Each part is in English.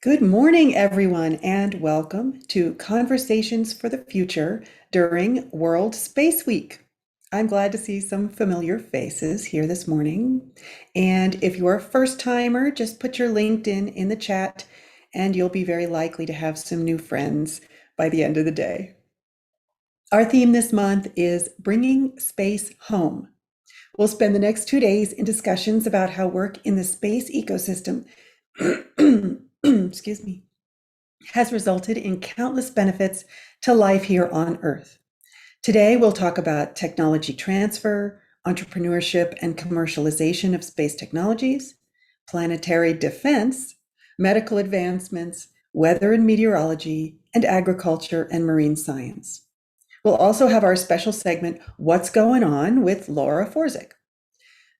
Good morning, everyone, and welcome to Conversations for the Future during World Space Week. I'm glad to see some familiar faces here this morning. And if you're a first timer, just put your LinkedIn in the chat, and you'll be very likely to have some new friends by the end of the day. Our theme this month is Bringing Space Home. We'll spend the next 2 days in discussions about how work in the space ecosystem, excuse me, has resulted in countless benefits to life here on Earth. Today, we'll talk about technology transfer, entrepreneurship and commercialization of space technologies, planetary defense, medical advancements, weather and meteorology, and agriculture and marine science. We'll also have our special segment, What's Going On, with Laura Forczyk.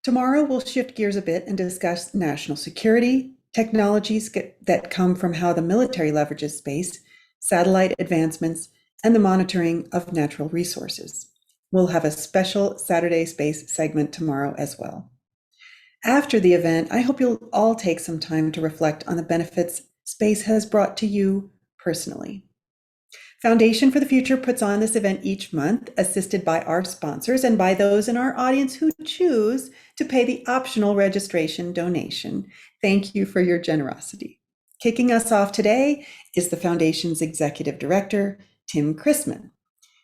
Tomorrow, we'll shift gears a bit and discuss national security, technologies that come from how the military leverages space, satellite advancements, and the monitoring of natural resources. We'll have a special Saturday Space segment tomorrow as well. After the event, I hope you'll all take some time to reflect on the benefits space has brought to you personally. Foundation for the Future puts on this event each month, assisted by our sponsors and by those in our audience who choose to pay the optional registration donation. Thank you for your generosity. Kicking us off today is the Foundation's Executive Director, Tim Chrisman.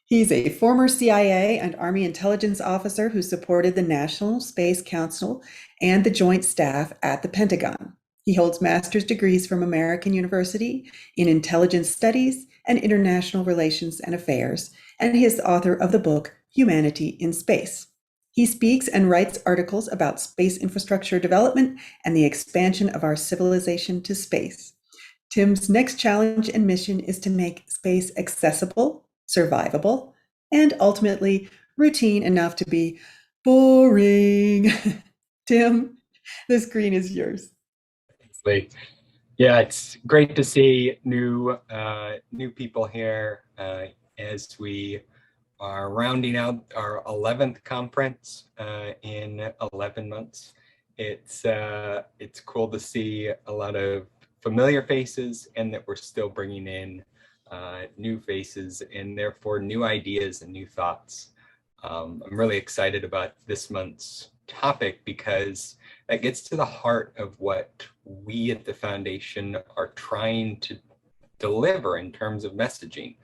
He's a former CIA and Army intelligence officer who supported the National Space Council and the Joint Staff at the Pentagon. He holds master's degrees from American University in Intelligence Studies and International Relations and Affairs, and he is the author of the book Humanity in Space. He speaks and writes articles about space infrastructure development and the expansion of our civilization to space. Tim's next challenge and mission is to make space accessible, survivable, and ultimately routine enough to be boring. Tim, the screen is yours. Yeah, it's great to see new people here as we are rounding out our 11th conference in 11 months. It's cool to see a lot of familiar faces, and that we're still bringing in new faces and therefore new ideas and new thoughts. I'm really excited about this month's topic because that gets to the heart of what we at the Foundation are trying to deliver in terms of messaging.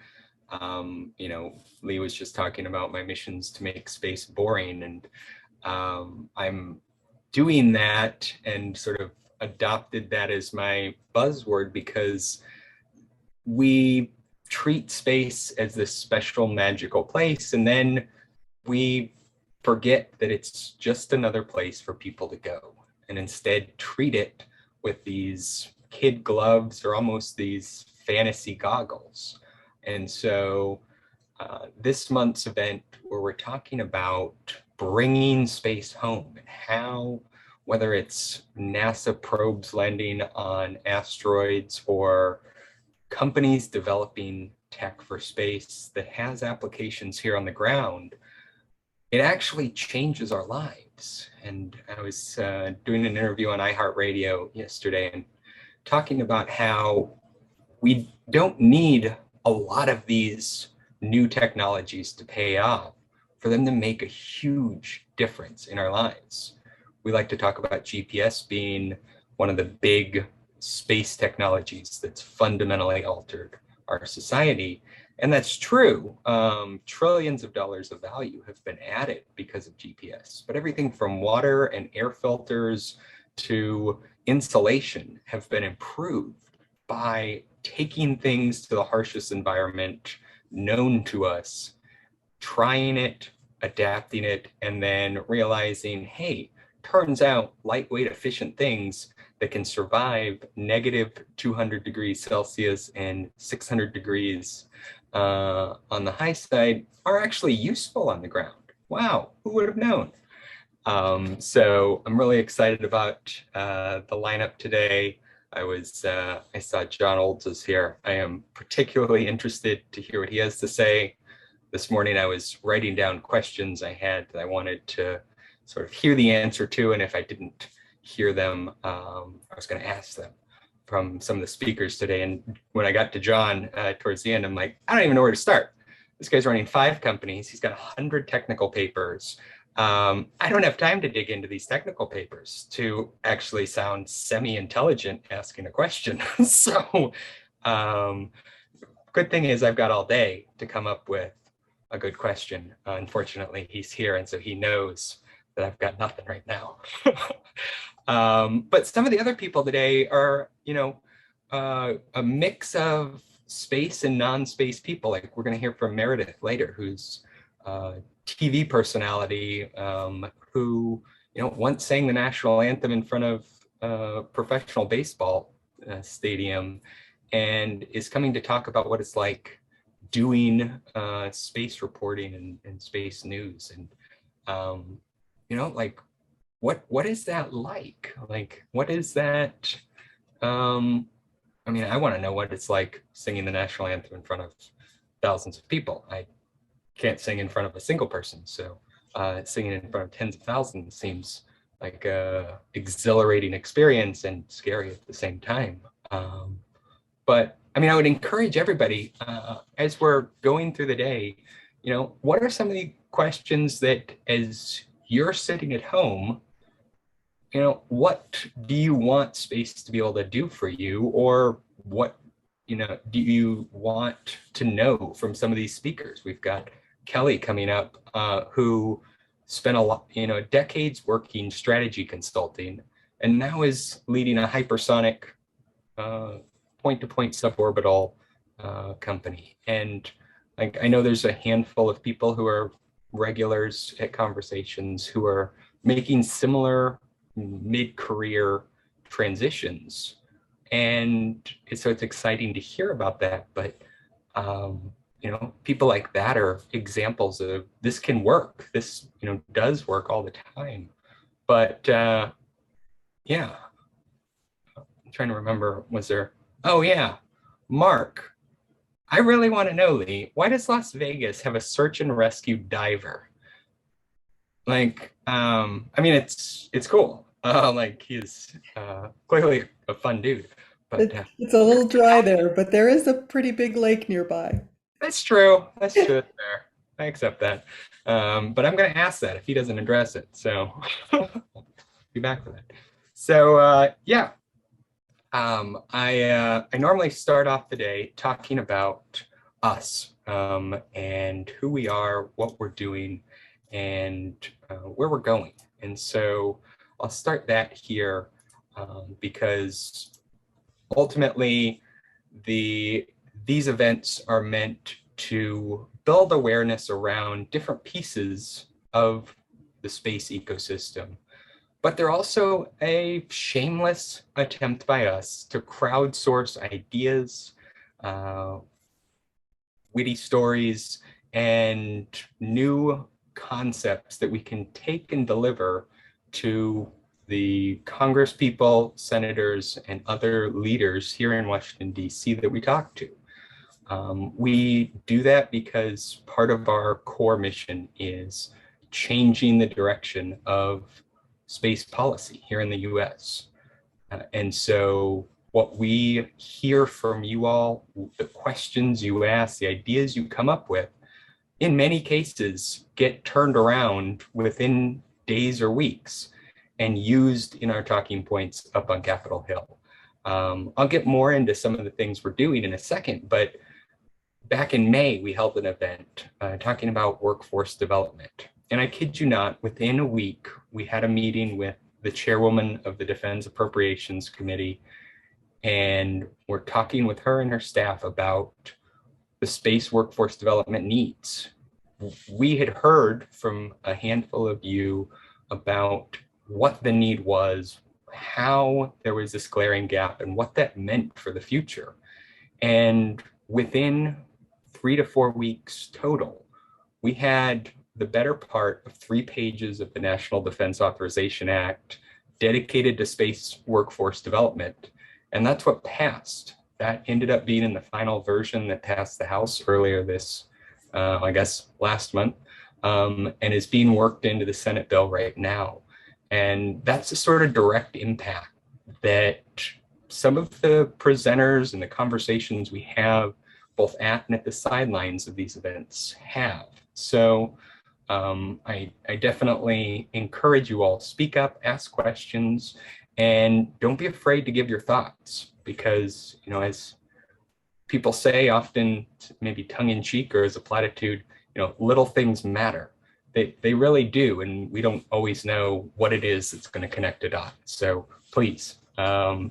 Lee was just talking about my missions to make space boring, and I'm doing that and sort of adopted that as my buzzword because we treat space as this special magical place, and then we forget that it's just another place for people to go, and instead treat it with these kid gloves or almost these fantasy goggles. And so this month's event, where we're talking about bringing space home and how, whether it's NASA probes landing on asteroids or companies developing tech for space that has applications here on the ground, it actually changes our lives. And I was doing an interview on iHeartRadio yesterday and talking about how we don't need a lot of these new technologies to pay off for them to make a huge difference in our lives. We like to talk about GPS being one of the big space technologies that's fundamentally altered our society. And that's true. Trillions of dollars of value have been added because of GPS, but everything from water and air filters to insulation have been improved by taking things to the harshest environment known to us, trying it, adapting it, and then realizing, hey, turns out lightweight, efficient things that can survive negative 200 degrees Celsius and 600 degrees on the high side are actually useful on the ground. Wow, who would have known? So I'm really excited about the lineup today. I saw John Olds is here. I am particularly interested to hear what he has to say. This morning I was writing down questions I had that I wanted to sort of hear the answer to, and if I didn't hear them, I was going to ask them. from some of the speakers today. And when I got to John towards the end, I'm like, I don't even know where to start. This guy's running 5 companies. He's got 100 technical papers. I don't have time to dig into these technical papers to actually sound semi-intelligent asking a question. So good thing is I've got all day to come up with a good question. Unfortunately, he's here, and so he knows that I've got nothing right now. But some of the other people today are, a mix of space and non-space people. Like we're going to hear from Meredith later, who's a TV personality who, once sang the national anthem in front of a professional baseball stadium, and is coming to talk about what it's like doing space reporting and space news. And, like, what is that like? Like, what is that? I want to know what it's like singing the national anthem in front of thousands of people. I can't sing in front of a single person. So singing in front of tens of thousands seems like a exhilarating experience and scary at the same time. But I would encourage everybody as we're going through the day, what are some of the questions that as you're sitting at home, what do you want space to be able to do for you? Or what, do you want to know from some of these speakers? We've got Kelly coming up, who spent a lot, decades working strategy consulting, and now is leading a hypersonic point-to-point suborbital company. And like, I know there's a handful of people who are regulars at conversations who are making similar mid-career transitions. And so it's exciting to hear about that. But, people like that are examples of this can work. This, does work all the time. But yeah, I'm trying to remember, oh yeah, Mark, I really want to know, Lee, why does Las Vegas have a search and rescue diver? Like, it's cool. Like he's clearly a fun dude, but It's a little dry there, but there is a pretty big lake nearby. that's true. That's true. There, I accept that. But I'm going to ask that if he doesn't address it. So be back for that. So yeah, I normally start off the day talking about us and who we are, what we're doing, and where we're going. And so I'll start that here because ultimately these events are meant to build awareness around different pieces of the space ecosystem. But they're also a shameless attempt by us to crowdsource ideas, witty stories, and new concepts that we can take and deliver to the Congress people, senators, and other leaders here in Washington, D.C. that we talk to. We do that because part of our core mission is changing the direction of space policy here in the US. And so what we hear from you all, the questions you ask, the ideas you come up with, in many cases get turned around within days or weeks and used in our talking points up on Capitol Hill. I'll get more into some of the things we're doing in a second, but back in May, we held an event talking about workforce development. And I kid you not, within a week, we had a meeting with the chairwoman of the Defense Appropriations Committee, and we're talking with her and her staff about the space workforce development needs. We had heard from a handful of you about what the need was, how there was this glaring gap, and what that meant for the future. And within 3 to 4 weeks total, we had the better part of 3 pages of the National Defense Authorization Act dedicated to space workforce development. And that's what passed. That ended up being in the final version that passed the House earlier this, last month, and is being worked into the Senate bill right now. And that's the sort of direct impact that some of the presenters and the conversations we have both at and at the sidelines of these events have. So I definitely encourage you all, speak up, ask questions, and don't be afraid to give your thoughts, because, as people say, often maybe tongue in cheek or as a platitude, little things matter. They really do, and we don't always know what it is that's going to connect a dot. So please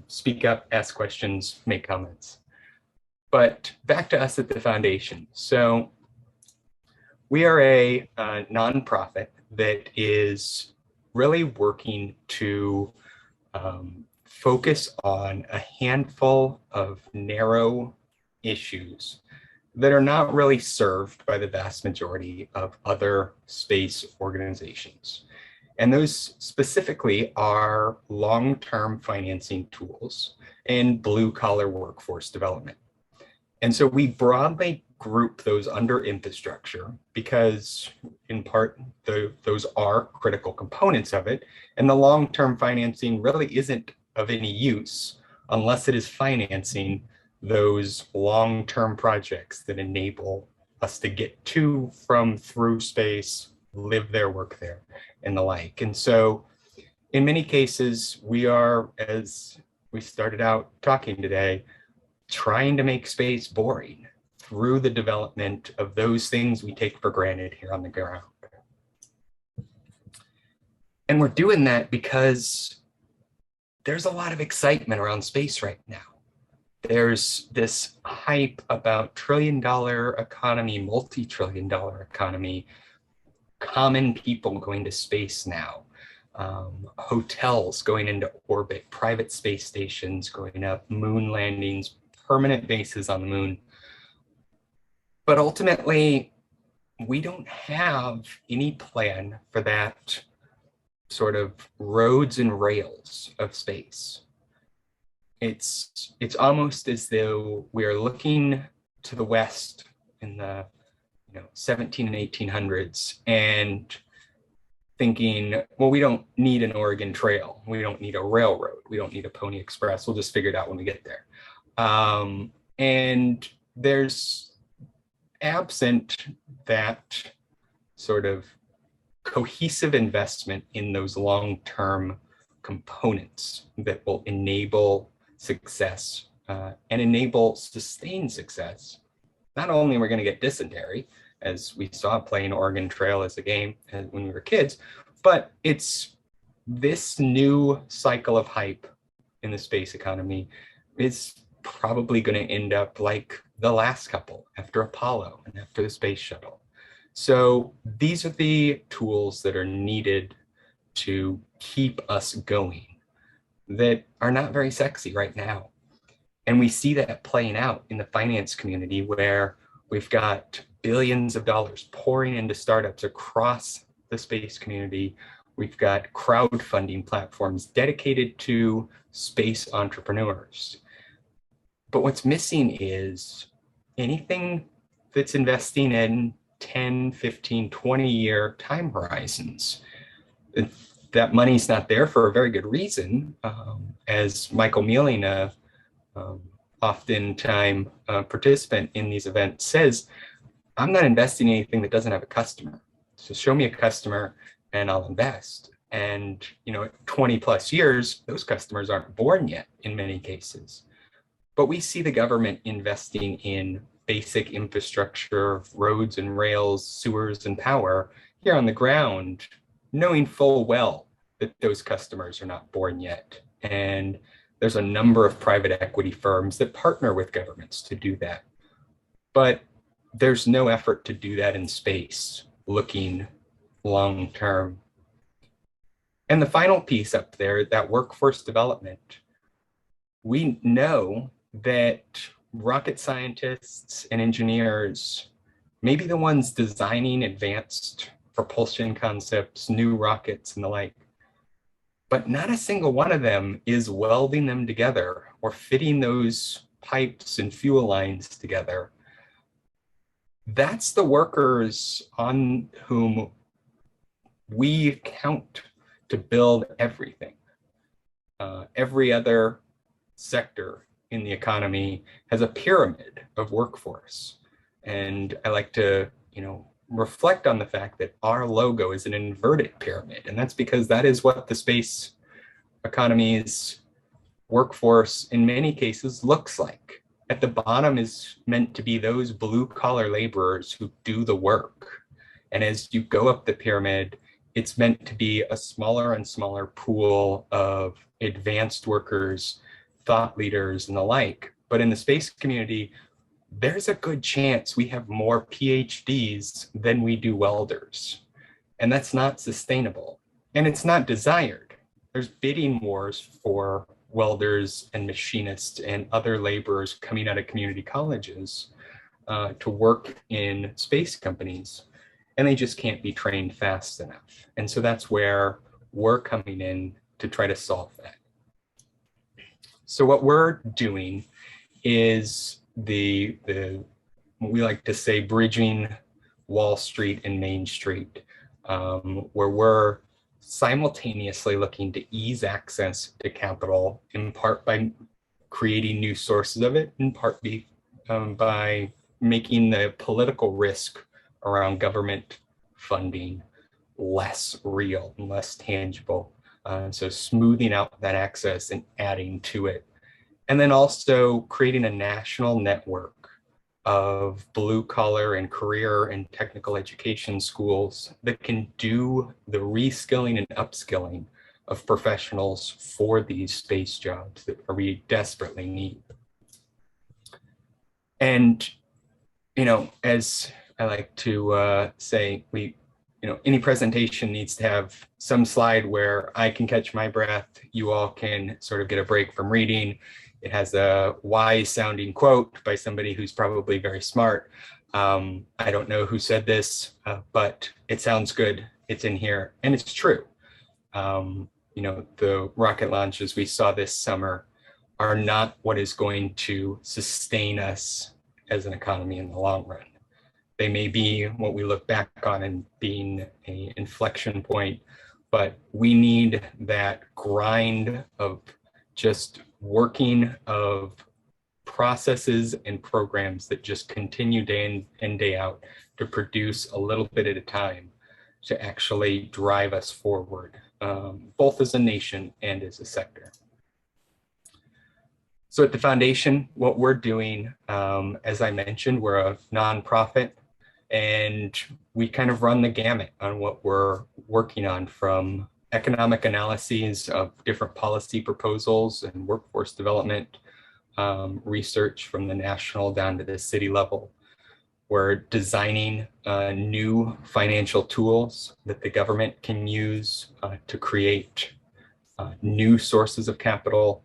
speak up, ask questions, make comments. But back to us at the foundation. So we are a nonprofit that is really working to focus on a handful of narrow issues that are not really served by the vast majority of other space organizations. And those specifically are long-term financing tools and blue-collar workforce development. And so we broadly group those under infrastructure because, in part, those are critical components of it. And the long-term financing really isn't of any use unless it is financing those long-term projects that enable us to get to, from, through space, live there, work there, and the like. And so in many cases, we are, as we started out talking today, trying to make space boring through the development of those things we take for granted here on the ground. And we're doing that because there's a lot of excitement around space right now. There's this hype about trillion-dollar economy, multi-trillion-dollar economy, common people going to space now, hotels going into orbit, private space stations going up, moon landings, permanent bases on the moon. But ultimately, we don't have any plan for that sort of roads and rails of space. It's almost as though we are looking to the West in the 17 and 1800s and thinking, well, we don't need an Oregon Trail. We don't need a railroad. We don't need a Pony Express. We'll just figure it out when we get there. And there's absent that sort of cohesive investment in those long-term components that will enable success and enable sustained success. Not only are we going to get dysentery, as we saw playing Oregon Trail as a game when we were kids, but it's this new cycle of hype in the space economy is probably going to end up like the last couple after Apollo and after the space shuttle. So these are the tools that are needed to keep us going that are not very sexy right now. And we see that playing out in the finance community, where we've got billions of dollars pouring into startups across the space community. We've got crowdfunding platforms dedicated to space entrepreneurs. But what's missing is anything that's investing in 10, 15, 20-year time horizons. That money's not there for a very good reason. As Michael Mealing, oftentimes participant in these events, says, I'm not investing in anything that doesn't have a customer. So show me a customer and I'll invest. And 20 plus years, those customers aren't born yet in many cases. But we see the government investing in basic infrastructure, roads and rails, sewers and power here on the ground, knowing full well that those customers are not born yet. And there's a number of private equity firms that partner with governments to do that. But there's no effort to do that in space, looking long term. And the final piece up there, that workforce development, we know that rocket scientists and engineers may be the ones designing advanced propulsion concepts, new rockets and the like, but not a single one of them is welding them together or fitting those pipes and fuel lines together. That's the workers on whom we count to build everything. Every other sector in the economy has a pyramid of workforce. And I like to, reflect on the fact that our logo is an inverted pyramid. And that's because that is what the space economy's workforce in many cases looks like. At the bottom is meant to be those blue collar laborers who do the work. And as you go up the pyramid, it's meant to be a smaller and smaller pool of advanced workers, thought leaders, and the like. But in the space community, there's a good chance we have more PhDs than we do welders. And that's not sustainable. And it's not desired. There's bidding wars for welders and machinists and other laborers coming out of community colleges to work in space companies. And they just can't be trained fast enough. And so that's where we're coming in to try to solve that. So what we're doing is what we like to say, bridging Wall Street and Main Street, where we're simultaneously looking to ease access to capital, in part by creating new sources of it, in part by making the political risk around government funding less real and less tangible. So smoothing out that access and adding to it. And then also creating a national network of blue collar and career and technical education schools that can do the reskilling and upskilling of professionals for these space jobs that we desperately need. And, as I like to say, any presentation needs to have some slide where I can catch my breath, you all can sort of get a break from reading. It has a wise sounding quote by somebody who's probably very smart. I don't know who said this, but it sounds good. It's in here and it's true. The rocket launches we saw this summer are not what is going to sustain us as an economy in the long run. They may be what we look back on and being an inflection point, but we need that grind of just working of processes and programs that just continue day in and day out to produce a little bit at a time to actually drive us forward, both as a nation and as a sector. So at the foundation, what we're doing, as I mentioned, we're a nonprofit, and we kind of run the gamut on what we're working on, from economic analyses of different policy proposals and workforce development research from the national down to the city level. We're designing new financial tools that the government can use to create new sources of capital.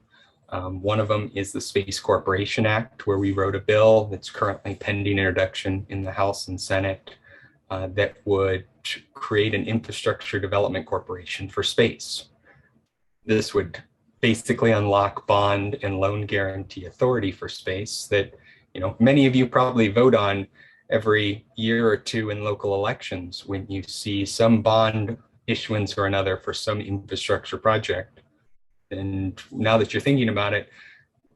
One of them is the Space Corporation Act, where we wrote a bill that's currently pending introduction in the House and Senate that would create an infrastructure development corporation for space. This would basically unlock bond and loan guarantee authority for space that, many of you probably vote on every year or two in local elections when you see some bond issuance or another for some infrastructure project. And now that you're thinking about it,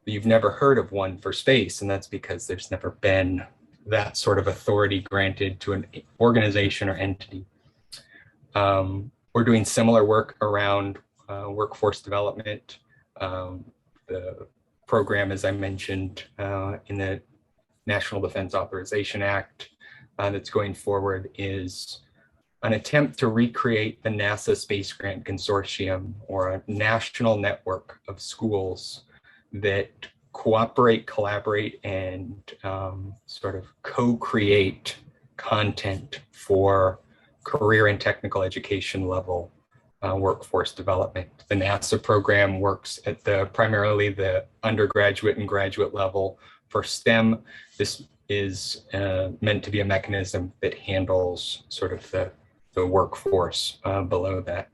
you've never heard of one for space, and that's because there's never been that sort of authority granted to an organization or entity. We're doing similar work around workforce development. The program, as I mentioned, in the National Defense Authorization Act that's going forward is an attempt to recreate the NASA Space Grant Consortium, or a national network of schools that cooperate, collaborate, and sort of co-create content for career and technical education level workforce development. The NASA program works at primarily the undergraduate and graduate level for STEM. This is meant to be a mechanism that handles sort of the workforce below that.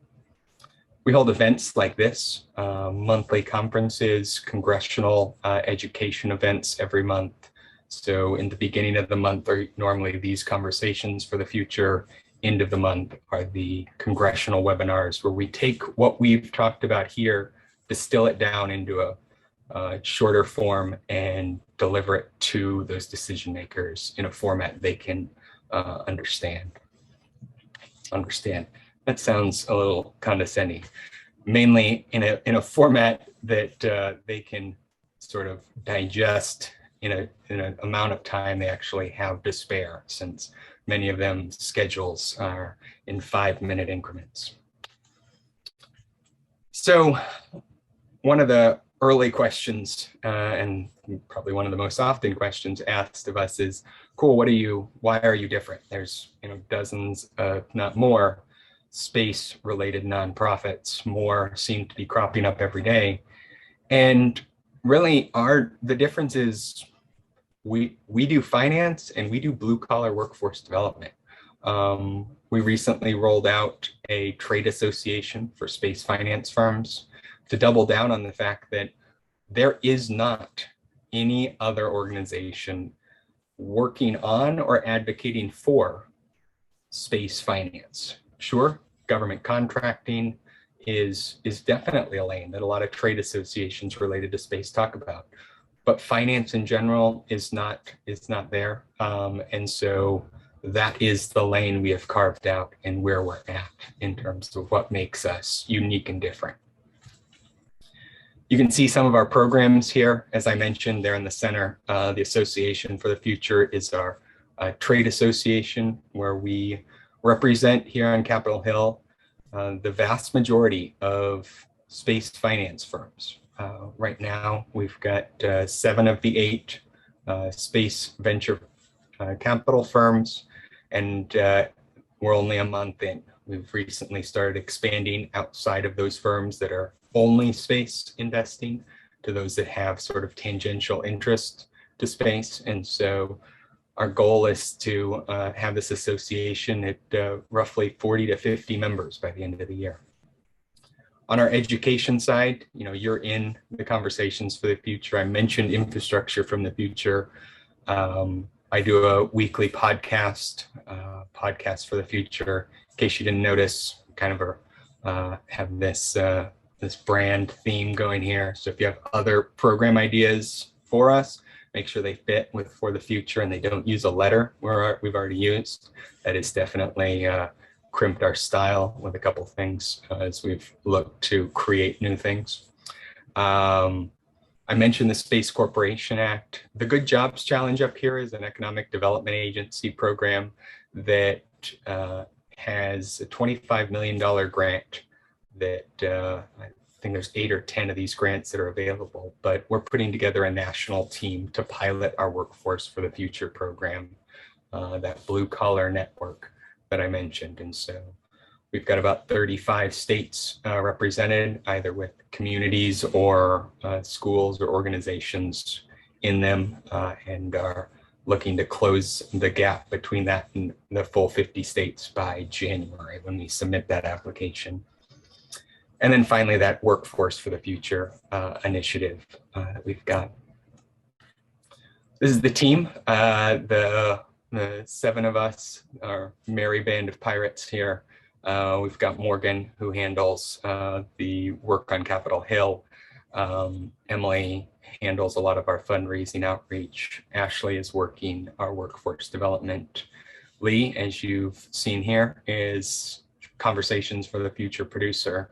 We hold events like this, monthly conferences, congressional education events every month. So in the beginning of the month are normally these conversations for the future. End of the month are the congressional webinars, where we take what we've talked about here, distill it down into shorter form and deliver it to those decision makers in a format they can understand. That sounds a little condescending. Mainly in a format that they can sort of digest in an amount of time they actually have to spare, since many of them schedules are in 5-minute increments. So one of the early questions, and probably one of the most often questions asked of us is, cool, why are you different? There's dozens, if not more, space-related nonprofits. More seem to be cropping up every day. And really the difference is we do finance and we do blue-collar workforce development. We recently rolled out a trade association for space finance firms to double down on the fact that there is not any other organization working on or advocating for space finance. Sure, government contracting is definitely a lane that a lot of trade associations related to space talk about, but finance in general is not there. And so that is the lane we have carved out and where we're at in terms of what makes us unique and different. You can see some of our programs here. As I mentioned, they're in the center. The Association for the Future is our trade association, where we represent here on Capitol Hill the vast majority of space finance firms. Right now, we've got 7 of the 8 space venture capital firms, and we're only a month in. We've recently started expanding outside of those firms that are only space investing to those that have sort of tangential interest to space. And so our goal is to have this association at roughly 40 to 50 members by the end of the year. On our education side, you're in the Conversations for the Future. I mentioned Infrastructure from the Future. I do a weekly podcast for the future. In case you didn't notice, kind of have this brand theme going here. So if you have other program ideas for us, make sure they fit with For the Future and they don't use a letter we've already used. That has definitely crimped our style with a couple things as we've looked to create new things. I mentioned the Space Corporation Act. The Good Jobs Challenge up here is an economic development agency program that has a $25 million grant that I think there's 8 or 10 of these grants that are available, but we're putting together a national team to pilot our Workforce for the Future program, that blue collar network that I mentioned. And so we've got about 35 states represented, either with communities or schools or organizations in them, and are looking to close the gap between that and the full 50 states by January when we submit that application. And then finally, that Workforce for the Future initiative that we've got. This is the team. The 7 of us, our merry band of pirates here. We've got Morgan, who handles the work on Capitol Hill. Emily handles a lot of our fundraising outreach. Ashley is working our workforce development. Lee, as you've seen here, is Conversations for the Future producer.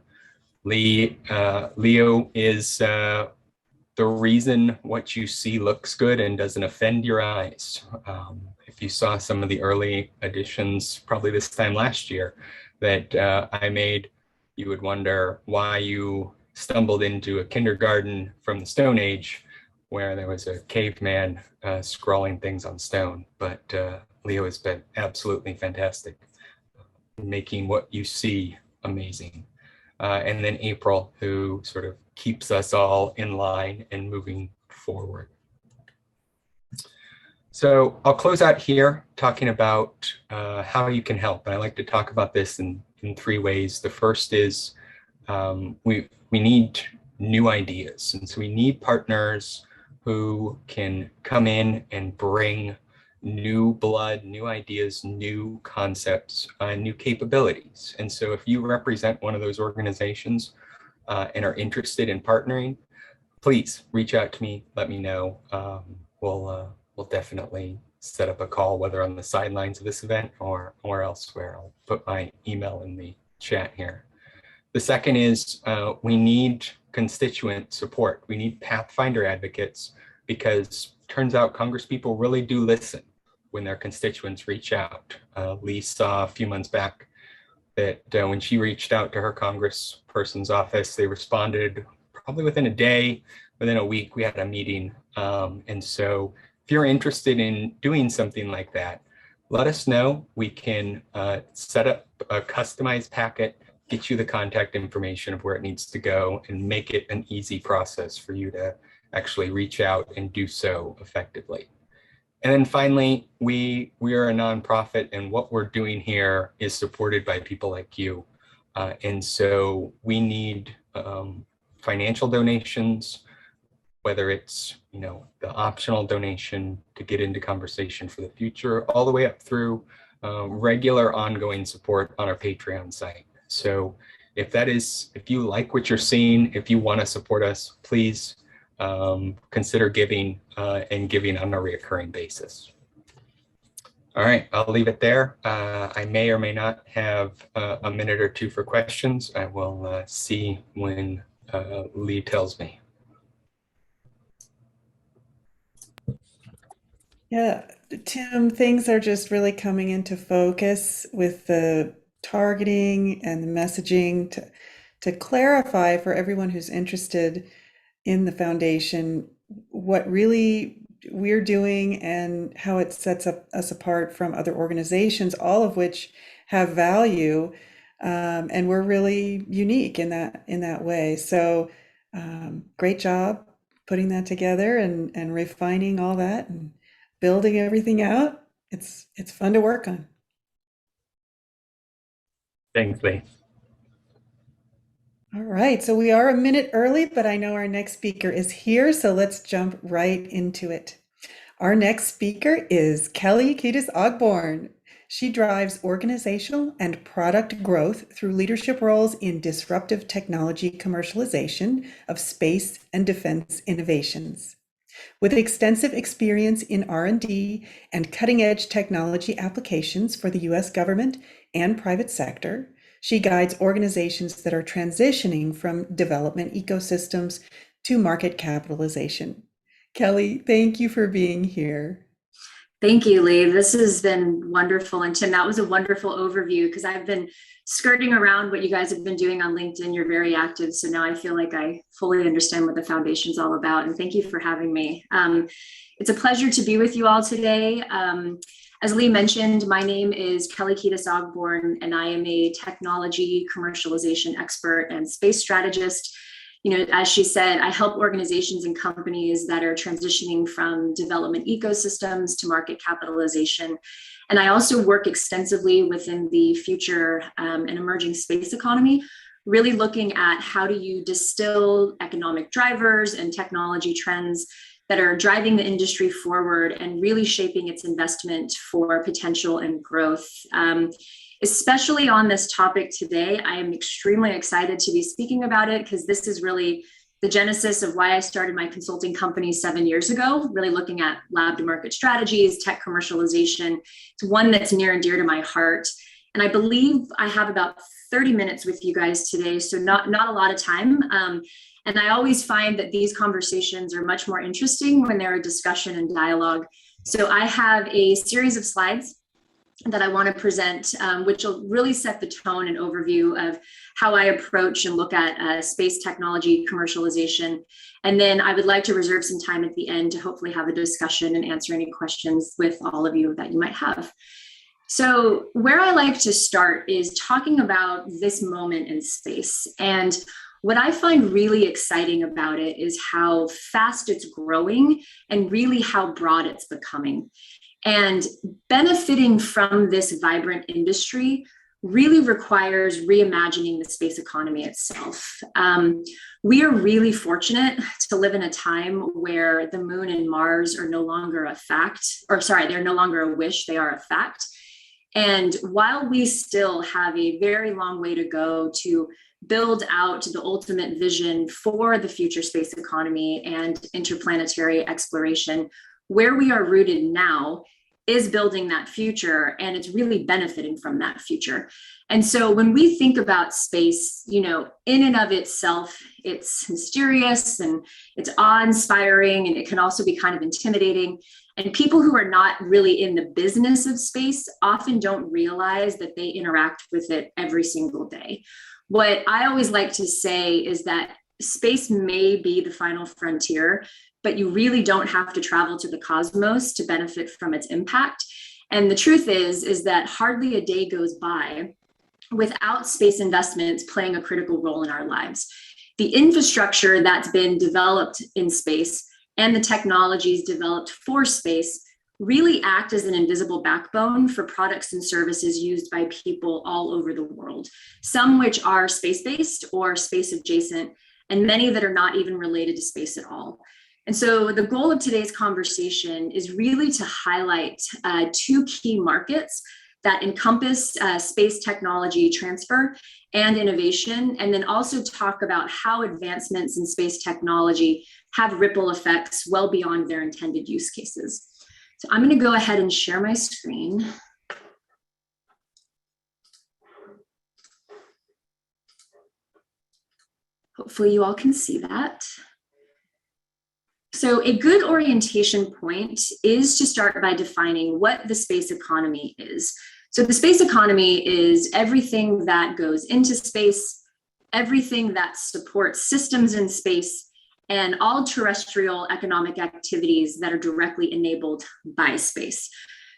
Leo is the reason what you see looks good and doesn't offend your eyes. If you saw some of the early editions, probably this time last year, that I made, you would wonder why you stumbled into a kindergarten from the Stone Age where there was a caveman scrawling things on stone. But Leo has been absolutely fantastic, making what you see amazing. And then April, who sort of keeps us all in line and moving forward. So I'll close out here talking about how you can help. And I like to talk about this in 3 ways. The first is we need new ideas. And so we need partners who can come in and bring new blood, new ideas, new concepts, new capabilities. And so if you represent one of those organizations and are interested in partnering, please reach out to me, let me know. We'll definitely set up a call, whether on the sidelines of this event or elsewhere. I'll put my email in the chat here. The second is we need constituent support. We need Pathfinder advocates, because turns out Congresspeople really do listen when their constituents reach out. Lee saw a few months back that when she reached out to her congressperson's office, they responded probably within a day, within a week. We had a meeting. And so if you're interested in doing something like that, let us know. We can set up a customized packet, get you the contact information of where it needs to go, and make it an easy process for you to actually reach out and do so effectively. And then finally, we are a nonprofit, and what we're doing here is supported by people like you. And so we need financial donations, whether it's, the optional donation to get into conversation for the future, all the way up through regular ongoing support on our Patreon site. So if you like what you're seeing, if you want to support us, please consider giving and giving on a recurring basis. All right, I'll leave it there. I may or may not have a minute or two for questions. I will see when Lee tells me. Yeah, Tim, things are just really coming into focus with the targeting and the messaging to clarify for everyone who's interested in the foundation what really we're doing and how it sets us apart from other organizations, all of which have value, and we're really unique in that way. So great job putting that together and refining all that and building everything out. It's fun to work on. Thanks, Lee. All right, so we are a minute early, but I know our next speaker is here, so let's jump right into it. Our next speaker is Kelly Keatis Ogborn. She drives organizational and product growth through leadership roles in disruptive technology commercialization of space and defense innovations. With extensive experience in R&D and cutting-edge technology applications for the U.S. government and private sector, she guides organizations that are transitioning from development ecosystems to market capitalization. Kelly, thank you for being here. Thank you, Lee. This has been wonderful. And Tim, that was a wonderful overview, because I've been skirting around what you guys have been doing on LinkedIn. You're very active. So now I feel like I fully understand what the foundation's all about. And thank you for having me. It's a pleasure to be with you all today. As Lee mentioned, my name is Kelly Keatis Ogborn, and I am a technology commercialization expert and space strategist. As she said, I help organizations and companies that are transitioning from development ecosystems to market capitalization. And I also work extensively within the future and emerging space economy, really looking at how do you distill economic drivers and technology trends that are driving the industry forward and really shaping its investment for potential and growth. Especially on this topic today, I am extremely excited to be speaking about it, because this is really the genesis of why I started my consulting company 7 years ago, really looking at lab to market strategies, tech commercialization. It's one that's near and dear to my heart. And I believe I have about 30 minutes with you guys today, so not a lot of time. And I always find that these conversations are much more interesting when they're a discussion and dialogue. So I have a series of slides that I want to present, which will really set the tone and overview of how I approach and look at space technology commercialization. And then I would like to reserve some time at the end to hopefully have a discussion and answer any questions with all of you that you might have. So where I like to start is talking about this moment in space. And what I find really exciting about it is how fast it's growing and really how broad it's becoming. And benefiting from this vibrant industry really requires reimagining the space economy itself. We are really fortunate to live in a time where the moon and Mars are no longer a fact, they're no longer a wish, they are a fact. And while we still have a very long way to go to build out the ultimate vision for the future space economy and interplanetary exploration, where we are rooted now is building that future, and it's really benefiting from that future. And so when we think about space, you know, in and of itself, it's mysterious and it's awe-inspiring, and it can also be kind of intimidating. And people who are not really in the business of space often don't realize that they interact with it every single day. What I always like to say is that space may be the final frontier, but you really don't have to travel to the cosmos to benefit from its impact. And the truth is that hardly a day goes by without space investments playing a critical role in our lives. The infrastructure that's been developed in space and the technologies developed for space really act as an invisible backbone for products and services used by people all over the world, some which are space-based or space-adjacent, and many that are not even related to space at all. And so the goal of today's conversation is really to highlight two key markets that encompass space technology transfer and innovation, and then also talk about how advancements in space technology have ripple effects well beyond their intended use cases. So I'm going to go ahead and share my screen. Hopefully you all can see that. So a good orientation point is to start by defining what the space economy is. So the space economy is everything that goes into space, everything that supports systems in space, and all terrestrial economic activities that are directly enabled by space.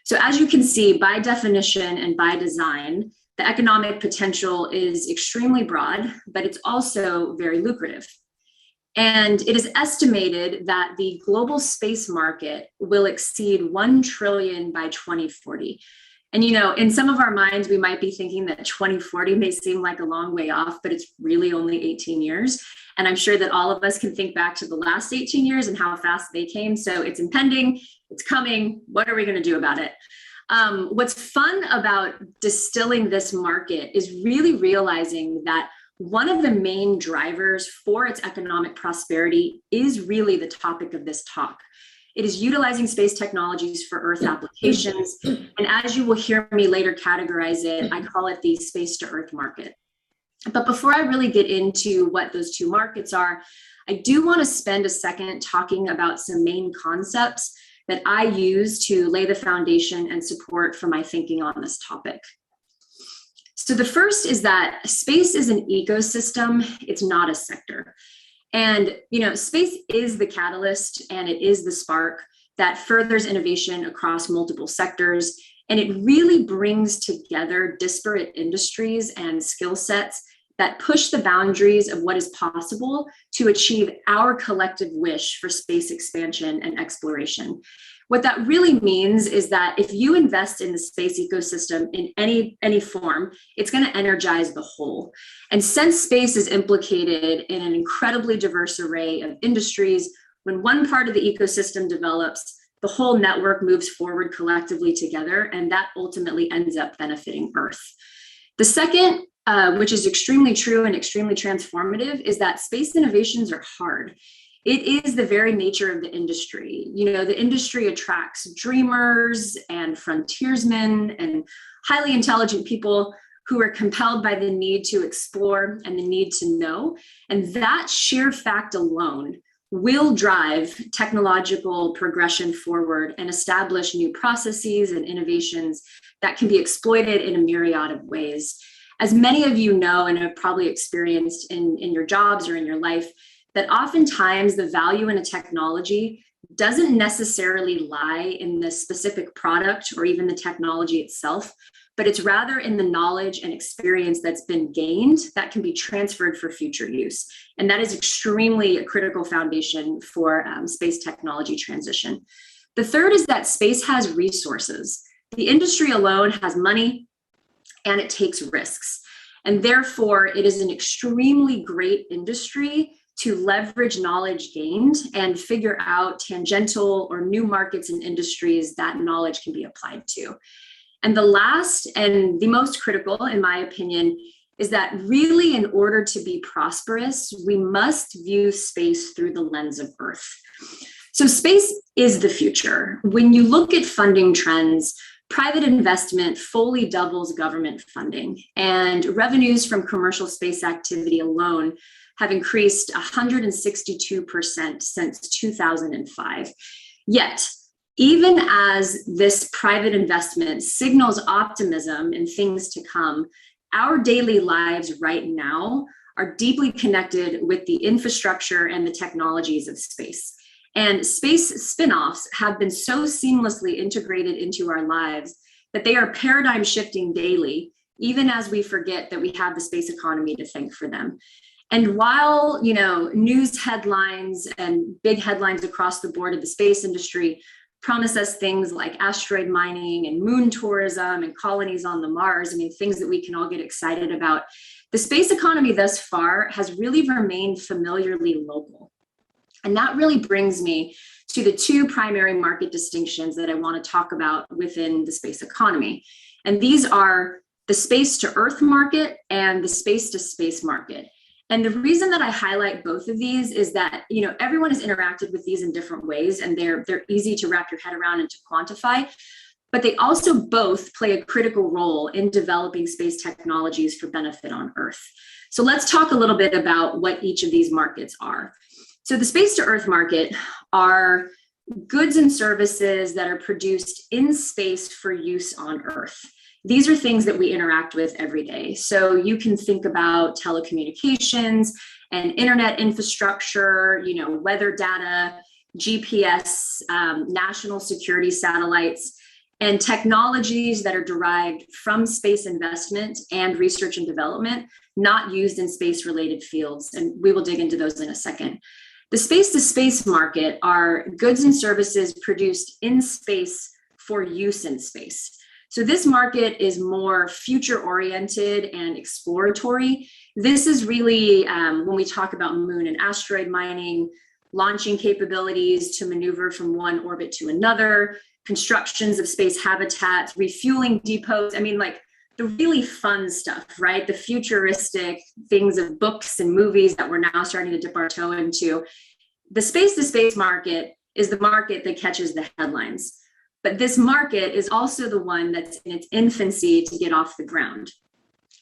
So as you can see, by definition and by design, the economic potential is extremely broad, but it's also very lucrative. And it is estimated that the global space market will exceed 1 trillion by 2040. And, you know, in some of our minds, we might be thinking that 2040 may seem like a long way off, but it's really only 18 years. And I'm sure that all of us can think back to the last 18 years and how fast they came. So it's impending, it's coming. What are we going to do about it? What's fun about distilling this market is really realizing that one of the main drivers for its economic prosperity is really the topic of this talk. It is utilizing space technologies for Earth applications. And as you will hear me later categorize it, I call it the space to Earth market. But before I really get into what those two markets are, I do want to spend a second talking about some main concepts that I use to lay the foundation and support for my thinking on this topic. So the first is that space is an ecosystem, it's not a sector. And, you know, space is the catalyst and it is the spark that furthers innovation across multiple sectors. And it really brings together disparate industries and skill sets that push the boundaries of what is possible to achieve our collective wish for space expansion and exploration. What that really means is that if you invest in the space ecosystem in any form, it's going to energize the whole. And since space is implicated in an incredibly diverse array of industries, when one part of the ecosystem develops, the whole network moves forward collectively together, and that ultimately ends up benefiting Earth. The second, which is extremely true and extremely transformative, is that space innovations are hard. It is the very nature of the industry. You know, the industry attracts dreamers and frontiersmen and highly intelligent people who are compelled by the need to explore and the need to know. And that sheer fact alone will drive technological progression forward and establish new processes and innovations that can be exploited in a myriad of ways. As many of you know and have probably experienced in your jobs or in your life, that oftentimes the value in a technology doesn't necessarily lie in the specific product or even the technology itself, but it's rather in the knowledge and experience that's been gained that can be transferred for future use. And that is extremely a critical foundation for space technology transition. The third is that space has resources. The industry alone has money and it takes risks. And therefore, it is an extremely great industry to leverage knowledge gained and figure out tangential or new markets and industries that knowledge can be applied to. And the last and the most critical, in my opinion, is that really, in order to be prosperous, we must view space through the lens of Earth. So space is the future. When you look at funding trends, private investment fully doubles government funding, and revenues from commercial space activity alone have increased 162% since 2005. Yet, even as this private investment signals optimism in things to come, our daily lives right now are deeply connected with the infrastructure and the technologies of space. And space spin-offs have been so seamlessly integrated into our lives that they are paradigm shifting daily, even as we forget that we have the space economy to thank for them. And while, news headlines and big headlines across the board of the space industry promise us things like asteroid mining and moon tourism and colonies on the Mars, things that we can all get excited about, the space economy thus far has really remained familiarly local. And that really brings me to the two primary market distinctions that I want to talk about within the space economy. And these are the space to Earth market and the space to space market. And the reason that I highlight both of these is that, everyone has interacted with these in different ways, and they're easy to wrap your head around and to quantify, but they also both play a critical role in developing space technologies for benefit on Earth. So let's talk a little bit about what each of these markets are. So the space to Earth market are goods and services that are produced in space for use on Earth. These are things that we interact with every day. So you can think about telecommunications and internet infrastructure, weather data, GPS, national security satellites, and technologies that are derived from space investment and research and development, not used in space-related fields. And we will dig into those in a second. The space-to-space market are goods and services produced in space for use in space. So this market is more future-oriented and exploratory. This is really when we talk about moon and asteroid mining, launching capabilities to maneuver from one orbit to another, constructions of space habitats, refueling depots. The really fun stuff, right? The futuristic things of books and movies that we're now starting to dip our toe into. The space-to-space market is the market that catches the headlines. But this market is also the one that's in its infancy to get off the ground.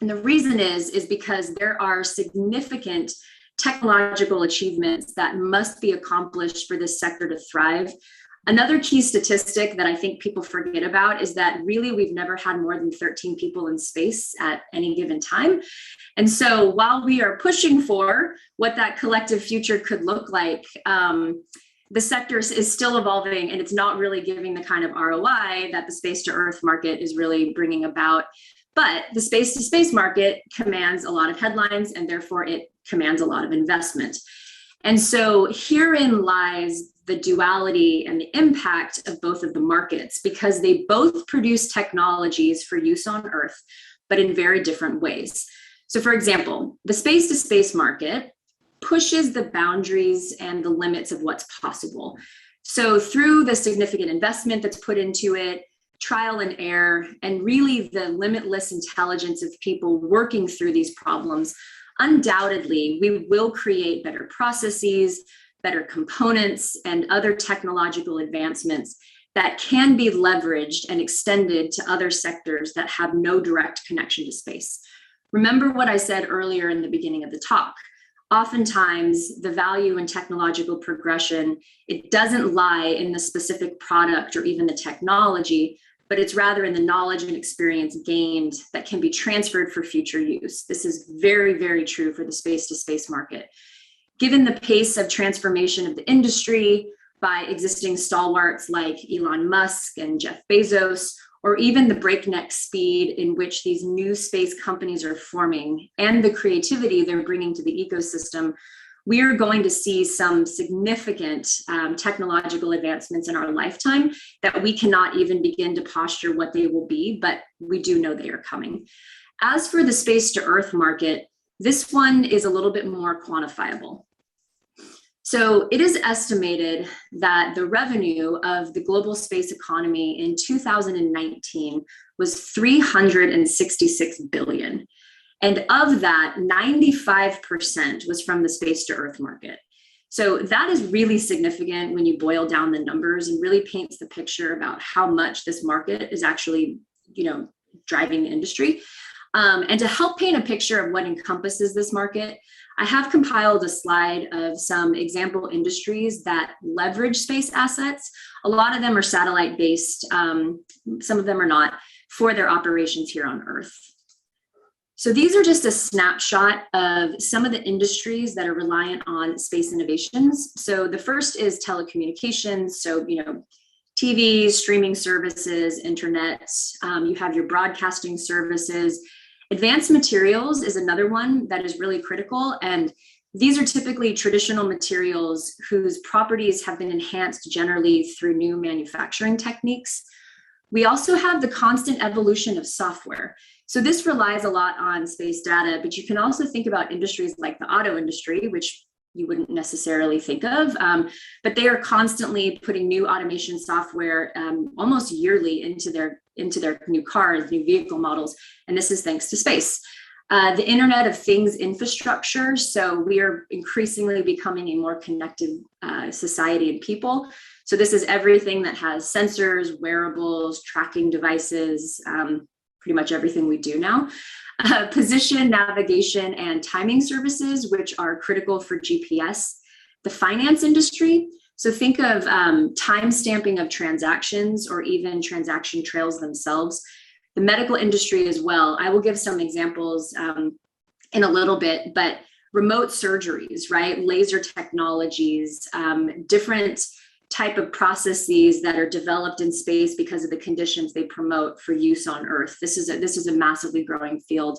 And the reason is because there are significant technological achievements that must be accomplished for this sector to thrive. Another key statistic that I think people forget about is that really we've never had more than 13 people in space at any given time. And so while we are pushing for what that collective future could look like, the sector is still evolving, and it's not really giving the kind of ROI that the space to Earth market is really bringing about. But the space to space market commands a lot of headlines, and therefore it commands a lot of investment. And so herein lies the duality and the impact of both of the markets, because they both produce technologies for use on Earth, but in very different ways. So for example, the space to space market pushes the boundaries and the limits of what's possible. So through the significant investment that's put into it, trial and error, and really the limitless intelligence of people working through these problems, undoubtedly, we will create better processes, better components, and other technological advancements that can be leveraged and extended to other sectors that have no direct connection to space. Remember what I said earlier in the beginning of the talk. Oftentimes, the value in technological progression, it doesn't lie in the specific product or even the technology, but it's rather in the knowledge and experience gained that can be transferred for future use. This is very, very true for the space-to-space market. Given the pace of transformation of the industry by existing stalwarts like Elon Musk and Jeff Bezos, or even the breakneck speed in which these new space companies are forming and the creativity they're bringing to the ecosystem, we are going to see some significant technological advancements in our lifetime that we cannot even begin to posture what they will be, but we do know they are coming. As for the space to Earth market, this one is a little bit more quantifiable. So it is estimated that the revenue of the global space economy in 2019 was $366 billion. And of that, 95% was from the space to Earth market. So that is really significant when you boil down the numbers, and really paints the picture about how much this market is actually, driving the industry. And to help paint a picture of what encompasses this market, I have compiled a slide of some example industries that leverage space assets. A lot of them are satellite-based, some of them are not, for their operations here on Earth. So these are just a snapshot of some of the industries that are reliant on space innovations. So the first is telecommunications. So, TV, streaming services, internet. You have your broadcasting services. Advanced materials is another one that is really critical. And these are typically traditional materials whose properties have been enhanced generally through new manufacturing techniques. We also have the constant evolution of software. So this relies a lot on space data, but you can also think about industries like the auto industry, which you wouldn't necessarily think of, but they are constantly putting new automation software almost yearly into their new cars, new vehicle models, and this is thanks to space. The Internet of Things infrastructure, so we are increasingly becoming a more connected society and people. So this is everything that has sensors, wearables, tracking devices, pretty much everything we do now. Position, navigation, and timing services, which are critical for GPS. The finance industry, so think of time stamping of transactions or even transaction trails themselves. The medical industry as well. I will give some examples in a little bit, but remote surgeries, right? Laser technologies, different type of processes that are developed in space because of the conditions they promote for use on Earth. This is a massively growing field.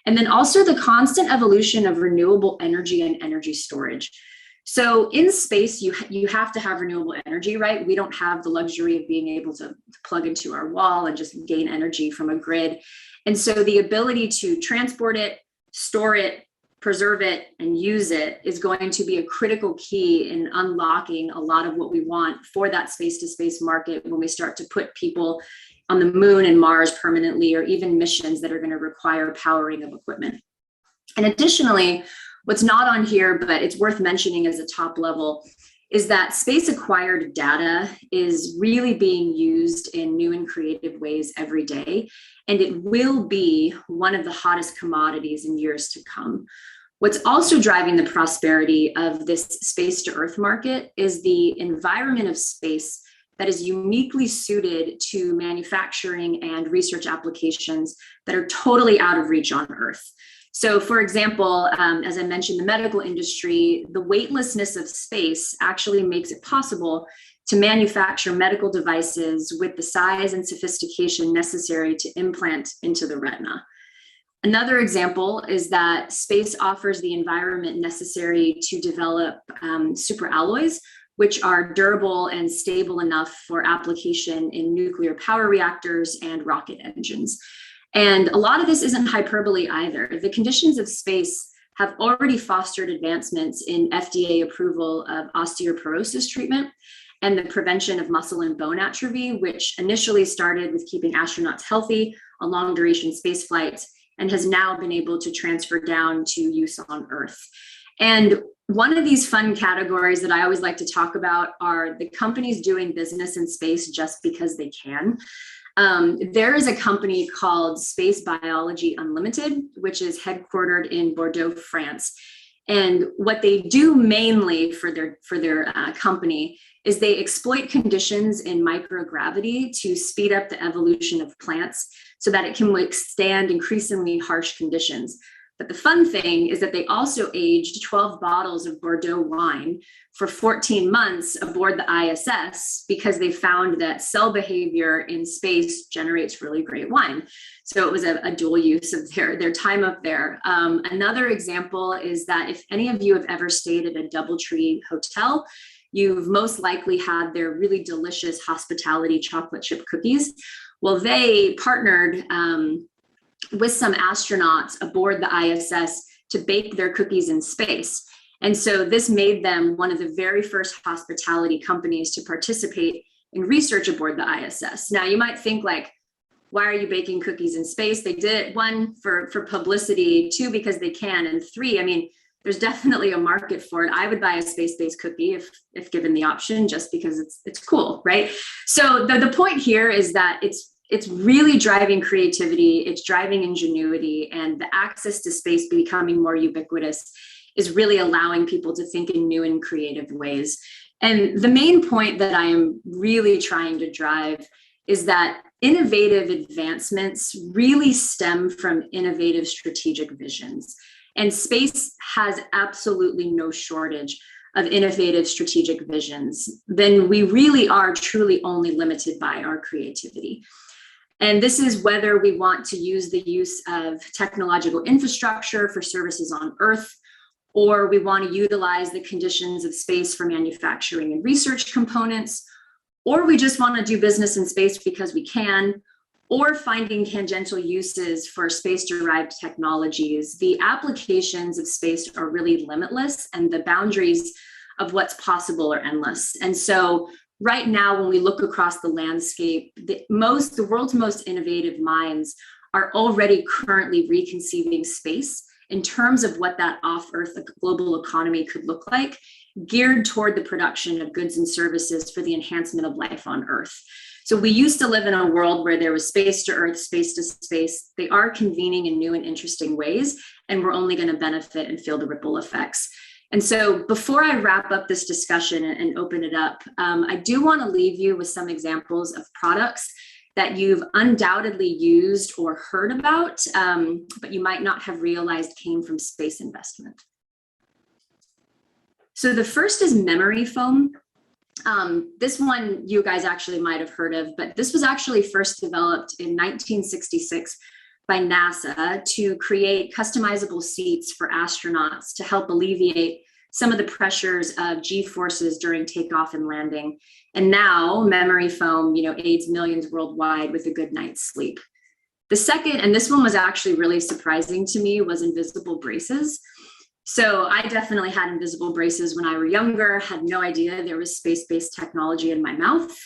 And then also the constant evolution of renewable energy and energy storage. So in space, you have to have renewable energy, right? We don't have the luxury of being able to plug into our wall and just gain energy from a grid. And so the ability to transport it, store it, preserve it, and use it is going to be a critical key in unlocking a lot of what we want for that space-to-space market when we start to put people on the moon and Mars permanently, or even missions that are going to require powering of equipment. And additionally, what's not on here, but it's worth mentioning as a top level, is that space acquired data is really being used in new and creative ways every day, and it will be one of the hottest commodities in years to come. What's also driving the prosperity of this space to Earth market is the environment of space that is uniquely suited to manufacturing and research applications that are totally out of reach on Earth. So for example, as I mentioned, the medical industry, the weightlessness of space actually makes it possible to manufacture medical devices with the size and sophistication necessary to implant into the retina. Another example is that space offers the environment necessary to develop superalloys, which are durable and stable enough for application in nuclear power reactors and rocket engines. And a lot of this isn't hyperbole either. The conditions of space have already fostered advancements in FDA approval of osteoporosis treatment and the prevention of muscle and bone atrophy, which initially started with keeping astronauts healthy on long duration space flights and has now been able to transfer down to use on Earth. And one of these fun categories that I always like to talk about are the companies doing business in space just because they can. There is a company called Space Biology Unlimited, which is headquartered in Bordeaux, France. And what they do mainly for their company is they exploit conditions in microgravity to speed up the evolution of plants so that it can withstand increasingly harsh conditions. But the fun thing is that they also aged 12 bottles of Bordeaux wine for 14 months aboard the ISS because they found that cell behavior in space generates really great wine. So it was a dual use of their time up there. Another example is that if any of you have ever stayed at a DoubleTree hotel, you've most likely had their really delicious hospitality chocolate chip cookies. Well, they partnered with some astronauts aboard the ISS to bake their cookies in space. And so this made them one of the very first hospitality companies to participate in research aboard the ISS. Now you might think like, why are you baking cookies in space? They did it, one, for publicity, two, because they can, and three, I mean, there's definitely a market for it. I would buy a space-based cookie if given the option, just because it's cool, right? So the point here is that it's really driving creativity, it's driving ingenuity, and the access to space becoming more ubiquitous is really allowing people to think in new and creative ways. And the main point that I am really trying to drive is that innovative advancements really stem from innovative strategic visions. And space has absolutely no shortage of innovative strategic visions. Then we really are truly only limited by our creativity. And this is whether we want to use the use of technological infrastructure for services on Earth, or we want to utilize the conditions of space for manufacturing and research components, or we just want to do business in space because we can, or finding tangential uses for space-derived technologies. The applications of space are really limitless, and the boundaries of what's possible are endless. And so right now, when we look across the landscape, the world's most innovative minds are already currently reconceiving space in terms of what that off-Earth global economy could look like, geared toward the production of goods and services for the enhancement of life on Earth. So we used to live in a world where there was space to Earth, space to space. They are convening in new and interesting ways, and we're only going to benefit and feel the ripple effects. And so before I wrap up this discussion and open it up, I do want to leave you with some examples of products that you've undoubtedly used or heard about, but you might not have realized came from space investment. So the first is memory foam. This one you guys actually might have heard of, but this was actually first developed in 1966 by NASA to create customizable seats for astronauts to help alleviate some of the pressures of G-forces during takeoff and landing. And now memory foam, aids millions worldwide with a good night's sleep. The second, and this one was actually really surprising to me, was invisible braces. So I definitely had invisible braces when I was younger, had no idea there was space-based technology in my mouth.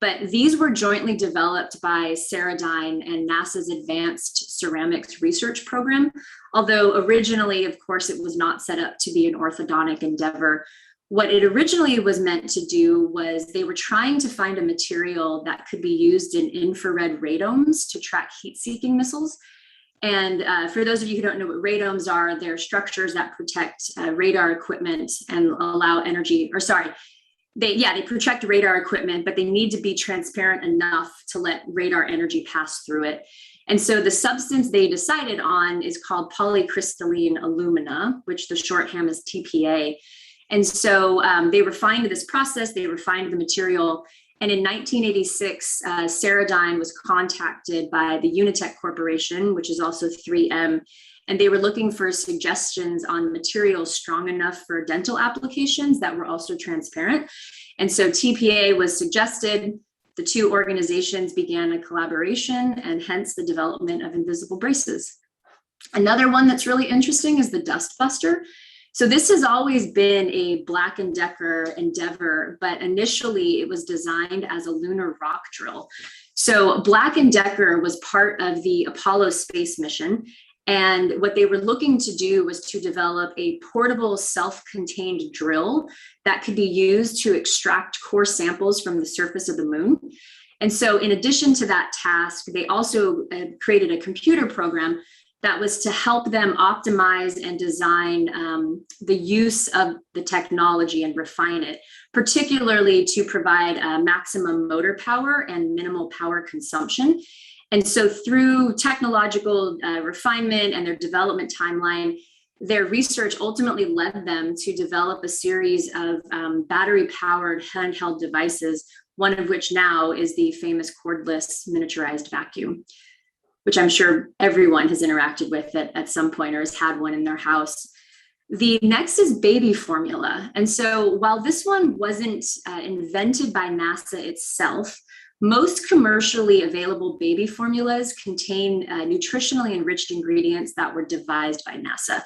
But these were jointly developed by Ceradyne and NASA's Advanced Ceramics Research Program, although originally, of course, it was not set up to be an orthodontic endeavor. What it originally was meant to do was they were trying to find a material that could be used in infrared radomes to track heat-seeking missiles. And for those of you who don't know what radomes are, they're structures that protect radar equipment and allow energy, they protect radar equipment, but they need to be transparent enough to let radar energy pass through it. And so the substance they decided on is called polycrystalline alumina, which the shorthand is TPA. And so they refined this process, they refined the material. And in 1986, Ceradyne was contacted by the Unitech Corporation, which is also 3M, and they were looking for suggestions on materials strong enough for dental applications that were also transparent. And so TPA was suggested. The two organizations began a collaboration, and hence the development of invisible braces. Another one that's really interesting is the Dust Buster. So this has always been a Black & Decker endeavor, but initially it was designed as a lunar rock drill. So Black & Decker was part of the Apollo space mission. And what they were looking to do was to develop a portable self-contained drill that could be used to extract core samples from the surface of the moon. And so in addition to that task, they also created a computer program that was to help them optimize and design the use of the technology and refine it, particularly to provide maximum motor power and minimal power consumption. And so through technological refinement and their development timeline, their research ultimately led them to develop a series of battery-powered handheld devices, one of which now is the famous cordless miniaturized vacuum, which I'm sure everyone has interacted with at some point or has had one in their house. The next is baby formula. And so while this one wasn't invented by NASA itself, most commercially available baby formulas contain nutritionally enriched ingredients that were devised by NASA.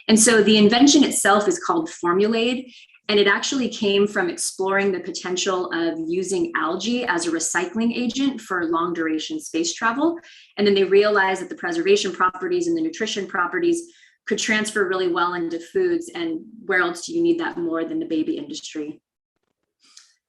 And so the invention itself is called Formulaid, And it actually came from exploring the potential of using algae as a recycling agent for long duration space travel. And then they realized that the preservation properties and the nutrition properties could transfer really well into foods. And where else do you need that more than the baby industry?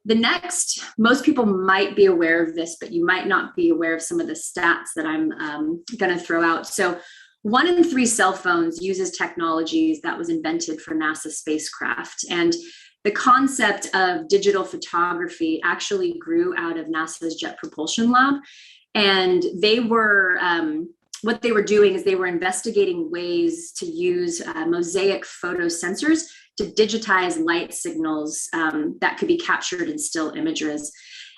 The next, most people might be aware of this, but you might not be aware of some of the stats that I'm going to throw out. So 1 in 3 cell phones uses technologies that was invented for NASA spacecraft. And the concept of digital photography actually grew out of NASA's Jet Propulsion Lab. And they were, what they were doing is they were investigating ways to use mosaic photo sensors to digitize light signals that could be captured in still images.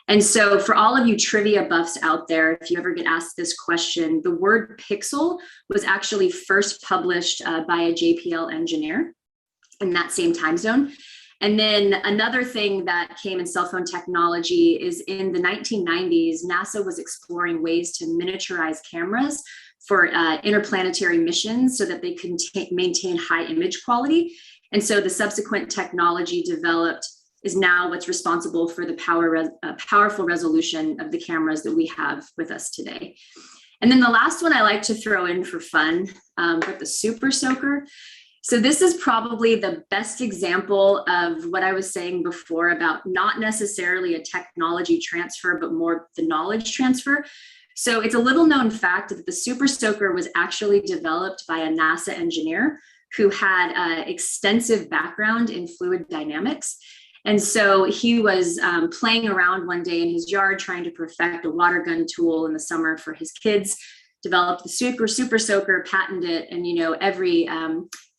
And so for all of you trivia buffs out there, if you ever get asked this question, the word pixel was actually first published by a JPL engineer in that same time zone. And then another thing that came in cell phone technology is in the 1990s, NASA was exploring ways to miniaturize cameras for interplanetary missions so that they could maintain high image quality. And so the subsequent technology developed is now what's responsible for the powerful resolution of the cameras that we have with us today. And then the last one I like to throw in for fun, but the Super Soaker. So this is probably the best example of what I was saying before about not necessarily a technology transfer, but more the knowledge transfer. So it's a little known fact that the Super Soaker was actually developed by a NASA engineer who had extensive background in fluid dynamics. And so he was playing around one day in his yard trying to perfect a water gun tool in the summer for his kids, developed the Super Soaker, patented it, and every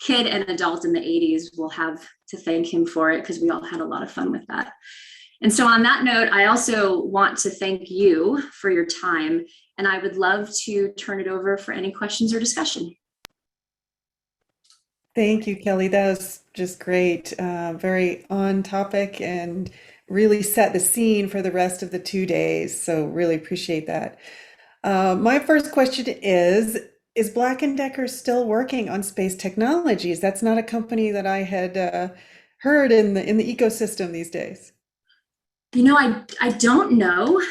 kid and adult in the 80s will have to thank him for it because we all had a lot of fun with that. And so on that note, I also want to thank you for your time, and I would love to turn it over for any questions or discussion. Thank you, Kelly. That was just great. Very on topic and really set the scene for the rest of the 2 days. So really appreciate that. My first question is Black & Decker still working on space technologies? That's not a company that I had heard in the ecosystem these days. I don't know.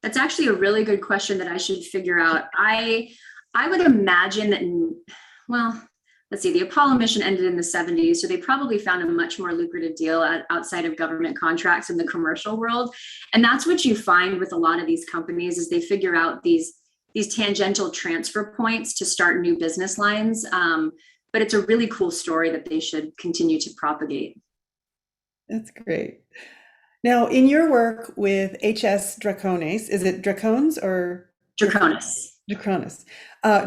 That's actually a really good question that I should figure out. I would imagine that, let's see, the Apollo mission ended in the 70s, so they probably found a much more lucrative deal outside of government contracts in the commercial world. And that's what you find with a lot of these companies is they figure out these tangential transfer points to start new business lines. But it's a really cool story that they should continue to propagate. That's great. Now, in your work with HS Draconis, is it Dracones or? Draconis. Draconis.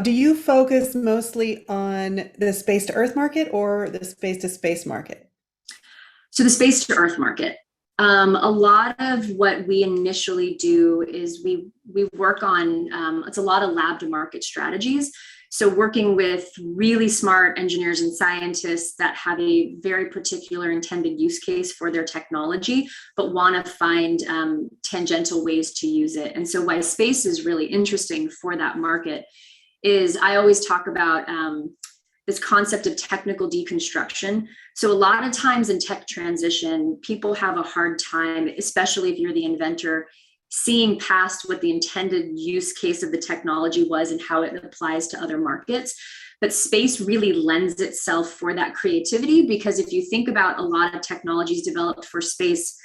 Do you focus mostly on the space to Earth market or the space to space market? So the space to Earth market. A lot of what we initially do is we work on, it's a lot of lab to market strategies. So working with really smart engineers and scientists that have a very particular intended use case for their technology, but want to find tangential ways to use it. And so why space is really interesting for that market is I always talk about this concept of technical deconstruction. So a lot of times in tech transition, people have a hard time, especially if you're the inventor, seeing past what the intended use case of the technology was and how it applies to other markets. But space really lends itself for that creativity, because if you think about a lot of technologies developed for space,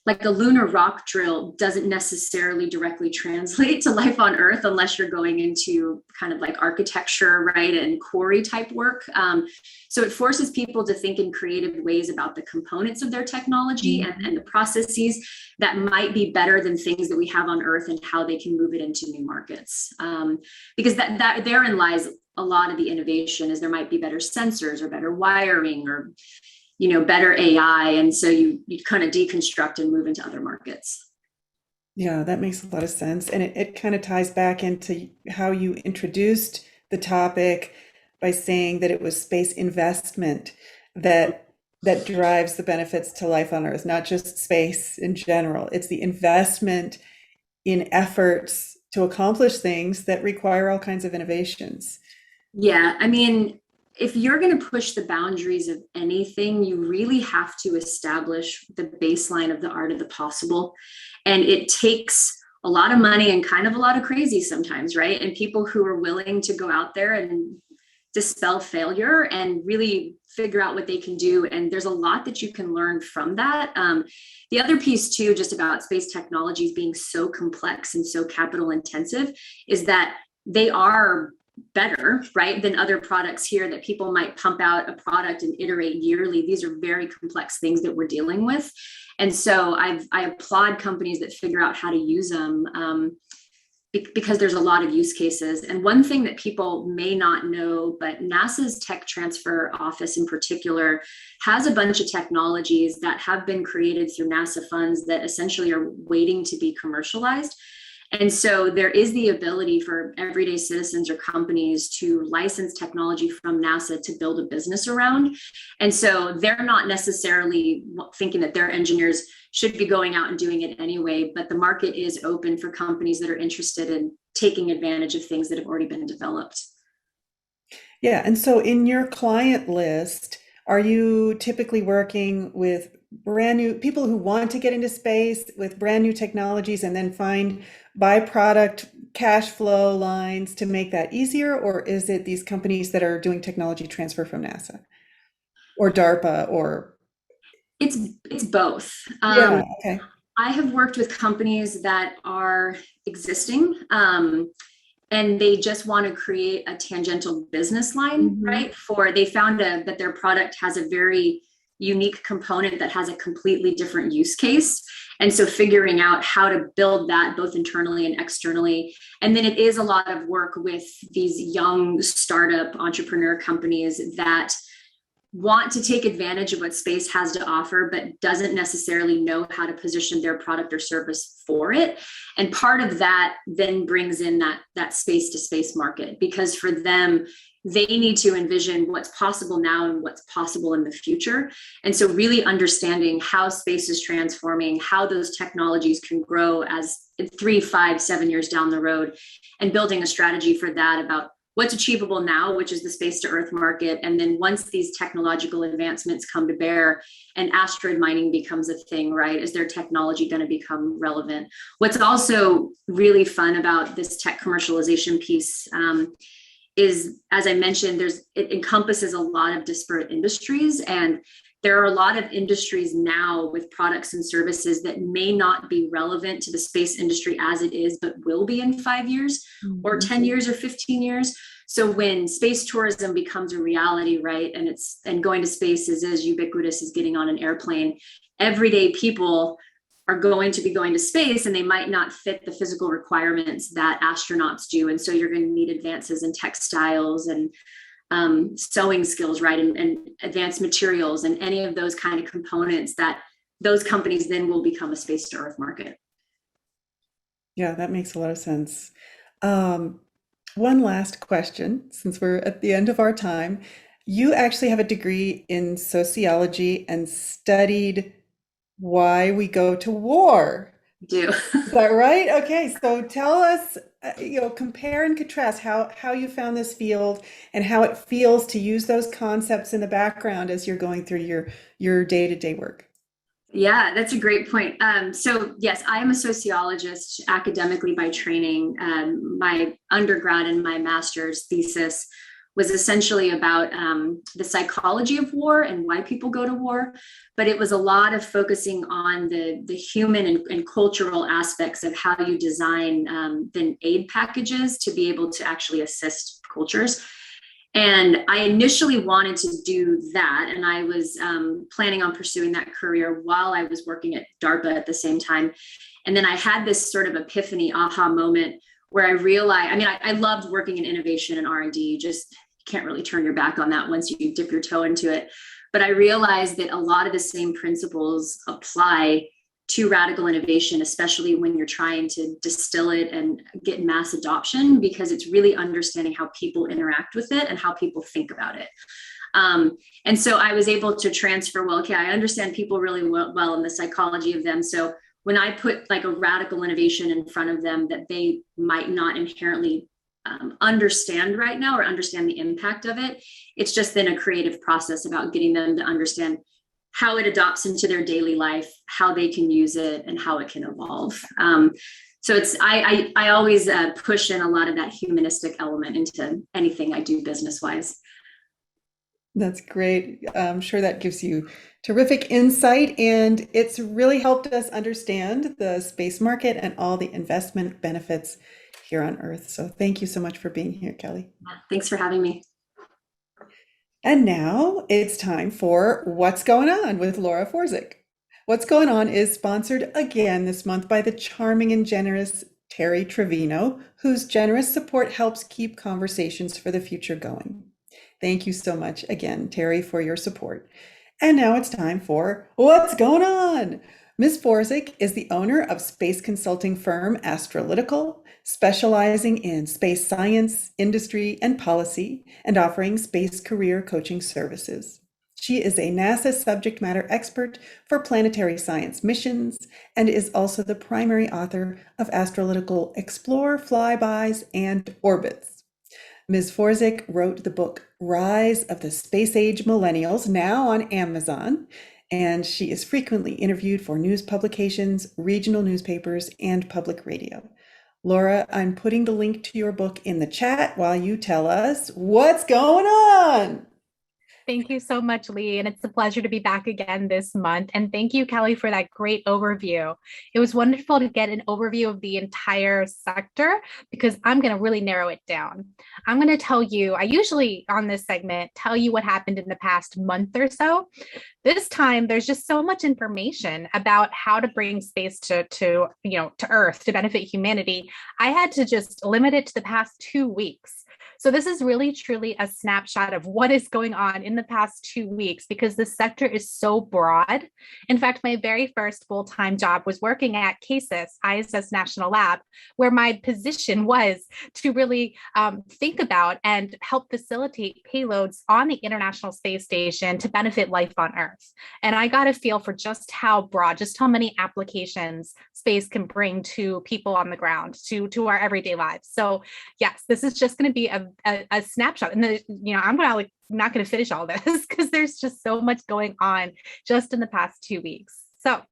like a lunar rock drill doesn't necessarily directly translate to life on Earth unless you're going into kind of like architecture, right, and quarry type work. So it forces people to think in creative ways about the components of their technology and the processes that might be better than things that we have on Earth and how they can move it into new markets. Because that therein lies a lot of the innovation, is there might be better sensors or better wiring or better AI. And so you kind of deconstruct and move into other markets. Yeah, that makes a lot of sense. And it kind of ties back into how you introduced the topic by saying that it was space investment that drives the benefits to life on Earth, not just space in general. It's the investment in efforts to accomplish things that require all kinds of innovations. Yeah, I mean, if you're going to push the boundaries of anything, you really have to establish the baseline of the art of the possible. And it takes a lot of money and kind of a lot of crazy sometimes, right? And people who are willing to go out there and dispel failure and really figure out what they can do. And there's a lot that you can learn from that. The other piece too, just about space technologies being so complex and so capital intensive, is that they are better, right, than other products here that people might pump out a product and iterate yearly. These are very complex things that we're dealing with. And so I applaud companies that figure out how to use them, because there's a lot of use cases. And one thing that people may not know, but NASA's Tech Transfer Office in particular has a bunch of technologies that have been created through NASA funds that essentially are waiting to be commercialized. And so there is the ability for everyday citizens or companies to license technology from NASA to build a business around. And so they're not necessarily thinking that their engineers should be going out and doing it anyway, but the market is open for companies that are interested in taking advantage of things that have already been developed. Yeah. And so in your client list, are you typically working with brand new people who want to get into space with brand new technologies and then find byproduct cash flow lines to make that easier? Or is it these companies that are doing technology transfer from NASA or DARPA or? It's both. Yeah, okay. I have worked with companies that are existing, and they just want to create a tangential business line, right? They found that their product has a very unique component that has a completely different use case. And so figuring out how to build that both internally and externally. And then it is a lot of work with these young startup entrepreneur companies that want to take advantage of what space has to offer, but doesn't necessarily know how to position their product or service for it. And part of that then brings in that space to space market, because for them, they need to envision what's possible now and what's possible in the future. And so really understanding how space is transforming, how those technologies can grow as 3, 5, 7 years down the road, and building a strategy for that about what's achievable now, which is the space to earth market. And then once these technological advancements come to bear and asteroid mining becomes a thing, right? Is their technology going to become relevant? What's also really fun about this tech commercialization piece is, as I mentioned, it encompasses a lot of disparate industries. And there are a lot of industries now with products and services that may not be relevant to the space industry as it is, but will be in 5 years or 10 years or 15 years. So when space tourism becomes a reality, right, and going to space is as ubiquitous as getting on an airplane, everyday people are going to be going to space, and they might not fit the physical requirements that astronauts do. And so you're going to need advances in textiles and sewing skills, right, and advanced materials and any of those kind of components that those companies then will become a space to earth market. Yeah, that makes a lot of sense. One last question, since we're at the end of our time. You actually have a degree in sociology and studied why we go to war. Do. Is that right? Okay, so tell us, compare and contrast how you found this field and how it feels to use those concepts in the background as you're going through your day-to-day work. Yeah, that's a great point. So yes, I am a sociologist academically by training. My undergrad and my master's thesis was essentially about the psychology of war and why people go to war. But it was a lot of focusing on the human and cultural aspects of how you design then aid packages to be able to actually assist cultures. And I initially wanted to do that. And I was planning on pursuing that career while I was working at DARPA at the same time. And then I had this sort of epiphany aha moment where I realized, I loved working in innovation and R&D, just can't really turn your back on that once you dip your toe into it. But I realized that a lot of the same principles apply to radical innovation, especially when you're trying to distill it and get mass adoption, because it's really understanding how people interact with it and how people think about it. And so I was able to transfer, I understand people really well and the psychology of them. So when I put like a radical innovation in front of them that they might not inherently understand right now or understand the impact of it. It's just been a creative process about getting them to understand how it adopts into their daily life, how they can use it, and how it can evolve. So it's I always push in a lot of that humanistic element into anything I do business-wise. That's great. I'm sure that gives you terrific insight, and it's really helped us understand the space market and all the investment benefits here on Earth. So thank you so much for being here, Kelly. Thanks for having me. And now it's time for What's Going On with Laura Forczyk. What's Going On is sponsored again this month by the charming and generous Terry Trevino, whose generous support helps keep Conversations for the Future going. Thank you so much again, Terry, for your support. And now it's time for What's Going On? Ms. Forczyk is the owner of space consulting firm Astralytical, specializing in space science, industry, and policy, and offering space career coaching services. She is a NASA subject matter expert for planetary science missions and is also the primary author of Astralytical Explore, Flybys, and Orbits. Ms. Forczyk wrote the book Rise of the Space Age Millennials, now on Amazon, and she is frequently interviewed for news publications, regional newspapers, and public radio. Laura, I'm putting the link to your book in the chat while you tell us what's going on. Thank you so much, Lee. And it's a pleasure to be back again this month. And thank you, Kelly, for that great overview. It was wonderful to get an overview of the entire sector because I'm going to really narrow it down. I'm going to tell you, I usually on this segment tell you what happened in the past month or so. This time, there's just so much information about how to bring space to Earth to benefit humanity. I had to just limit it to the past 2 weeks. So this is really truly a snapshot of what is going on in the past 2 weeks because the sector is so broad. In fact, my very first full-time job was working at Keatis, ISS National Lab, where my position was to really think about and help facilitate payloads on the International Space Station to benefit life on Earth. And I got a feel for just how broad, just how many applications space can bring to people on the ground, to our everyday lives. So yes, this is just going to be a snapshot. And I'm not going to finish all this because there's just so much going on just in the past 2 weeks. So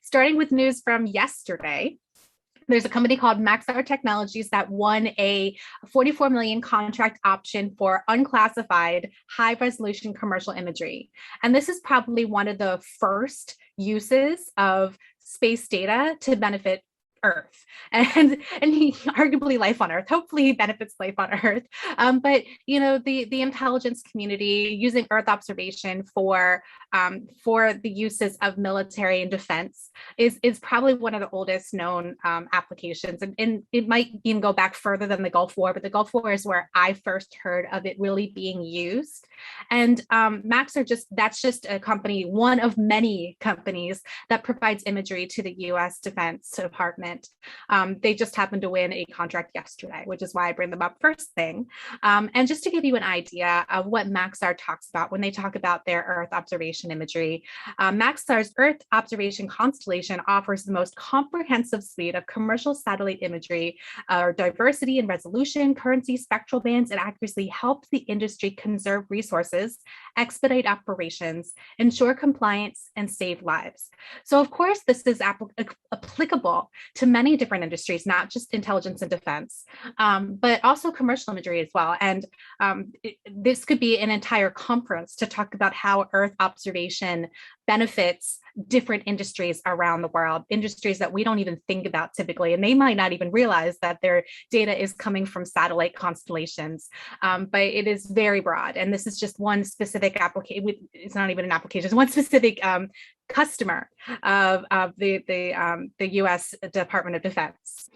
starting with news from yesterday, there's a company called Maxar Technologies that won a $44 million contract option for unclassified high-resolution commercial imagery. And this is probably one of the first uses of space data to benefit Earth and arguably life on Earth. Hopefully benefits life on Earth. But the intelligence community using Earth observation for the uses of military and defense is probably one of the oldest known applications. And it might even go back further than the Gulf War, but the Gulf War is where I first heard of it really being used. And that's just a company, one of many companies that provides imagery to the US Defense Department. They just happened to win a contract yesterday, which is why I bring them up first thing. And just to give you an idea of what Maxar talks about when they talk about their Earth observation imagery, Maxar's Earth observation constellation offers the most comprehensive suite of commercial satellite imagery. Diversity in resolution, currency, spectral bands, and accuracy helps the industry conserve resources, expedite operations, ensure compliance, and save lives. So of course, this is applicable to many different industries, not just intelligence and defense, but also commercial imagery as well. And this could be an entire conference to talk about how Earth observation benefits different industries around the world, industries that we don't even think about typically, and they might not even realize that their data is coming from satellite constellations. But it is very broad, and this is just one specific application. It's not even an application; it's one specific customer of the U.S. Department of Defense.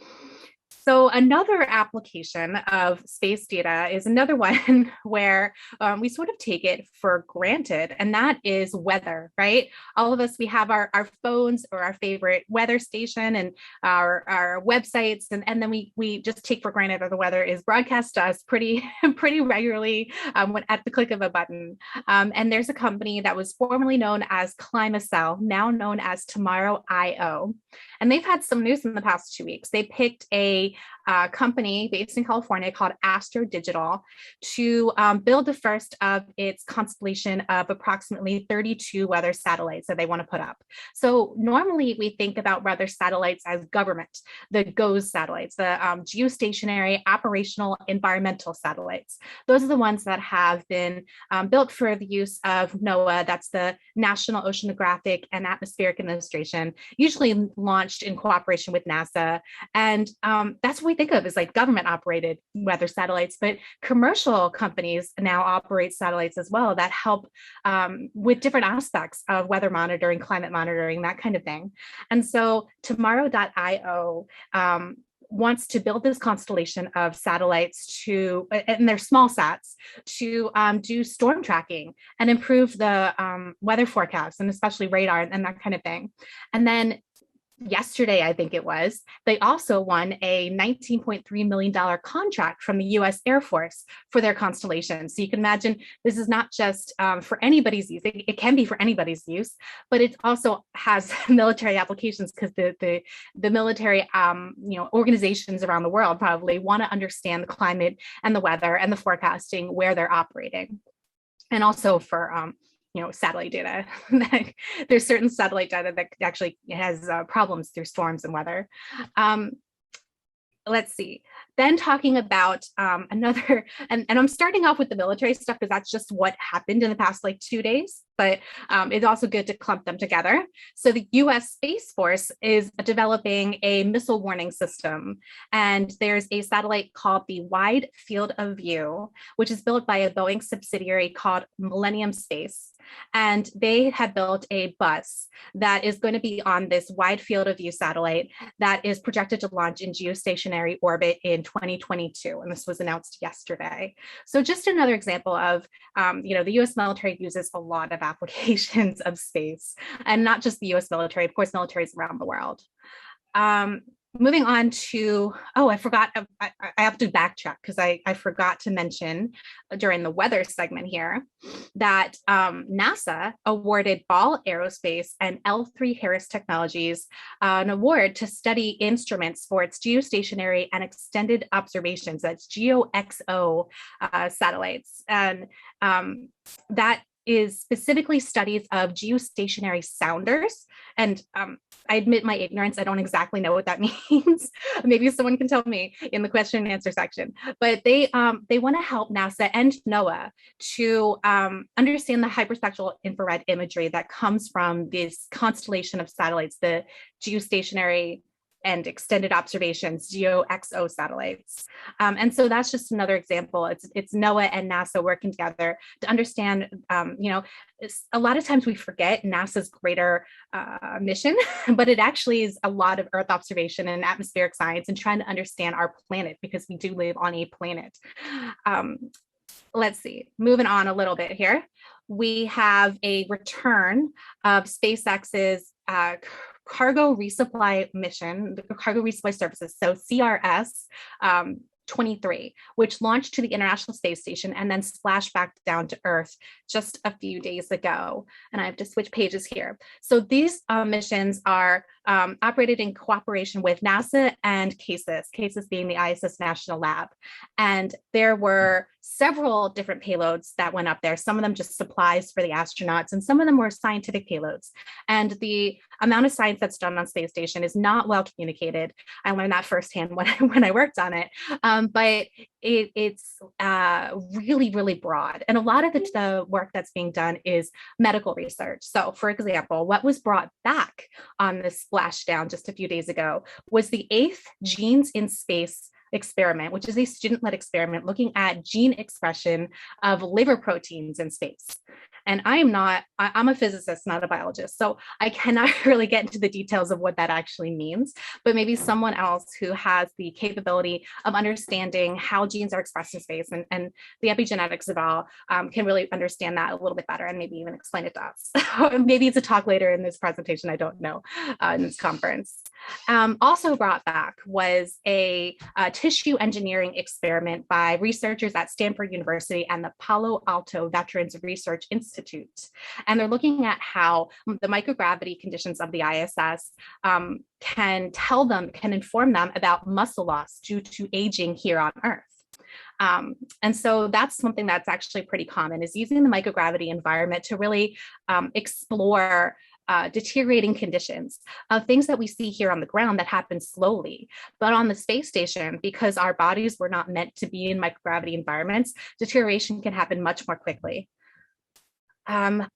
So another application of space data is another one where we sort of take it for granted, and that is weather, right? All of us, we have our phones or our favorite weather station and our websites, and then we just take for granted that the weather is broadcast to us pretty regularly at the click of a button. And there's a company that was formerly known as Climacell, now known as Tomorrow.io. And they've had some news in the past 2 weeks. They picked a company based in California called Astro Digital to build the first of its constellation of approximately 32 weather satellites that they want to put up. So normally we think about weather satellites as government, the GOES satellites, the geostationary operational environmental satellites. Those are the ones that have been built for the use of NOAA, that's the National Oceanographic and Atmospheric Administration, usually launched in cooperation with NASA. And that's what we think of as like government operated weather satellites, but commercial companies now operate satellites as well that help with different aspects of weather monitoring, climate monitoring, that kind of thing. And so Tomorrow.io wants to build this constellation of satellites to, and they're small sats, to do storm tracking and improve the weather forecasts and especially radar and that kind of thing. And then yesterday, I think it was, they also won a $19.3 million contract from the US Air Force for their constellation. So you can imagine this is not just for anybody's use. It can be for anybody's use, but it also has military applications because the military organizations around the world probably want to understand the climate and the weather and the forecasting where they're operating. And also for satellite data. There's certain satellite data that actually has problems through storms and weather. Let's see. Then talking about another, and I'm starting off with the military stuff because that's just what happened in the past like 2 days, but it's also good to clump them together. So the US Space Force is developing a missile warning system, and there's a satellite called the Wide Field of View, which is built by a Boeing subsidiary called Millennium Space. And they have built a bus that is going to be on this Wide Field of View satellite that is projected to launch in geostationary orbit in 2022. And this was announced yesterday. So just another example of, the US military uses a lot of applications of space, and not just the US military, of course, militaries around the world. Moving on to, I forgot, I have to backtrack because I forgot to mention during the weather segment here that NASA awarded Ball Aerospace and L3 Harris Technologies an award to study instruments for its geostationary and extended observations, that's GeoXO satellites. And that is specifically studies of geostationary sounders. And I admit my ignorance, I don't exactly know what that means. Maybe someone can tell me in the question and answer section. But they want to help NASA and NOAA to understand the hyperspectral infrared imagery that comes from this constellation of satellites, the geostationary and extended observations, GeoXO satellites. And so that's just another example. It's NOAA and NASA working together to understand, a lot of times we forget NASA's greater mission, but it actually is a lot of Earth observation and atmospheric science and trying to understand our planet because we do live on a planet. Let's see, moving on a little bit here. We have a return of SpaceX's cargo resupply mission, the cargo resupply services, so CRS 23, which launched to the International Space Station and then splashed back down to Earth just a few days ago. And I have to switch pages here. So these missions are operated in cooperation with NASA and Keatis being the ISS National Lab. And there were several different payloads that went up there, some of them just supplies for the astronauts, and some of them were scientific payloads. And the amount of science that's done on space station is not well communicated. I learned that firsthand when I worked on it. But it's really, really broad. And a lot of the work that's being done is medical research. So for example, what was brought back on this splashdown just a few days ago was the 8th Genes in Space experiment, which is a student-led experiment looking at gene expression of liver proteins in space. And I'm a physicist, not a biologist, so I cannot really get into the details of what that actually means, but maybe someone else who has the capability of understanding how genes are expressed in space and the epigenetics of all can really understand that a little bit better and maybe even explain it to us. Maybe it's a talk later in this presentation, I don't know, in this conference. Also brought back was a tissue engineering experiment by researchers at Stanford University and the Palo Alto Veterans Research Institute. And they're looking at how the microgravity conditions of the ISS can inform them about muscle loss due to aging here on Earth. And so that's something that's actually pretty common, is using the microgravity environment to really explore deteriorating conditions of things that we see here on the ground that happen slowly. But on the space station, because our bodies were not meant to be in microgravity environments, deterioration can happen much more quickly.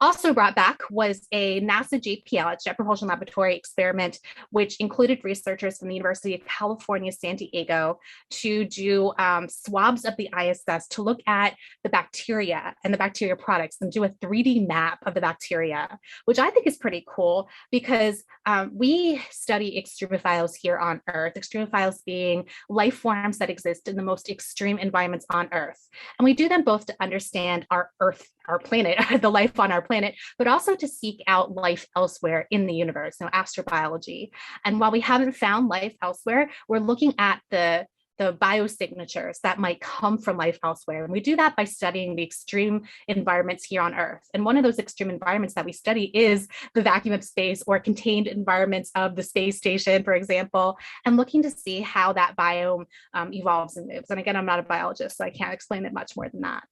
Also brought back was a NASA JPL, Jet Propulsion Laboratory experiment, which included researchers from the University of California, San Diego, to do swabs of the ISS to look at the bacteria and the bacteria products and do a 3D map of the bacteria, which I think is pretty cool because we study extremophiles here on Earth, extremophiles being life forms that exist in the most extreme environments on Earth. And we do them both to understand our Earth, our planet, the life on our planet, but also to seek out life elsewhere in the universe, astrobiology. And while we haven't found life elsewhere, we're looking at the biosignatures that might come from life elsewhere. And we do that by studying the extreme environments here on Earth. And one of those extreme environments that we study is the vacuum of space or contained environments of the space station, for example, and looking to see how that biome evolves and moves. And again, I'm not a biologist, so I can't explain it much more than that.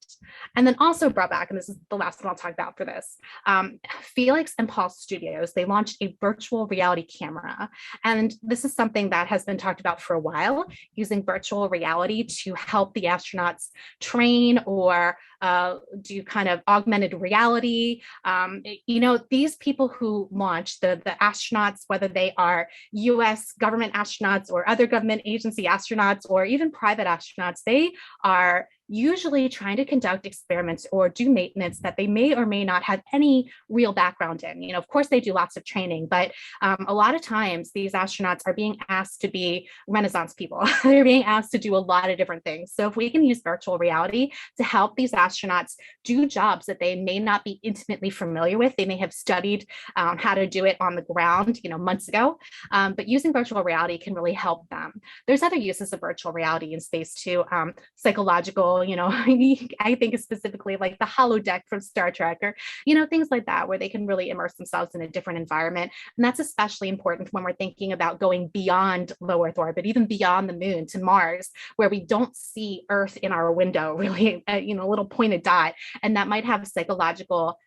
And then also brought back, and this is the last one I'll talk about for this, Felix and Paul Studios, they launched a virtual reality camera. And this is something that has been talked about for a while, using virtual reality to help the astronauts train or do kind of augmented reality. These people who launch, the astronauts, whether they are US government astronauts or other government agency astronauts or even private astronauts, they are usually trying to conduct experiments or do maintenance that they may or may not have any real background in. Of course, they do lots of training, but a lot of times these astronauts are being asked to be Renaissance people. They're being asked to do a lot of different things. So if we can use virtual reality to help these astronauts do jobs that they may not be intimately familiar with, they may have studied how to do it on the ground, months ago, but using virtual reality can really help them. There's other uses of virtual reality in space too, psychological, I think specifically like the holodeck from Star Trek or, things like that, where they can really immerse themselves in a different environment. And that's especially important when we're thinking about going beyond low Earth orbit, even beyond the moon to Mars, where we don't see Earth in our window, really, a little pointed dot. And that might have psychological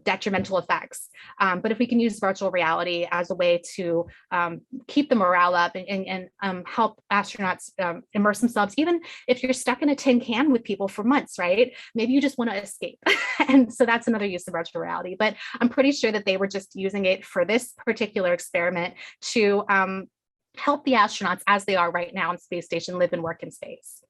detrimental effects. But if we can use virtual reality as a way to keep the morale up and help astronauts immerse themselves, even if you're stuck in a tin can with people for months, right? Maybe you just want to escape. And so that's another use of virtual reality. But I'm pretty sure that they were just using it for this particular experiment to help the astronauts as they are right now on space station live and work in space.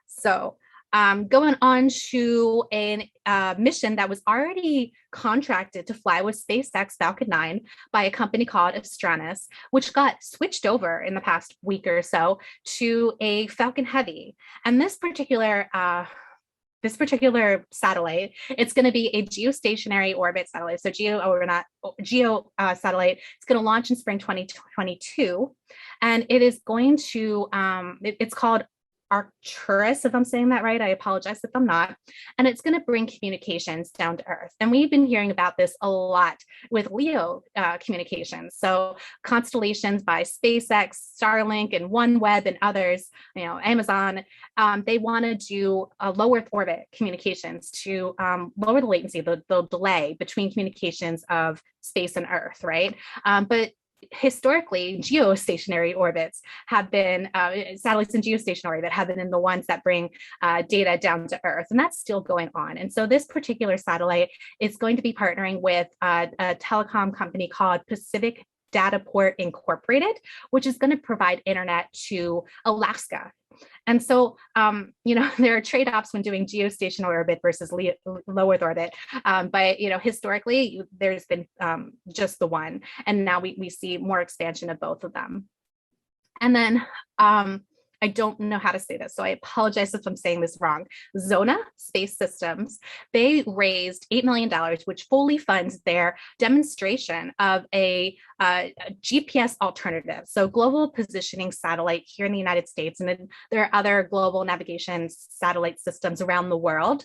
So going on to a mission that was already contracted to fly with SpaceX Falcon 9 by a company called Astralis, which got switched over in the past week or so to a Falcon Heavy. And this particular satellite, it's going to be a geostationary orbit satellite. So geo satellite. It's going to launch in spring 2022, and it is going to it's called Arcturus, if I'm saying that right. I apologize if I'm not. And it's going to bring communications down to Earth. And we've been hearing about this a lot with LEO communications. So constellations by SpaceX, Starlink, and OneWeb, and others, Amazon, they want to do a low Earth orbit communications to lower the latency, the delay between communications of space and Earth, right? But historically, geostationary orbits have been satellites in geostationary orbit have been in the ones that bring data down to Earth, and that's still going on. And so this particular satellite is going to be partnering with a telecom company called Pacific Dataport Incorporated, which is going to provide internet to Alaska. And so, there are trade-offs when doing geostationary orbit versus low Earth orbit. But, historically, there's been just the one. And now we see more expansion of both of them. And then I don't know how to say this, so I apologize if I'm saying this wrong. Zona Space Systems, they raised $8 million, which fully funds their demonstration of a GPS alternative. So global positioning satellite here in the United States, and then there are other global navigation satellite systems around the world.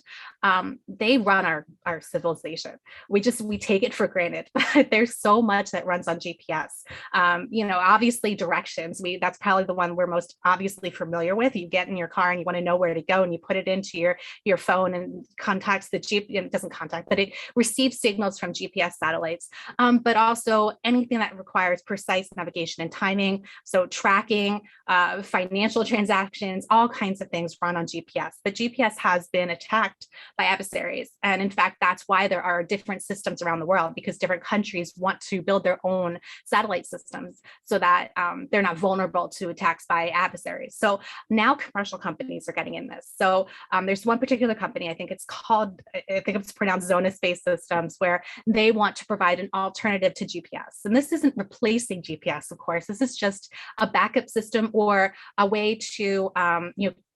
They run our civilization. We take it for granted, but there's so much that runs on GPS. Obviously directions. That's probably the one we're most obviously familiar with. You get in your car and you want to know where to go, and you put it into your phone and contacts the GPS. It doesn't contact, but it receives signals from GPS satellites. But also anything that requires precise navigation and timing. So tracking, financial transactions, all kinds of things run on GPS. But GPS has been attacked by adversaries. And in fact, that's why there are different systems around the world, because different countries want to build their own satellite systems so that they're not vulnerable to attacks by adversaries. So now commercial companies are getting in this. So there's one particular company, I think it's pronounced Zona Space Systems, where they want to provide an alternative to GPS. And this isn't replacing GPS, of course. This is just a backup system or a way to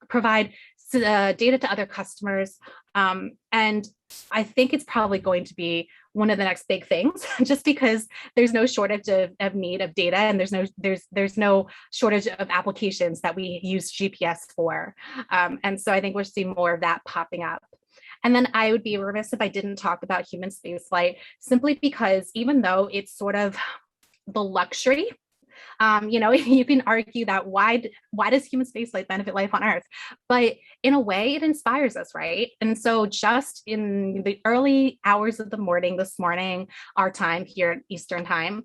provide data to other customers. And I think it's probably going to be one of the next big things, just because there's no shortage of need of data, and there's no shortage of applications that we use GPS for. And so I think we're seeing more of that popping up. And then I would be remiss if I didn't talk about human spaceflight, simply because even though it's sort of the luxury, you can argue that why does human spaceflight benefit life on Earth? But in a way, it inspires us, right? And so just in the early hours of the morning, this morning, our time here, Eastern time,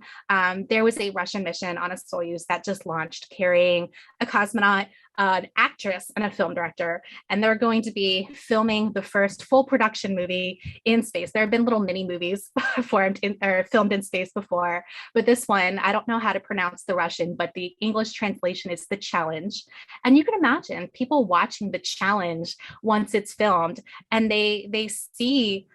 there was a Russian mission on a Soyuz that just launched, carrying a cosmonaut, an actress, and a film director, and they're going to be filming the first full production movie in space. There have been little mini movies filmed in space before, but this one, I don't know how to pronounce the Russian, but the English translation is The Challenge. And you can imagine people watching The Challenge once it's filmed, and they see,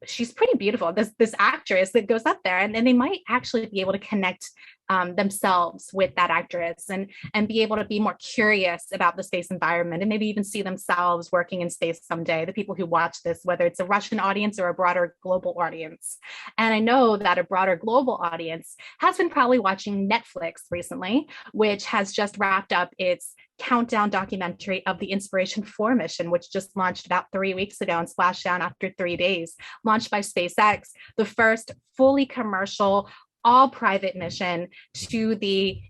she's pretty beautiful, this actress that goes up there, and then they might actually be able to connect themselves with that actress and be able to be more curious about the space environment, and maybe even see themselves working in space someday, the people who watch this, whether it's a Russian audience or a broader global audience. And I know that a broader global audience has been probably watching Netflix recently, which has just wrapped up its countdown documentary of the Inspiration 4 mission, which just launched about 3 weeks ago and splashed down after 3 days, launched by SpaceX, the first fully commercial, all private mission to the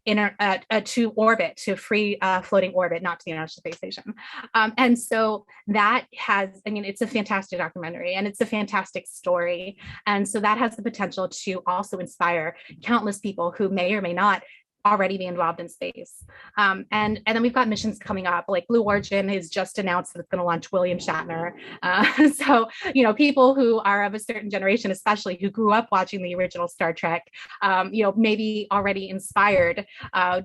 to orbit, to free floating orbit, not to the International Space Station. And so that it's a fantastic documentary, and it's a fantastic story. And so that has the potential to also inspire countless people who may or may not already be involved in space. And then we've got missions coming up, like Blue Origin has just announced that it's going to launch William Shatner. So, people who are of a certain generation, especially who grew up watching the original Star Trek, maybe already inspired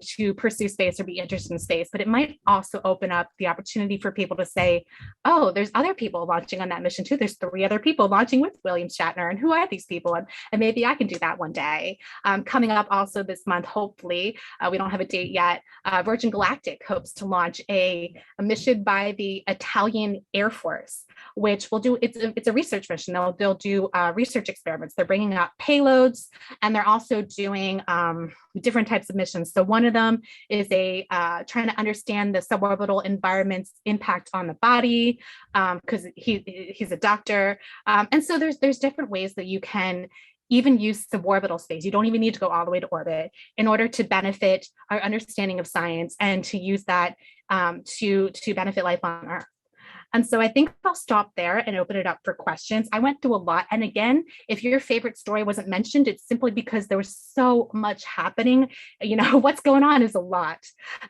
to pursue space or be interested in space. But it might also open up the opportunity for people to say, oh, there's other people launching on that mission too. There's 3 other people launching with William Shatner, and who are these people? And maybe I can do that one day. Coming up also this month, hopefully, we don't have a date yet, Virgin Galactic hopes to launch a mission by the Italian Air Force, which will do, it's a research mission. They'll do research experiments. They're bringing out payloads, and they're also doing different types of missions. So one of them is trying to understand the suborbital environment's impact on the body, because he's a doctor. And so there's different ways that you can even use suborbital space. You don't even need to go all the way to orbit in order to benefit our understanding of science and to use that to benefit life on Earth. And so I think I'll stop there and open it up for questions. I went through a lot. And again, if your favorite story wasn't mentioned, it's simply because there was so much happening. What's going on is a lot.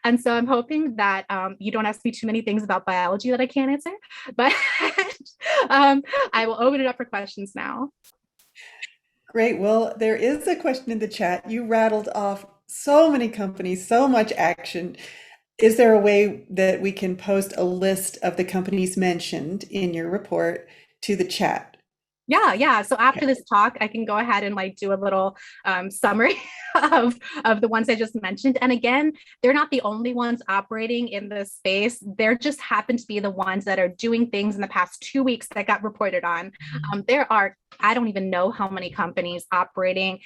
And so I'm hoping that you don't ask me too many things about biology that I can't answer, but I will open it up for questions now. Great. Well, there is a question in the chat. You rattled off so many companies, so much action. Is there a way that we can post a list of the companies mentioned in your report to the chat? Yeah. So after this talk, I can go ahead and like do a little summary of the ones I just mentioned. And again, they're not the only ones operating in this space. There just happen to be the ones that are doing things in the past 2 weeks that got reported on. There are, I don't even know how many companies operating,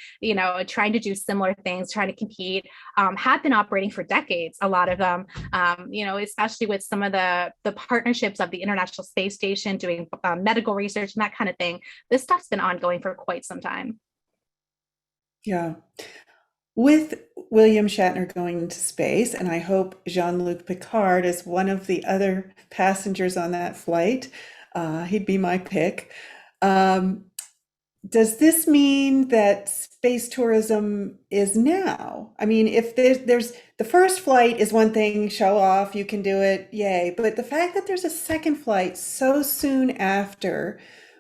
trying to do similar things, trying to compete, have been operating for decades, a lot of them, especially with some of the partnerships of the International Space Station doing medical research and that kind of thing. This stuff's been ongoing for quite some time. Yeah. With William Shatner going into space, and I hope Jean-Luc Picard is one of the other passengers on that flight, he'd be my pick. Um, does this mean that space tourism is now? I mean, if there's the first flight is one thing, show off, you can do it, yay. But the fact that there's a second flight so soon after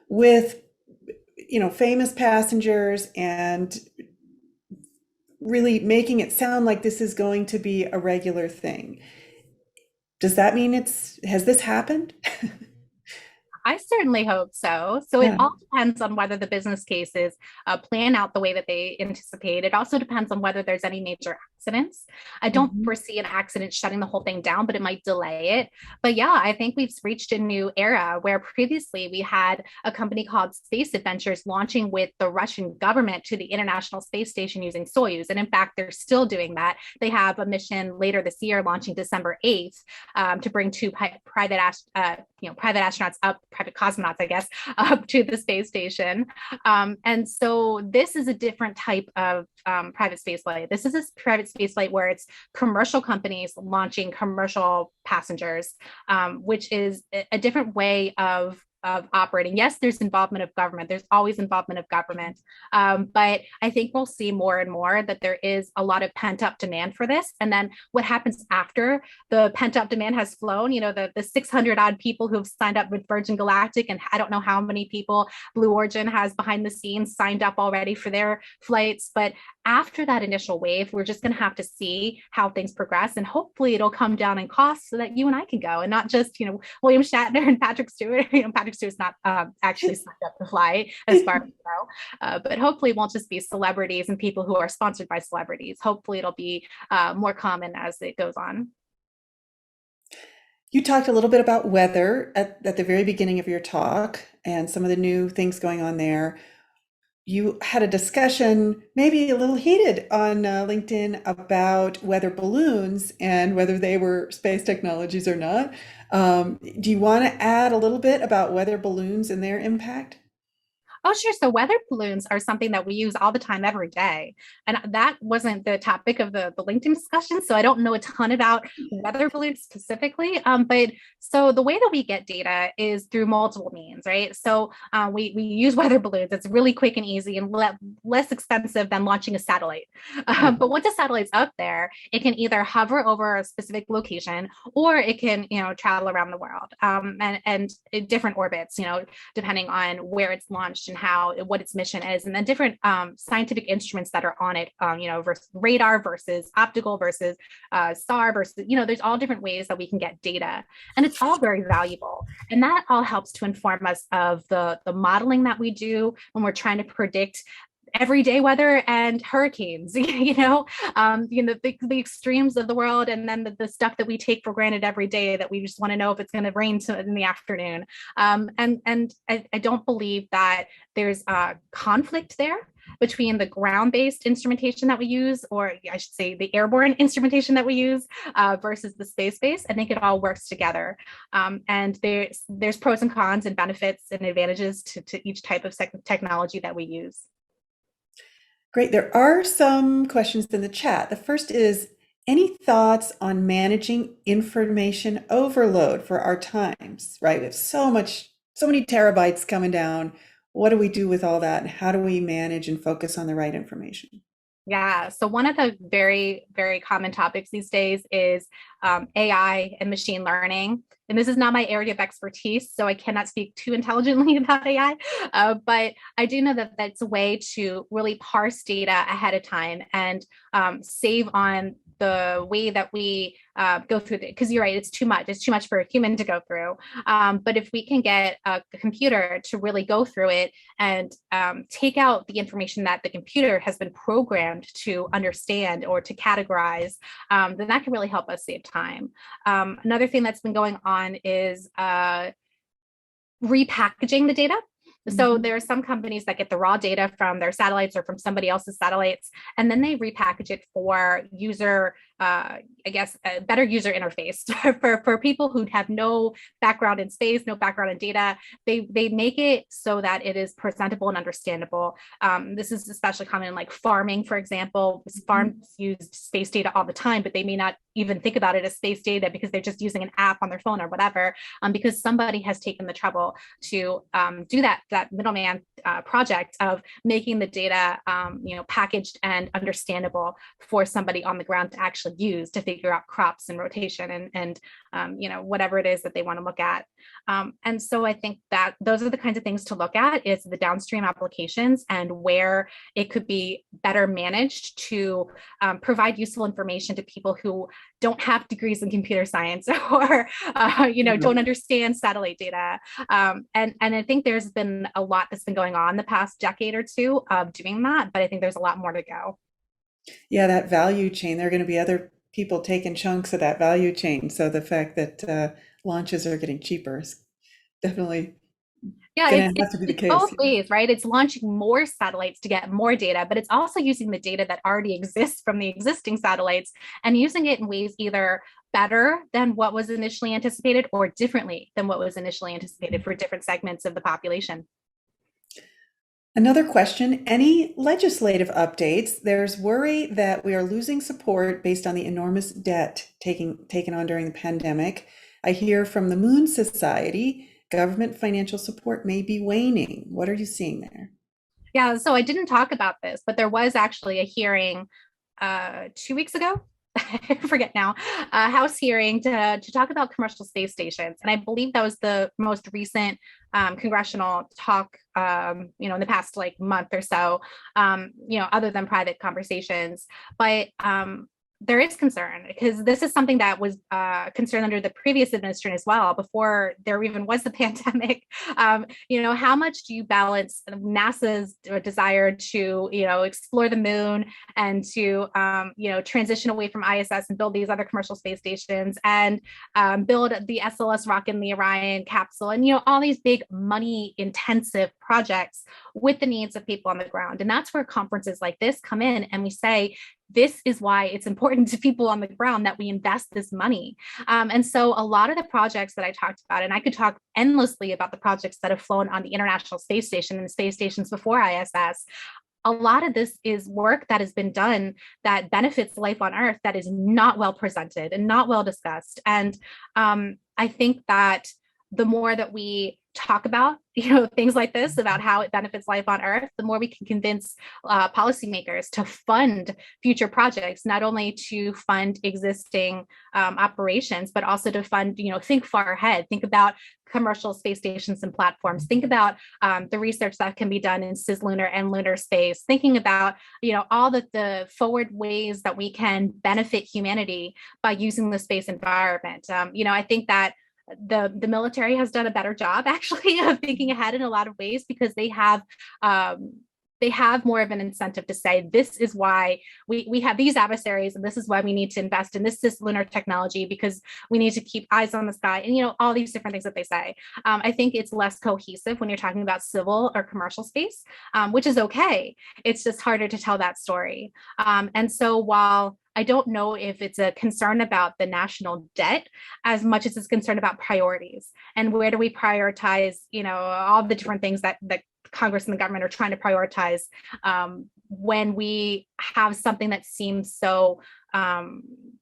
with famous passengers and really making it sound like this is going to be a regular thing. Does that mean has this happened? I certainly hope so. So it Yeah. all depends on whether the business cases plan out the way that they anticipate. It also depends on whether there's any major accidents. I don't Mhm. foresee an accident shutting the whole thing down, but it might delay it. But yeah, I think we've reached a new era where previously we had a company called Space Adventures launching with the Russian government to the International Space Station using Soyuz. And in fact, they're still doing that. They have a mission later this year launching December 8th to bring two private astronauts up, private cosmonauts, I guess, up to the space station. And so this is a different type of private space flight. This is a private space flight where it's commercial companies launching commercial passengers, which is a different way of operating. Yes, there's involvement of government. There's always involvement of government. But I think we'll see more and more that there is a lot of pent up demand for this. And then what happens after the pent up demand has flown, the 600 odd people who've signed up with Virgin Galactic, and I don't know how many people Blue Origin has behind the scenes signed up already for their flights. But after that initial wave, we're just going to have to see how things progress, and hopefully it'll come down in cost so that you and I can go, and not just William Shatner and Patrick Stewart. Patrick Stewart's not actually signed up to fly, as far as I know, but hopefully it won't just be celebrities and people who are sponsored by celebrities. Hopefully it'll be more common as it goes on. You talked a little bit about weather at the very beginning of your talk and some of the new things going on there. You had a discussion, maybe a little heated, on LinkedIn about weather balloons and whether they were space technologies or not. Do you want to add a little bit about weather balloons and their impact? Oh, sure. So weather balloons are something that we use all the time, every day. And that wasn't the topic of the LinkedIn discussion. So I don't know a ton about weather balloons specifically. But so the way that we get data is through multiple means, right? So we use weather balloons. It's really quick and easy and less expensive than launching a satellite. But once a satellite's up there, it can either hover over a specific location, or it can, travel around the world and in different orbits, depending on where it's launched and what its mission is, and then different scientific instruments that are on it, versus radar versus optical versus SAR versus, there's all different ways that we can get data, and it's all very valuable. And that all helps to inform us of the modeling that we do when we're trying to predict everyday weather and hurricanes, the extremes of the world, and then the stuff that we take for granted every day that we just want to know if it's going to rain in the afternoon. And I don't believe that there's a conflict there between the ground-based instrumentation that we use, or I should say the airborne instrumentation that we use, versus the space-based. I think it all works together. And there's pros and cons and benefits and advantages to each type of technology that we use. Great. There are some questions in the chat. The first is, any thoughts on managing information overload for our times, right? We have so many terabytes coming down. What do we do with all that? And how do we manage and focus on the right information? Yeah. So one of the very, very common topics these days is AI and machine learning. And this is not my area of expertise, so I cannot speak too intelligently about AI. But I do know that that's a way to really parse data ahead of time and save on the way that we go through it, because you're right, it's too much for a human to go through. But if we can get a computer to really go through it and take out the information that the computer has been programmed to understand or to categorize, then that can really help us save time. Another thing that's been going on is repackaging the data. So there are some companies that get the raw data from their satellites or from somebody else's satellites, and then they repackage it for user, I guess, a better user interface for people who have no background in space, no background in data. They make it so that it is presentable and understandable. This is especially common in like farming, for example. Farms use space data all the time, but they may not even think about it as space data because they're just using an app on their phone or whatever, because somebody has taken the trouble to do that middleman project of making the data packaged and understandable for somebody on the ground to actually use to figure out crops and rotation and whatever it is that they want to look at. And so I think that those are the kinds of things to look at, is the downstream applications and where it could be better managed to provide useful information to people who don't have degrees in computer science or don't understand satellite data. And I think there's been a lot that's been going on the past decade or two of doing that, but I think there's a lot more to go. Yeah, that value chain, there are going to be other people taking chunks of that value chain. So the fact that launches are getting cheaper is definitely going to have to be the case. Both ways, right? It's launching more satellites to get more data, but it's also using the data that already exists from the existing satellites and using it in ways either better than what was initially anticipated or differently than what was initially anticipated for different segments of the population. Another question, any legislative updates? There's worry that we are losing support based on the enormous debt taken on during the pandemic. I hear from the Moon Society, government financial support may be waning. What are you seeing there? Yeah, so I didn't talk about this, but there was actually a hearing 2 weeks ago. I forget now, a House hearing to talk about commercial space stations. And I believe that was the most recent congressional talk, in the past month or so, other than private conversations. But there is concern because this is something that was concerned under the previous administration as well, before there even was the pandemic. How much do you balance NASA's desire to, explore the moon and to, transition away from ISS and build these other commercial space stations and build the SLS rocket and the Orion capsule and, all these big money intensive projects with the needs of people on the ground. And that's where conferences like this come in and we say, this is why it's important to people on the ground that we invest this money. And so a lot of the projects that I talked about, and I could talk endlessly about the projects that have flown on the International Space Station and the space stations before ISS, a lot of this is work that has been done that benefits life on Earth that is not well presented and not well discussed. And I think that the more that we talk about, things like this, about how it benefits life on Earth, the more we can convince policymakers to fund future projects, not only to fund existing operations, but also to fund, think far ahead, think about commercial space stations and platforms, think about the research that can be done in cislunar and lunar space, thinking about, all the forward ways that we can benefit humanity by using the space environment. I think that the military has done a better job actually of thinking ahead in a lot of ways because they have more of an incentive to say, this is why we have these adversaries and this is why we need to invest in this lunar technology because we need to keep eyes on the sky and, all these different things that they say. I think it's less cohesive when you're talking about civil or commercial space, which is okay. It's just harder to tell that story. And so while I don't know if it's a concern about the national debt as much as it's concerned about priorities and where do we prioritize, all the different things that Congress and the government are trying to prioritize when we have something that seems so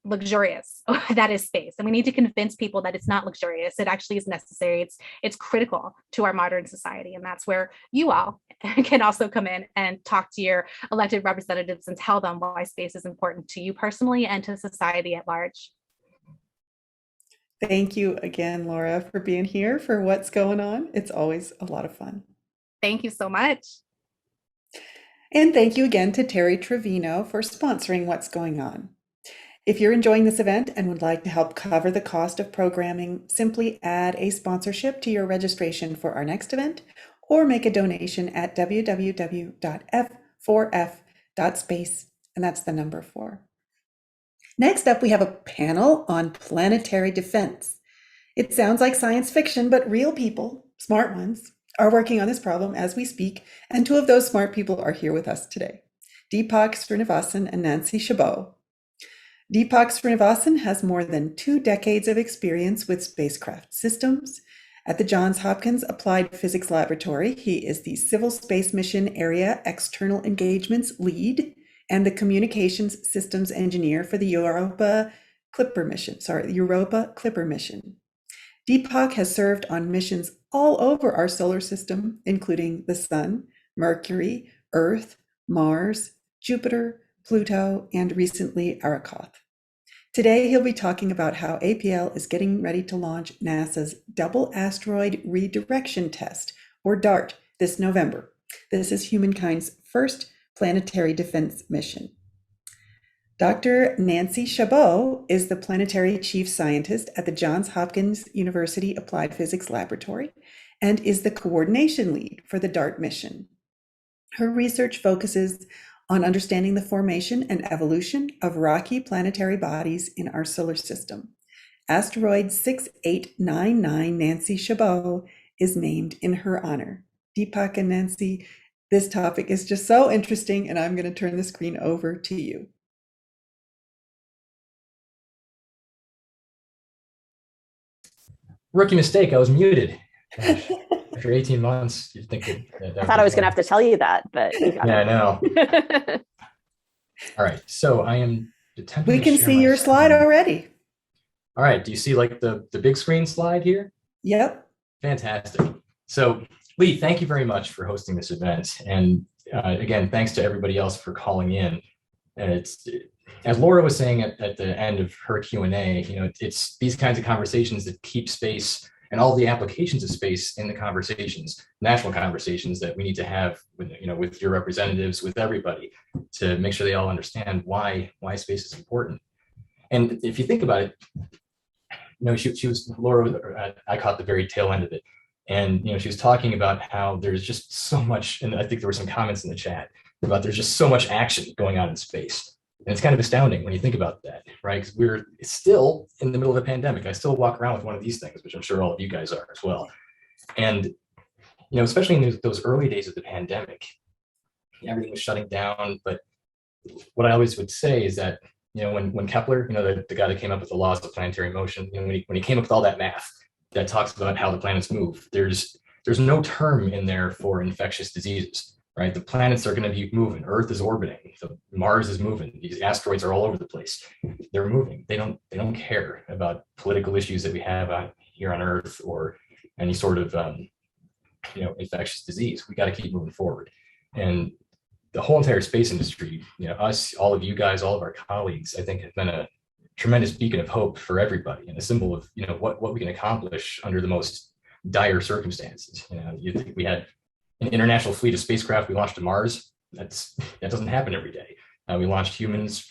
luxurious, that is space. And we need to convince people that it's not luxurious. It actually is necessary. It's critical to our modern society. And that's where you all can also come in and talk to your elected representatives and tell them why space is important to you personally and to society at large. Thank you again, Laura, for being here for What's Going On. It's always a lot of fun. Thank you so much. And thank you again to Terry Trevino for sponsoring What's Going On. If you're enjoying this event and would like to help cover the cost of programming, simply add a sponsorship to your registration for our next event, or make a donation at www.f4f.space, and that's the number 4. Next up, we have a panel on planetary defense. It sounds like science fiction, but real people, smart ones, are working on this problem as we speak, and 2 of those smart people are here with us today, Deepak Srinivasan and Nancy Chabot. Deepak Srinivasan has more than 2 decades of experience with spacecraft systems. At the Johns Hopkins Applied Physics Laboratory, he is the Civil Space Mission Area External Engagements Lead and the Communications Systems Engineer for the Europa Clipper mission. Deepak has served on missions all over our solar system, including the Sun, Mercury, Earth, Mars, Jupiter, Pluto, and recently Arrokoth. Today, he'll be talking about how APL is getting ready to launch NASA's Double Asteroid Redirection Test, or DART, this November. This is Humankind's first planetary defense mission. Dr. Nancy Chabot is the planetary chief scientist at the Johns Hopkins University Applied Physics Laboratory and is the coordination lead for the DART mission. Her research focuses on understanding the formation and evolution of rocky planetary bodies in our solar system. Asteroid 6899 Nancy Chabot is named in her honor. Deepak and Nancy, this topic is just so interesting, and I'm going to turn the screen over to you. Rookie mistake, I was muted. Gosh, after 18 months, you'd think that I thought I was going to have to tell you that, but you got yeah, I know. All right, so I am attempting We can to share see my your slide screen. already. All right, do you see like the big screen slide here? Yep. Fantastic. So Lee, thank you very much for hosting this event. And again, thanks to everybody else for calling in. And it's, as Laura was saying at the end of her Q&A, you know, it's these kinds of conversations that keep space and all the applications of space in the conversations, national conversations that we need to have with, you know, with your representatives, with everybody, to make sure they all understand why space is important. And if you think about it, you know, she was, Laura, I caught the very tail end of it. And, you know, she was talking about how there's just so much, and I think there were some comments in the chat about there's just so much action going on in space. And it's kind of astounding when you think about that, right? Because we're still in the middle of a pandemic. I still walk around with one of these things, which I'm sure all of you guys are as well. And, you know, especially in those early days of the pandemic, everything was shutting down. But what I always would say is that, you know, when Kepler, you know, the guy that came up with the laws of planetary motion, you know, when he came up with all that math that talks about how the planets move, there's no term in there for infectious diseases. Right, the planets are going to be moving. Earth is orbiting. Mars is moving. These asteroids are all over the place. They're moving. They don't care about political issues that we have out here on Earth or any sort of you know, infectious disease. We got to keep moving forward. And the whole entire space industry, you know, us, all of you guys, all of our colleagues, I think have been a tremendous beacon of hope for everybody and a symbol of, you know, what we can accomplish under the most dire circumstances. You know, you think we had an international fleet of spacecraft we launched to Mars. That doesn't happen every day. We launched humans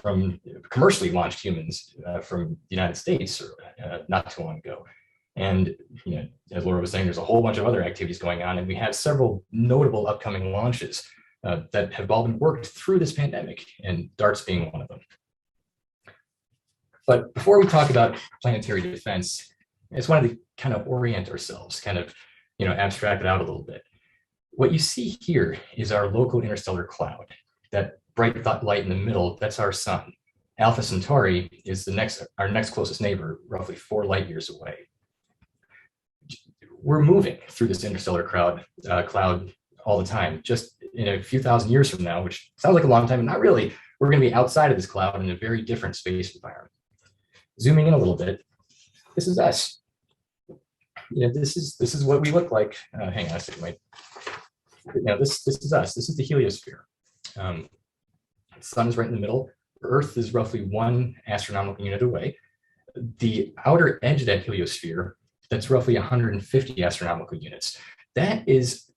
commercially launched humans from the United States not too long ago. And, you know, as Laura was saying, there's a whole bunch of other activities going on, and we have several notable upcoming launches that have all been worked through this pandemic, and DART's being one of them. But before we talk about planetary defense, I just wanted to kind of orient ourselves, kind of, you know, abstract it out a little bit. What you see here is our local interstellar cloud. That bright light in the middle, that's our sun. Alpha Centauri is our next closest neighbor, roughly 4 light years away. We're moving through this interstellar cloud all the time. Just in a few thousand years from now, which sounds like a long time, but not really, we're going to be outside of this cloud in a very different space environment. Zooming in a little bit, this is us. You know, this is what we look like. Hang on a second, you know, this is us. This is the heliosphere. The sun is right in the middle. Earth is roughly 1 astronomical unit away. The outer edge of that heliosphere, that's roughly 150 astronomical units. That is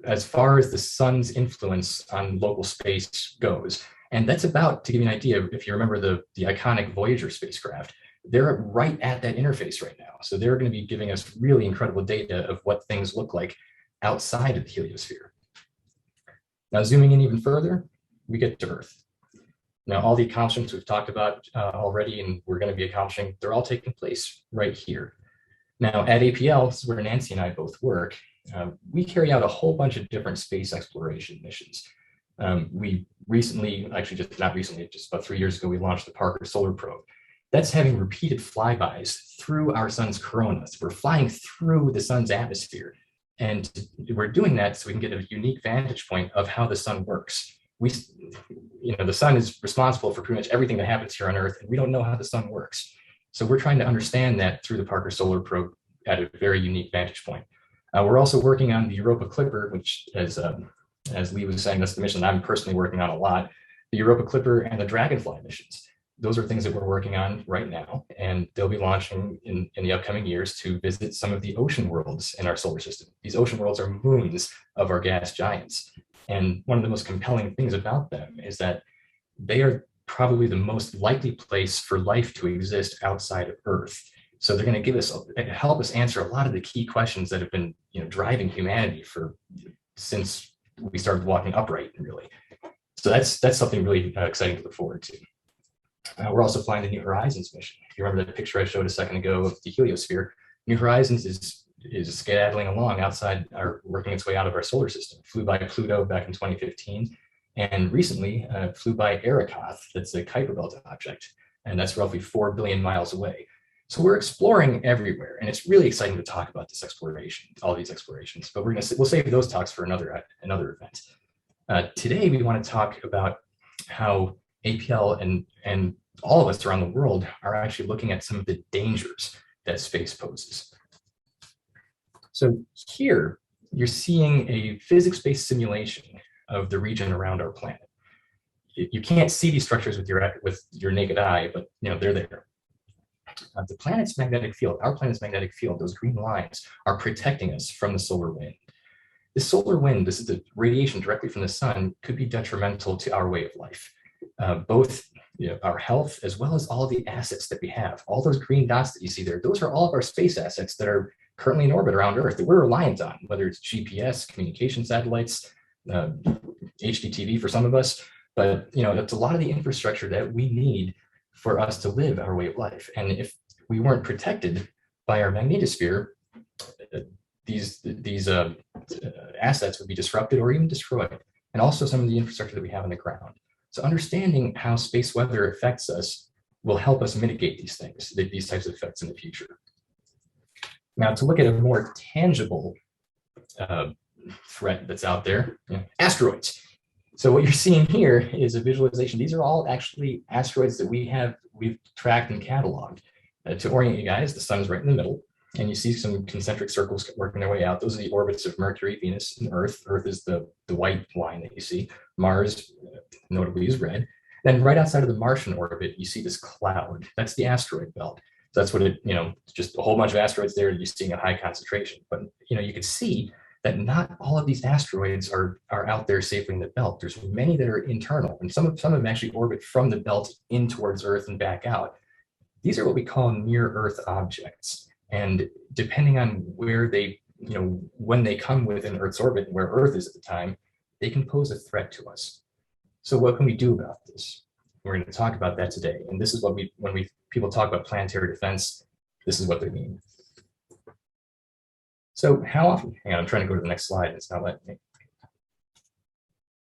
as far as the sun's influence on local space goes. And that's about, to give you an idea, if you remember the iconic Voyager spacecraft, they're right at that interface right now. So they're going to be giving us really incredible data of what things look like outside of the heliosphere. Now, zooming in even further, we get to Earth. Now, all the accomplishments we've talked about already and we're going to be accomplishing, they're all taking place right here. Now, at APL, this is where Nancy and I both work, we carry out a whole bunch of different space exploration missions. We recently, actually just not recently, just about 3 years ago, we launched the Parker Solar Probe. That's having repeated flybys through our sun's corona. So we're flying through the sun's atmosphere. And we're doing that so we can get a unique vantage point of how the sun works. The sun is responsible for pretty much everything that happens here on Earth, and we don't know how the sun works. So we're trying to understand that through the Parker Solar Probe at a very unique vantage point. We're also working on the Europa Clipper, which, as Lee was saying, that's the mission I'm personally working on a lot. The Europa Clipper and the Dragonfly missions. Those are things that we're working on right now, and they'll be launching in the upcoming years to visit some of the ocean worlds in our solar system. These ocean worlds are moons of our gas giants. And one of the most compelling things about them is that they are probably the most likely place for life to exist outside of Earth. So they're going to help us answer a lot of the key questions that have been, driving humanity since we started walking upright, really. So that's something really exciting to look forward to. We're also flying the New Horizons mission. If you remember the picture I showed a second ago of the heliosphere, New Horizons is skedaddling along outside, working its way out of our solar system. It flew by Pluto back in 2015, and recently flew by Arrokoth. That's a Kuiper Belt object, and that's roughly 4 billion miles away. So we're exploring everywhere, and it's really exciting to talk about this exploration, all these explorations. But we'll save those talks for another event. Today we want to talk about how APL and all of us around the world are actually looking at some of the dangers that space poses. So here you're seeing a physics-based simulation of the region around our planet. You can't see these structures with your naked eye, but they're there. The planet's magnetic field, our planet's magnetic field, those green lines are protecting us from the solar wind. The solar wind, this is the radiation directly from the sun, could be detrimental to our way of life. Both our health as well as all of the assets that we have. All those green dots that you see there, those are all of our space assets that are currently in orbit around Earth that we're reliant on, whether it's GPS, communication satellites, HDTV for some of us, but it's a lot of the infrastructure that we need for us to live our way of life. And if we weren't protected by our magnetosphere, these assets would be disrupted or even destroyed, and also some of the infrastructure that we have on the ground. So understanding how space weather affects us will help us mitigate these things, these types of effects in the future. Now, to look at a more tangible threat that's out there, asteroids. So what you're seeing here is a visualization. These are all actually asteroids that we've tracked and cataloged. To orient you guys, the sun is right in the middle, and you see some concentric circles working their way out. Those are the orbits of Mercury, Venus, and Earth. Earth is the white line that you see. Mars, notably, is red. Then right outside of the Martian orbit, you see this cloud. That's the asteroid belt. So that's what just a whole bunch of asteroids there that you're seeing a high concentration. But you can see that not all of these asteroids are out there safely in the belt. There's many that are internal, and some of them actually orbit from the belt in towards Earth and back out. These are what we call near Earth objects. And depending on where they, when they come within Earth's orbit and where Earth is at the time, they can pose a threat to us. So what can we do about this? We're going to talk about that today. And this is what when people talk about planetary defense, this is what they mean. So how often, hang on, I'm trying to go to the next slide. It's not letting me.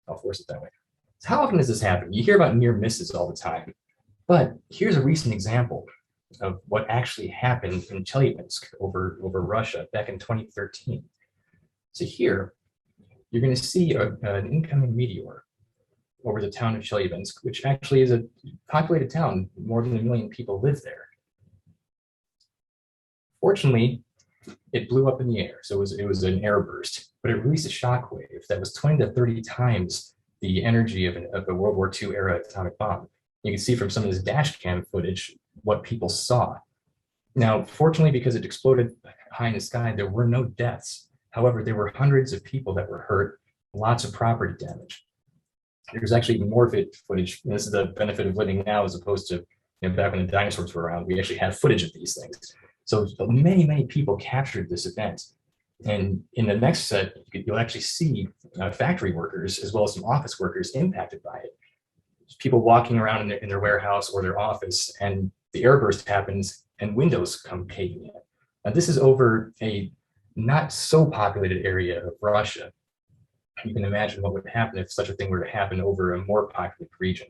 I'll force it that way. So how often does this happen? You hear about near misses all the time, but here's a recent example of what actually happened in Chelyabinsk over Russia back in 2013. So here, you're going to see an incoming meteor over the town of Chelyabinsk, which actually is a populated town. More than 1 million people live there. Fortunately, it blew up in the air, so it was an air burst, but it released a shock wave that was 20 to 30 times the energy of a World War II era atomic bomb. You can see from some of this dash cam footage what people saw. Now, fortunately, because it exploded high in the sky, there were no deaths. However, there were hundreds of people that were hurt, lots of property damage. There's actually more footage. This is the benefit of living now as opposed to back when the dinosaurs were around. We actually have footage of these things. So many people captured this event. And in the next set, you'll actually see factory workers as well as some office workers impacted by it. People walking around in their warehouse or their office, and the airburst happens and windows come caving in. Now, this is over a not so populated area of Russia. You can imagine what would happen if such a thing were to happen over a more populated region.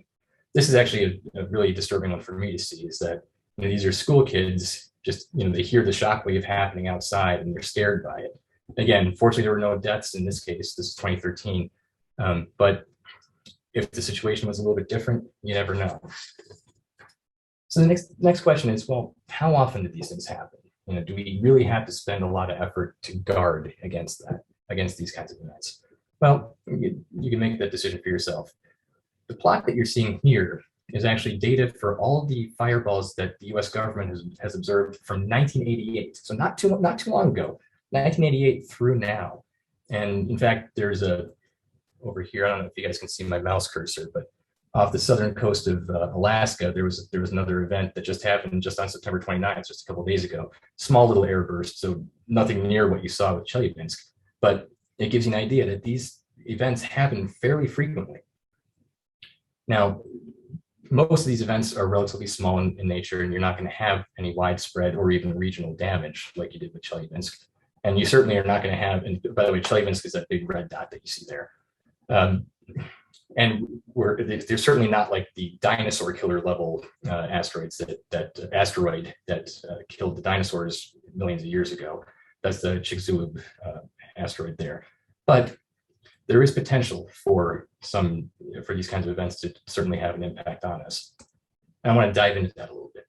This is actually a really disturbing one for me to see, is that these are school kids, just they hear the shockwave happening outside and they're scared by it. Again, fortunately, there were no deaths in this case. This is 2013. But if the situation was a little bit different, you never know. So the next question is, well, how often do these things happen? Do we really have to spend a lot of effort to guard against these kinds of events? Well, you can make that decision for yourself. The plot that you're seeing here is actually data for all the fireballs that the US government has observed from 1988. So not too long ago, 1988 through now. And in fact, there's over here, I don't know if you guys can see my mouse cursor, but off the southern coast of Alaska, there was another event that just happened just on September 29th, just a couple of days ago. Small little air burst, so nothing near what you saw with Chelyabinsk, but it gives you an idea that these events happen fairly frequently. Now, most of these events are relatively small in nature, and you're not going to have any widespread or even regional damage like you did with Chelyabinsk. And you certainly are not going to have, and by the way, Chelyabinsk is that big red dot that you see there. And they're certainly not like the dinosaur killer level asteroids asteroid that killed the dinosaurs millions of years ago. That's the Chicxulub asteroid there. But there is potential for these kinds of events to certainly have an impact on us. And I want to dive into that a little bit.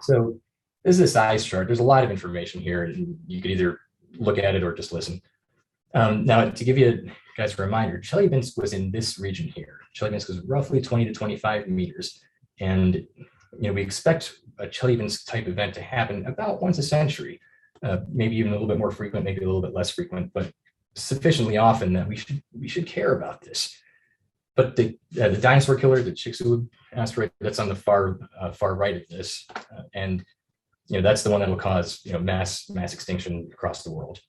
So this is a size chart. There's a lot of information here, and you could either look at it or just listen. Now, to give you guys a reminder, Chelyabinsk was in this region here. Chelyabinsk was roughly 20 to 25 meters. And we expect a Chelyabinsk type event to happen about once a century, maybe even a little bit more frequent, maybe a little bit less frequent, but sufficiently often that we should care about this. But the dinosaur killer, the Chicxulub asteroid, that's on the far right of this, and that's the one that will cause mass extinction across the world.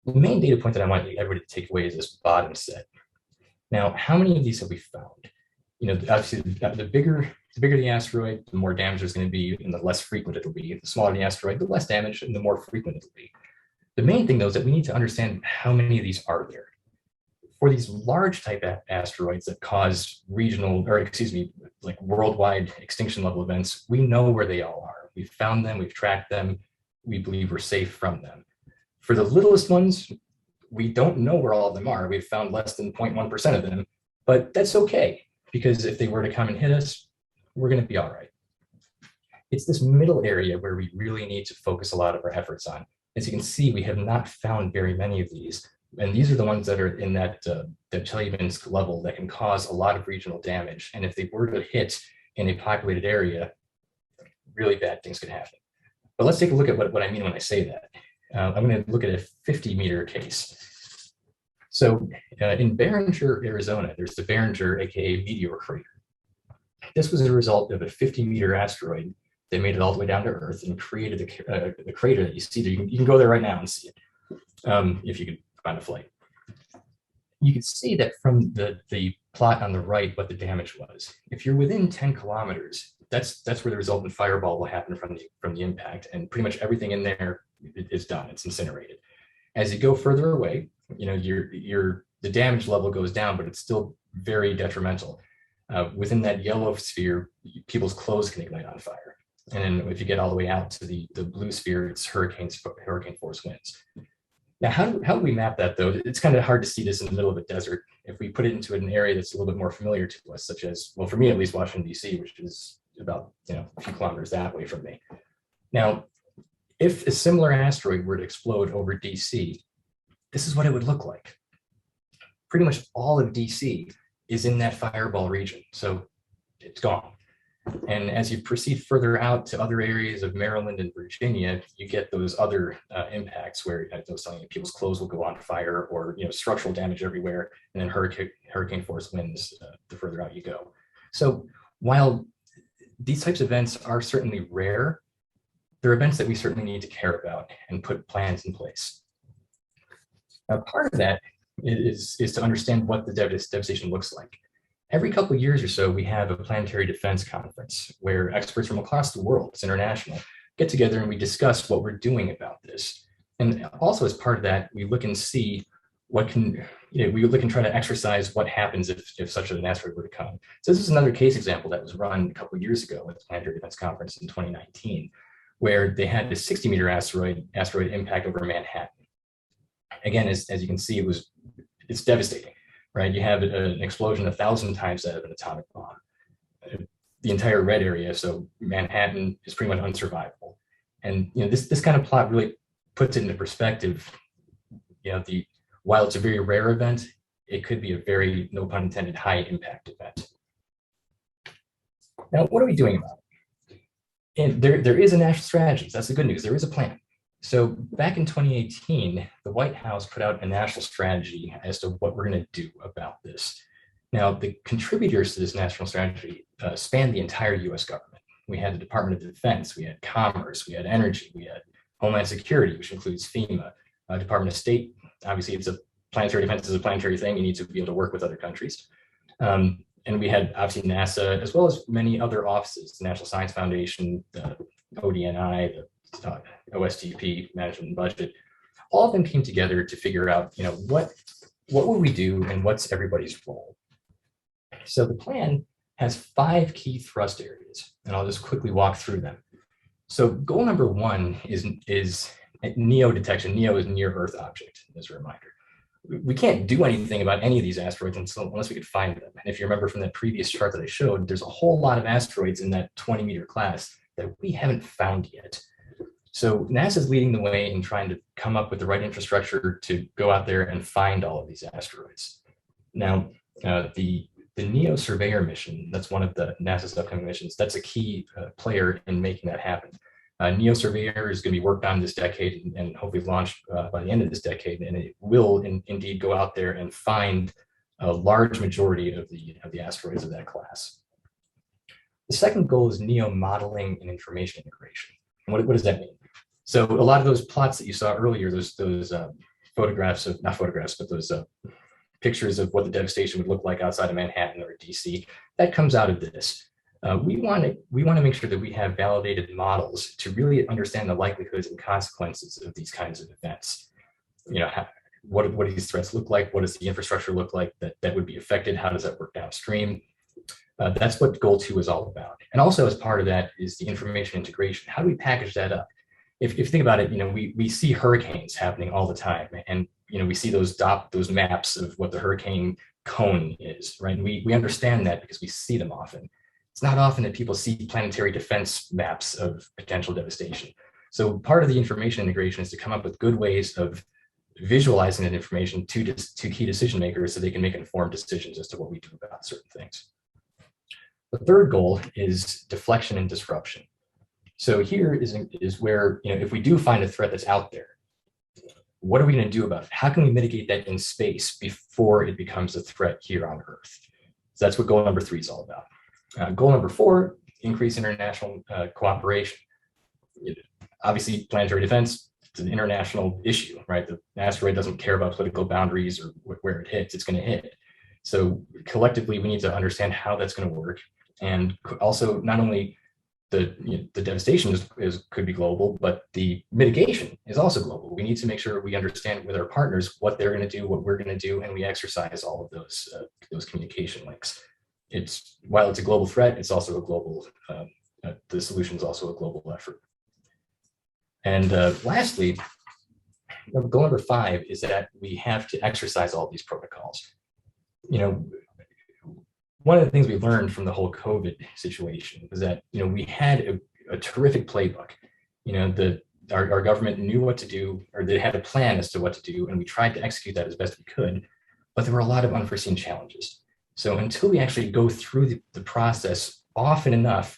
The main data point that I want everybody to take away is this bottom set. Now, how many of these have we found? Obviously, the bigger the asteroid, the more damage there's going to be, and the less frequent it'll be. The smaller the asteroid, the less damage, and the more frequent it'll be. The main thing, though, is that we need to understand how many of these are there. For these large type asteroids that cause like worldwide extinction level events, we know where they all are. We've found them, we've tracked them, we believe we're safe from them. For the littlest ones, we don't know where all of them are. We've found less than 0.1% of them, but that's okay, because if they were to come and hit us, we're going to be all right. It's this middle area where we really need to focus a lot of our efforts on. As you can see, we have not found very many of these. And these are the ones that are in that Chelyabinsk level that can cause a lot of regional damage. And if they were to hit in a populated area, really bad things could happen. But let's take a look at what I mean when I say that. I'm going to look at a 50-meter case. So in Barringer, Arizona, there's the Barringer, aka meteor crater. This was a result of a 50-meter asteroid that made it all the way down to Earth and created the crater that you see there. You can go there right now and see it, if you could find a flight. You can see that from the plot on the right what the damage was. If you're within 10 kilometers, that's where the resultant fireball will happen from the impact, and pretty much everything in there is done. It's incinerated. As you go further away, the damage level goes down, but it's still very detrimental. Within that yellow sphere, people's clothes can ignite on fire. And then if you get all the way out to the blue sphere, it's hurricane force winds. Now, how do we map that, though? It's kind of hard to see this in the middle of a desert. If we put it into an area that's a little bit more familiar to us, such as, well, for me at least, Washington, D.C., which is about a few kilometers that way from me. Now, if a similar asteroid were to explode over D.C., this is what it would look like. Pretty much all of D.C. is in that fireball region, so it's gone. And as you proceed further out to other areas of Maryland and Virginia, you get those other impacts where I was telling you, people's clothes will go on fire, or structural damage everywhere, and then hurricane force winds the further out you go. So while these types of events are certainly rare, they're events that we certainly need to care about and put plans in place. Now, part of that is to understand what the devastation looks like. Every couple of years or so, we have a Planetary Defense conference where experts from across the world, it's international, get together and we discuss what we're doing about this. And also as part of that, we look and see what can, we look and try to exercise what happens if such an asteroid were to come. So this is another case example that was run a couple of years ago at the Planetary Defense Conference in 2019, where they had a 60-meter asteroid impact over Manhattan. Again, as you can see, it's devastating, right? You have an explosion 1,000 times that of an atomic bomb. The entire red area, so Manhattan, is pretty much unsurvivable. And this kind of plot really puts it into perspective. While it's a very rare event, it could be a very, no pun intended, high impact event. Now, what are we doing about it? And there is a national strategy. So that's the good news. There is a plan. So back in 2018, the White House put out a national strategy as to what we're going to do about this. Now, the contributors to this national strategy span the entire US government. We had the Department of Defense, we had Commerce, we had Energy, we had Homeland Security, which includes FEMA, Department of State. Obviously, it's a planetary defense is a planetary thing. You need to be able to work with other countries. And we had obviously NASA, as well as many other offices, the National Science Foundation, the ODNI, the OSTP, Management and Budget. All of them came together to figure out, what would we do and what's everybody's role. So the plan has 5 key thrust areas, and I'll just quickly walk through them. So goal number 1 is NEO detection. NEO is near Earth object, as a reminder. We can't do anything about any of these asteroids unless we could find them. And if you remember from that previous chart that I showed, there's a whole lot of asteroids in that 20-meter class that we haven't found yet. So NASA's leading the way in trying to come up with the right infrastructure to go out there and find all of these asteroids. Now, the NEO Surveyor mission, that's one of NASA's upcoming missions, that's a key player in making that happen. NEO Surveyor is going to be worked on this decade and hopefully launched by the end of this decade, and it will indeed go out there and find a large majority of the asteroids of that class. The second goal is NEO modeling and information integration. And what does that mean? So a lot of those plots that you saw earlier, those photographs of, not photographs, but those pictures of what the devastation would look like outside of Manhattan or DC, that comes out of this. We want to make sure that we have validated models to really understand the likelihoods and consequences of these kinds of events. What do these threats look like? What does the infrastructure look like that would be affected? How does that work downstream? That's what goal 2 is all about. And also as part of that is the information integration. How do we package that up? If you think about it, we see hurricanes happening all the time, and we see those maps of what the hurricane cone is, right? And we understand that because we see them often. It's not often that people see planetary defense maps of potential devastation. So part of the information integration is to come up with good ways of visualizing that information to key decision makers so they can make informed decisions as to what we do about certain things. The third goal is deflection and disruption. So here is where, if we do find a threat that's out there, what are we going to do about it? How can we mitigate that in space before it becomes a threat here on Earth? So that's what goal number 3 is all about. Goal number 4, increase international cooperation. Obviously, planetary defense, it's an international issue, right? The asteroid doesn't care about political boundaries or where it hits, it's going to hit. So collectively, we need to understand how that's going to work. And also, not only the devastation could be global, but the mitigation is also global. We need to make sure we understand with our partners what they're going to do, what we're going to do, and we exercise all of those communication links. While it's a global threat, it's also a global, the solution is also a global effort. And lastly, goal number 5 is that we have to exercise all these protocols. One of the things we learned from the whole COVID situation was that, we had a terrific playbook. Our government knew what to do, or they had a plan as to what to do, and we tried to execute that as best we could, but there were a lot of unforeseen challenges. So until we actually go through the process often enough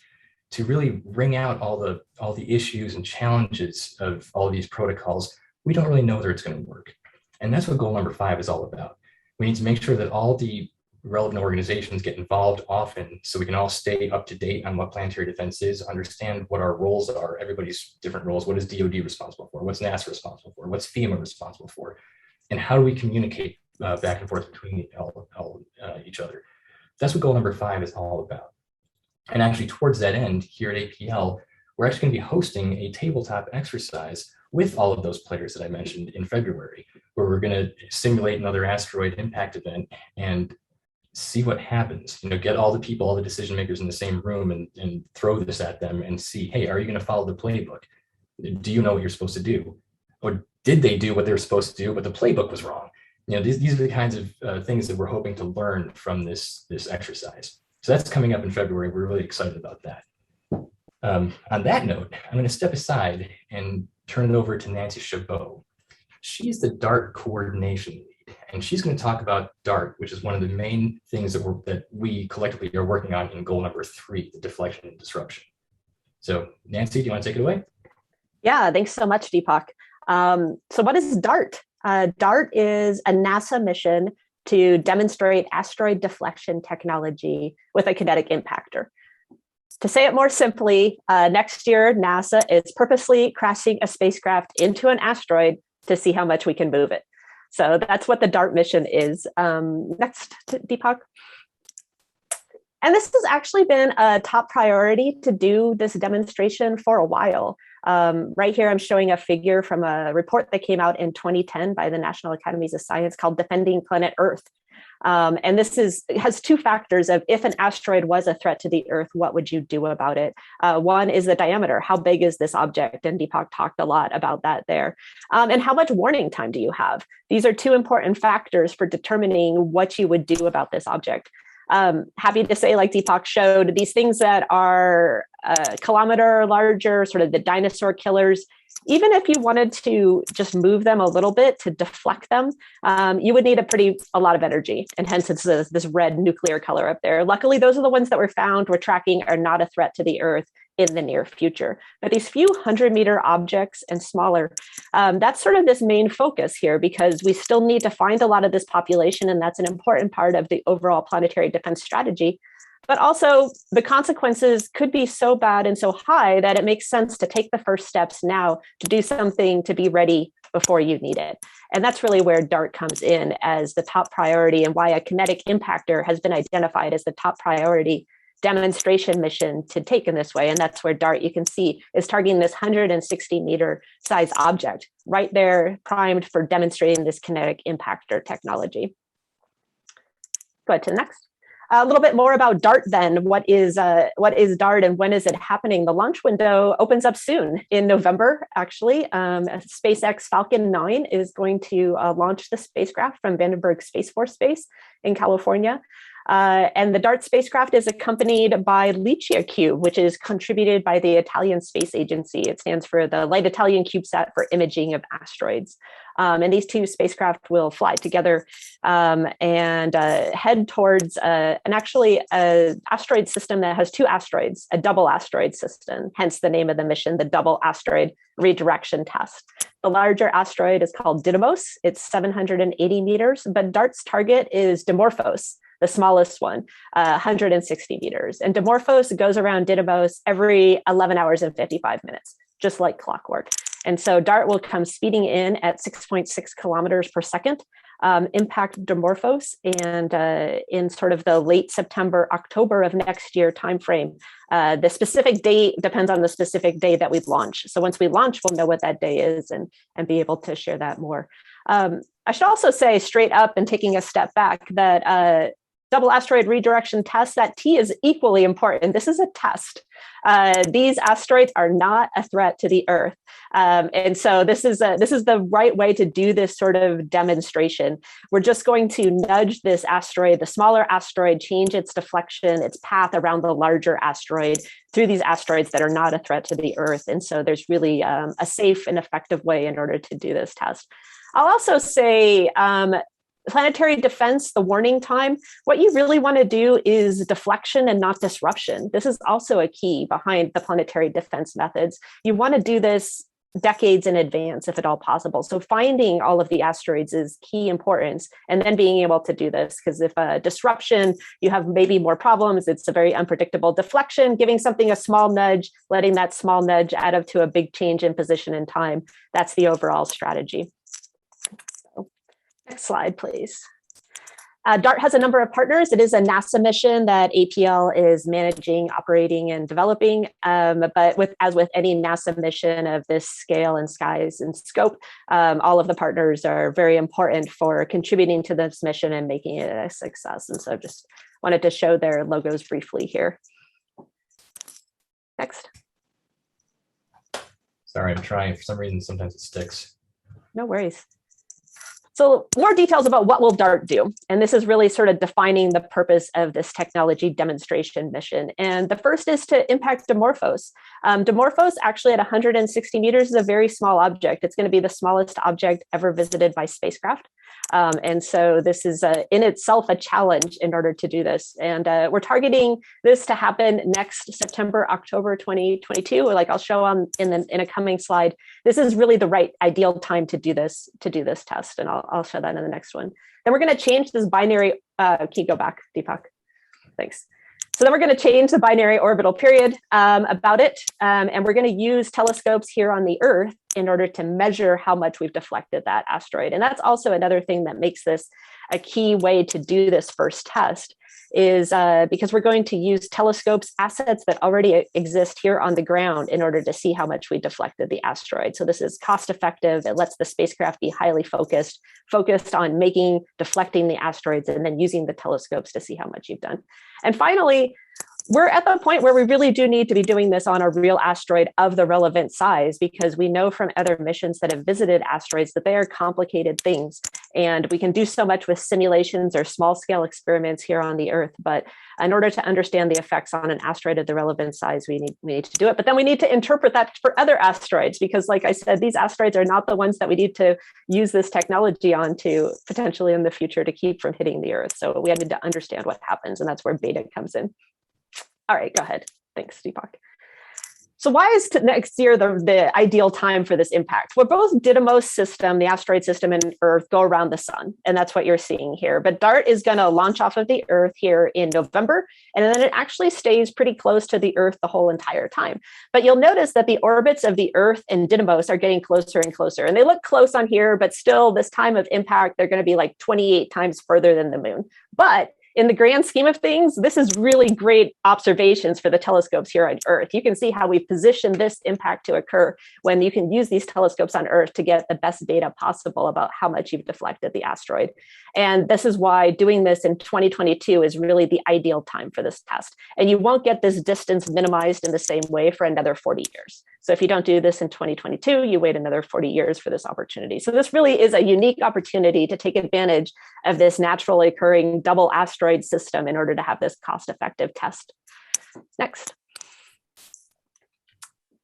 to really wring out all the issues and challenges of all of these protocols, we don't really know whether it's going to work. And that's what goal number 5 is all about. We need to make sure that all the relevant organizations get involved often so we can all stay up to date on what planetary defense is, understand what our roles are, everybody's different roles. What is DoD responsible for? What's NASA responsible for? What's FEMA responsible for? And how do we communicate back and forth between each other? That's what goal number 5 is all about. And actually towards that end, here at APL, we're actually going to be hosting a tabletop exercise with all of those players that I mentioned in February, where we're going to simulate another asteroid impact event and see what happens. Get all the people, all the decision makers in the same room and throw this at them and see, hey, are you going to follow the playbook? Do you know what you're supposed to do? Or did they do what they were supposed to do, but the playbook was wrong? These are the kinds of things that we're hoping to learn from this exercise. So that's coming up in February. We're really excited about that. On that note, I'm going to step aside and turn it over to Nancy Chabot. She's the DART coordination lead, and she's going to talk about DART, which is one of the main things that we collectively are working on in goal number 3, the deflection and disruption. So Nancy, do you want to take it away? Yeah, thanks so much, Deepak. So what is DART? DART is a NASA mission to demonstrate asteroid deflection technology with a kinetic impactor. To say it more simply, next year, NASA is purposely crashing a spacecraft into an asteroid to see how much we can move it. So that's what the DART mission is. Next, Deepak. And this has actually been a top priority to do this demonstration for a while. Right here, I'm showing a figure from a report that came out in 2010 by the National Academies of Science called Defending Planet Earth. And this has 2 factors of if an asteroid was a threat to the Earth, what would you do about it? One is the diameter. How big is this object? And Deepak talked a lot about that there. And how much warning time do you have? These are 2 important factors for determining what you would do about this object. Happy to say, like Deepak showed, these things that are a kilometer larger, sort of the dinosaur killers, even if you wanted to just move them a little bit to deflect them, you would need a lot of energy. And hence it's this red nuclear color up there. Luckily, those are the ones that we're tracking are not a threat to the Earth in the near future. But these few 100-meter objects and smaller, that's sort of this main focus here, because we still need to find a lot of this population, and that's an important part of the overall planetary defense strategy. But also the consequences could be so bad and so high that it makes sense to take the first steps now to do something to be ready before you need it. And that's really where DART comes in as the top priority, and why a kinetic impactor has been identified as the top priority demonstration mission to take in this way. And that's where DART, you can see, is targeting this 160-meter size object right there, primed for demonstrating this kinetic impactor technology. Go ahead to the next. A little bit more about DART then. What is DART and when is it happening? The launch window opens up soon in November, actually. SpaceX Falcon 9 is going to launch the spacecraft from Vandenberg Space Force Base in California. And the DART spacecraft is accompanied by LICIA-Cube, which is contributed by the Italian Space Agency. It stands for the Light Italian CubeSat for Imaging of Asteroids. And these 2 spacecraft will fly together and head towards an asteroid system that has 2 asteroids, a double asteroid system, hence the name of the mission, the Double Asteroid Redirection Test. The larger asteroid is called Didymos. It's 780 meters, but DART's target is Dimorphos, the smallest one, 160 meters. And Dimorphos goes around Didymos every 11 hours and 55 minutes, just like clockwork. And so DART will come speeding in at 6.6 kilometers per second, impact Dimorphos, and in sort of the late September, October of next year timeframe. The specific date depends on the specific day that we launch. So once we launch, we'll know what that day is and be able to share that more. I should also say straight up, and taking a step back, that double asteroid redirection test, that T is equally important. This is a test. These asteroids are not a threat to the Earth. And so this is the right way to do this sort of demonstration. We're just going to nudge this asteroid, the smaller asteroid, change its deflection, its path around the larger asteroid through these asteroids that are not a threat to the Earth. And so there's really a safe and effective way in order to do this test. I'll also say, planetary defense, the warning time, what you really want to do is deflection and not disruption. This is also a key behind the planetary defense methods. You want to do this decades in advance, if at all possible. So finding all of the asteroids is key importance, and then being able to do this, because if a disruption, you have maybe more problems. It's a very unpredictable deflection, giving something a small nudge, letting that small nudge add up to a big change in position and time. That's the overall strategy. So, next slide, please. DART has a number of partners. It is a NASA mission that APL is managing, operating, and developing. But as with any NASA mission of this scale and size and scope, all of the partners are very important for contributing to this mission and making it a success. And so just wanted to show their logos briefly here. Next. Sorry, I'm trying. For some reason, sometimes it sticks. No worries. So more details about what will DART do. And this is really sort of defining the purpose of this technology demonstration mission. And the first is to impact Dimorphos. Dimorphos actually at 160 meters is a very small object. It's going to be the smallest object ever visited by spacecraft. And so this is in itself a challenge in order to do this. And we're targeting this to happen next September, October 2022. Like I'll show on in a coming slide. This is really the right ideal time to do this test. And I'll show that in the next one. Then we're going to change this binary. Can you go back, Deepak? Thanks. So then we're going to change the binary orbital period about it. And we're going to use telescopes here on the Earth in order to measure how much we've deflected that asteroid. And that's also another thing that makes this a key way to do this first test, is because we're going to use telescopes, assets that already exist here on the ground in order to see how much we deflected the asteroid. So this is cost effective. It lets the spacecraft be highly focused on deflecting the asteroids and then using the telescopes to see how much you've done. And finally, we're at the point where we really do need to be doing this on a real asteroid of the relevant size, because we know from other missions that have visited asteroids that they are complicated things. And we can do so much with simulations or small scale experiments here on the Earth. But in order to understand the effects on an asteroid of the relevant size, we need to do it. But then we need to interpret that for other asteroids, because like I said, these asteroids are not the ones that we need to use this technology on to potentially in the future to keep from hitting the Earth. So we had to understand what happens, and that's where beta comes in. All right, go ahead. Thanks, Deepak. So why is next year the ideal time for this impact? Well, both Didymos system, the asteroid system, and Earth go around the sun, and that's what you're seeing here. But DART is going to launch off of the Earth here in November, and then it actually stays pretty close to the Earth the whole entire time. But you'll notice that the orbits of the Earth and Didymos are getting closer and closer, and they look close on here, but still this time of impact, they're going to be like 28 times further than the moon. But in the grand scheme of things, this is really great observations for the telescopes here on Earth. You can see how we position this impact to occur when you can use these telescopes on Earth to get the best data possible about how much you've deflected the asteroid. And this is why doing this in 2022 is really the ideal time for this test. And you won't get this distance minimized in the same way for another 40 years. So if you don't do this in 2022, you wait another 40 years for this opportunity. So this really is a unique opportunity to take advantage of this naturally occurring double asteroid system in order to have this cost-effective test. Next.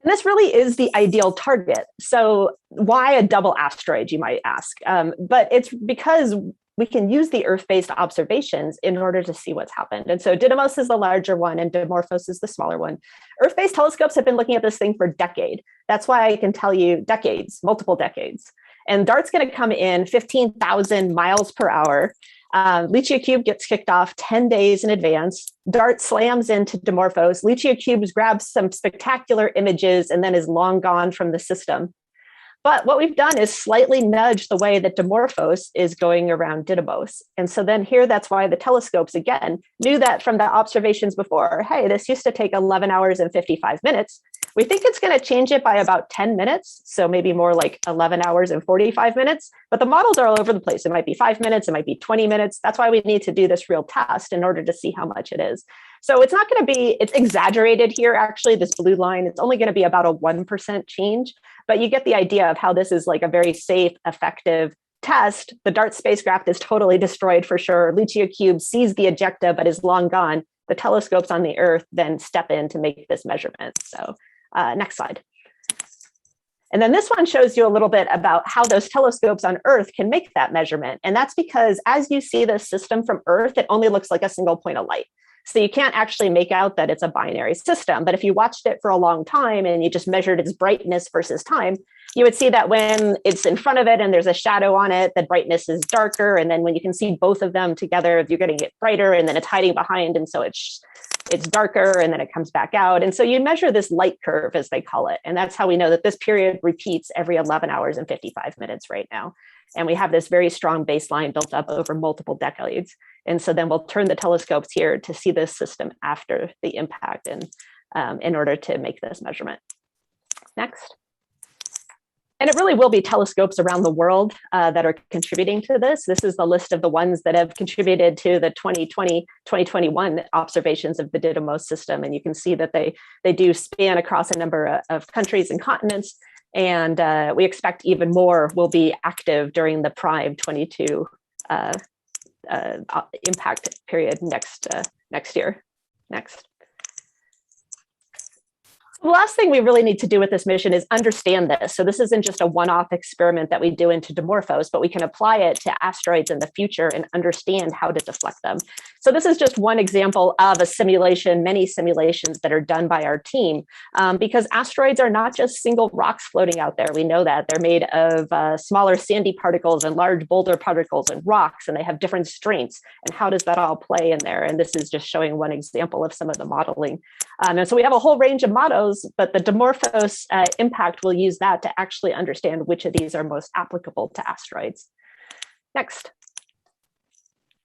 And this really is the ideal target. So why a double asteroid, you might ask? But it's because we can use the Earth-based observations in order to see what's happened. And so Didymos is the larger one and Dimorphos is the smaller one. Earth-based telescopes have been looking at this thing for decades. That's why I can tell you decades, multiple decades. And DART's going to come in 15,000 miles per hour. LichioCube gets kicked off 10 days in advance. DART slams into Dimorphos. LichioCube grabs some spectacular images and then is long gone from the system. But what we've done is slightly nudge the way that Dimorphos is going around Didymos. And so then here, that's why the telescopes, again, knew that from the observations before, hey, this used to take 11 hours and 55 minutes. We think it's going to change it by about 10 minutes. So maybe more like 11 hours and 45 minutes. But the models are all over the place. It might be 5 minutes. It might be 20 minutes. That's why we need to do this real test in order to see how much it is. So it's not going to be, it's exaggerated here, actually, this blue line. It's only going to be about a 1% change. But you get the idea of how this is like a very safe, effective test. The DART spacecraft is totally destroyed for sure. LichioCube sees the ejecta, but is long gone. The telescopes on the Earth then step in to make this measurement. So next slide. And then this one shows you a little bit about how those telescopes on Earth can make that measurement. And that's because as you see this system from Earth, it only looks like a single point of light. So you can't actually make out that it's a binary system. But if you watched it for a long time and you just measured its brightness versus time, you would see that when it's in front of it and there's a shadow on it, the brightness is darker. And then when you can see both of them together, you're going to get brighter, and then it's hiding behind. And so it's darker, and then it comes back out. And so you measure this light curve, as they call it. And that's how we know that this period repeats every 11 hours and 55 minutes right now. And we have this very strong baseline built up over multiple decades. And so then we'll turn the telescopes here to see this system after the impact, and in order to make this measurement. Next. And it really will be telescopes around the world that are contributing to this. This is the list of the ones that have contributed to the 2020-2021 observations of the Didymos system. And you can see that they do span across a number of countries and continents. And we expect even more will be active during the prime 22 impact period next year. Next. The last thing we really need to do with this mission is understand this. So this isn't just a one-off experiment that we do into Dimorphos, but we can apply it to asteroids in the future and understand how to deflect them. So this is just one example of a simulation, many simulations that are done by our team, because asteroids are not just single rocks floating out there. We know that they're made of smaller sandy particles and large boulder particles and rocks, and they have different strengths. And how does that all play in there? And this is just showing one example of some of the modeling. And so we have a whole range of models, but the Dimorphos impact will use that to actually understand which of these are most applicable to asteroids. Next.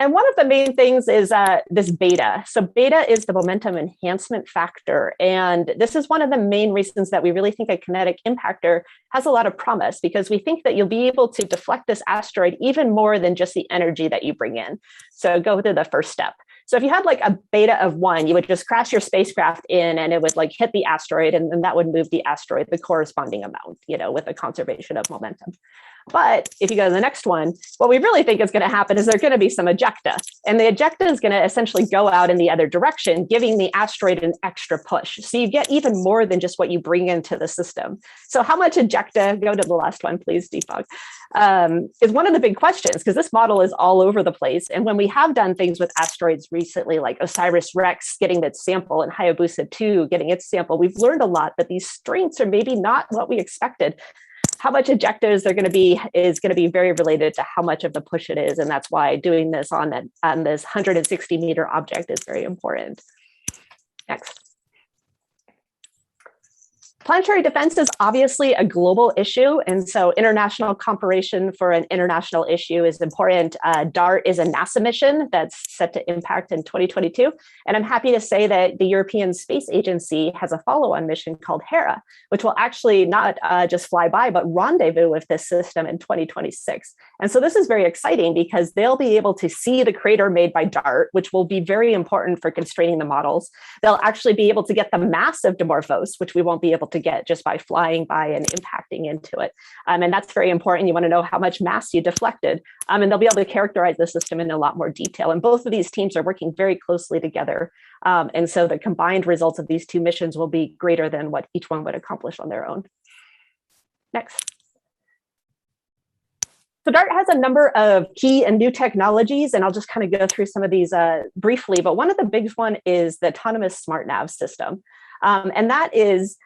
And one of the main things is this beta. So beta is the momentum enhancement factor. And this is one of the main reasons that we really think a kinetic impactor has a lot of promise, because we think that you'll be able to deflect this asteroid even more than just the energy that you bring in. So go to the first step. So if you had like a beta of 1, you would just crash your spacecraft in and it would like hit the asteroid, and then that would move the asteroid the corresponding amount, with a conservation of momentum. But if you go to the next one, what we really think is going to happen is there's going to be some ejecta. And the ejecta is going to essentially go out in the other direction, giving the asteroid an extra push. So you get even more than just what you bring into the system. So how much ejecta, go to the last one, please, Deepak, is one of the big questions, because this model is all over the place. And when we have done things with asteroids recently, like OSIRIS-REx getting its sample and Hayabusa 2 getting its sample, we've learned a lot that these strengths are maybe not what we expected. How much ejecta is there going to be is going to be very related to how much of the push it is. And that's why doing this on this 160-meter object is very important. Next. Planetary defense is obviously a global issue, and so international cooperation for an international issue is important. DART is a NASA mission that's set to impact in 2022, and I'm happy to say that the European Space Agency has a follow-on mission called Hera, which will actually not just fly by, but rendezvous with this system in 2026. And so this is very exciting because they'll be able to see the crater made by DART, which will be very important for constraining the models. They'll actually be able to get the mass of Dimorphos, which we won't be able to get just by flying by and impacting into it. And that's very important. You want to know how much mass you deflected. And they'll be able to characterize the system in a lot more detail. And both of these teams are working very closely together. And so the combined results of these two missions will be greater than what each one would accomplish on their own. Next. So DART has a number of key and new technologies, and I'll just kind of go through some of these briefly. But one of the big ones is the autonomous smart nav system. And that is,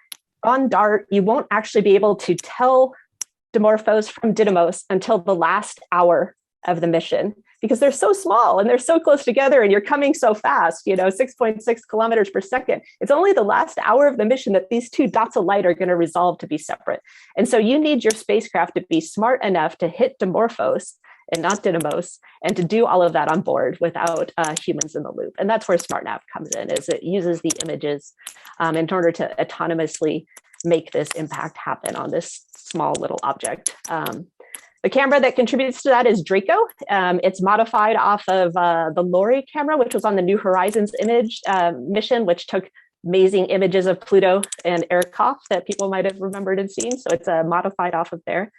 on DART, you won't actually be able to tell Dimorphos from Didymos until the last hour of the mission, because they're so small and they're so close together and you're coming so fast, 6.6 kilometers per second. It's only the last hour of the mission that these two dots of light are going to resolve to be separate. And so you need your spacecraft to be smart enough to hit Dimorphos and not Didymos, and to do all of that on board without humans in the loop. And that's where SmartNav comes in, is it uses the images in order to autonomously make this impact happen on this small little object. The camera that contributes to that is Draco. It's modified off of the Lori camera, which was on the New Horizons image mission, which took amazing images of Pluto and Erikhoff that people might have remembered and seen. So it's modified off of there.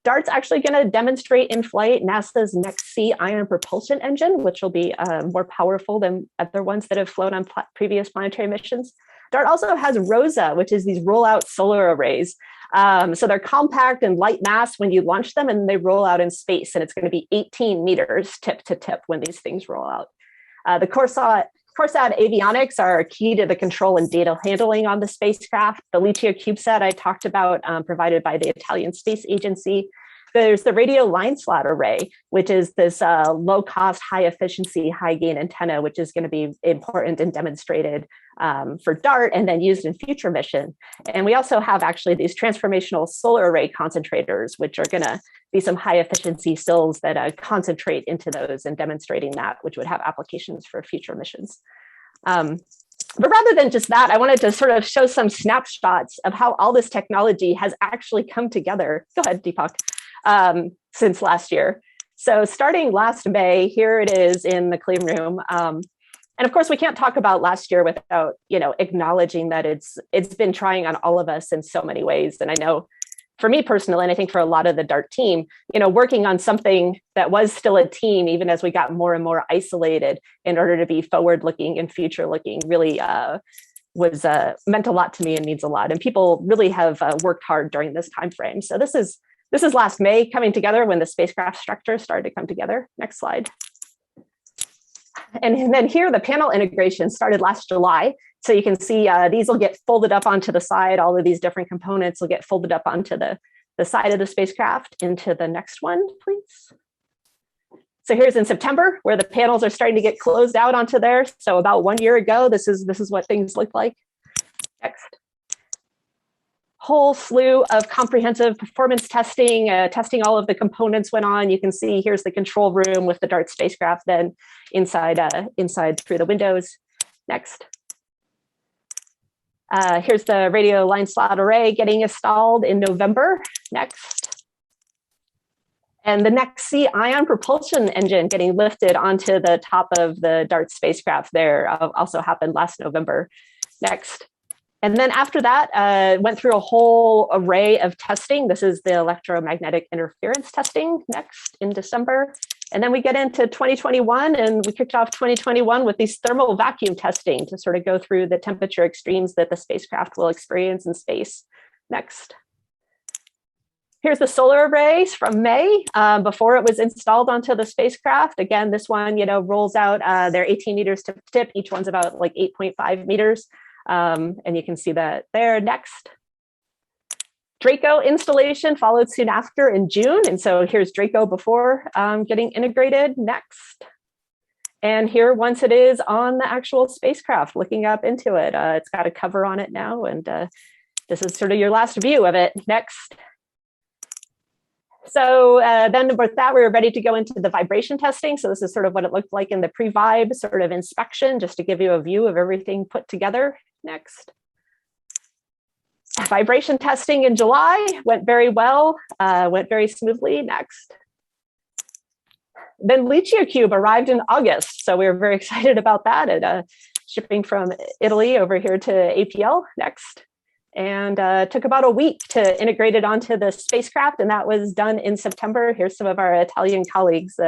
DART's actually going to demonstrate in flight NASA's Next-C ion propulsion engine, which will be more powerful than other ones that have flown on previous planetary missions. DART also has ROSA, which is these rollout solar arrays. So they're compact and light mass when you launch them, and they roll out in space. And it's going to be 18 meters tip to tip when these things roll out. The CORSAT avionics are key to the control and data handling on the spacecraft. The Lichia CubeSat I talked about, provided by the Italian Space Agency. There's the radio line slot array, which is this low cost, high efficiency, high gain antenna, which is going to be important and demonstrated for DART and then used in future mission. And we also have actually these transformational solar array concentrators, which are going to be some high efficiency cells that concentrate into those and demonstrating that, which would have applications for future missions. But rather than just that, I wanted to sort of show some snapshots of how all this technology has actually come together. Go ahead, Deepak. Since last year. So starting last May, here it is in the clean room. And of course, we can't talk about last year without, acknowledging that it's been trying on all of us in so many ways. And I know for me personally, and I think for a lot of the DART team, working on something that was still a team, even as we got more and more isolated in order to be forward looking and future looking, really was meant a lot to me and means a lot. And people really have worked hard during this time frame. So this is last May coming together when the spacecraft structure started to come together. Next slide. And then here, the panel integration started last July. So you can see these will get folded up onto the side. All of these different components will get folded up onto the side of the spacecraft. Into the next one, please. So here's in September, where the panels are starting to get closed out onto there. So about 1 year ago, this is what things look like. Next. Whole slew of comprehensive performance testing, testing all of the components went on. You can see here's the control room with the DART spacecraft then inside through the windows. Next. Here's the radio line slot array getting installed in November. Next. And the next ion propulsion engine getting lifted onto the top of the DART spacecraft there also happened last November. Next. And then after that, went through a whole array of testing. This is the electromagnetic interference testing next in December. And then we get into 2021, and we kicked off 2021 with these thermal vacuum testing to sort of go through the temperature extremes that the spacecraft will experience in space. Next. Here's the solar arrays from May before it was installed onto the spacecraft. Again, this one, rolls out, they're 18 meters tip to tip. Each one's about like 8.5 meters. And you can see that there. Next. Draco installation followed soon after in June. And so here's Draco before getting integrated. Next. And here, once it is on the actual spacecraft, looking up into it, it's got a cover on it now. And this is sort of your last view of it. Next. So then with that, we were ready to go into the vibration testing. So this is sort of what it looked like in the pre-vib sort of inspection, just to give you a view of everything put together. Next. Vibration testing in July went very well, went very smoothly. Next. Then Lichia Cube arrived in August. So we were very excited about that, and shipping from Italy over here to APL. Next. And took about a week to integrate it onto the spacecraft, and that was done in September. Here's some of our Italian colleagues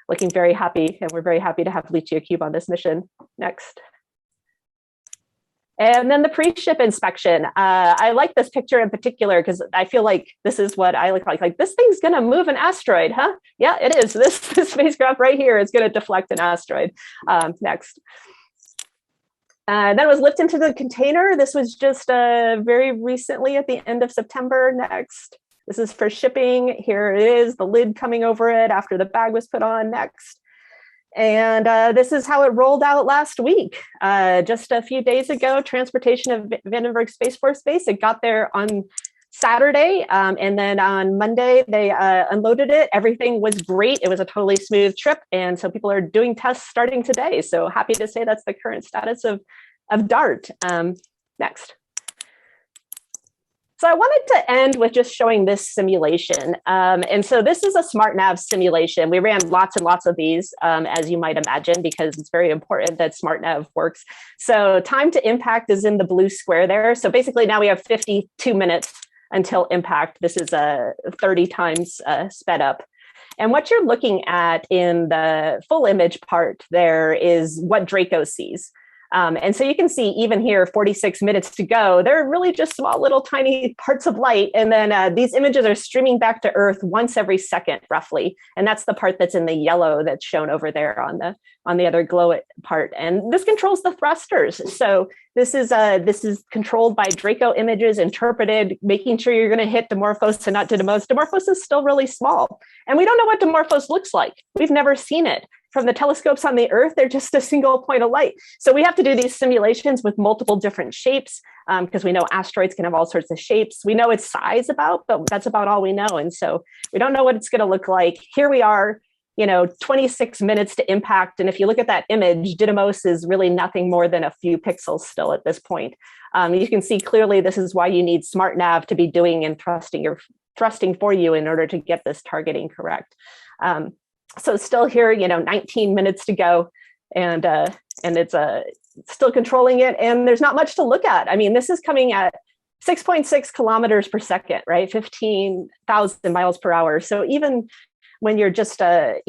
looking very happy, and we're very happy to have Lichia Cube on this mission. Next. And then the pre-ship inspection. I like this picture in particular because I feel like this is what I look like this thing's going to move an asteroid, huh? Yeah, it is. This spacecraft right here is going to deflect an asteroid. Next. Then it was lifted into the container. This was just very recently at the end of September. Next. This is for shipping. Here it is, the lid coming over it after the bag was put on. Next. And this is how it rolled out last week. Just a few days ago, transportation of Vandenberg Space Force Base. It got there on Saturday. And then on Monday, they unloaded it. Everything was great. It was a totally smooth trip. And so people are doing tests starting today. So happy to say that's the current status of DART. Next. So I wanted to end with just showing this simulation. And so this is a SmartNav simulation. We ran lots and lots of these, as you might imagine, because it's very important that SmartNav works. So time to impact is in the blue square there. So basically now we have 52 minutes until impact. This is 30 times sped up. And what you're looking at in the full image part there is what Draco sees. And so you can see even here, 46 minutes to go, they're really just small little tiny parts of light. And then these images are streaming back to Earth once every second, roughly. And that's the part that's in the yellow that's shown over there on the other glow part. And this controls the thrusters. So this is controlled by Draco images, interpreted, making sure you're going to hit Dimorphos and not Didymos. Dimorphos is still really small. And we don't know what Dimorphos looks like. We've never seen it. From the telescopes on the Earth, they're just a single point of light. So we have to do these simulations with multiple different shapes because we know asteroids can have all sorts of shapes. We know its size but that's about all we know. And so we don't know what it's going to look like. Here we are, 26 minutes to impact. And if you look at that image, Didymos is really nothing more than a few pixels still at this point. You can see clearly this is why you need SmartNav to be doing and thrusting for you in order to get this targeting correct. So still here, 19 minutes to go, and it's still controlling it, and there's not much to look at. I mean, this is coming at 6.6 kilometers per second, right? 15,000 miles per hour. So even when you're just a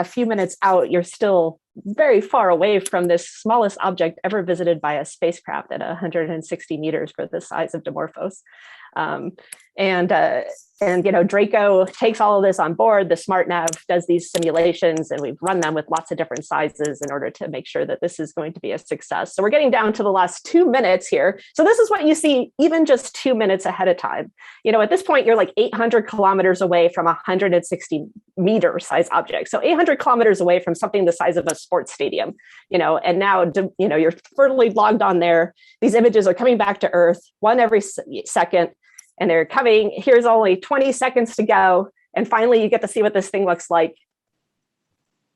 few minutes out, you're still very far away from this smallest object ever visited by a spacecraft at 160 meters for the size of Dimorphos. And Draco takes all of this on board. The SmartNav does these simulations, and we've run them with lots of different sizes in order to make sure that this is going to be a success. So we're getting down to the last 2 minutes here. So this is what you see even just 2 minutes ahead of time. At this point, you're like 800 kilometers away from a 160 meter size object. So 800 kilometers away from something the size of a sports stadium, and now, you're firmly logged on there. These images are coming back to Earth, one every second. And they're coming, here's only 20 seconds to go. And finally, you get to see what this thing looks like.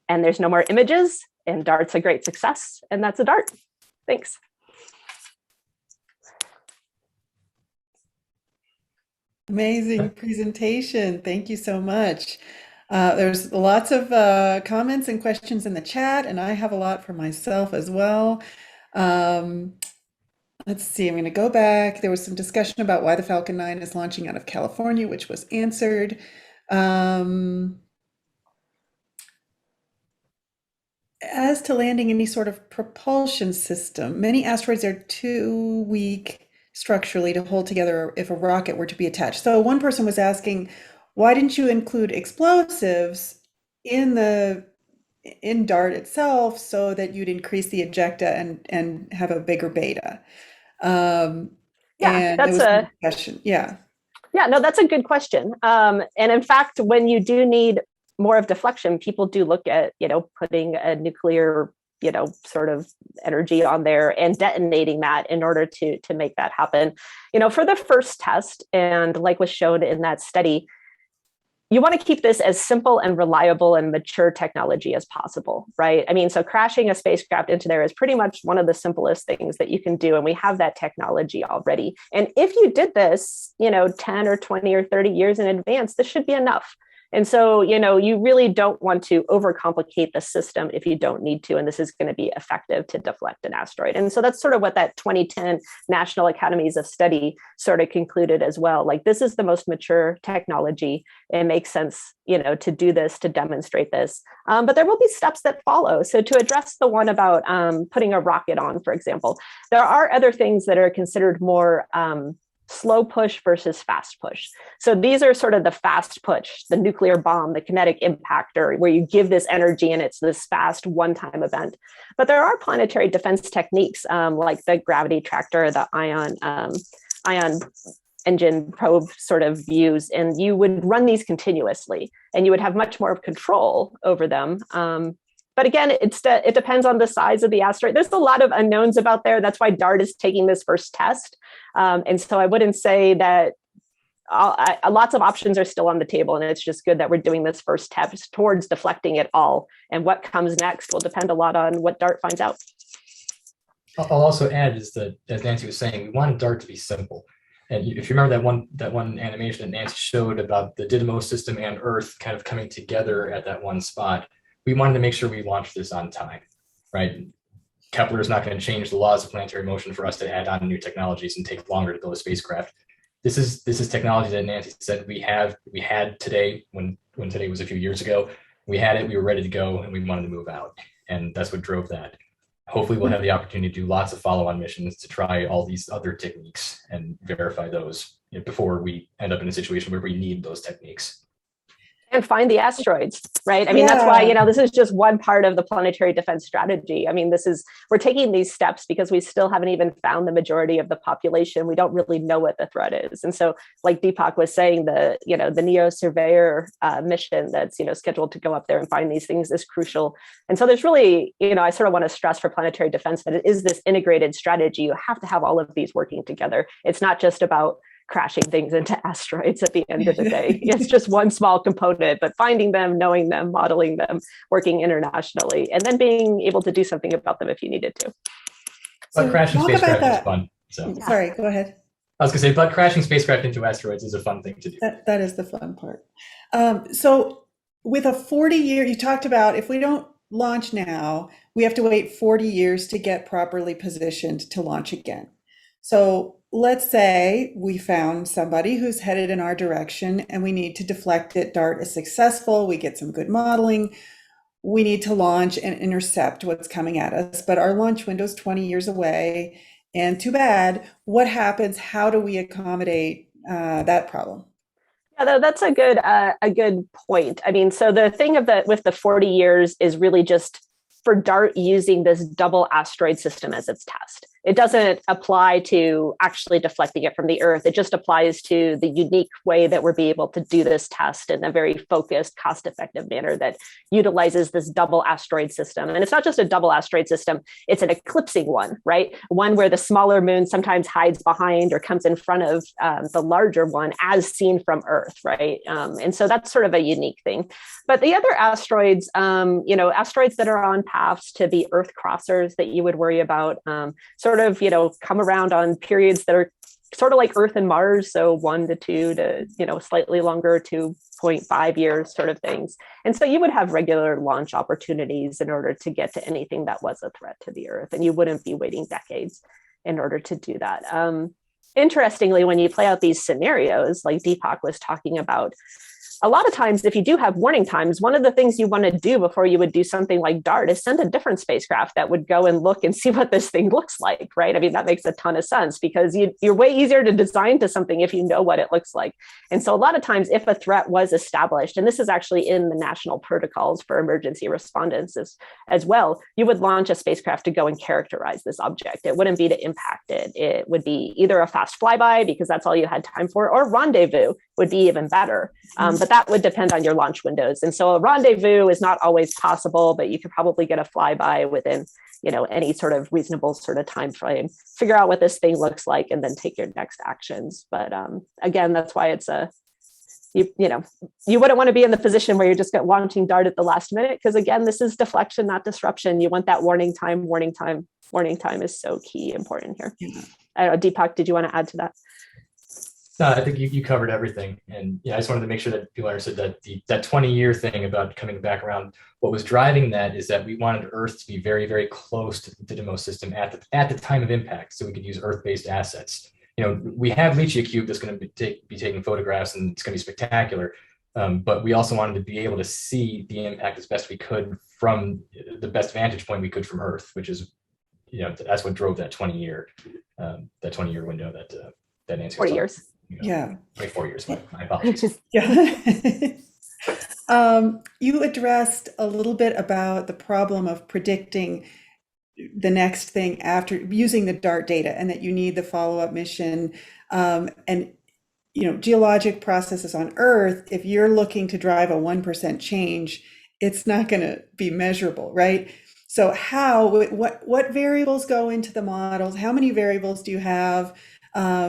And there's no more images, and DART's a great success. And that's a DART. Thanks. Amazing presentation. Thank you so much. There's lots of comments and questions in the chat, and I have a lot for myself as well. Let's see, I'm going to go back. There was some discussion about why the Falcon 9 is launching out of California, which was answered. As to landing any sort of propulsion system, many asteroids are too weak structurally to hold together if a rocket were to be attached. So one person was asking, why didn't you include explosives in DART itself so that you'd increase the ejecta and have a bigger beta? Yeah, and that's a question. Yeah, no, that's a good question. And in fact, when you do need more of deflection, people do look at, putting a nuclear, sort of energy on there and detonating that in order to make that happen. For the first test, and like was shown in that study, you want to keep this as simple and reliable and mature technology as possible, right? I mean, so crashing a spacecraft into there is pretty much one of the simplest things that you can do. And we have that technology already. And if you did this, 10 or 20 or 30 years in advance, this should be enough. And so, you really don't want to overcomplicate the system if you don't need to, and this is going to be effective to deflect an asteroid. And so that's sort of what that 2010 National Academies of Study sort of concluded as well. Like, this is the most mature technology. It makes sense, to do this, to demonstrate this. But there will be steps that follow. So to address the one about putting a rocket on, for example, there are other things that are considered more slow push versus fast push. So these are sort of the fast push, the nuclear bomb, the kinetic impactor, where you give this energy and it's this fast one-time event. But there are planetary defense techniques like the gravity tractor, the ion engine probe sort of views, and you would run these continuously and you would have much more control over them. But again, it depends on the size of the asteroid. There's a lot of unknowns about there. That's why DART is taking this first test. And so I wouldn't say that lots of options are still on the table. And it's just good that we're doing this first test towards deflecting it all. And what comes next will depend a lot on what DART finds out. I'll also add is that, as Nancy was saying, we wanted DART to be simple. And if you remember that one animation that Nancy showed about the Didymos system and Earth kind of coming together at that one spot, we wanted to make sure we launched this on time, right? Kepler is not going to change the laws of planetary motion for us to add on new technologies and take longer to build a spacecraft. This is technology that Nancy said we had today when today was a few years ago. We had it, we were ready to go, and we wanted to move out. And that's what drove that. hopefully we'll have the opportunity to do lots of follow-on missions to try all these other techniques and verify those before we end up in a situation where we need those techniques. And find the asteroids, right? I mean, that's why, this is just one part of the planetary defense strategy. I mean, we're taking these steps because we still haven't even found the majority of the population. We don't really know what the threat is. And so, like Deepak was saying, the NEO surveyor mission that's, scheduled to go up there and find these things is crucial. And so there's really, I sort of want to stress for planetary defense that it is this integrated strategy. You have to have all of these working together. It's not just about crashing things into asteroids at the end of the day. It's just one small component, but finding them, knowing them, modeling them, working internationally, and then being able to do something about them if you needed to. But crashing spacecraft is fun. So Sorry, go ahead. I was going to say, but crashing spacecraft into asteroids is a fun thing to do. That is the fun part. So with a 40-year, you talked about if we don't launch now, we have to wait 40 years to get properly positioned to launch again. So let's say we found somebody who's headed in our direction and we need to deflect it. DART is successful. We get some good modeling. We need to launch and intercept what's coming at us. But our launch window is 20 years away. And too bad. What happens? How do we accommodate that problem? Yeah, that's a good point. I mean, so the thing with the 40 years is really just for DART using this double asteroid system as its test. It doesn't apply to actually deflecting it from the Earth. It just applies to the unique way that we're able to do this test in a very focused, cost-effective manner that utilizes this double asteroid system. And it's not just a double asteroid system, it's an eclipsing one, right? One where the smaller moon sometimes hides behind or comes in front of the larger one as seen from Earth, right? And so that's sort of a unique thing. But the other asteroids, asteroids that are on paths to be Earth crossers that you would worry about, come around on periods that are sort of like Earth and Mars, so 1 to 2 to slightly longer, 2.5 years sort of things. And so you would have regular launch opportunities in order to get to anything that was a threat to the Earth, and you wouldn't be waiting decades in order to do that. Interestingly, when you play out these scenarios, like Deepak was talking about, a lot of times, if you do have warning times, one of the things you want to do before you would do something like DART is send a different spacecraft that would go and look and see what this thing looks like, right? I mean, that makes a ton of sense because you're way easier to design to something if you know what it looks like. And so a lot of times, if a threat was established, and this is actually in the national protocols for emergency respondents as well, you would launch a spacecraft to go and characterize this object. It wouldn't be to impact it. It would be either a fast flyby because that's all you had time for, or rendezvous would be even better. But that would depend on your launch windows. And so a rendezvous is not always possible, but you could probably get a flyby within, any sort of reasonable sort of time frame, figure out what this thing looks like, and then take your next actions. But again, that's why it's you wouldn't want to be in the position where you're just launching DART at the last minute, because again, this is deflection, not disruption. You want that warning time. Warning time is so key, important here. Yeah. I don't know, Deepak, did you want to add to that? No, I think you covered everything. And I just wanted to make sure that people understood that that 20-year thing about coming back around, what was driving that is that we wanted Earth to be very, very close to the Didymos system at the time of impact, so we could use Earth-based assets. We have Lichia Cube that's going to be taking photographs, and it's going to be spectacular. But we also wanted to be able to see the impact as best we could from the best vantage point we could from Earth, which is, that's what drove that 20-year window that Nancy was 40 years. Yeah. 24 years. My apologies. Yeah. You addressed a little bit about the problem of predicting the next thing after using the DART data, and that you need the follow-up mission. And geologic processes on Earth, if you're looking to drive a 1% change, it's not going to be measurable, right? So what variables go into the models? How many variables do you have?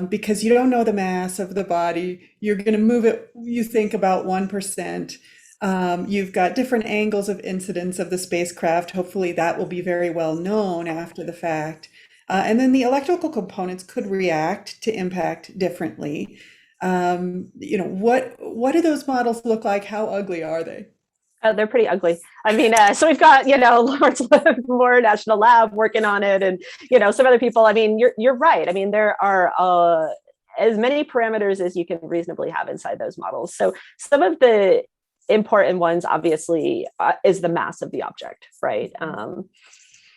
Because you don't know the mass of the body, you're going to move it, you think about 1%. You've got different angles of incidence of the spacecraft. Hopefully that will be very well known after the fact. And then the electrical components could react to impact differently. What do those models look like? How ugly are they? They're pretty ugly. I mean, so we've got, Lawrence Livermore National Lab working on it, and, some other people. I mean, you're right. I mean, there are as many parameters as you can reasonably have inside those models. So some of the important ones, obviously, is the mass of the object, right?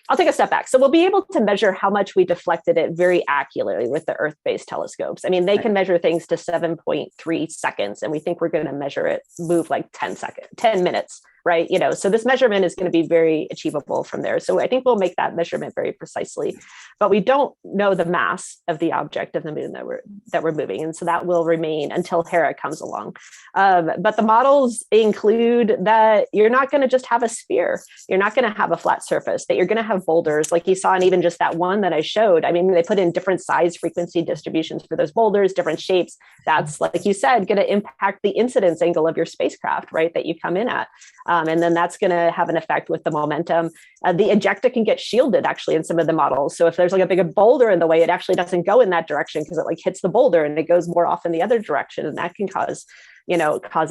I'll take a step back. So we'll be able to measure how much we deflected it very accurately with the Earth-based telescopes. I mean, they can measure things to 7.3 seconds, and we think we're going to measure it move like 10 minutes, right? So this measurement is going to be very achievable from there. So I think we'll make that measurement very precisely, but we don't know the mass of the object of the moon that we're moving, and so that will remain until Hera comes along. But the models include that you're not going to just have a sphere, you're not going to have a flat surface, that you're going to have boulders, like you saw in even just that one that I showed. I mean, they put in different size frequency distributions for those boulders, different shapes. That's, like you said, going to impact the incidence angle of your spacecraft, right, that you come in at. And then that's going to have an effect with the momentum. The ejecta can get shielded actually in some of the models. So if there's like a big boulder in the way, it actually doesn't go in that direction because it like hits the boulder and it goes more often the other direction. And that can cause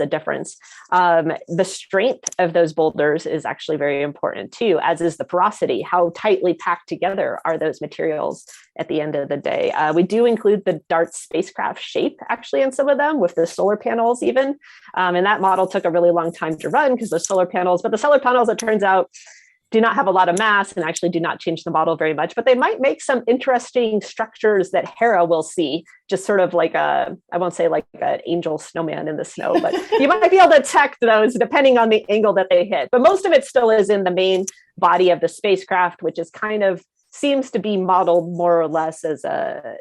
a difference. The strength of those boulders is actually very important too, as is the porosity. How tightly packed together are those materials at the end of the day? We do include the DART spacecraft shape actually in some of them with the solar panels even. And that model took a really long time to run because the solar panels, it turns out, do not have a lot of mass and actually do not change the model very much, but they might make some interesting structures that Hera will see, just sort of like I won't say like an angel snowman in the snow, but you might be able to detect those depending on the angle that they hit. But most of it still is in the main body of the spacecraft, which is kind of seems to be modeled more or less as a,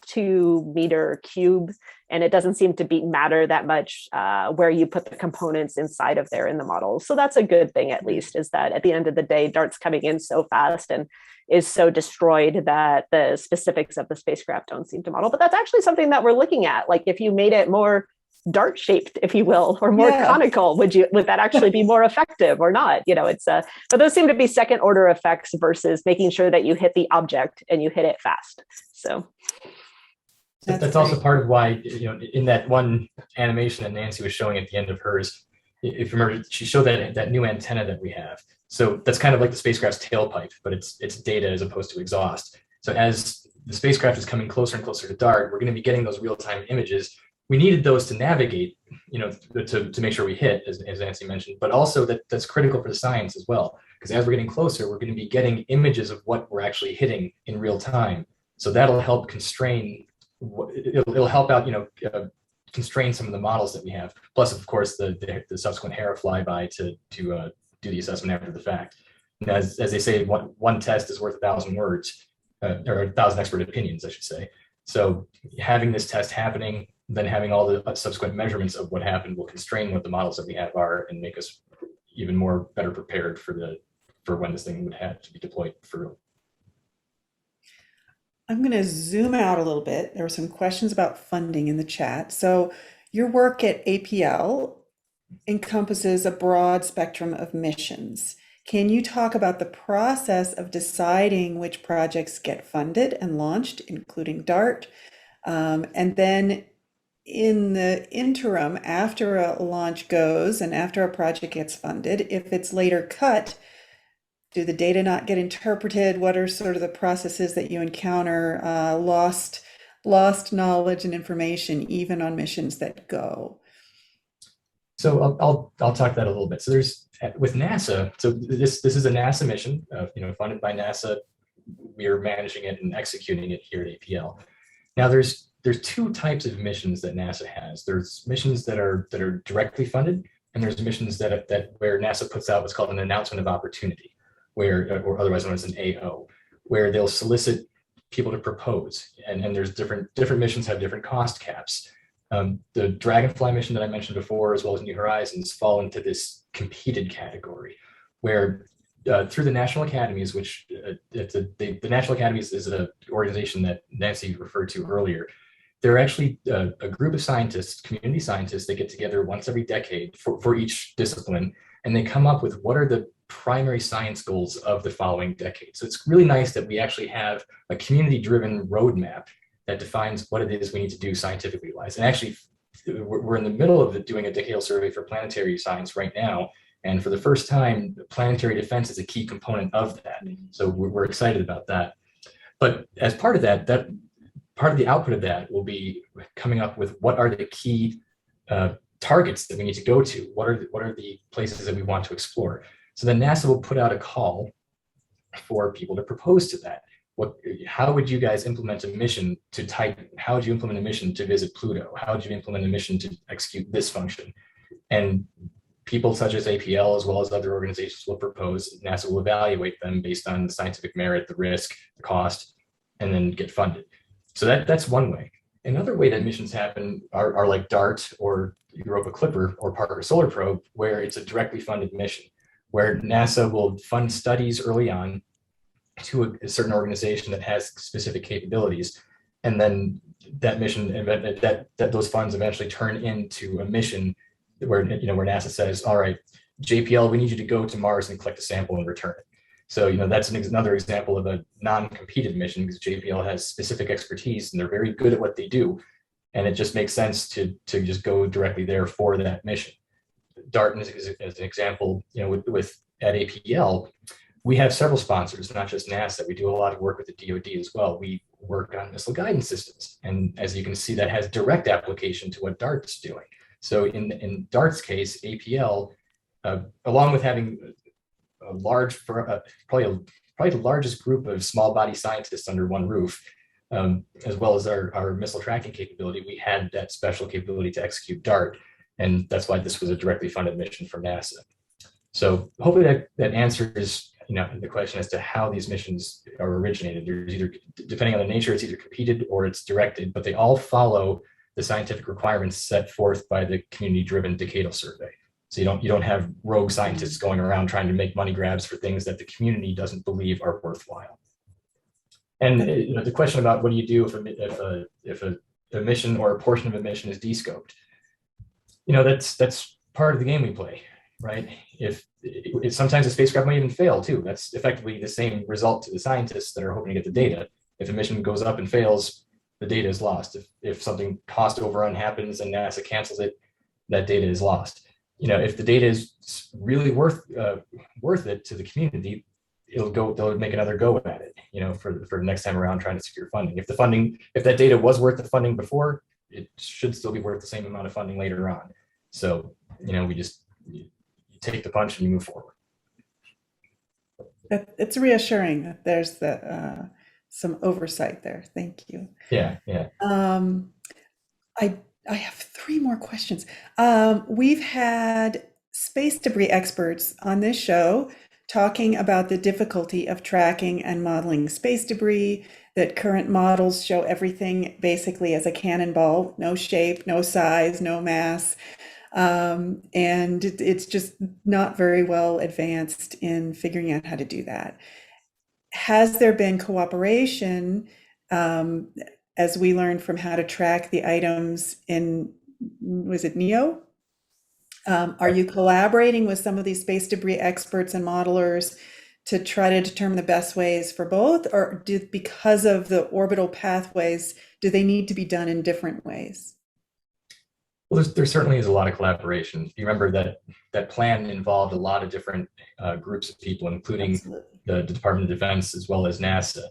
2-meter cube. And it doesn't seem to matter that much where you put the components inside of there in the model. So that's a good thing, at least, is that at the end of the day, DART's coming in so fast and is so destroyed that the specifics of the spacecraft don't seem to model. But that's actually something that we're looking at. Like if you made it more dart shaped, if you will, or more conical, would that actually be more effective or not? But those seem to be second order effects versus making sure that you hit the object and you hit it fast. So that's also part of why, in that one animation that Nancy was showing at the end of hers, if you remember, she showed that new antenna that we have. So that's kind of like the spacecraft's tailpipe, but it's data as opposed to exhaust. So as the spacecraft is coming closer and closer to DART, we're going to be getting those real-time images. We needed those to navigate, to make sure we hit, as Nancy mentioned, but also that's critical for the science as well. Because as we're getting closer, we're going to be getting images of what we're actually hitting in real time. So that'll help constrain. It'll help out, constrain some of the models that we have. Plus, of course, the subsequent Hera flyby to do the assessment after the fact. And as they say, one test is worth 1,000 words, or 1,000 expert opinions, I should say. So having this test happening, then having all the subsequent measurements of what happened will constrain what the models that we have are and make us even better prepared for when this thing would have to be deployed for real. I'm going to zoom out a little bit. There were some questions about funding in the chat. So your work at APL encompasses a broad spectrum of missions. Can you talk about the process of deciding which projects get funded and launched, including DART? And then in the interim, after a launch goes and after a project gets funded, if it's later cut, do the data not get interpreted? What are sort of the processes that you encounter? Lost knowledge and information, even on missions that go. So I'll talk that a little bit. So there's with NASA. So this is a NASA mission, funded by NASA. We are managing it and executing it here at APL. Now there's two types of missions that NASA has. There's missions that are directly funded, and there's missions that where NASA puts out what's called an announcement of opportunity, or otherwise known as an AO, where they'll solicit people to propose. And there's different missions have different cost caps. The Dragonfly mission that I mentioned before, as well as New Horizons, fall into this competed category, where through the National Academies, which the National Academies is an organization that Nancy referred to earlier. They're actually a group of scientists, community scientists, that get together once every decade for each discipline, and they come up with what are the primary science goals of the following decade. So it's really nice that we actually have a community-driven roadmap that defines what it is we need to do scientifically wise. And actually, we're in the middle of doing a decadal survey for planetary science right now. And for the first time, planetary defense is a key component of that. So we're excited about that. But as part of that part of the output of that will be coming up with what are the key targets that we need to go to. What are the places that we want to explore? So then NASA will put out a call for people to propose to that. How would you guys implement a mission to Titan? How would you implement a mission to visit Pluto? How would you implement a mission to execute this function? And people such as APL, as well as other organizations, will propose. NASA will evaluate them based on the scientific merit, the risk, the cost, and then get funded. So that's one way. Another way that missions happen are like DART or Europa Clipper or Parker Solar Probe, where it's a directly funded mission, where NASA will fund studies early on to a certain organization that has specific capabilities, and then that mission, that those funds eventually turn into a mission where NASA says, all right, JPL, we need you to go to Mars and collect a sample and return it. So that's another example of a non-competed mission, because JPL has specific expertise and they're very good at what they do, and it just makes sense to just go directly there for that mission. DART, as an example, with at APL, we have several sponsors, not just NASA. We do a lot of work with the DoD as well. We work on missile guidance systems. And as you can see, that has direct application to what DART's doing. So in DART's case, APL, along with having a large, probably the largest group of small body scientists under one roof, as well as our missile tracking capability, we had that special capability to execute DART. And that's why this was a directly funded mission from NASA. So hopefully that answers the question as to how these missions are originated. There's either, depending on the nature, it's either competed or it's directed, but they all follow the scientific requirements set forth by the community-driven decadal survey. So you don't have rogue scientists going around trying to make money grabs for things that the community doesn't believe are worthwhile. And the question about what do you do if a mission or a portion of a mission is descoped, that's part of the game we play, right? If sometimes the spacecraft might even fail too. That's effectively the same result to the scientists that are hoping to get the data. If a mission goes up and fails, the data is lost. If something cost overrun happens and NASA cancels it, that data is lost. If the data is really worth it to the community, they'll make another go at it, for the next time around trying to secure funding. If that data was worth the funding before, it should still be worth the same amount of funding later on. So, you take the punch and you move forward. It's reassuring that there's some oversight there. Thank you. Yeah. I have 3 more questions. We've had space debris experts on this show talking about the difficulty of tracking and modeling space debris, that current models show everything basically as a cannonball, no shape, no size, no mass. And it's just not very well advanced in figuring out how to do that. Has there been cooperation, as we learned from how to track the items in, was it NEO? Are you collaborating with some of these space debris experts and modelers to try to determine the best ways for both, or because of the orbital pathways, do they need to be done in different ways? Well, there certainly is a lot of collaboration. You remember that plan involved a lot of different groups of people, including Absolutely. the Department of Defense as well as NASA.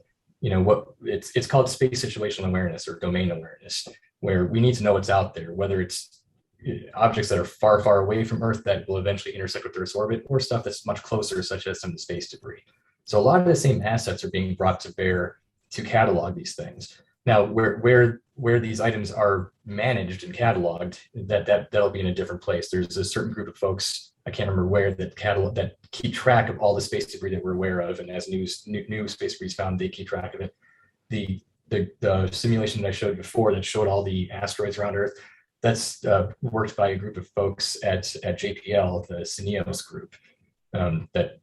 It's called space situational awareness or domain awareness, where we need to know what's out there, whether it's objects that are far, far away from Earth that will eventually intersect with Earth's orbit, or stuff that's much closer, such as some of the space debris. So a lot of the same assets are being brought to bear to catalog these things. Now, where these items are managed and cataloged, that'll be in a different place. There's a certain group of folks, I can't remember where, that keep track of all the space debris that we're aware of, and as new space debris is found, they keep track of it. The simulation that I showed before that showed all the asteroids around Earth, that's worked by a group of folks at JPL, the Cineos group, that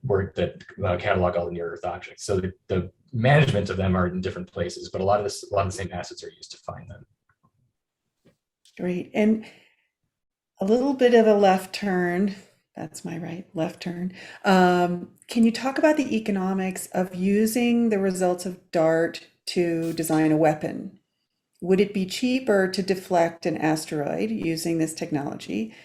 catalog all the near Earth objects. So the management of them are in different places, but a lot of the same assets are used to find them. Great. And a little bit of a left turn. That's my right, left turn. Can you talk about the economics of using the results of DART to design a weapon? Would it be cheaper to deflect an asteroid using this technology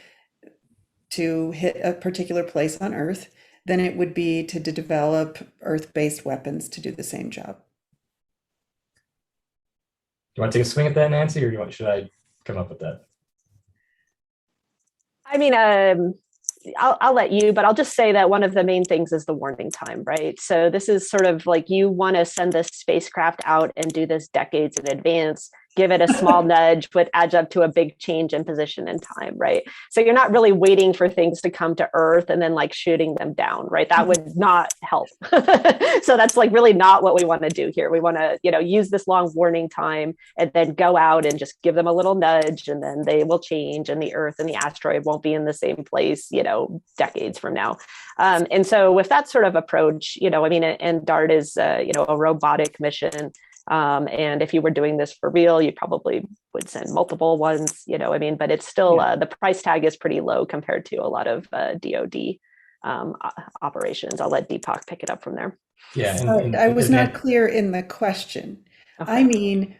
to hit a particular place on Earth than it would be to develop Earth-based weapons to do the same job? Do you want to take a swing at that, Nancy, or should I come up with that? I mean, I'll let you, but I'll just say that one of the main things is the warning time, right? So this is sort of like, you want to send this spacecraft out and do this decades in advance, give it a small nudge, which adds up to a big change in position and time, right? So you're not really waiting for things to come to Earth and then like shooting them down, right? That would not help. So that's like really not what we want to do here. We want to, use this long warning time and then go out and just give them a little nudge, and then they will change, and the Earth and the asteroid won't be in the same place, decades from now. And so with that sort of approach, and DART is, a robotic mission. And if you were doing this for real, you probably would send multiple ones, but it's still, the price tag is pretty low compared to a lot of DoD operations. I'll let Deepak pick it up from there. Yeah. I was not clear in the question. Okay. I mean,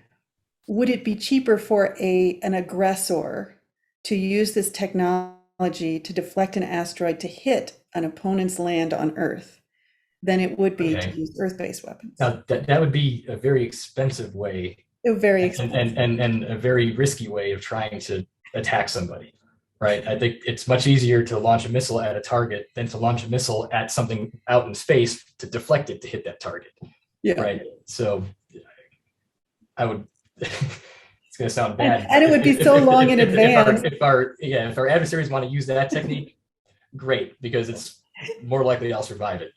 would it be cheaper for an aggressor to use this technology to deflect an asteroid to hit an opponent's land on Earth than it would be to use Earth-based weapons? Now, that would be a very expensive way, Very expensive. and a very risky way of trying to attack somebody, right? I think it's much easier to launch a missile at a target than to launch a missile at something out in space to deflect it to hit that target, right? So I would, it's going to sound bad. And it would be so long in advance. If our adversaries want to use that technique, great, because it's more likely I'll survive it.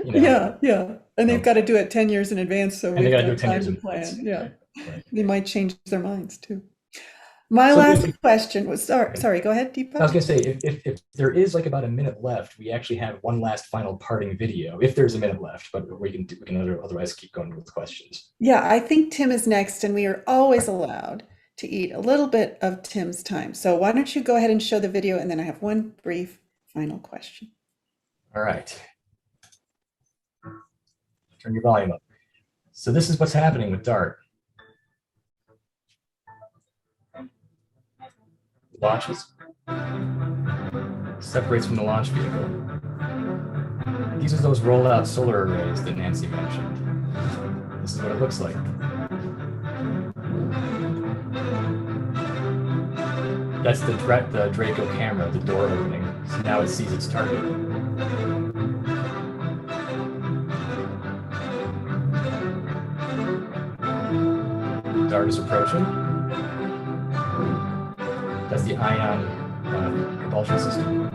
Yeah. And they've got to do it 10 years in advance. So they got to do have it 10 years time in to plan. advance. Yeah. Right. They might change their minds too. My last question was, sorry, go ahead, Deepak. I was going to say, if there is like about a minute left, we actually have one last final parting video, if there's a minute left, but we can otherwise keep going with questions. Yeah, I think Tim is next, and we are always allowed to eat a little bit of Tim's time. So why don't you go ahead and show the video, and then I have one brief final question. All right. Turn your volume up. So this is what's happening with DART. Launches. Separates from the launch vehicle. These are those rollout solar arrays that Nancy mentioned. This is what it looks like. That's the Draco camera, the door opening. So now it sees its target. DART is approaching. That's the ion propulsion system.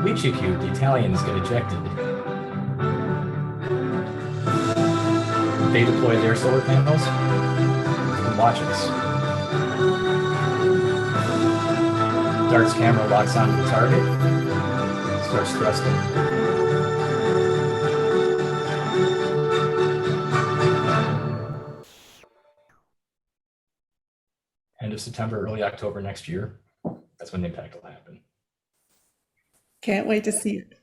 Lichicube, the Italians, get ejected. They deploy their solar panels and watch us. DART's camera locks onto the target, starts thrusting. End of September, early October next year. That's when the impact will happen. Can't wait to see it.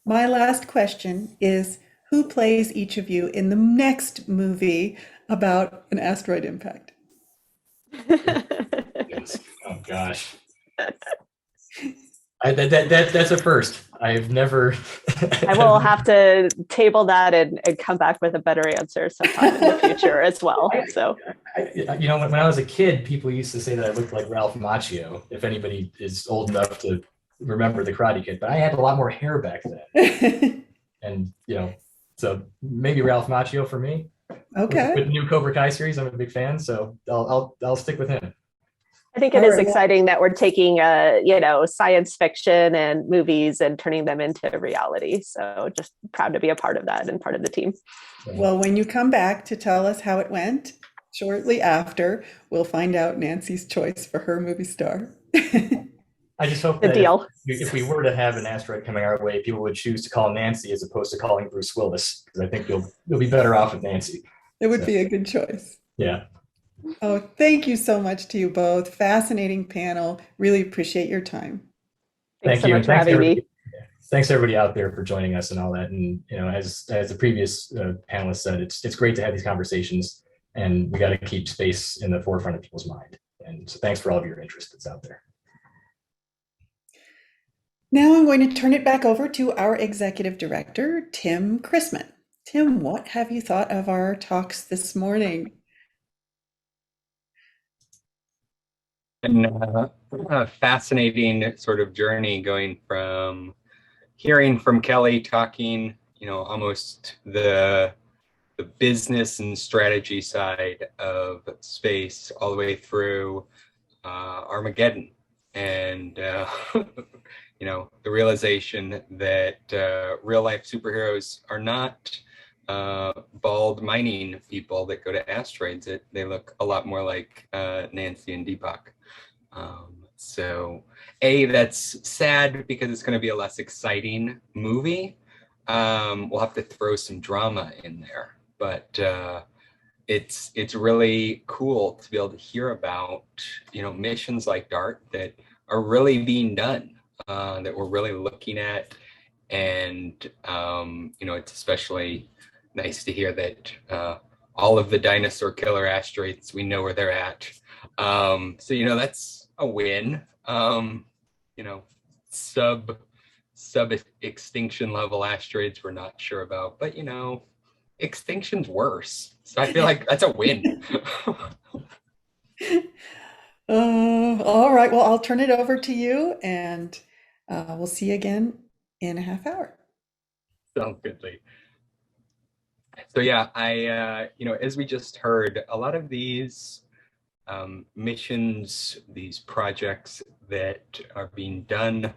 My last question is, who plays each of you in the next movie about an asteroid impact? Yes. Oh gosh. That's a first. I've never. I will have to table that and come back with a better answer sometime in the future as well. So, when I was a kid, people used to say that I looked like Ralph Macchio, if anybody is old enough to remember the Karate Kid, but I had a lot more hair back then. And, so maybe Ralph Macchio for me. Okay. With the new Cobra Kai series, I'm a big fan, so I'll stick with him. I think it is exciting that we're taking, science fiction and movies and turning them into reality. So just proud to be a part of that and part of the team. Well, when you come back to tell us how it went, shortly after, we'll find out Nancy's choice for her movie star. I just hope that if we were to have an asteroid coming our way, people would choose to call Nancy as opposed to calling Bruce Willis, because I think you'll be better off with Nancy. It would be a good choice. Yeah. Oh, thank you so much to you both. Fascinating panel. Really appreciate your time. Thanks so much for having me. Thanks everybody out there for joining us and all that. And as the previous panelist said, it's great to have these conversations, and we got to keep space in the forefront of people's mind. And so thanks for all of your interest that's out there. Now I'm going to turn it back over to our executive director, Tim Chrisman. Tim, what have you thought of our talks this morning? And a fascinating sort of journey going from hearing from Kelly talking, almost the business and strategy side of space all the way through Armageddon and the realization that real life superheroes are not bald mining people that go to asteroids. They look a lot more like Nancy and Deepak. So that's sad because it's going to be a less exciting movie. We'll have to throw some drama in there, but it's really cool to be able to hear about missions like DART that are really being done, that we're really looking at, and it's especially nice to hear that all of the dinosaur killer asteroids, we know where they're at. So that's a win. Sub extinction level asteroids we're not sure about, but extinction's worse. So I feel like that's a win. All right. Well, I'll turn it over to you, and we'll see you again in a half hour. Sounds good, Lee. So yeah, I as we just heard, a lot of these missions, these projects that are being done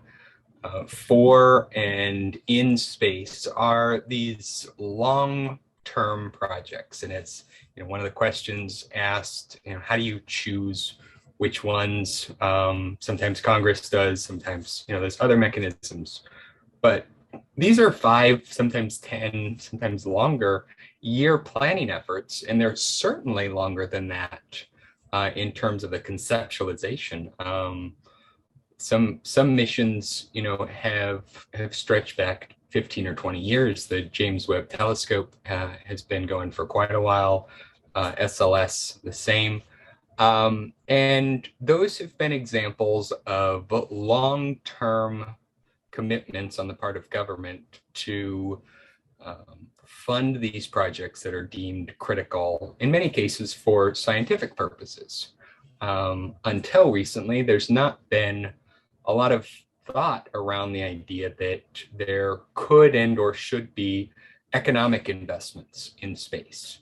for and in space are these long-term projects. And it's one of the questions asked, how do you choose which ones? Sometimes Congress does, sometimes there's other mechanisms, but these are 5, sometimes 10, sometimes longer year planning efforts, and they're certainly longer than that in terms of the conceptualization. Some missions, have stretched back 15 or 20 years. The James Webb Telescope has been going for quite a while. SLS, the same. And those have been examples of long-term commitments on the part of government to fund these projects that are deemed critical, in many cases for scientific purposes. Until recently, there's not been a lot of thought around the idea that there could and or should be economic investments in space.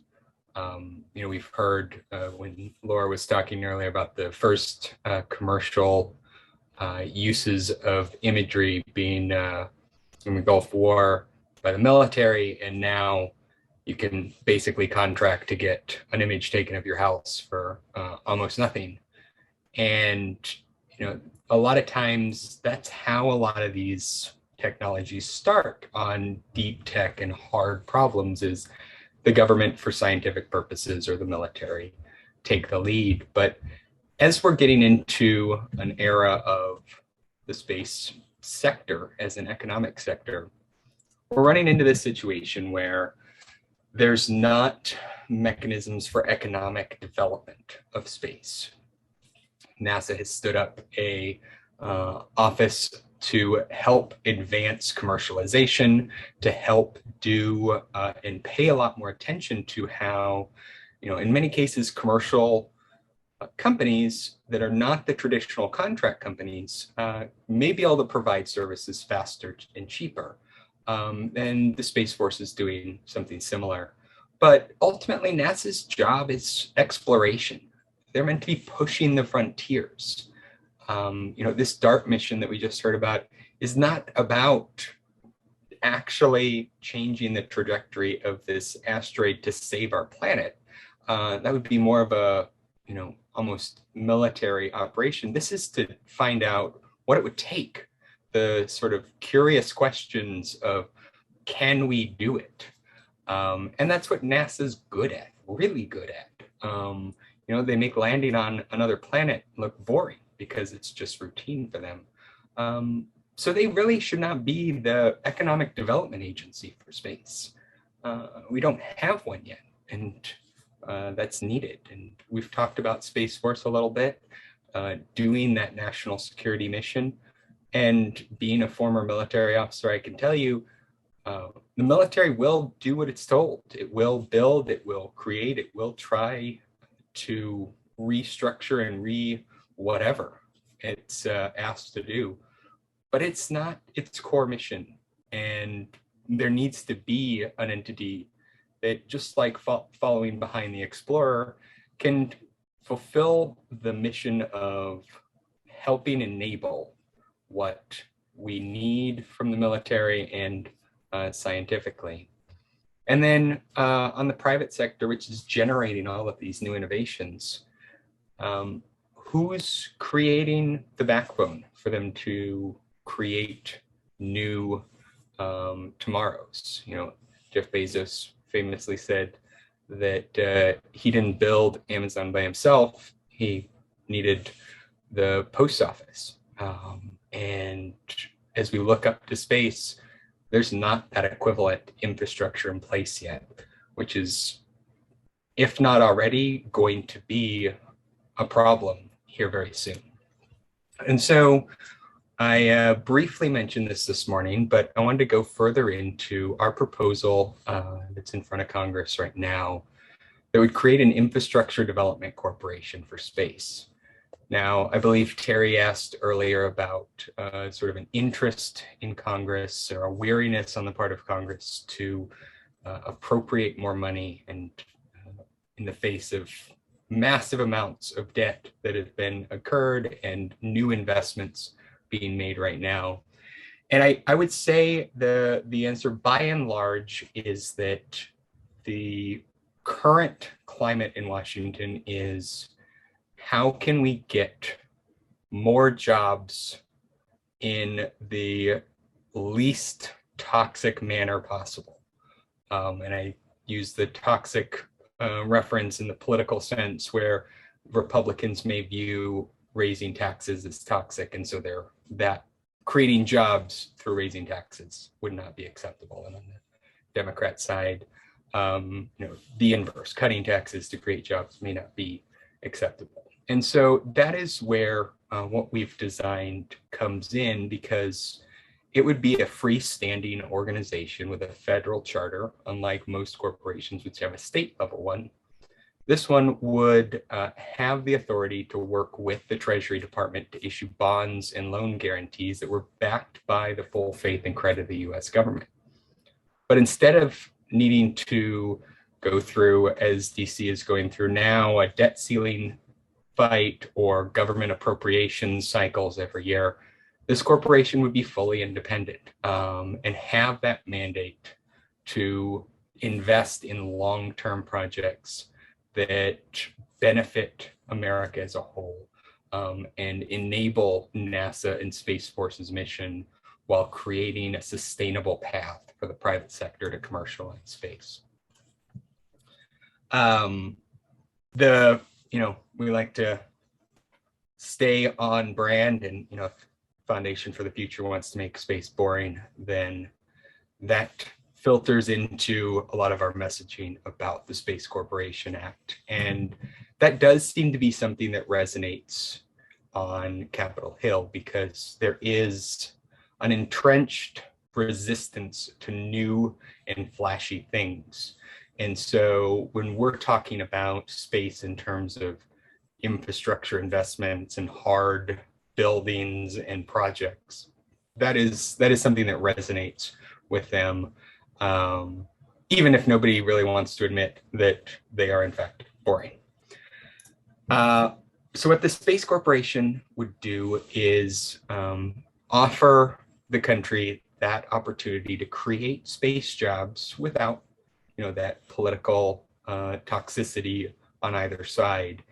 We've heard when Laura was talking earlier about the first commercial uses of imagery being in the Gulf War by the military, and now you can basically contract to get an image taken of your house for almost nothing. And a lot of times that's how a lot of these technologies start on deep tech and hard problems, is the government for scientific purposes or the military take the lead. But as we're getting into an era of the space sector as an economic sector, we're running into this situation where there's not mechanisms for economic development of space. NASA has stood up a office to help advance commercialization, to help do and pay a lot more attention to how, in many cases, commercial companies that are not the traditional contract companies may be able to provide services faster and cheaper. And the Space Force is doing something similar. But ultimately, NASA's job is exploration. They're meant to be pushing the frontiers. This DART mission that we just heard about is not about actually changing the trajectory of this asteroid to save our planet. That would be more of a, almost military operation. This is to find out what it would take, the sort of curious questions of, can we do it? And that's what NASA's good at, really good at. They make landing on another planet look boring because it's just routine for them. So they really should not be the economic development agency for space. We don't have one yet, and that's needed. And we've talked about Space Force a little bit, doing that national security mission. And being a former military officer, I can tell you, the military will do what it's told. It will build, it will create, it will try to restructure and whatever it's asked to do. But it's not its core mission. And there needs to be an entity that, just like following behind the Explorer, can fulfill the mission of helping enable what we need from the military and scientifically. And then on the private sector, which is generating all of these new innovations, who's creating the backbone for them to create new tomorrows? You know, Jeff Bezos famously said that he didn't build Amazon by himself. He needed the post office. And as we look up to space, there's not that equivalent infrastructure in place yet, which is, if not already, going to be a problem here very soon. And so I briefly mentioned this morning, but I wanted to go further into our proposal that's in front of Congress right now that would create an infrastructure development corporation for space. Now, I believe Terry asked earlier about sort of an interest in Congress, or a weariness on the part of Congress to appropriate more money, and in the face of massive amounts of debt that have been occurred and new investments being made right now. And I would say the answer by and large is that the current climate in Washington is, how can we get more jobs in the least toxic manner possible? And I use the toxic reference in the political sense, where Republicans may view raising taxes as toxic, and so that creating jobs through raising taxes would not be acceptable. And on the Democrat side, the inverse, cutting taxes to create jobs, may not be acceptable. And so that is where what we've designed comes in, because it would be a freestanding organization with a federal charter, unlike most corporations which have a state level one. This one would have the authority to work with the Treasury Department to issue bonds and loan guarantees that were backed by the full faith and credit of the US government. But instead of needing to go through, as DC is going through now, a debt ceiling fight or government appropriations cycles every year, this corporation would be fully independent and have that mandate to invest in long-term projects that benefit America as a whole and enable NASA and Space Force's mission, while creating a sustainable path for the private sector to commercialize space. We like to stay on brand, and if Foundation for the Future wants to make space boring, then that filters into a lot of our messaging about the Space Corporation Act. And that does seem to be something that resonates on Capitol Hill, because there is an entrenched resistance to new and flashy things. And so when we're talking about space in terms of infrastructure investments and hard buildings and projects, that is something that resonates with them, even if nobody really wants to admit that they are in fact boring. So what the Space Corporation would do is offer the country that opportunity to create space jobs without that political toxicity on either side.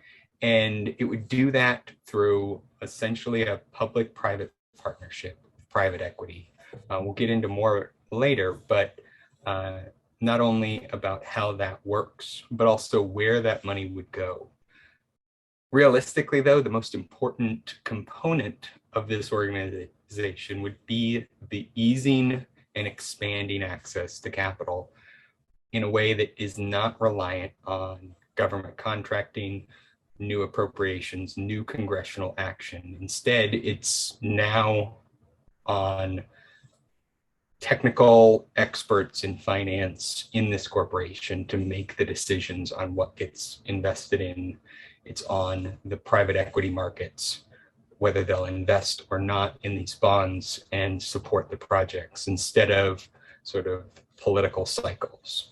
And it would do that through essentially a public-private partnership, private equity. We'll get into more later, but not only about how that works, but also where that money would go. Realistically, though, the most important component of this organization would be the easing and expanding access to capital in a way that is not reliant on government contracting, new appropriations, new congressional action. Instead, it's now on technical experts in finance in this corporation to make the decisions on what gets invested in It's on the private equity markets, whether they'll invest or not in these bonds and support the projects instead of sort of political cycles.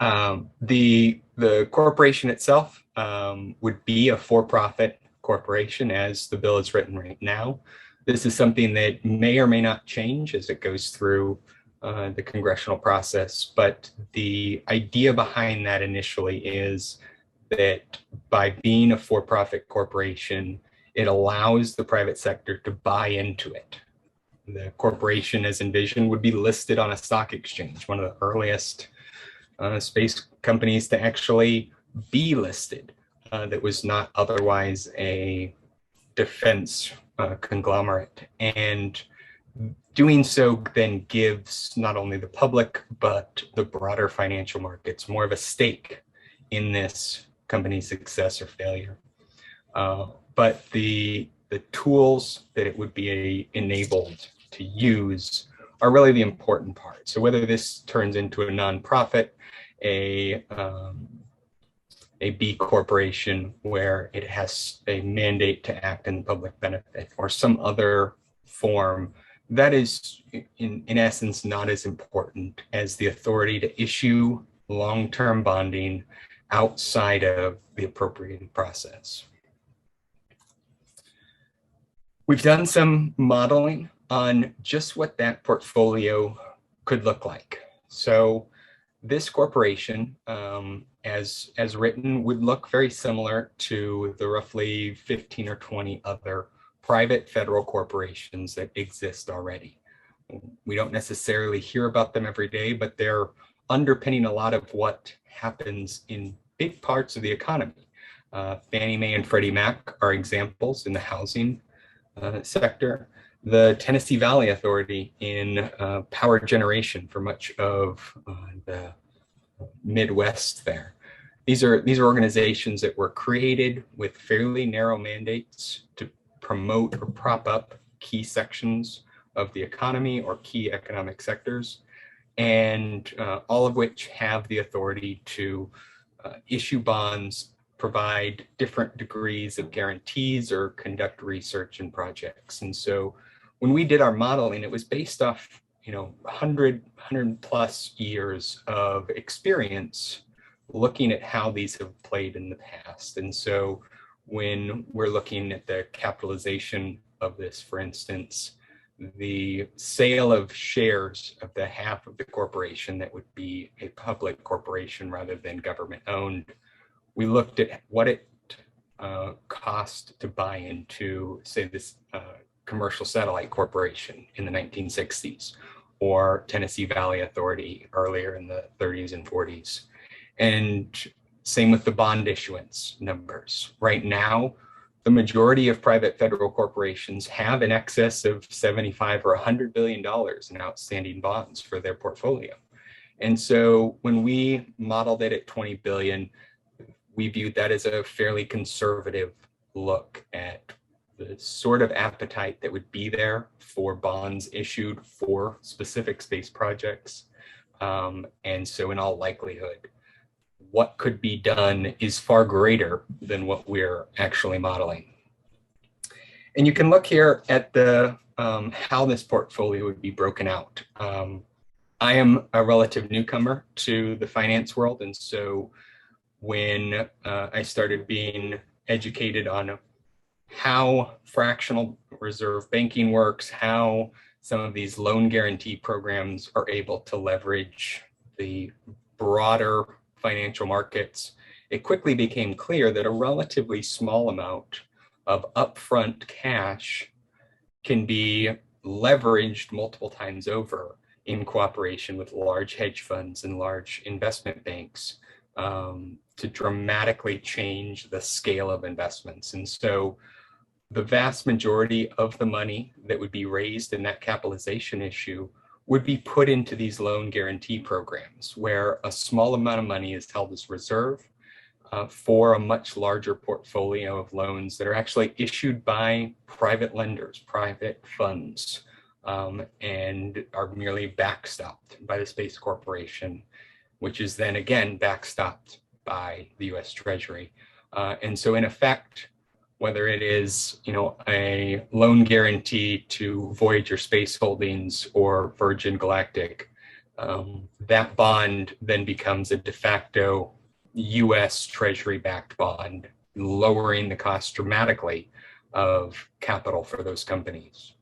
The corporation itself would be a for-profit corporation as the bill is written right now. This is something that may or may not change as it goes through the congressional process, but the idea behind that initially is that by being a for-profit corporation, it allows the private sector to buy into it. The corporation, as envisioned, would be listed on a stock exchange, one of the earliest space companies to actually be listed that was not otherwise a defense conglomerate. And doing so then gives not only the public, but the broader financial markets more of a stake in this company's success or failure. But the tools that it would be enabled to use are really the important part. So whether this turns into a nonprofit, a B corporation where it has a mandate to act in the public benefit, or some other form, that is in essence not as important as the authority to issue long-term bonding outside of the appropriated process. We've done some modeling on just what that portfolio could look like. So this corporation, as written, would look very similar to the roughly 15 or 20 other private federal corporations that exist already. We don't necessarily hear about them every day, but they're underpinning a lot of what happens in big parts of the economy. Fannie Mae and Freddie Mac are examples in the housing sector. The Tennessee Valley Authority in power generation for much of the Midwest there. These are organizations that were created with fairly narrow mandates to promote or prop up key sections of the economy or key economic sectors, and all of which have the authority to issue bonds, provide different degrees of guarantees, or conduct research and projects. And so when we did our modeling, it was based off 100 plus years of experience looking at how these have played in the past. And so when we're looking at the capitalization of this, for instance, the sale of shares of the half of the corporation that would be a public corporation rather than government owned, we looked at what it cost to buy into, say, this commercial satellite corporation in the 1960s, or Tennessee Valley Authority earlier in the 30s and 40s. And same with the bond issuance numbers. Right now, the majority of private federal corporations have in excess of $75 or $100 billion in outstanding bonds for their portfolio. And so when we modeled it at 20 billion, we viewed that as a fairly conservative look at the sort of appetite that would be there for bonds issued for specific space projects. And so in all likelihood, what could be done is far greater than what we're actually modeling. And you can look here at the how this portfolio would be broken out. I am a relative newcomer to the finance world, and so when I started being educated on how fractional reserve banking works, how some of these loan guarantee programs are able to leverage the broader financial markets, it quickly became clear that a relatively small amount of upfront cash can be leveraged multiple times over in cooperation with large hedge funds and large investment banks to dramatically change the scale of investments. And so the vast majority of the money that would be raised in that capitalization issue would be put into these loan guarantee programs, where a small amount of money is held as reserve for a much larger portfolio of loans that are actually issued by private lenders, private funds, and are merely backstopped by the Space Corporation, which is then again backstopped by the US Treasury. And so in effect, whether it is, a loan guarantee to Voyager Space Holdings or Virgin Galactic, that bond then becomes a de facto US Treasury-backed bond, lowering the cost dramatically of capital for those companies.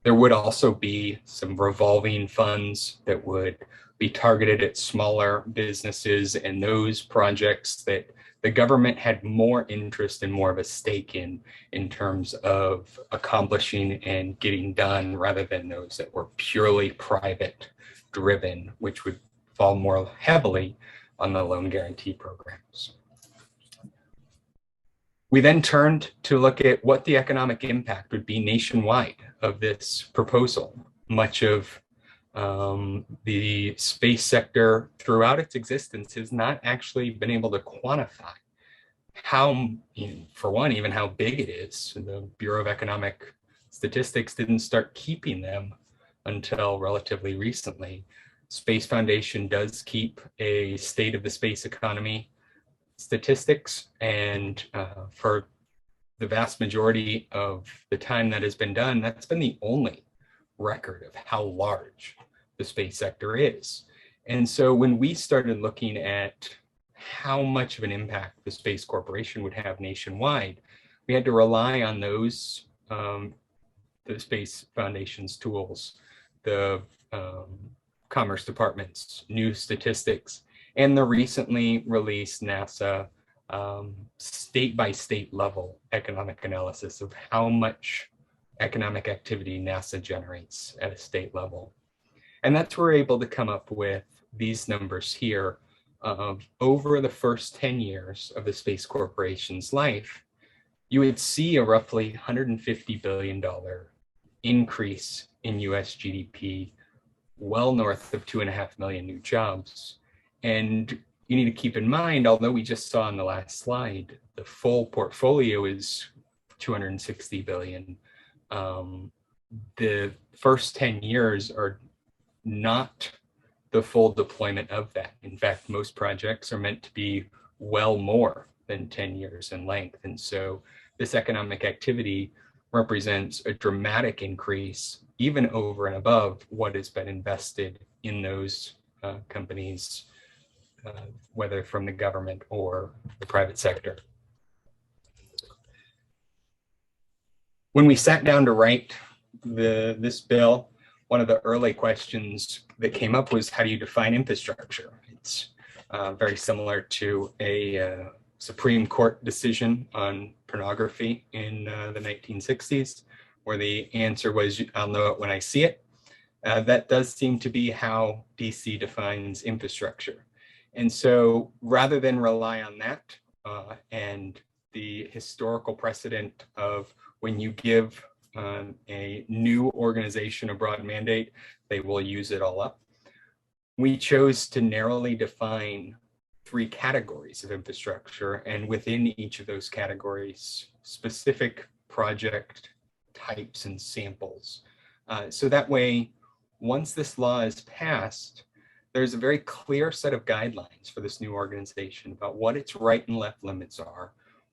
There would also be some revolving funds that would be targeted at smaller businesses and those projects that the government had more interest and more of a stake in terms of accomplishing and getting done, rather than those that were purely private driven, which would fall more heavily on the loan guarantee programs. We then turned to look at what the economic impact would be nationwide of this proposal. Much of the space sector throughout its existence has not actually been able to quantify how, for one, even how big it is. The Bureau of Economic Statistics didn't start keeping them until relatively recently. Space Foundation does keep a state of the space economy statistics, and for the vast majority of the time that has been done, that's been the only record of how large the space sector is. And so when we started looking at how much of an impact the Space Corporation would have nationwide, we had to rely on those, the Space Foundation's tools, the Commerce Department's new statistics, and the recently released NASA state-by-state level economic analysis of how much economic activity NASA generates at a state level. And that's where we're able to come up with these numbers here of over the first 10 years of the Space Corporation's life. You would see a roughly $150 billion increase in US GDP, well north of 2.5 million new jobs. And you need to keep in mind, although we just saw on the last slide, the full portfolio is 260 billion. The first 10 years are not the full deployment of that. In fact, most projects are meant to be well more than 10 years in length. And so this economic activity represents a dramatic increase, even over and above what has been invested in those companies, whether from the government or the private sector. When we sat down to write this bill, one of the early questions that came up was, how do you define infrastructure? It's very similar to a Supreme Court decision on pornography in the 1960s, where the answer was, I'll know it when I see it. That does seem to be how DC defines infrastructure. And so rather than rely on that and the historical precedent of when you give a new organization a broad mandate, they will use it all up, we chose to narrowly define 3 categories of infrastructure, and within each of those categories, specific project types and samples. So that way, once this law is passed, there's a very clear set of guidelines for this new organization about what its right and left limits are,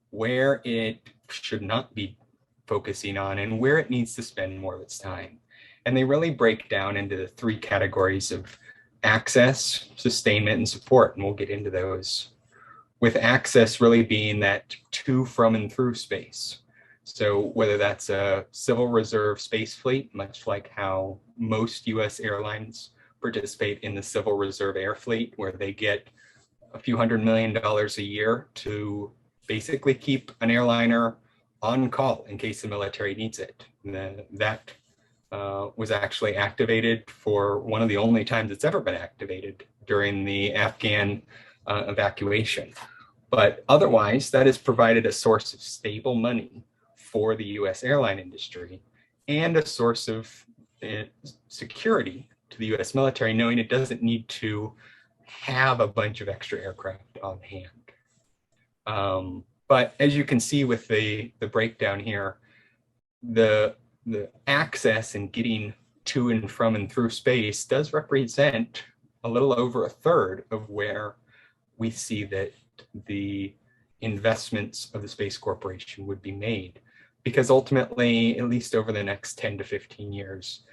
where it should not be focusing on, and where it needs to spend more of its time. And they really break down into the 3 categories of access, sustainment, and support, and we'll get into those. With access really being that to, from, and through space. So whether that's a Civil Reserve space fleet, much like how most US airlines participate in the Civil Reserve Air Fleet, where they get a few $100 million a year to basically keep an airliner on call in case the military needs it. That was actually activated for one of the only times it's ever been activated, during the Afghan evacuation. But otherwise, that has provided a source of stable money for the US airline industry and a source of security to the US military, knowing it doesn't need to have a bunch of extra aircraft on hand. But as you can see with the breakdown here, the access and getting to and from and through space does represent a little over a third of where we see that the investments of the Space Corporation would be made. Because ultimately, at least over the next 10 to 15 years,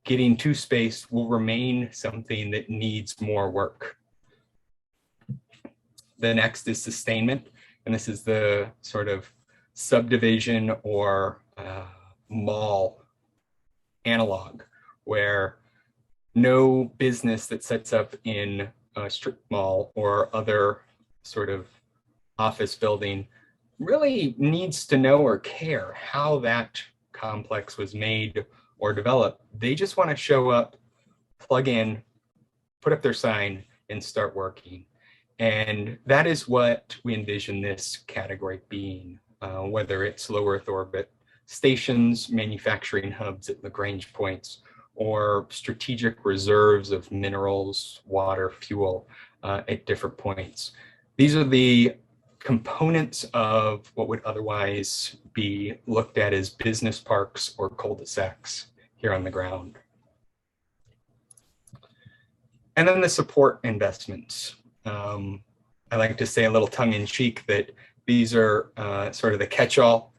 getting to space will remain something that needs more work. The next is sustainment, and this is the sort of subdivision or mall analog, where no business that sets up in a strip mall or other sort of office building really needs to know or care how that complex was made or developed. They just want to show up, plug in, put up their sign, and start working. And that is what we envision this category being, whether it's low Earth orbit stations, manufacturing hubs at Lagrange points, or strategic reserves of minerals, water, fuel at different points. These are the components of what would otherwise be looked at as business parks or cul-de-sacs here on the ground. And then the support investments. I like to say a little tongue-in-cheek that these are sort of the catch-all.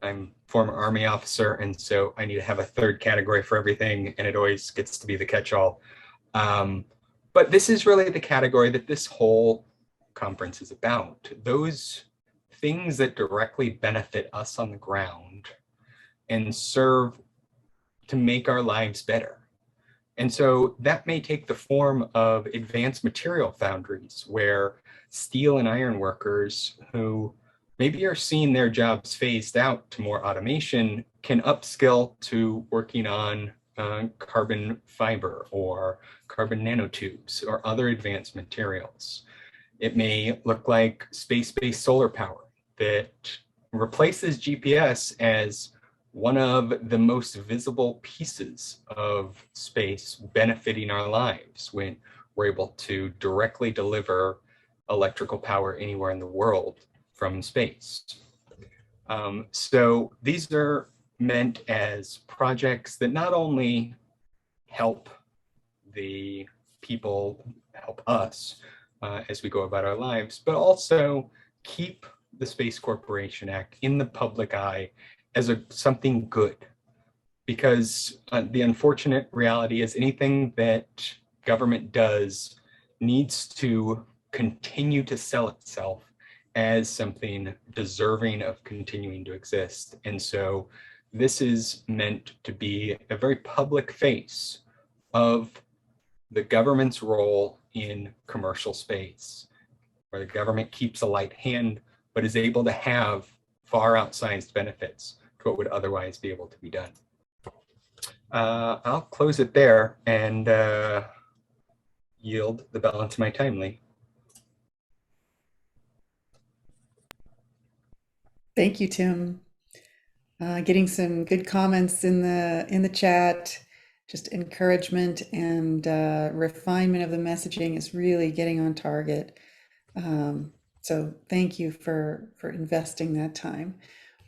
I'm a former Army officer, and so I need to have a third category for everything, and it always gets to be the catch-all. But this is really the category that this whole conference is about. Those things that directly benefit us on the ground and serve to make our lives better. And so that may take the form of advanced material foundries, where steel and iron workers who maybe are seeing their jobs phased out to more automation can upskill to working on carbon fiber or carbon nanotubes or other advanced materials. It may look like space-based solar power that replaces GPS as one of the most visible pieces of space benefiting our lives when we're able to directly deliver electrical power anywhere in the world from space. So these are meant as projects that not only help the people, help us as we go about our lives, but also keep the Space Corporation Act in the public eye as something good. Because the unfortunate reality is anything that government does needs to continue to sell itself as something deserving of continuing to exist. And so this is meant to be a very public face of the government's role in commercial space, where the government keeps a light hand, but is able to have far outsized benefits to what would otherwise be able to be done. I'll close it there and yield the balance of my time, Lee. Thank you, Tim. Getting some good comments in the chat. Just encouragement and refinement of the messaging is really getting on target. So thank you for investing that time.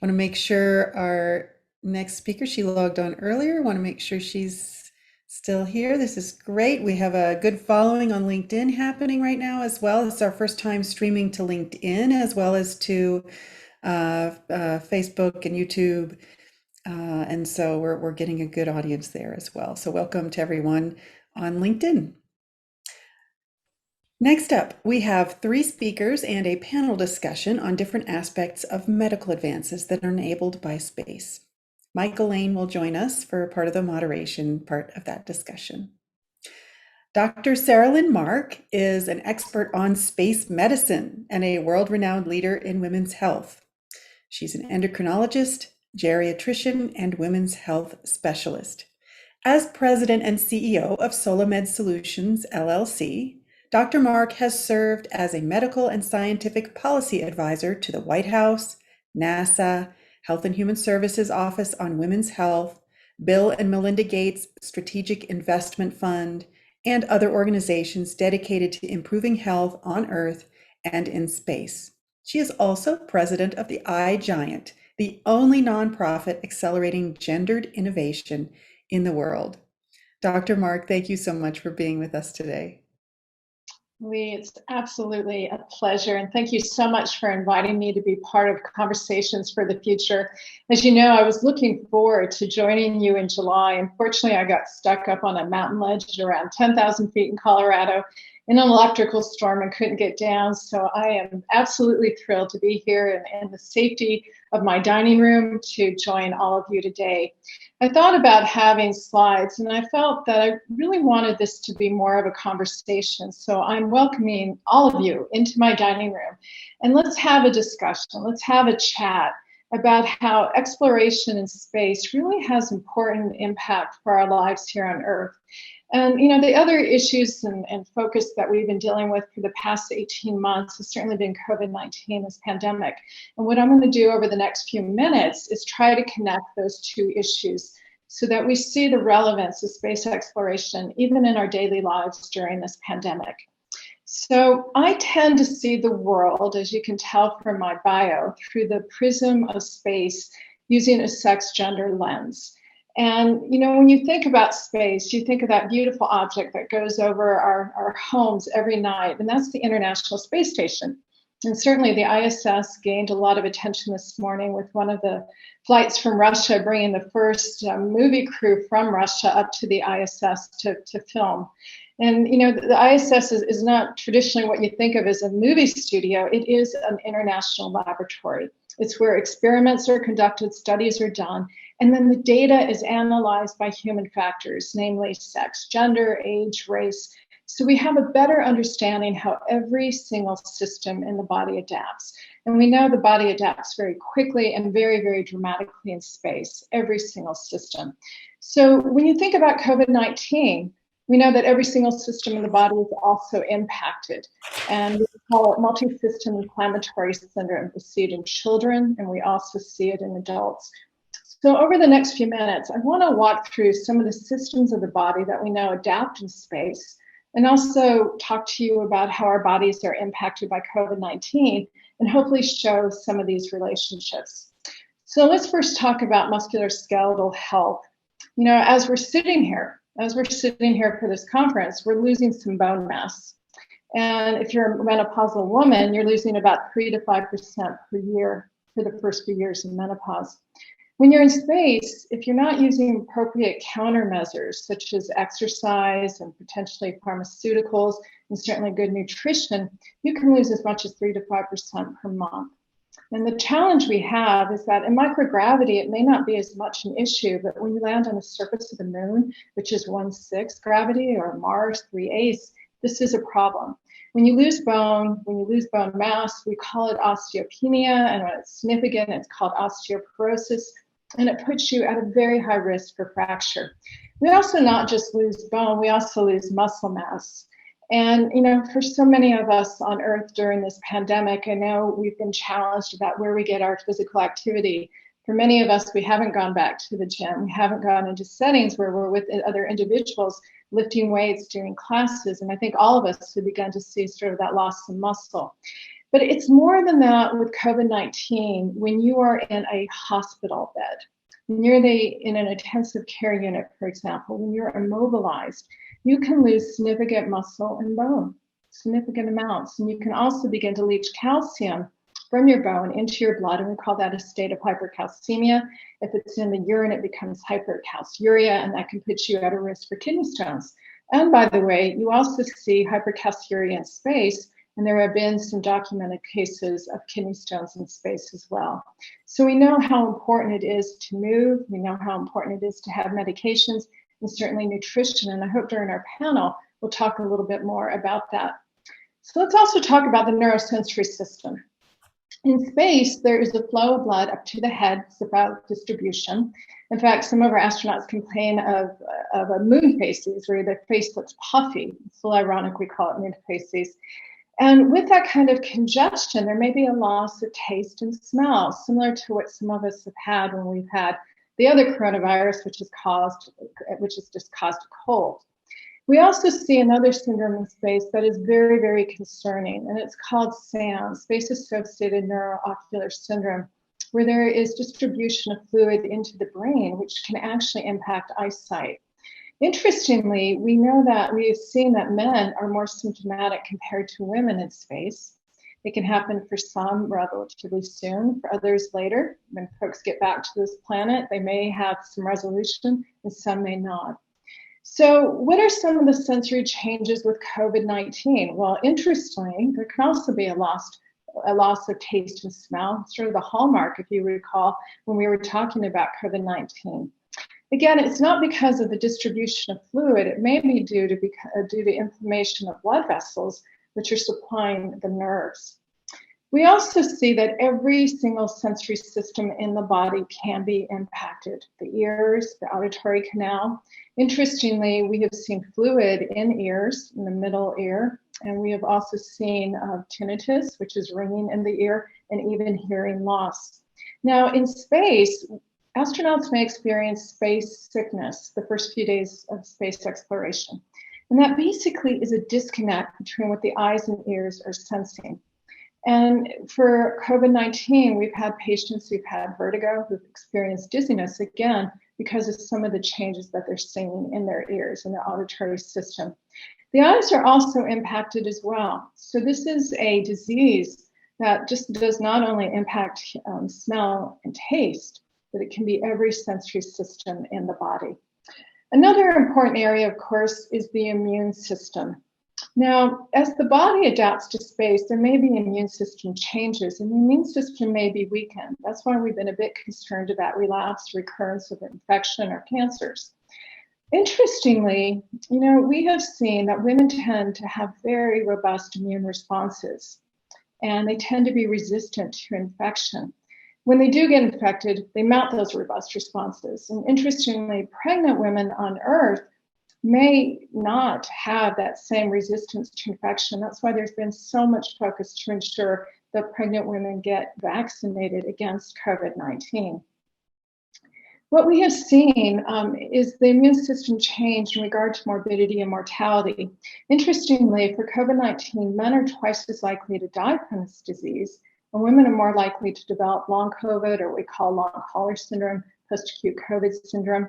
Want to make sure our next speaker, she logged on earlier. Want to make sure she's still here. This is great. We have a good following on LinkedIn happening right now as well. This is our first time streaming to LinkedIn as well as to Facebook and YouTube. And so we're getting a good audience there as well. So welcome to everyone on LinkedIn. Next up, we have 3 speakers and a panel discussion on different aspects of medical advances that are enabled by space. Michael Lane will join us for part of the moderation part of that discussion. Dr. Sarah Lynn Mark is an expert on space medicine and a world-renowned leader in women's health. She's an endocrinologist, geriatrician, and women's health specialist. As president and CEO of Solamed Solutions, LLC, Dr. Mark has served as a medical and scientific policy advisor to the White House, NASA, Health and Human Services Office on Women's Health, Bill and Melinda Gates Strategic Investment Fund, and other organizations dedicated to improving health on Earth and in space. She is also president of the iGiant, the only nonprofit accelerating gendered innovation in the world. Dr. Mark, thank you so much for being with us today. Lee, it's absolutely a pleasure. And thank you so much for inviting me to be part of Conversations for the Future. As you know, I was looking forward to joining you in July. Unfortunately, I got stuck up on a mountain ledge at around 10,000 feet in Colorado in an electrical storm and couldn't get down. So I am absolutely thrilled to be here in the safety of my dining room to join all of you today. I thought about having slides, and I felt that I really wanted this to be more of a conversation. So I'm welcoming all of you into my dining room, and let's have a discussion. Let's have a chat about how exploration in space really has important impact for our lives here on Earth. And you know, the other issues and focus that we've been dealing with for the past 18 months has certainly been COVID-19, this pandemic. And what I'm going to do over the next few minutes is try to connect those two issues so that we see the relevance of space exploration even in our daily lives during this pandemic. So I tend to see the world, as you can tell from my bio, through the prism of space using a sex-gender lens. And, you know, when you think about space, you think of that beautiful object that goes over our homes every night, and that's the International Space Station. And certainly the ISS gained a lot of attention this morning with one of the flights from Russia bringing the first movie crew from Russia up to the ISS to film. And, you know, the ISS is not traditionally what you think of as a movie studio. It is an international laboratory. It's where experiments are conducted, studies are done, and then the data is analyzed by human factors, namely sex, gender, age, race. So we have a better understanding how every single system in the body adapts. And we know the body adapts very quickly and very, very dramatically in space, every single system. So when you think about COVID-19, we know that every single system in the body is also impacted. And we call it multi-system inflammatory syndrome. We see it in children, and we also see it in adults. So over the next few minutes, I want to walk through some of the systems of the body that we know adapt in space, and also talk to you about how our bodies are impacted by COVID-19, and hopefully show some of these relationships. So let's first talk about musculoskeletal health. You know, as we're sitting here for this conference, we're losing some bone mass. And if you're a menopausal woman, you're losing about 3 to 5% per year for the first few years of menopause. When you're in space, if you're not using appropriate countermeasures, such as exercise and potentially pharmaceuticals, and certainly good nutrition, you can lose as much as 3 to 5% per month. And the challenge we have is that in microgravity, it may not be as much an issue, but when you land on the surface of the moon, which is 1/6 gravity, or Mars 3/8, this is a problem. When you lose bone mass, we call it osteopenia, and when it's significant, it's called osteoporosis, and it puts you at a very high risk for fracture. We also not just lose bone, we also lose muscle mass. And, you know, for so many of us on Earth during this pandemic, I know we've been challenged about where we get our physical activity. For many of us, we haven't gone back to the gym. We haven't gone into settings where we're with other individuals lifting weights, doing classes. And I think all of us have begun to see sort of that loss of muscle. But it's more than that with COVID-19. When you are in a hospital bed, when you're in an intensive care unit, for example, when you're immobilized, you can lose significant muscle and bone, significant amounts. And you can also begin to leach calcium from your bone into your blood, and we call that a state of hypercalcemia. If it's in the urine, it becomes hypercalciuria, and that can put you at a risk for kidney stones. And by the way, you also see hypercalciuria in space, and there have been some documented cases of kidney stones in space as well. So we know how important it is to move. We know how important it is to have medications, and certainly nutrition. And I hope during our panel, we'll talk a little bit more about that. So let's also talk about the neurosensory system. In space, there is a flow of blood up to the head. It's about distribution. In fact, some of our astronauts complain of a moon faces, where their face looks puffy. It's a little ironic we call it moon faces. And with that kind of congestion, there may be a loss of taste and smell, similar to what some of us have had when we've had the other coronavirus, which has just caused a cold. We also see another syndrome in space that is very, very concerning, and it's called SANS, Space-Associated Neuroocular Syndrome, where there is distribution of fluid into the brain, which can actually impact eyesight. Interestingly, we know that we've seen that men are more symptomatic compared to women in space. It can happen for some relatively soon, for others later. When folks get back to this planet, they may have some resolution and some may not. So what are some of the sensory changes with COVID-19? Well, interestingly, there can also be a loss of taste and smell, sort of the hallmark, if you recall, when we were talking about COVID-19. Again, it's not because of the distribution of fluid. It may be due to inflammation of blood vessels, which are supplying the nerves. We also see that every single sensory system in the body can be impacted. The ears, the auditory canal. Interestingly, we have seen fluid in ears, in the middle ear, and we have also seen tinnitus, which is ringing in the ear, and even hearing loss. Now, in space, astronauts may experience space sickness the first few days of space exploration. And that basically is a disconnect between what the eyes and ears are sensing. And for COVID-19, we've had patients who've had vertigo, who've experienced dizziness, again, because of some of the changes that they're seeing in their ears and their auditory system. The eyes are also impacted as well. So this is a disease that just does not only impact smell and taste, but it can be every sensory system in the body. Another important area, of course, is the immune system. Now, as the body adapts to space, there may be immune system changes, and the immune system may be weakened. That's why we've been a bit concerned about relapse, recurrence of infection or cancers. Interestingly, we have seen that women tend to have very robust immune responses, and they tend to be resistant to infection. When they do get infected, they mount those robust responses. And interestingly, pregnant women on Earth may not have that same resistance to infection. That's why there's been so much focus to ensure that pregnant women get vaccinated against COVID-19. What we have seen is the immune system change in regard to morbidity and mortality. Interestingly, for COVID-19, men are twice as likely to die from this disease, and women are more likely to develop long COVID, or what we call long hauler syndrome, post-acute COVID syndrome.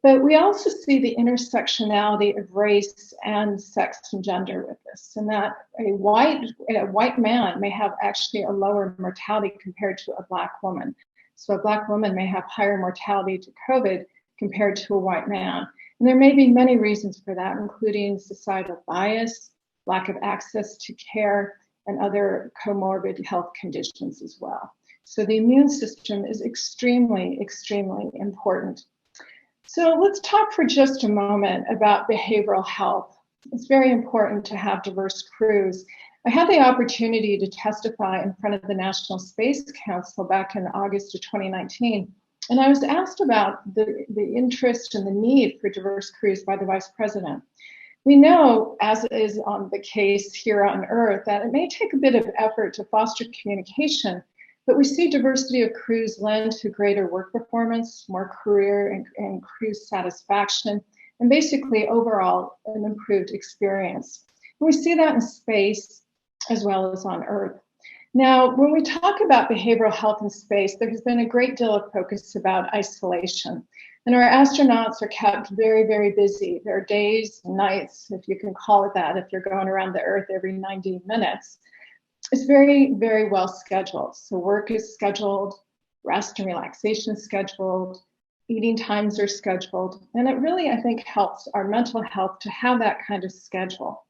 But we also see the intersectionality of race and sex and gender with this, and that a white man may have actually a lower mortality compared to a Black woman. So a Black woman may have higher mortality to COVID compared to a white man. And there may be many reasons for that, including societal bias, lack of access to care, and other comorbid health conditions as well. So the immune system is extremely, extremely important. So let's talk for just a moment about behavioral health. It's very important to have diverse crews. I had the opportunity to testify in front of the National Space Council back in August of 2019, and I was asked about the interest and the need for diverse crews by the Vice President. We know, as is on the case here on Earth, that it may take a bit of effort to foster communication, but we see diversity of crews lend to greater work performance, more career and crew satisfaction, and basically overall an improved experience. And we see that in space as well as on Earth. Now, when we talk about behavioral health in space, there has been a great deal of focus about isolation. And our astronauts are kept very, very busy. There are days, nights, if you can call it that, if you're going around the Earth every 90 minutes. It's very, very well scheduled. So work is scheduled, rest and relaxation is scheduled, eating times are scheduled. And it really, I think, helps our mental health to have that kind of schedule.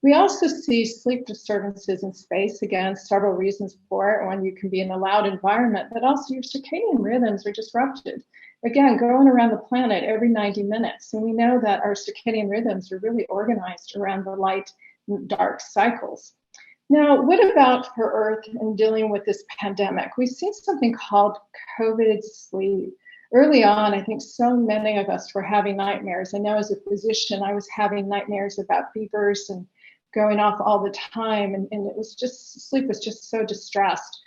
We also see sleep disturbances in space. Again, several reasons for it. One, you can be in a loud environment, but also your circadian rhythms are disrupted. Again, going around the planet every 90 minutes. And we know that our circadian rhythms are really organized around the light and dark cycles. Now, what about for Earth and dealing with this pandemic? We've seen something called COVID sleep. Early on, I think so many of us were having nightmares. I know as a physician, I was having nightmares about fevers and going off all the time. And it was just, sleep was just so distressed.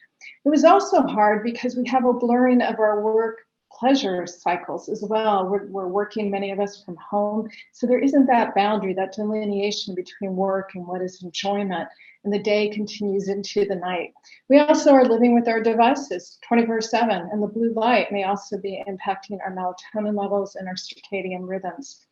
It was also hard because we have a blurring of our work pleasure cycles as well. We're working, many of us, from home. So there isn't that boundary, that delineation between work and what is enjoyment. And the day continues into the night. We also are living with our devices 24/7, and the blue light may also be impacting our melatonin levels and our circadian rhythms.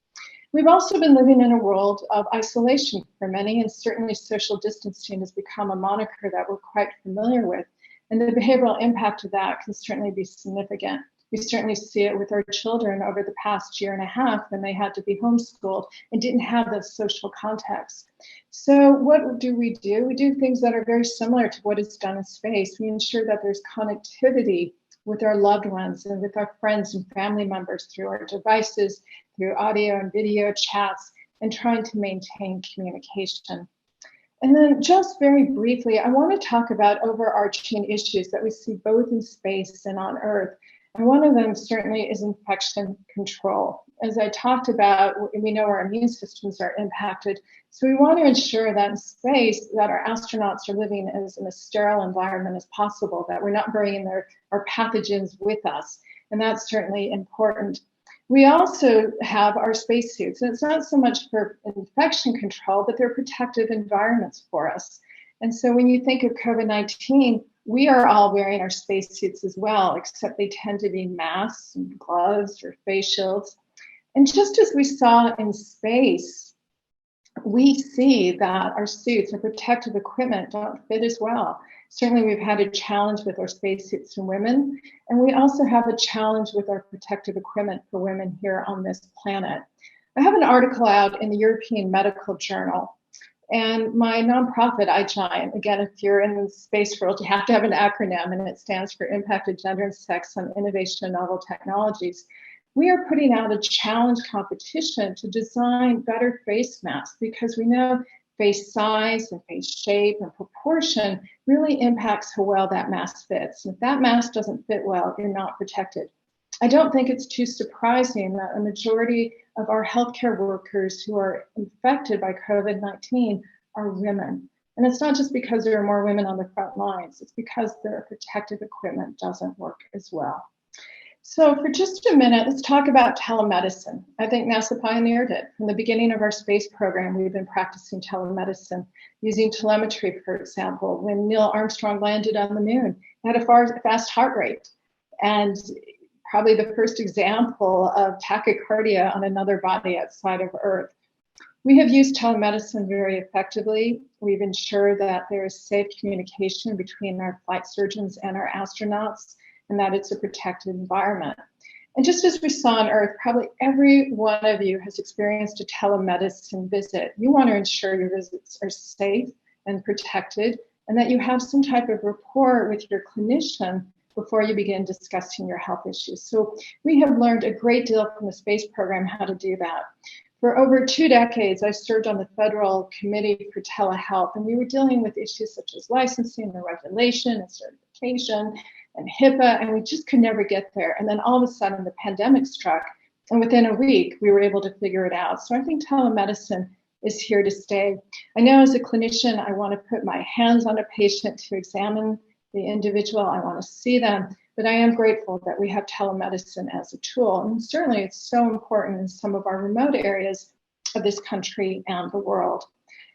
We've also been living in a world of isolation for many, and certainly social distancing has become a moniker that we're quite familiar with. And the behavioral impact of that can certainly be significant. We certainly see it with our children over the past year and a half when they had to be homeschooled and didn't have the social context. So what do? We do things that are very similar to what is done in space. We ensure that there's connectivity with our loved ones and with our friends and family members through our devices, through audio and video chats, and trying to maintain communication. And then just very briefly, I want to talk about overarching issues that we see both in space and on Earth. And one of them certainly is infection control. As I talked about, we know our immune systems are impacted. So we want to ensure that in space that our astronauts are living as in a sterile environment as possible, that we're not bringing our pathogens with us. And that's certainly important. We also have our spacesuits, and it's not so much for infection control, but they're protective environments for us. And so when you think of COVID-19, we are all wearing our spacesuits as well, except they tend to be masks and gloves or face shields. And just as we saw in space, we see that our suits and protective equipment don't fit as well. Certainly, we've had a challenge with our spacesuits for women, and we also have a challenge with our protective equipment for women here on this planet. I have an article out in the European Medical Journal, and my nonprofit, iGiant, again, if you're in the space world, you have to have an acronym, and it stands for Impact of Gender and Sex on Innovation and Novel Technologies. We are putting out a challenge competition to design better face masks because we know face size and face shape and proportion really impacts how well that mask fits. And if that mask doesn't fit well, you're not protected. I don't think it's too surprising that a majority of our healthcare workers who are infected by COVID-19 are women. And it's not just because there are more women on the front lines, it's because their protective equipment doesn't work as well. So for just a minute, let's talk about telemedicine. I think NASA pioneered it. From the beginning of our space program, we've been practicing telemedicine, using telemetry, for example. When Neil Armstrong landed on the moon, he had a fast heart rate, and probably the first example of tachycardia on another body outside of Earth. We have used telemedicine very effectively. We've ensured that there is safe communication between our flight surgeons and our astronauts, and that it's a protected environment. And just as we saw on Earth, probably every one of you has experienced a telemedicine visit. You want to ensure your visits are safe and protected, and that you have some type of rapport with your clinician before you begin discussing your health issues. So we have learned a great deal from the space program how to do that. For over 2 decades, I served on the Federal Committee for Telehealth, and we were dealing with issues such as licensing and regulation and certification and HIPAA, and we just could never get there. And then all of a sudden the pandemic struck, and within a week we were able to figure it out. So I think telemedicine is here to stay. I know as a clinician, I want to put my hands on a patient to examine the individual. I want to see them, but I am grateful that we have telemedicine as a tool. And certainly it's so important in some of our remote areas of this country and the world.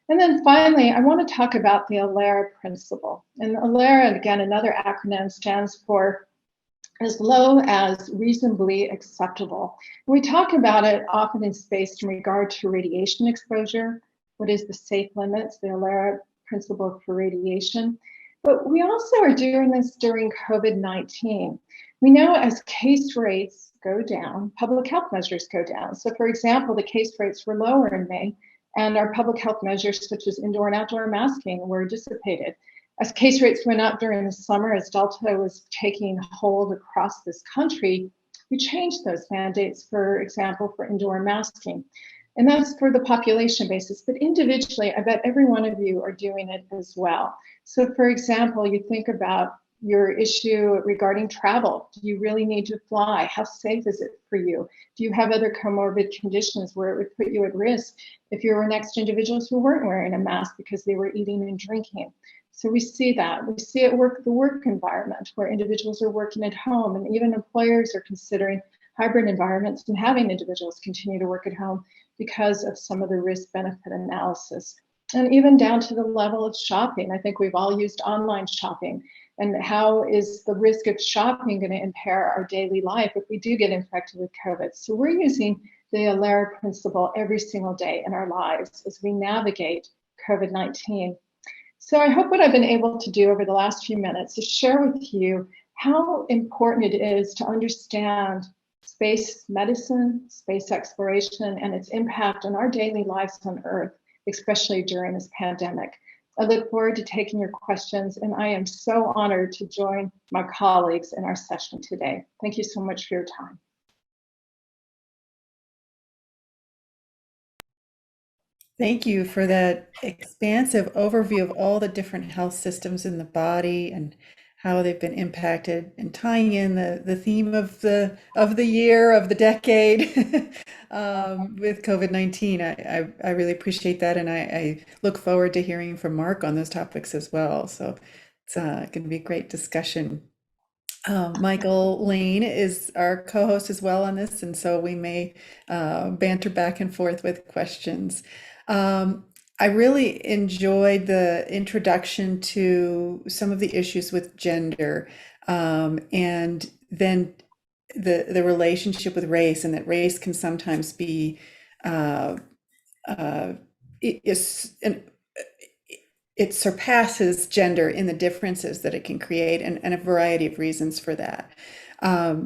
And then finally, I want to talk about the ALARA principle. And ALARA, again, another acronym, stands for as low as reasonably acceptable. We talk about it often in space in regard to radiation exposure. What is the safe limits, the ALARA principle for radiation? But we also are doing this during COVID-19. We know as case rates go down, public health measures go down. So for example, the case rates were lower in May, and our public health measures such as indoor and outdoor masking were dissipated. As case rates went up during the summer, as Delta was taking hold across this country, we changed those mandates, for example, for indoor masking. And that's for the population basis, but individually, I bet every one of you are doing it as well. So for example, you think about your issue regarding travel. Do you really need to fly? How safe is it for you? Do you have other comorbid conditions where it would put you at risk if you were next to individuals who weren't wearing a mask because they were eating and drinking? So we see that. We see it the work environment where individuals are working at home, and even employers are considering hybrid environments and having individuals continue to work at home because of some of the risk-benefit analysis. And even down to the level of shopping. I think we've all used online shopping. And how is the risk of shopping going to impair our daily life if we do get infected with COVID? So we're using the Laura principle every single day in our lives as we navigate COVID-19. So I hope what I've been able to do over the last few minutes is share with you how important it is to understand space medicine, space exploration, and its impact on our daily lives on Earth, especially during this pandemic. I look forward to taking your questions, and I am so honored to join my colleagues in our session today. Thank you so much for your time. Thank you for that expansive overview of all the different health systems in the body and how they've been impacted, and tying in the theme of the year, of the decade with COVID-19. I really appreciate that, and I look forward to hearing from Mark on those topics as well. So it's going to be a great discussion. Michael Lane is our co-host as well on this, and so we may banter back and forth with questions. I really enjoyed the introduction to some of the issues with gender, and then the relationship with race, and that race can sometimes be it surpasses gender in the differences that it can create, and a variety of reasons for that.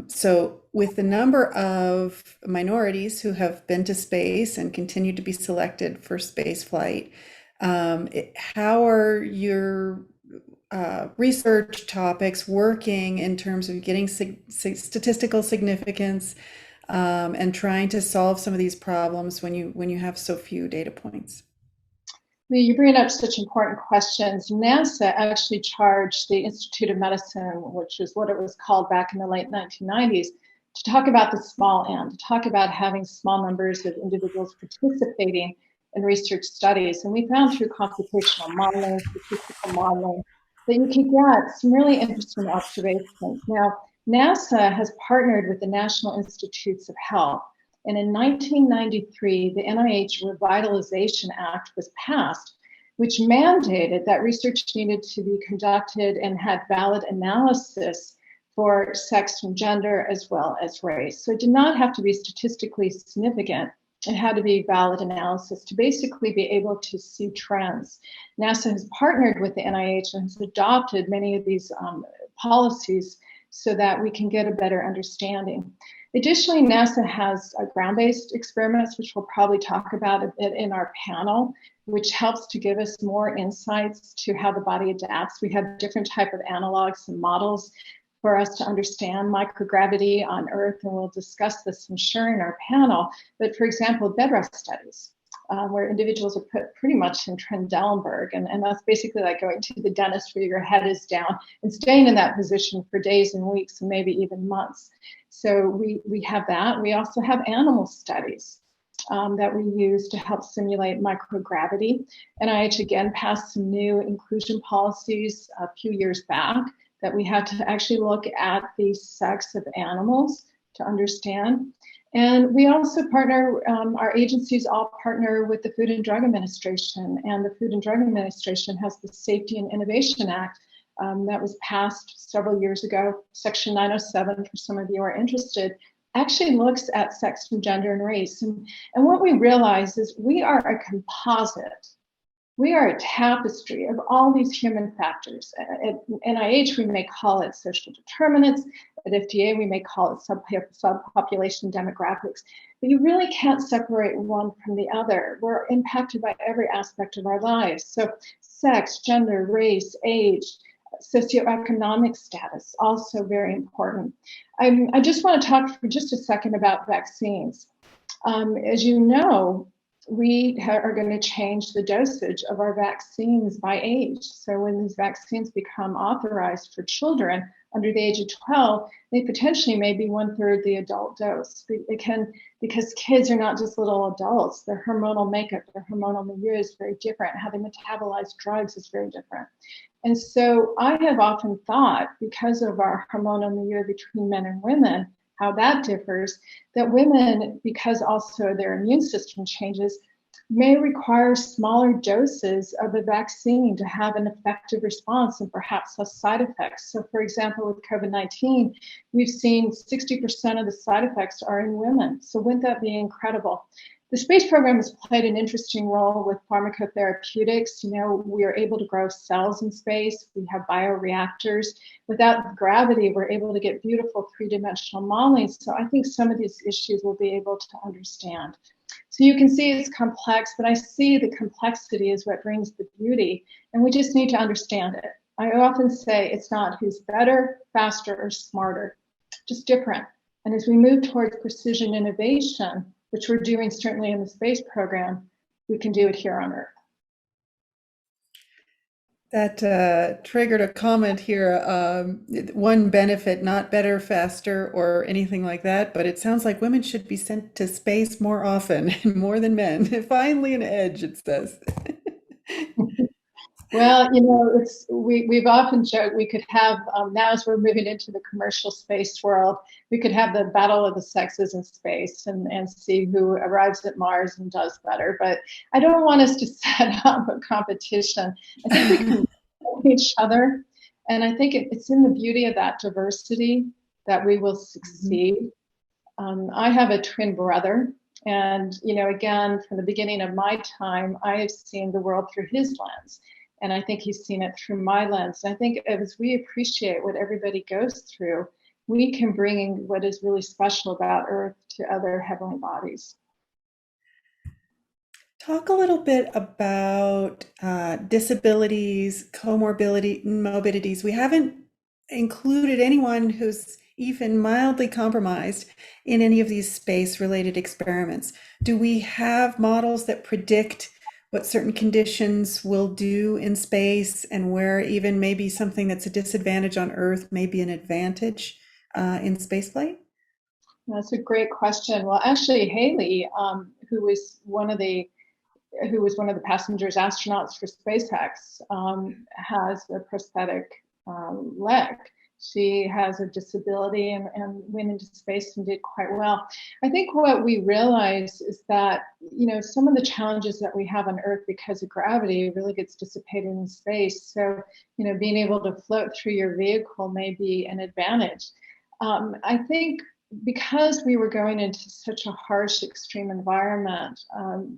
So with the number of minorities who have been to space and continue to be selected for space flight, how are your research topics working in terms of getting statistical significance and trying to solve some of these problems when you have so few data points? You bring up such important questions. NASA actually charged the Institute of Medicine, which is what it was called back in the late 1990s, to talk about the small n, to talk about having small numbers of individuals participating in research studies. And we found through computational modeling, statistical modeling, that you can get some really interesting observations. Now, NASA has partnered with the National Institutes of Health. And in 1993, the NIH Revitalization Act was passed, which mandated that research needed to be conducted and had valid analysis for sex and gender as well as race. So it did not have to be statistically significant. It had to be valid analysis to basically be able to see trends. NASA has partnered with the NIH and has adopted many of these policies so that we can get a better understanding. Additionally, NASA has ground-based experiments, which we'll probably talk about a bit in our panel, which helps to give us more insights to how the body adapts. We have different type of analogs and models for us to understand microgravity on Earth, and we'll discuss this, I'm sure, in our panel. But for example, bed rest studies, where individuals are put pretty much in Trendelenburg, and that's basically like going to the dentist where your head is down and staying in that position for days and weeks and maybe even months. So we have that. We also have animal studies that we use to help simulate microgravity. NIH again passed some new inclusion policies a few years back that we had to actually look at the sex of animals to understand. And we also partner, our agencies all partner with the Food and Drug Administration, and the Food and Drug Administration has the Safety and Innovation Act that was passed several years ago. Section 907, for some of you who are interested, actually looks at sex and gender and race. And what we realize is we are a composite. We are a tapestry of all these human factors. At NIH, we may call it social determinants. At FDA, we may call it subpopulation demographics. But you really can't separate one from the other. We're impacted by every aspect of our lives. So sex, gender, race, age, socioeconomic status, also very important. I just want to talk for just a second about vaccines. As you know, we are going to change the dosage of our vaccines by age. So when these vaccines become authorized for children under the age of 12, they potentially may be 1/3 the adult dose. It can, because kids are not just little adults, their hormonal makeup, their hormonal milieu is very different. How they metabolize drugs is very different. And so I have often thought, because of our hormonal milieu between men and women, how that differs, that women, because also their immune system changes, may require smaller doses of the vaccine to have an effective response and perhaps less side effects. So for example, with COVID-19, we've seen 60% of the side effects are in women. So wouldn't that be incredible? The space program has played an interesting role with pharmacotherapeutics. You know, we are able to grow cells in space. We have bioreactors. Without gravity, we're able to get beautiful three-dimensional modeling. So I think some of these issues we'll be able to understand. So you can see it's complex, but I see the complexity is what brings the beauty, and we just need to understand it. I often say it's not who's better, faster, or smarter, just different. And as we move towards precision innovation, which we're doing certainly in the space program, we can do it here on Earth. That triggered a comment here. One benefit, not better, faster, or anything like that, but it sounds like women should be sent to space more often, more than men. Finally an edge, it says. Well, you know, we've often joked we could have, now as we're moving into the commercial space world, we could have the battle of the sexes in space and see who arrives at Mars and does better. But I don't want us to set up a competition. I think we can help each other. And I think it's in the beauty of that diversity that we will succeed. I have a twin brother. And, you know, again, from the beginning of my time, I have seen the world through his lens. And I think he's seen it through my lens. And I think as we appreciate what everybody goes through, we can bring what is really special about Earth to other heavenly bodies. Talk a little bit about disabilities, morbidities. We haven't included anyone who's even mildly compromised in any of these space-related experiments. Do we have models that predict what certain conditions will do in space, and where even maybe something that's a disadvantage on Earth may be an advantage in spaceflight? That's a great question. Well, actually, Haley, who was one of the passengers, astronauts for SpaceX, has a prosthetic leg. She has a disability and went into space and did quite well. I think what we realize is that, you know, some of the challenges that we have on Earth because of gravity really gets dissipated in space. So, you know, being able to float through your vehicle may be an advantage. I think because we were going into such a harsh, extreme environment,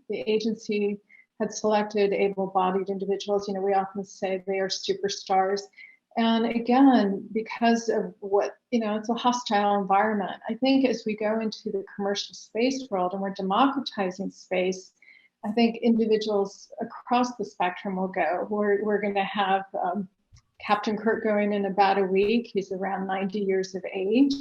the agency had selected able-bodied individuals. You know, we often say they are superstars. And again, because of what, you know, it's a hostile environment. I think as we go into the commercial space world and we're democratizing space, I think individuals across the spectrum will go. We're going to have Captain Kirk going in about a week. He's around 90 years of age.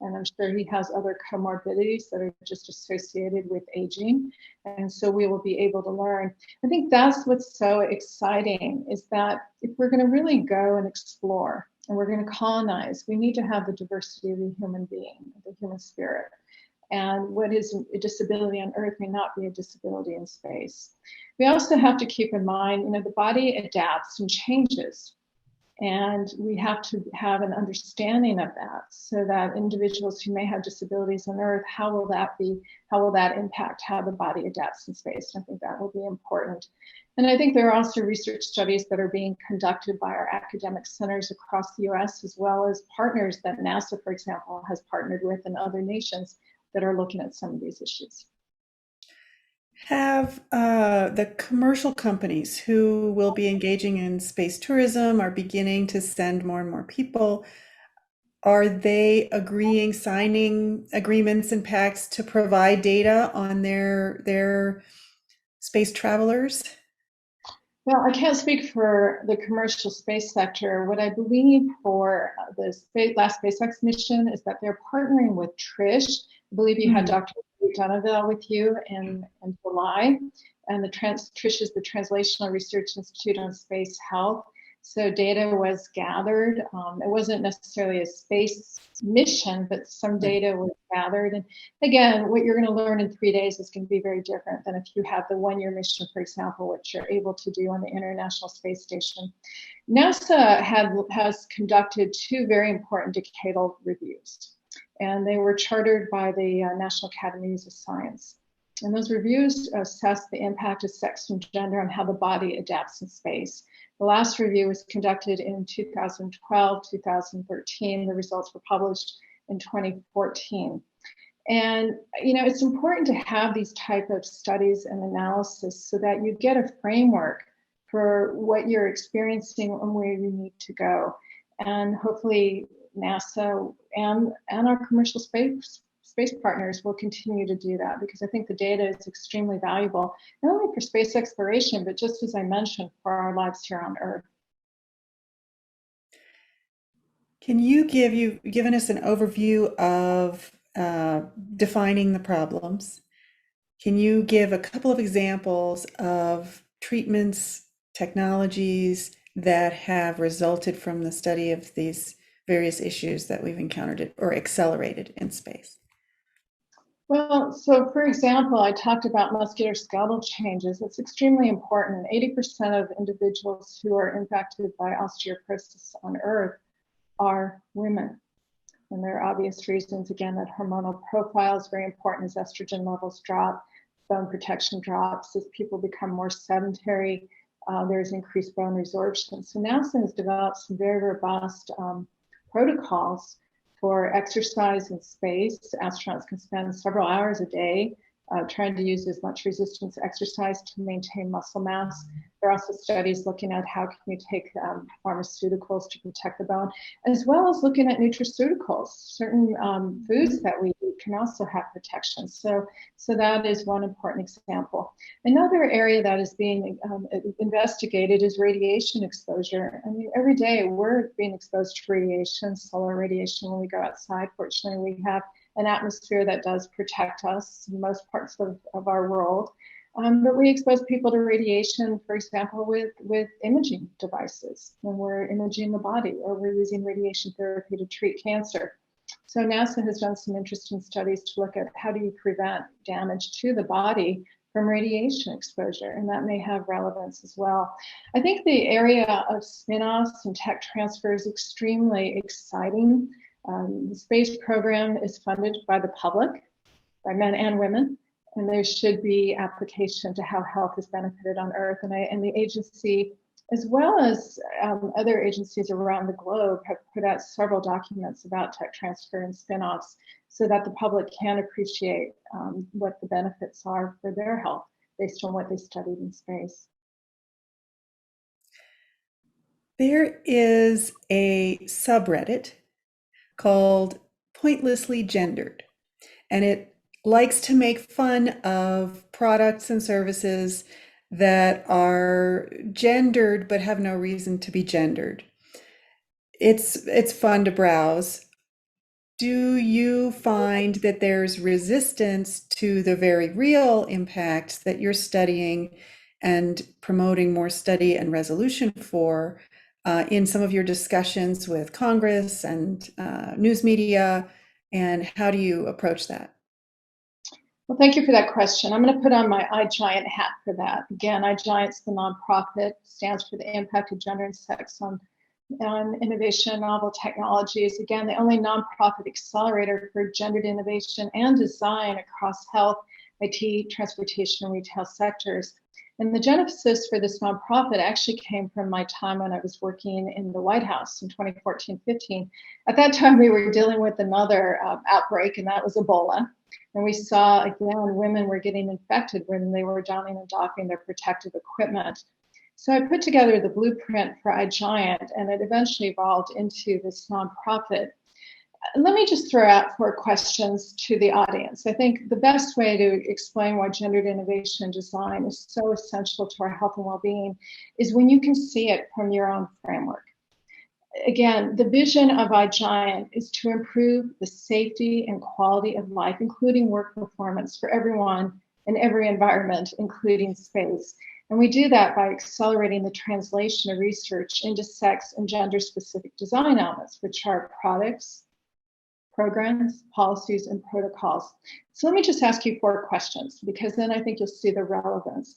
And I'm sure he has other comorbidities that are just associated with aging. And so we will be able to learn. I think that's what's so exciting, is that if we're going to really go and explore and we're going to colonize, we need to have the diversity of the human being, the human spirit. And what is a disability on Earth may not be a disability in space. We also have to keep in mind, you know, the body adapts and changes. And we have to have an understanding of that, so that individuals who may have disabilities on Earth, how will that impact how the body adapts in space? And I think that will be important. And I think there are also research studies that are being conducted by our academic centers across the US, as well as partners that NASA, for example, has partnered with in other nations that are looking at some of these issues. Have the commercial companies who will be engaging in space tourism are beginning to send more and more people. Are they signing agreements and pacts to provide data on their space travelers? Well, I can't speak for the commercial space sector. What I believe for the last SpaceX mission is that they're partnering with Trish. I believe you had Dr. Donovan with you in July, and Trish is the Translational Research Institute on Space Health. So data was gathered. It wasn't necessarily a space mission, but some data was gathered. And again, what you're going to learn in 3 days is going to be very different than if you have the one-year mission, for example, which you're able to do on the International Space Station. NASA has conducted 2 very important decadal reviews, and they were chartered by the National Academies of Science. And those reviews assess the impact of sex and gender on how the body adapts in space. The last review was conducted in 2012, 2013. The results were published in 2014. And, it's important to have these type of studies and analysis so that you get a framework for what you're experiencing and where you need to go. And hopefully NASA and our commercial space partners will continue to do that, because I think the data is extremely valuable, not only for space exploration, but just as I mentioned, for our lives here on Earth. Can you've given us an overview of defining the problems? Can you give a couple of examples of treatments, technologies that have resulted from the study of these various issues that we've encountered or accelerated in space? Well, so for example, I talked about musculoskeletal changes. It's extremely important. 80% of individuals who are impacted by osteoporosis on Earth are women. And there are obvious reasons, again, that hormonal profile is very important as estrogen levels drop, bone protection drops, as people become more sedentary, there's increased bone resorption. So NASA has developed some very robust protocols for exercise in space. Astronauts can spend several hours a day trying to use as much resistance exercise to maintain muscle mass. There are also studies looking at how can you take pharmaceuticals to protect the bone, as well as looking at nutraceuticals. Certain foods that we eat can also have protection. So that is one important example. Another area that is being investigated is radiation exposure. I mean, every day we're being exposed to radiation, solar radiation when we go outside. Fortunately, we have an atmosphere that does protect us in most parts of our world. But we expose people to radiation, for example, with imaging devices, when we're imaging the body, or we're using radiation therapy to treat cancer. So NASA has done some interesting studies to look at how do you prevent damage to the body from radiation exposure, and that may have relevance as well. I think the area of spin-offs and tech transfer is extremely exciting. The space program is funded by the public, by men and women, and there should be application to how health is benefited on Earth. And the agency, as well as other agencies around the globe, have put out several documents about tech transfer and spin-offs so that the public can appreciate what the benefits are for their health based on what they studied in space. There is a subreddit called Pointlessly Gendered, and it likes to make fun of products and services that are gendered but have no reason to be gendered. It's fun to browse. Do you find that there's resistance to the very real impacts that you're studying and promoting more study and resolution for in some of your discussions with Congress and news media, and how do you approach that? Well, thank you for that question. I'm going to put on my iGiant hat for that. Again, iGiant's the nonprofit, stands for the Impact of Gender and Sex on Innovation and Novel Technologies. Again, the only nonprofit accelerator for gendered innovation and design across health, IT, transportation, and retail sectors. And the genesis for this nonprofit actually came from my time when I was working in the White House in 2014-15. At that time, we were dealing with another outbreak, and that was Ebola. And we saw, again, women were getting infected when they were donning and doffing their protective equipment. So I put together the blueprint for iGiant, and it eventually evolved into this nonprofit. Let me just throw out 4 questions to the audience. I think the best way to explain why gendered innovation and design is so essential to our health and well-being is when you can see it from your own framework. Again, the vision of iGiant is to improve the safety and quality of life, including work performance for everyone in every environment, including space. And we do that by accelerating the translation of research into sex and gender-specific design elements, which are products, programs, policies, and protocols. So let me just ask you 4 questions, because then I think you'll see the relevance.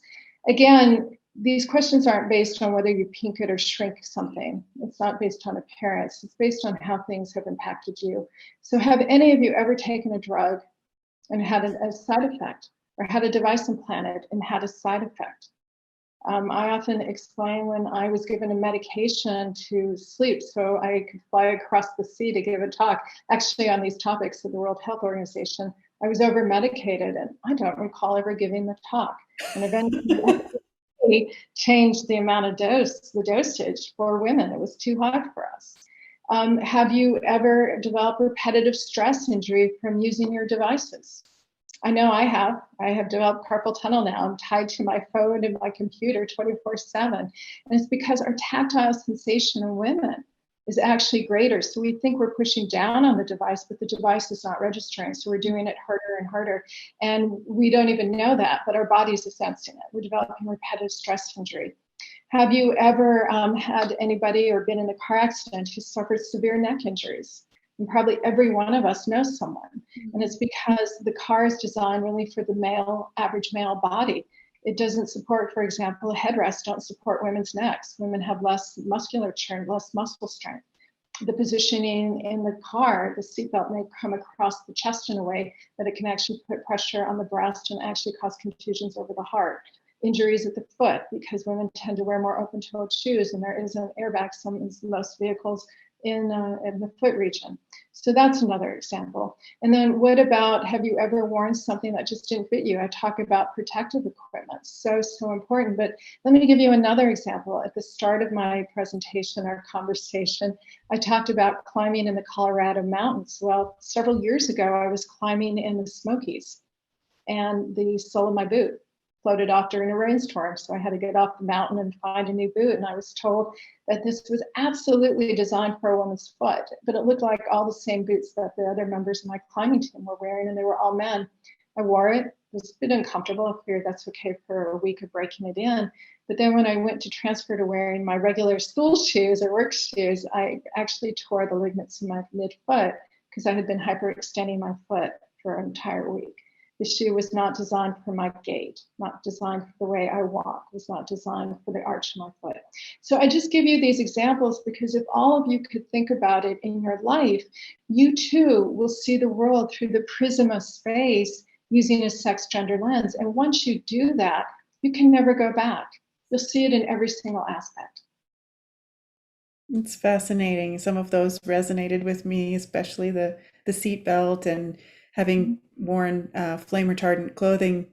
Again, these questions aren't based on whether you pink it or shrink something. It's not based on appearance. It's based on how things have impacted you. So have any of you ever taken a drug and had a side effect or had a device implanted and had a side effect. I often explain when I was given a medication to sleep so I could fly across the sea to give a talk, actually on these topics of the World Health Organization. I was over medicated and I don't recall ever giving the talk. And eventually changed the amount of the dosage for women. It was too high for us. Have you ever developed repetitive stress injury from using your devices? I know I have. I have developed carpal tunnel now. I'm tied to my phone and my computer 24/7. And it's because our tactile sensation in women is actually greater. So we think we're pushing down on the device, but the device is not registering. So we're doing it harder and harder. And we don't even know that, but our bodies are sensing it. We're developing repetitive stress injury. Have you ever had anybody or been in a car accident who suffered severe neck injuries? And probably every one of us knows someone. And it's because the car is designed really for the average male body. It doesn't support, for example, headrests don't support women's necks. Women have less musculature, less muscle strength. The positioning in the car, the seatbelt may come across the chest in a way that it can actually put pressure on the breast and actually cause contusions over the heart. Injuries at the foot, because women tend to wear more open-toed shoes, and there is an airbag in most vehicles in the foot region. So that's another example. And then what about, have you ever worn something that just didn't fit you? I talk about protective equipment, so important. But let me give you another example. At the start of my presentation, our conversation, I talked about climbing in the Colorado mountains. Well, several years ago, I was climbing in the Smokies, and the sole of my boot floated off during a rainstorm. So I had to get off the mountain and find a new boot. And I was told that this was absolutely designed for a woman's foot, but it looked like all the same boots that the other members of my climbing team were wearing, and they were all men. I wore it. It was a bit uncomfortable. I figured that's okay for a week of breaking it in. But then when I went to transfer to wearing my regular school shoes or work shoes, I actually tore the ligaments in my midfoot because I had been hyperextending my foot for an entire week. The shoe was not designed for my gait, not designed for the way I walk, was not designed for the arch of my foot. So I just give you these examples because if all of you could think about it in your life, you too will see the world through the prism of space using a sex gender lens. And once you do that, you can never go back. You'll see it in every single aspect. It's fascinating. Some of those resonated with me, especially the seatbelt and having worn flame retardant clothing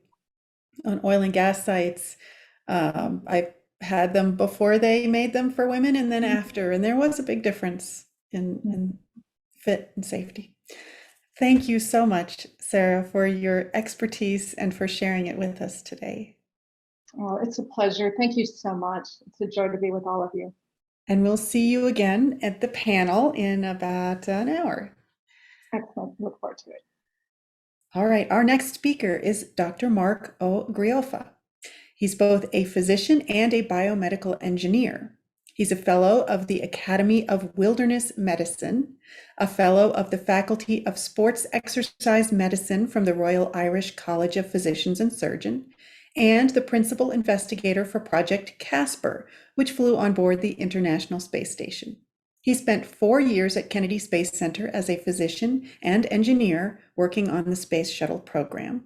on oil and gas sites. I had them before they made them for women and then after, and there was a big difference in fit and safety. Thank you so much, Sarah, for your expertise and for sharing it with us today. Oh, it's a pleasure. Thank you so much. It's a joy to be with all of you. And we'll see you again at the panel in about an hour. Excellent. Look forward to it. All right, our next speaker is Dr. Mark O. Griofa. He's both a physician and a biomedical engineer. He's a fellow of the Academy of Wilderness Medicine, a fellow of the Faculty of Sports Exercise Medicine from the Royal Irish College of Physicians and Surgeons, and the principal investigator for Project Casper, which flew on board the International Space Station. He spent 4 years at Kennedy Space Center as a physician and engineer working on the Space Shuttle program.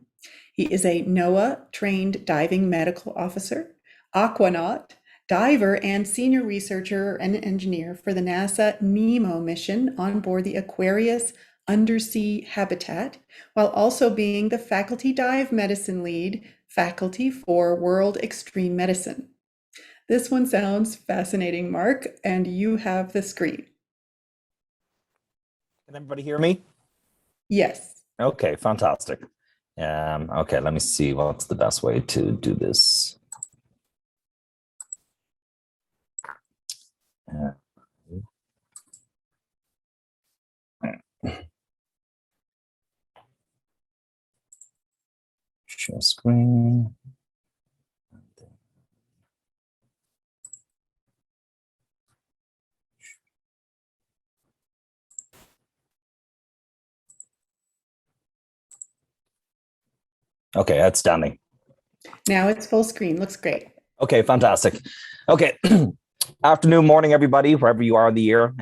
He is a NOAA-trained diving medical officer, aquanaut, diver, and senior researcher and engineer for the NASA NEEMO mission on board the Aquarius undersea habitat, while also being the faculty dive medicine lead faculty for World Extreme Medicine. This one sounds fascinating, Mark, and you have the screen. Can everybody hear me? Yes. Okay, fantastic. Okay, let me see what's the best way to do this. Share screen. Okay, outstanding. Now it's full screen. Looks great. Okay, fantastic. Okay, afternoon, morning, everybody, wherever you are in the year.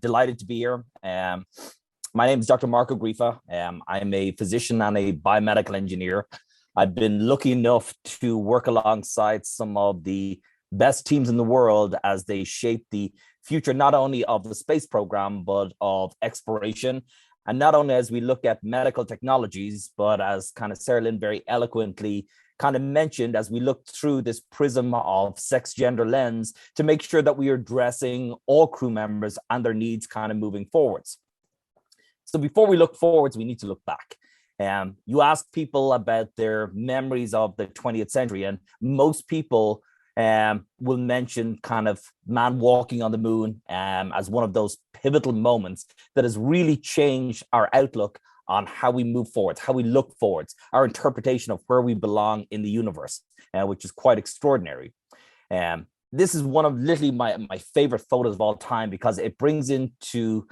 Delighted to be here. My name is Dr. Marco Griefa. I'm a physician and a biomedical engineer. I've been lucky enough to work alongside some of the best teams in the world as they shape the future, not only of the space program, but of exploration. And not only as we look at medical technologies, but as kind of Sarah Lynn very eloquently kind of mentioned, as we look through this prism of sex gender lens to make sure that we are addressing all crew members and their needs kind of moving forwards. So before we look forwards, we need to look back. You ask people about their memories of the 20th century, and most people will mention kind of man walking on the moon as one of those pivotal moments that has really changed our outlook on how we move forwards, how we look forwards, our interpretation of where we belong in the universe, which is quite extraordinary. This is one of literally my favorite photos of all time because it brings into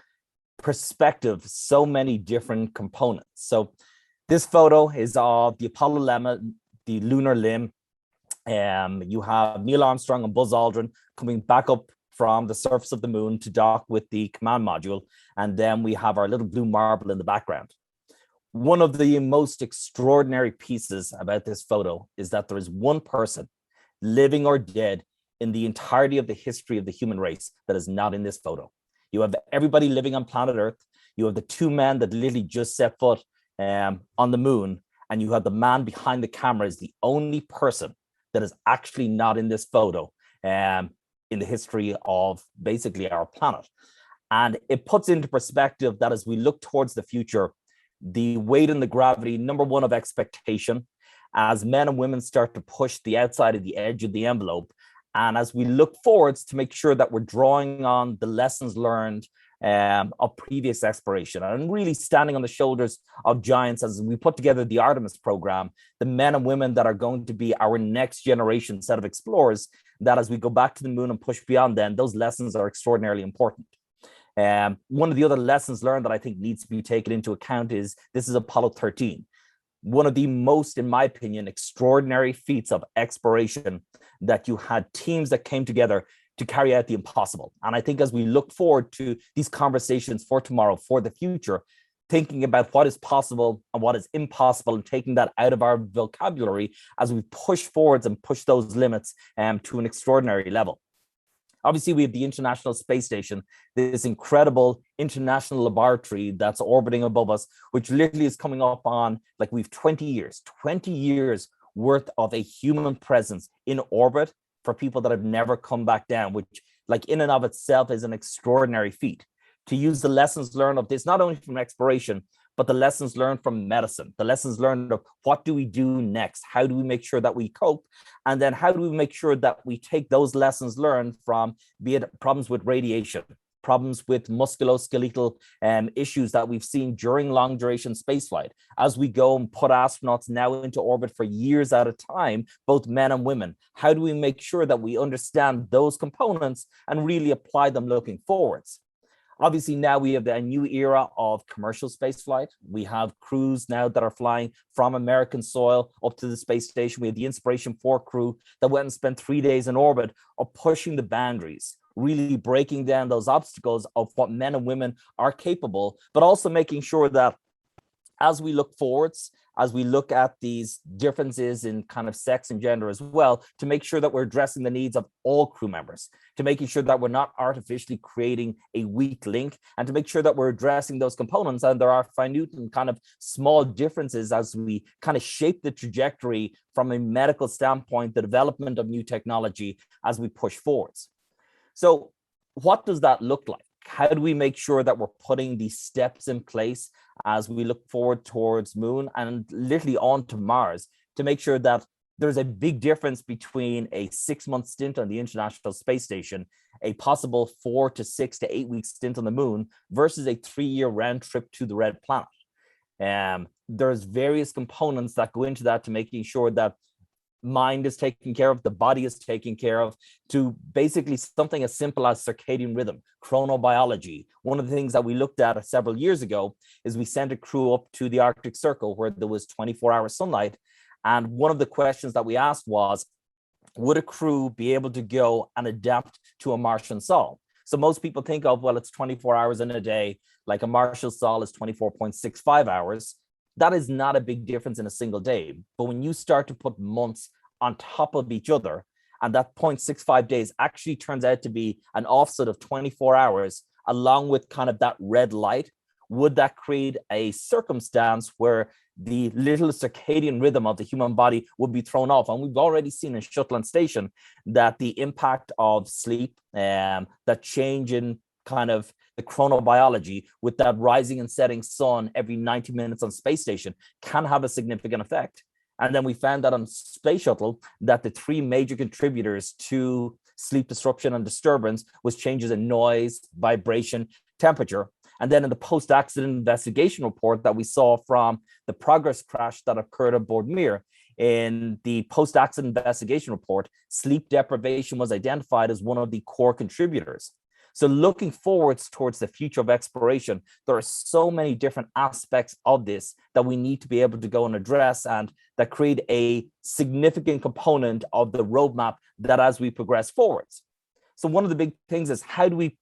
perspective so many different components. So this photo is of the Apollo 11, the lunar limb. You have Neil Armstrong and Buzz Aldrin coming back up from the surface of the moon to dock with the command module. And then we have our little blue marble in the background. One of the most extraordinary pieces about this photo is that there is one person, living or dead, in the entirety of the history of the human race that is not in this photo. You have everybody living on planet Earth. You have the two men that literally just set foot on the moon. And you have the man behind the camera is the only person that is actually not in this photo in the history of basically our planet. And it puts into perspective that as we look towards the future, the weight and the gravity, number one, of expectation, as men and women start to push the outside of the edge of the envelope. And as we look forwards to make sure that we're drawing on the lessons learned of previous exploration and really standing on the shoulders of giants as we put together the Artemis program, the men and women that are going to be our next generation set of explorers, that as we go back to the moon and push beyond then, those lessons are extraordinarily important. One of the other lessons learned that I think needs to be taken into account is this is Apollo 13. One of the most, in my opinion, extraordinary feats of exploration that you had teams that came together to carry out the impossible. And I think as we look forward to these conversations for tomorrow, for the future, thinking about what is possible and what is impossible and taking that out of our vocabulary as we push forwards and push those limits to an extraordinary level. Obviously, we have the International Space Station, this incredible international laboratory that's orbiting above us, which literally is coming up on, like, we've 20 years worth of a human presence in orbit for people that have never come back down, which, like, in and of itself is an extraordinary feat. To use the lessons learned of this, not only from exploration, but the lessons learned from medicine, the lessons learned of what do we do next? How do we make sure that we cope? And then how do we make sure that we take those lessons learned from, be it problems with radiation, problems with musculoskeletal issues that we've seen during long duration spaceflight, as we go and put astronauts now into orbit for years at a time, both men and women. How do we make sure that we understand those components and really apply them looking forwards? Obviously, now we have a new era of commercial spaceflight. We have crews now that are flying from American soil up to the space station. We have the Inspiration 4 crew that went and spent 3 days in orbit of pushing the boundaries, really breaking down those obstacles of what men and women are capable, but also making sure that as we look forwards, as we look at these differences in kind of sex and gender as well, to make sure that we're addressing the needs of all crew members, to making sure that we're not artificially creating a weak link, and to make sure that we're addressing those components. And there are finite and kind of small differences as we kind of shape the trajectory from a medical standpoint, the development of new technology as we push forwards. So what does that look like? How do we make sure that we're putting these steps in place as we look forward towards moon and literally on to Mars, to make sure that there's a big difference between a 6-month stint on the International Space Station, a possible 4 to 6 to 8 week stint on the moon, versus a 3-year round trip to the red planet? There's various components that go into that, to making sure that mind is taken care of, the body is taken care of, to basically something as simple as circadian rhythm, chronobiology. One of the things that we looked at several years ago is we sent a crew up to the Arctic Circle where there was 24-hour sunlight. And one of the questions that we asked was, would a crew be able to go and adapt to a Martian sol? So most people think of, well, it's 24 hours in a day, like a Martian sol is 24.65 hours. that is not a big difference in a single day. But when you start to put months on top of each other, and that 0.65 days actually turns out to be an offset of 24 hours, along with kind of that red light, would that create a circumstance where the little circadian rhythm of the human body would be thrown off? And we've already seen in Shetland Station that the impact of sleep, that change in kind of the chronobiology with that rising and setting sun every 90 minutes on space station can have a significant effect. And then we found that on Space Shuttle that the three major contributors to sleep disruption and disturbance was changes in noise, vibration, temperature. And then in the post-accident investigation report that we saw from the Progress crash that occurred aboard Mir, in the post-accident investigation report, sleep deprivation was identified as one of the core contributors. So looking forwards towards the future of exploration, there are so many different aspects of this that we need to be able to go and address, and that create a significant component of the roadmap that as we progress forwards. So one of the big things is, how do we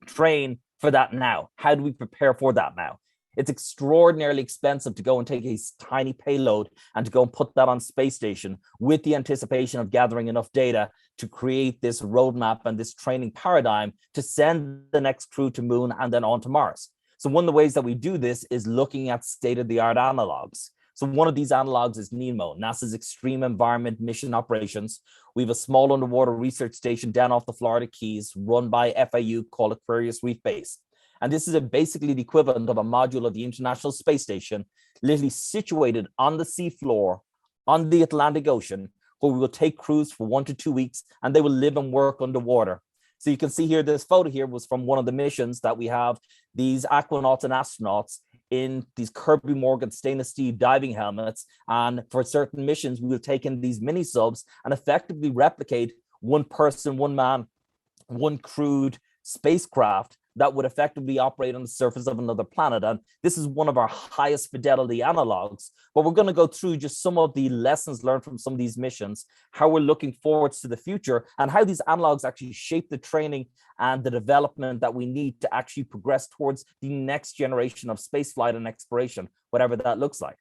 train for that now? How do we prepare for that now? It's extraordinarily expensive to go and take a tiny payload and to go and put that on space station with the anticipation of gathering enough data to create this roadmap and this training paradigm to send the next crew to Moon and then on to Mars. So one of the ways that we do this is looking at state-of-the-art analogs. So one of these analogs is NEMO, NASA's Extreme Environment Mission Operations. We have a small underwater research station down off the Florida Keys run by FAU called Aquarius Reef Base. And this is basically the equivalent of a module of the International Space Station, literally situated on the seafloor, on the Atlantic Ocean, where we will take crews for 1 to 2 weeks, and they will live and work underwater. So you can see here, this photo here was from one of the missions that we have these aquanauts and astronauts in these Kirby Morgan stainless steel diving helmets. And for certain missions, we will take in these mini subs and effectively replicate one person, one man, one crewed spacecraft that would effectively operate on the surface of another planet. And this is one of our highest fidelity analogs, but we're going to go through just some of the lessons learned from some of these missions, how we're looking forwards to the future, and how these analogs actually shape the training and the development that we need to actually progress towards the next generation of spaceflight and exploration, whatever that looks like.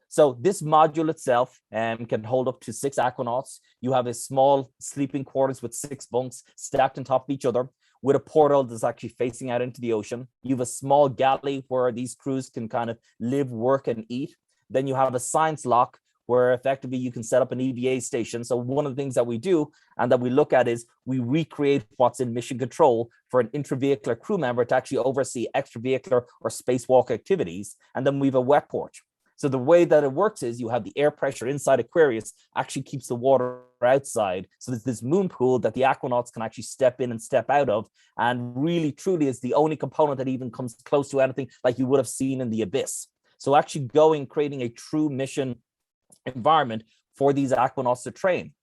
So this module itself can hold up to 6 aquanauts. You have a small sleeping quarters with 6 bunks stacked on top of each other, with a portal that's actually facing out into the ocean. You have a small galley where these crews can kind of live, work, and eat. Then you have a science lock where effectively you can set up an EVA station. So one of the things that we do and that we look at is we recreate what's in mission control for an intravehicular crew member to actually oversee extravehicular or spacewalk activities. And then we have a wet porch. So the way that it works is you have the air pressure inside Aquarius actually keeps the water outside. So there's this moon pool that the aquanauts can actually step in and step out of. And really, truly is the only component that even comes close to anything like you would have seen in the abyss. So actually creating a true mission environment for these aquanauts to train.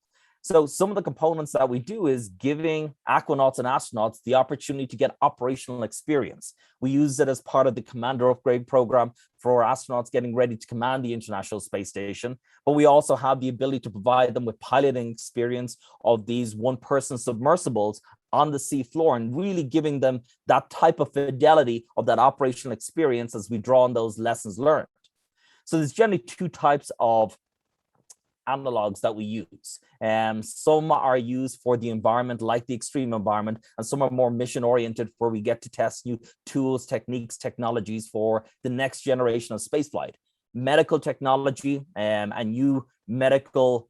So some of the components that we do is giving aquanauts and astronauts the opportunity to get operational experience. We use it as part of the commander upgrade program for astronauts getting ready to command the International Space Station. But we also have the ability to provide them with piloting experience of these one-person submersibles on the seafloor and really giving them that type of fidelity of that operational experience as we draw on those lessons learned. So there's generally 2 types of analogs that we use. Some are used for the environment, like the extreme environment, and some are more mission oriented, where we get to test new tools, techniques, technologies for the next generation of spaceflight. Medical technology and new medical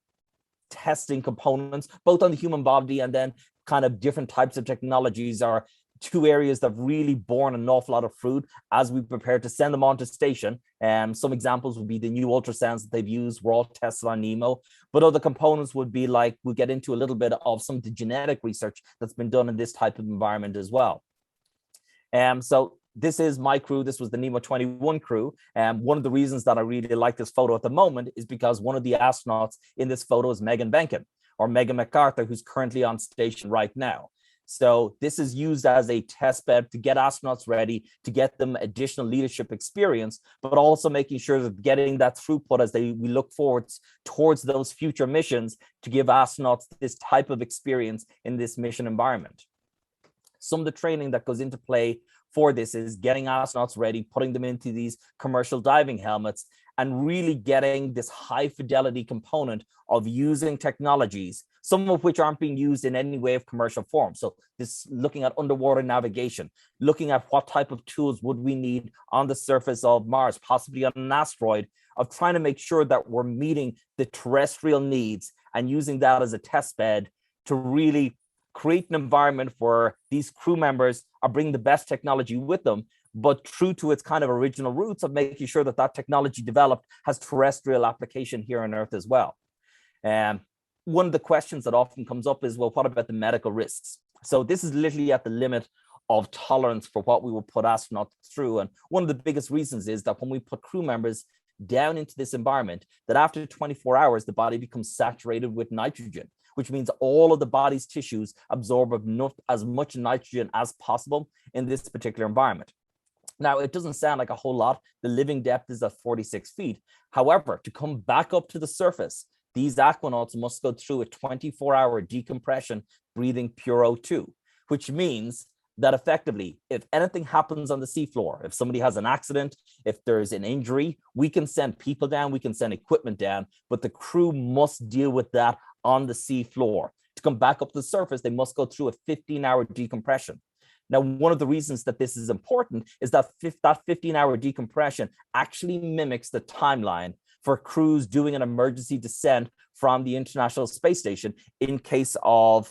testing components, both on the human body and then kind of different types of technologies, are 2 areas that have really borne an awful lot of fruit as we prepare to send them onto station. Some examples would be the new ultrasounds that they've used, were all tested on NEMO. But other components would be like, we'll get into a little bit of some of the genetic research that's been done in this type of environment as well. So this is my crew. This was the NEMO 21 crew. One of the reasons that I really like this photo at the moment is because one of the astronauts in this photo is Megan Benkin, or Megan MacArthur, who's currently on station right now. So this is used as a test bed to get astronauts ready, to get them additional leadership experience, but also making sure that getting that throughput as we look forward towards those future missions to give astronauts this type of experience in this mission environment. Some of the training that goes into play for this is getting astronauts ready, putting them into these commercial diving helmets, and really getting this high fidelity component of using technologies, some of which aren't being used in any way of commercial form. So this looking at underwater navigation, looking at what type of tools would we need on the surface of Mars, possibly on an asteroid, of trying to make sure that we're meeting the terrestrial needs and using that as a test bed to really create an environment where these crew members are bringing the best technology with them, but true to its kind of original roots of making sure that that technology developed has terrestrial application here on Earth as well. One of the questions that often comes up is, well, what about the medical risks? So this is literally at the limit of tolerance for what we will put astronauts through. And one of the biggest reasons is that when we put crew members down into this environment, that after 24 hours, the body becomes saturated with nitrogen, which means all of the body's tissues absorb as much nitrogen as possible in this particular environment. Now, it doesn't sound like a whole lot. The living depth is at 46 feet. However, to come back up to the surface, these aquanauts must go through a 24-hour decompression, breathing pure O2, which means that effectively, if anything happens on the seafloor, if somebody has an accident, if there's an injury, we can send people down, we can send equipment down, but the crew must deal with that on the seafloor. To come back up to the surface, they must go through a 15-hour decompression. Now, one of the reasons that this is important is that that 15-hour decompression actually mimics the timeline for crews doing an emergency descent from the International Space Station in case of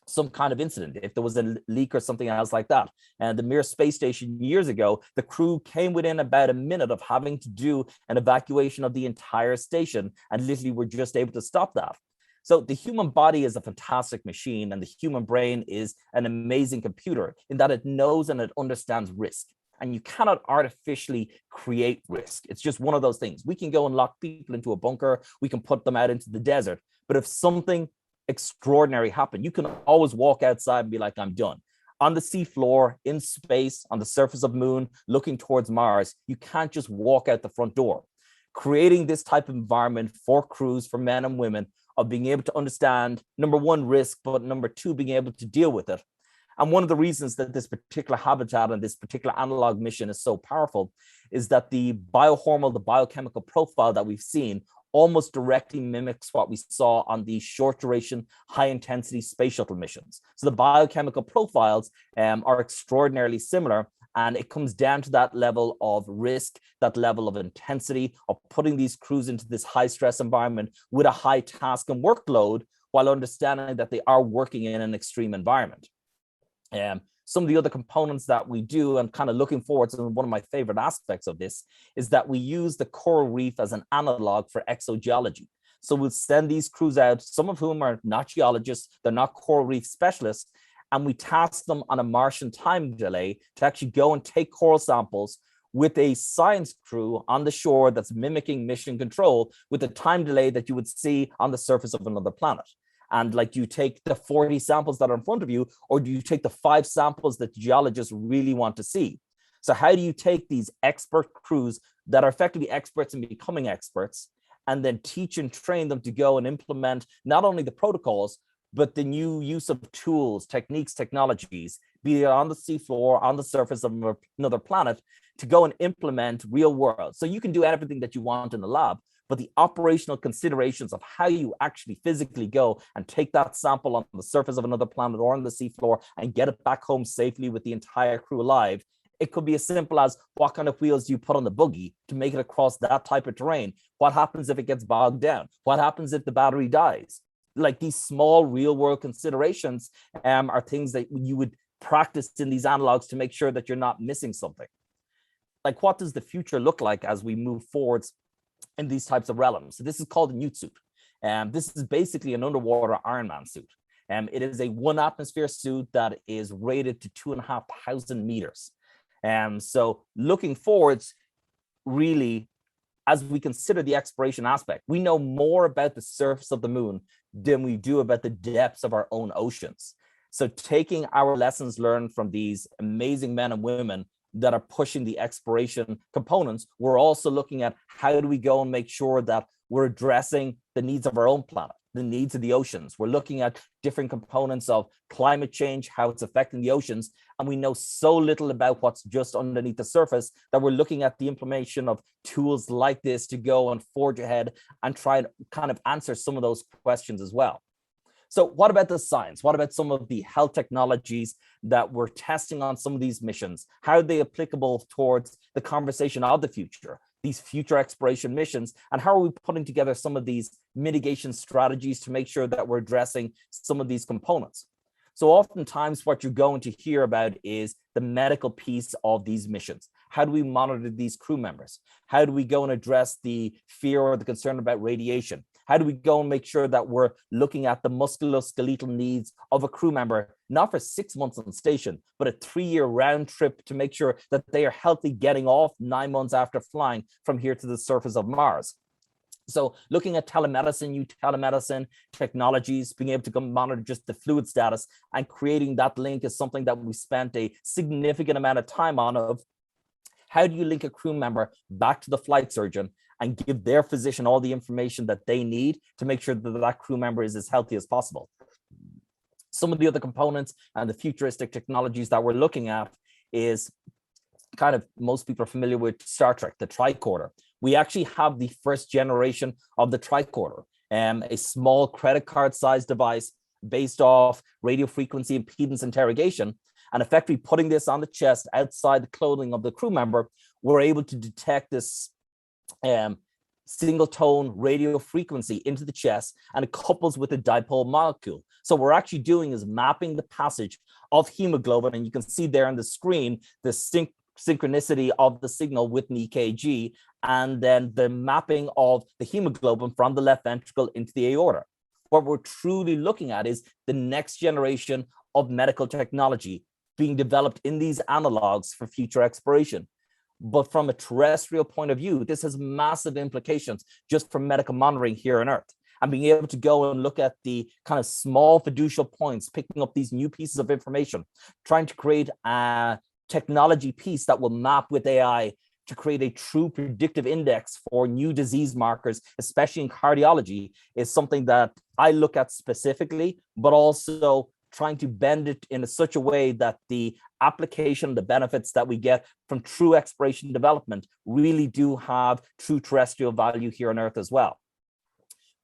some kind of incident, if there was a leak or something else like that. And the Mir space station years ago, the crew came within about a minute of having to do an evacuation of the entire station, and literally were just able to stop that. So the human body is a fantastic machine, and the human brain is an amazing computer in that it knows and it understands risk. And you cannot artificially create risk. It's just one of those things. We can go and lock people into a bunker. We can put them out into the desert. But if something extraordinary happened, you can always walk outside and be like, I'm done. On the seafloor, in space, on the surface of Moon, looking towards Mars, you can't just walk out the front door. Creating this type of environment for crews, for men and women, of being able to understand, number one, risk, but number two, being able to deal with it. And one of the reasons that this particular habitat and this particular analog mission is so powerful is that the biohormonal, the biochemical profile that we've seen almost directly mimics what we saw on the short duration, high intensity space shuttle missions. So the biochemical profiles are extraordinarily similar, and it comes down to that level of risk, that level of intensity of putting these crews into this high stress environment with a high task and workload, while understanding that they are working in an extreme environment. Some of the other components that we do, and kind of looking forward to, one of my favorite aspects of this is that we use the coral reef as an analog for exogeology. So we'll send these crews out, some of whom are not geologists, they're not coral reef specialists, and we task them on a Martian time delay to actually go and take coral samples with a science crew on the shore that's mimicking mission control with the time delay that you would see on the surface of another planet. And like, do you take the 40 samples that are in front of you, or do you take the 5 samples that geologists really want to see? So how do you take these expert crews that are effectively experts in becoming experts, and then teach and train them to go and implement not only the protocols, but the new use of tools, techniques, technologies, be it on the seafloor, on the surface of another planet, to go and implement real world. So you can do everything that you want in the lab, but the operational considerations of how you actually physically go and take that sample on the surface of another planet or on the seafloor and get it back home safely with the entire crew alive. It could be as simple as, what kind of wheels do you put on the buggy to make it across that type of terrain? What happens if it gets bogged down? What happens if the battery dies? Like, these small real world considerations are things that you would practice in these analogs to make sure that you're not missing something. Like, what does the future look like as we move forwards in these types of realms? So this is called a newt suit. This is basically an underwater Ironman suit. It is a 1 atmosphere suit that is rated to 2,500 meters. So looking forwards, really, as we consider the exploration aspect, we know more about the surface of the moon than we do about the depths of our own oceans. So taking our lessons learned from these amazing men and women that are pushing the exploration components, we're also looking at how do we go and make sure that we're addressing the needs of our own planet, the needs of the oceans. We're looking at different components of climate change, how it's affecting the oceans. And we know so little about what's just underneath the surface that we're looking at the implementation of tools like this to go and forge ahead and try and kind of answer some of those questions as well. So what about the science? What about some of the health technologies that we're testing on some of these missions? How are they applicable towards the conversation of the future, these future exploration missions? And how are we putting together some of these mitigation strategies to make sure that we're addressing some of these components? So oftentimes what you're going to hear about is the medical piece of these missions. How do we monitor these crew members? How do we go and address the fear or the concern about radiation? How do we go and make sure that we're looking at the musculoskeletal needs of a crew member, not for 6 months on station, but a 3-year round trip to make sure that they are healthy getting off 9 months after flying from here to the surface of Mars? So looking at telemedicine, new telemedicine technologies, being able to monitor just the fluid status and creating that link is something that we spent a significant amount of time on. Of how do you link a crew member back to the flight surgeon and give their physician all the information that they need to make sure that that crew member is as healthy as possible? Some of the other components and the futuristic technologies that we're looking at is kind of, most people are familiar with Star Trek, the tricorder. We actually have the first generation of the tricorder, a small credit card sized device based off radio frequency impedance interrogation. And effectively putting this on the chest outside the clothing of the crew member, we're able to detect this single tone radio frequency into the chest, and it couples with a dipole molecule. So what we're actually doing is mapping the passage of hemoglobin, and you can see there on the screen the synchronicity of the signal with an EKG, and then the mapping of the hemoglobin from the left ventricle into the aorta. What we're truly looking at is the next generation of medical technology being developed in these analogs for future exploration. But from a terrestrial point of view, this has massive implications just for medical monitoring here on Earth. And being able to go and look at the kind of small fiducial points, picking up these new pieces of information, trying to create a technology piece that will map with AI to create a true predictive index for new disease markers, especially in cardiology, is something that I look at specifically, but also trying to bend it in such a way that the application, the benefits that we get from true exploration development really do have true terrestrial value here on Earth as well.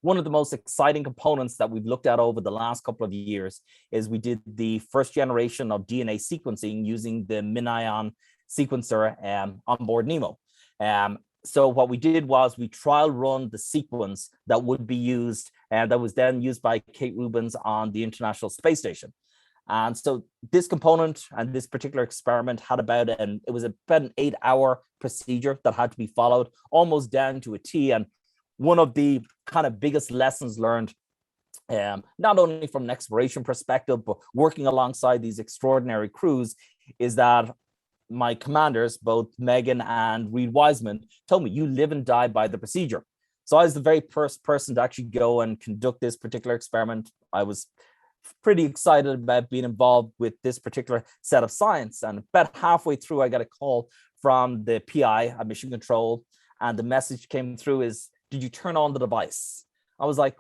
One of the most exciting components that we've looked at over the last couple of years is we did the first generation of DNA sequencing using the MinION sequencer on board Nemo. So what we did was we trial run the sequence that would be used, and that was then used by Kate Rubins on the International Space Station. And so this component and this particular experiment had about an 8-hour procedure that had to be followed almost down to a T. And one of the kind of biggest lessons learned, not only from an exploration perspective, but working alongside these extraordinary crews, is that my commanders, both Megan and Reed Wiseman, told me, you live and die by the procedure. So I was the very first person to actually go and conduct this particular experiment. I was pretty excited about being involved with this particular set of science. And about halfway through, I got a call from the PI at Mission Control. And the message came through is, did you turn on the device? I was like,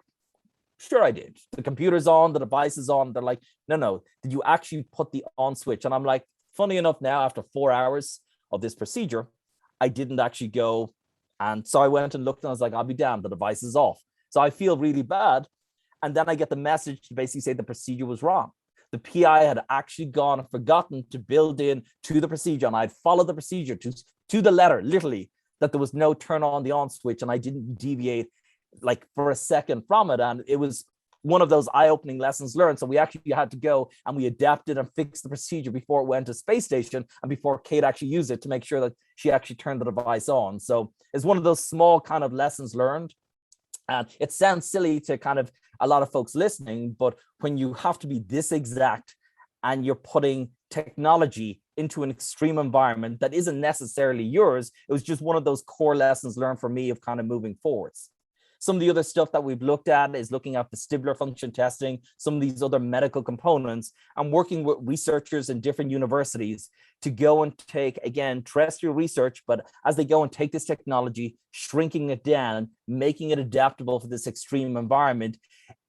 sure I did. The computer's on, the device is on. They're like, no, did you actually put the on switch? And I'm like, funny enough, now after 4 hours of this procedure, I didn't actually go. And so I went and looked and I was like, I'll be damned, the device is off. So I feel really bad. And then I get the message to basically say the procedure was wrong. The PI had actually gone and forgotten to build in to the procedure. And I'd followed the procedure to the letter, literally, that there was no turn on the on switch. And I didn't deviate like for a second from it. And it was one of those eye-opening lessons learned. So we actually had to go and we adapted and fixed the procedure before it went to space station and before Kate actually used it to make sure that she actually turned the device on. So it's one of those small kind of lessons learned. And it sounds silly to kind of a lot of folks listening, but when you have to be this exact and you're putting technology into an extreme environment that isn't necessarily yours, it was just one of those core lessons learned for me of kind of moving forwards. Some of the other stuff that we've looked at is looking at vestibular function testing, some of these other medical components, and working with researchers in different universities to go and take, again, terrestrial research, but as they go and take this technology, shrinking it down, making it adaptable for this extreme environment,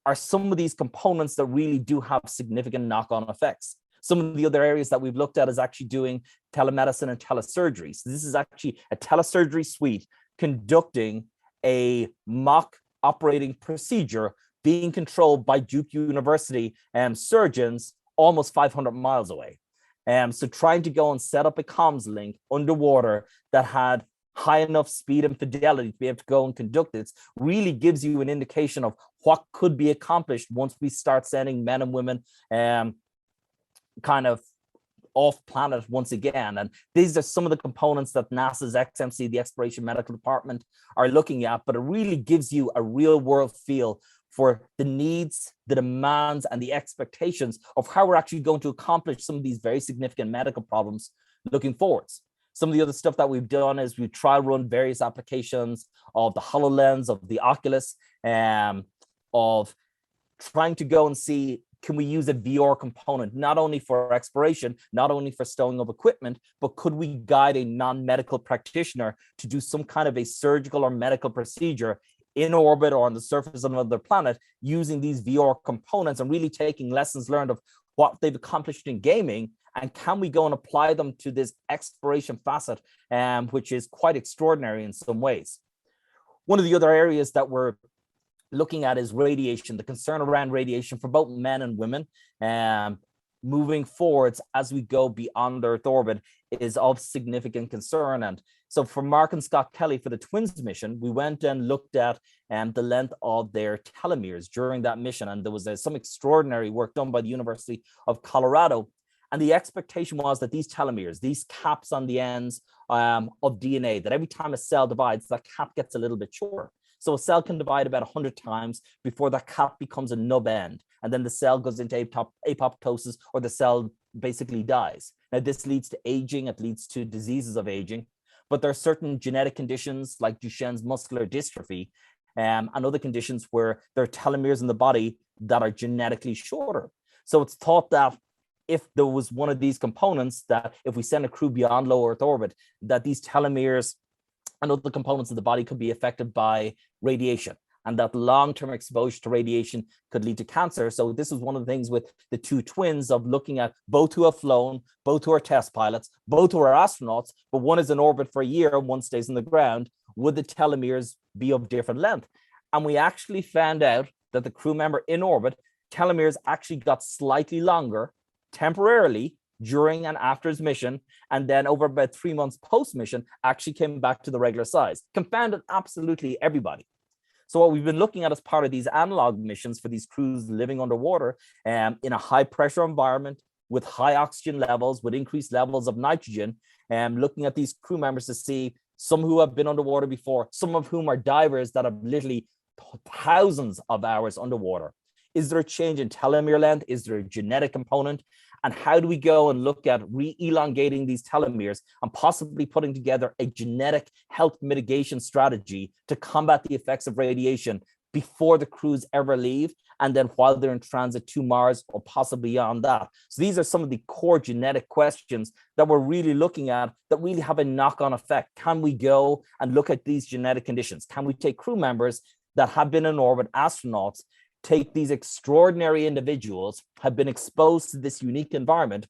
are some of these components that really do have significant knock-on effects. Some of the other areas that we've looked at is actually doing telemedicine and telesurgery. So this is actually a telesurgery suite conducting a mock operating procedure being controlled by Duke University surgeons almost 500 miles away. So trying to go and set up a comms link underwater that had high enough speed and fidelity to be able to go and conduct this really gives you an indication of what could be accomplished once we start sending men and women kind of off planet once again. And these are some of the components that NASA's XMC, the Exploration Medical Department, are looking at, but it really gives you a real world feel for the needs, the demands, and the expectations of how we're actually going to accomplish some of these very significant medical problems looking forwards. Some of the other stuff that we've done is we've trial run various applications of the HoloLens, of the Oculus, of trying to go and see, can we use a VR component, not only for exploration, not only for stowing of equipment, but could we guide a non-medical practitioner to do some kind of a surgical or medical procedure in orbit or on the surface of another planet using these VR components and really taking lessons learned of what they've accomplished in gaming, and can we go and apply them to this exploration facet, which is quite extraordinary in some ways. One of the other areas that we're looking at is radiation, the concern around radiation for both men and women. Moving forwards as we go beyond Earth orbit is of significant concern. And so for Mark and Scott Kelly, for the Twins mission, we went and looked at the length of their telomeres during that mission. And there was some extraordinary work done by the University of Colorado. And the expectation was that these telomeres, these caps on the ends of DNA, that every time a cell divides, that cap gets a little bit shorter. So a cell can divide about 100 times before that cap becomes a nub end. And then the cell goes into apoptosis, or the cell basically dies. Now, this leads to aging. It leads to diseases of aging. But there are certain genetic conditions like Duchenne's muscular dystrophy and other conditions where there are telomeres in the body that are genetically shorter. So it's thought that if there was one of these components, that if we send a crew beyond low Earth orbit, that these telomeres and other components of the body could be affected by radiation, and that long-term exposure to radiation could lead to cancer. So this is one of the things with the two twins, of looking at both who have flown, both who are test pilots, both who are astronauts, but one is in orbit for a year, one stays in the ground. Would the telomeres be of different length? And we actually found out that the crew member in orbit, telomeres actually got slightly longer temporarily during and after his mission, and then over about 3 months post-mission actually came back to the regular size. Confounded absolutely everybody. So what we've been looking at as part of these analog missions for these crews living underwater in a high pressure environment with high oxygen levels, with increased levels of nitrogen, looking at these crew members to see some who have been underwater before, some of whom are divers that have literally thousands of hours underwater. Is there a change in telomere length? Is there a genetic component? And how do we go and look at re-elongating these telomeres and possibly putting together a genetic health mitigation strategy to combat the effects of radiation before the crews ever leave, and then while they're in transit to Mars or possibly beyond that? So these are some of the core genetic questions that we're really looking at that really have a knock-on effect. Can we go and look at these genetic conditions? Can we take crew members that have been in orbit, astronauts, take these extraordinary individuals, have been exposed to this unique environment,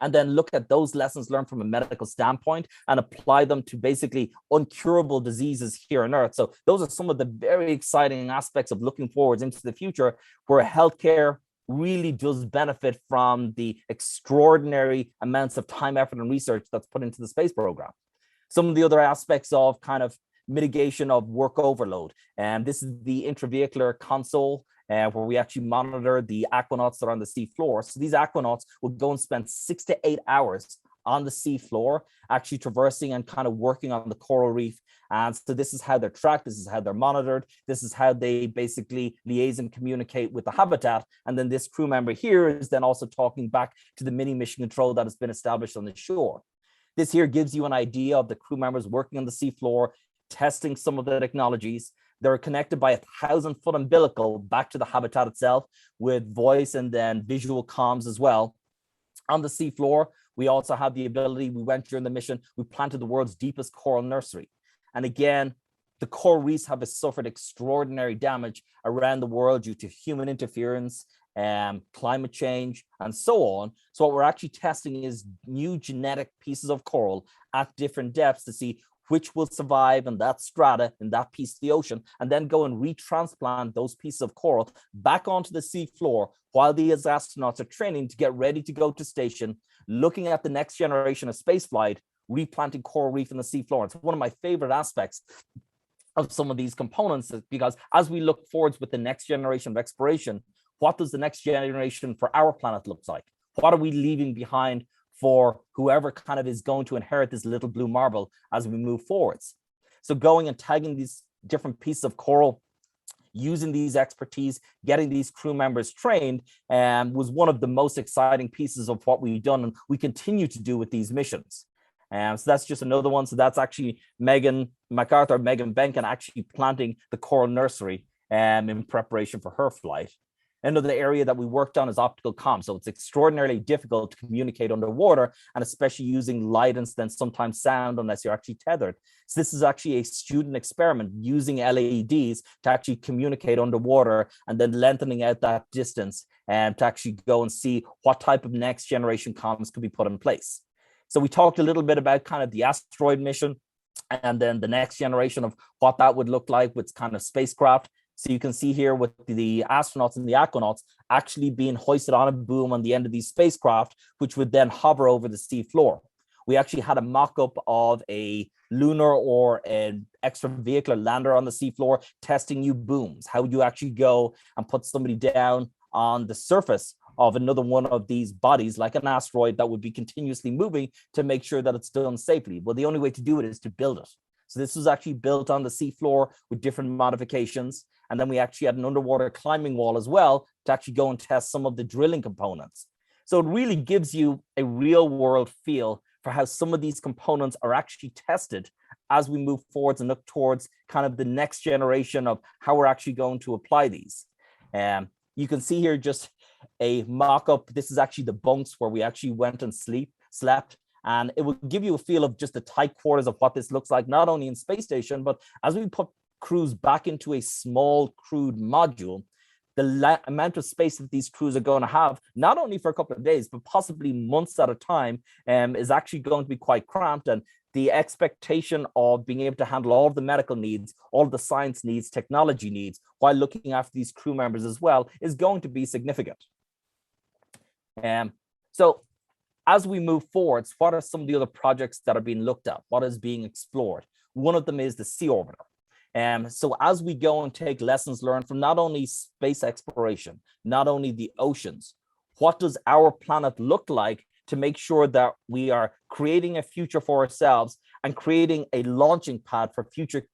and then look at those lessons learned from a medical standpoint and apply them to basically uncurable diseases here on Earth? So those are some of the very exciting aspects of looking forwards into the future, where healthcare really does benefit from the extraordinary amounts of time, effort, and research that's put into the space program. Some of the other aspects of kind of mitigation of work overload. And this is the intravehicular console where we actually monitor the aquanauts that are on the sea floor. So these aquanauts will go and spend 6 to 8 hours on the sea floor, actually traversing and kind of working on the coral reef. And so this is how they're tracked. This is how they're monitored. This is how they basically liaise and communicate with the habitat. And then this crew member here is then also talking back to the mini mission control that has been established on the shore. This here gives you an idea of the crew members working on the sea floor, testing some of the technologies. They're connected by a 1,000-foot umbilical back to the habitat itself with voice and then visual comms as well. On the seafloor, we also have the ability, we went during the mission, we planted the world's deepest coral nursery. And again, the coral reefs have suffered extraordinary damage around the world due to human interference, climate change, and so on. So what we're actually testing is new genetic pieces of coral at different depths to see which will survive in that strata, in that piece of the ocean, and then go and retransplant those pieces of coral back onto the sea floor while these astronauts are training to get ready to go to station, looking at the next generation of spaceflight, replanting coral reef in the sea floor. It's one of my favorite aspects of some of these components, because as we look forwards with the next generation of exploration, what does the next generation for our planet look like? What are we leaving behind for whoever kind of is going to inherit this little blue marble as we move forwards? So going and tagging these different pieces of coral, using these expertise, getting these crew members trained, was one of the most exciting pieces of what we've done and we continue to do with these missions. So that's just another one. So that's actually Megan MacArthur, Megan Benken, actually planting the coral nursery in preparation for her flight. Another area that we worked on is optical comms. So it's extraordinarily difficult to communicate underwater, and especially using light and then sometimes sound unless you're actually tethered. So this is actually a student experiment using LEDs to actually communicate underwater and then lengthening out that distance and to actually go and see what type of next generation comms could be put in place. So we talked a little bit about kind of the asteroid mission and then the next generation of what that would look like with kind of spacecraft. So you can see here with the astronauts and the aquanauts actually being hoisted on a boom on the end of these spacecraft, which would then hover over the sea floor. We actually had a mock-up of a lunar or an extravehicular lander on the seafloor testing new booms. How would you actually go and put somebody down on the surface of another one of these bodies, like an asteroid that would be continuously moving to make sure that it's done safely? Well, the only way to do it is to build it. So this was actually built on the seafloor with different modifications. And then we actually had an underwater climbing wall as well to actually go and test some of the drilling components. So it really gives you a real world feel for how some of these components are actually tested as we move forwards and look towards kind of the next generation of how we're actually going to apply these. You can see here just a mock-up. This is actually the bunks where we actually went and slept. And it will give you a feel of just the tight quarters of what this looks like, not only in space station, but as we put crews back into a small crewed module, the amount of space that these crews are going to have, not only for a couple of days, but possibly months at a time, is actually going to be quite cramped. And the expectation of being able to handle all of the medical needs, all of the science needs, technology needs, while looking after these crew members as well, is going to be significant. So as we move forwards, what are some of the other projects that are being looked at? What is being explored? One of them is the sea orbiter. So as we go and take lessons learned from not only space exploration, not only the oceans, what does our planet look like to make sure that we are creating a future for ourselves and creating a launching pad for future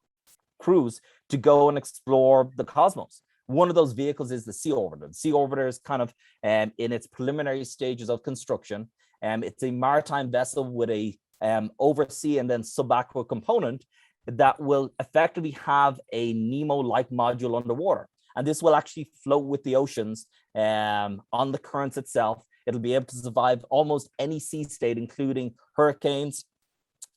crews to go and explore the cosmos? One of those vehicles is the sea orbiter. The sea orbiter is kind of in its preliminary stages of construction. It's a maritime vessel with a oversea and then subaqueous component that will effectively have a Nemo-like module underwater. And this will actually float with the oceans on the currents itself. It'll be able to survive almost any sea state, including hurricanes.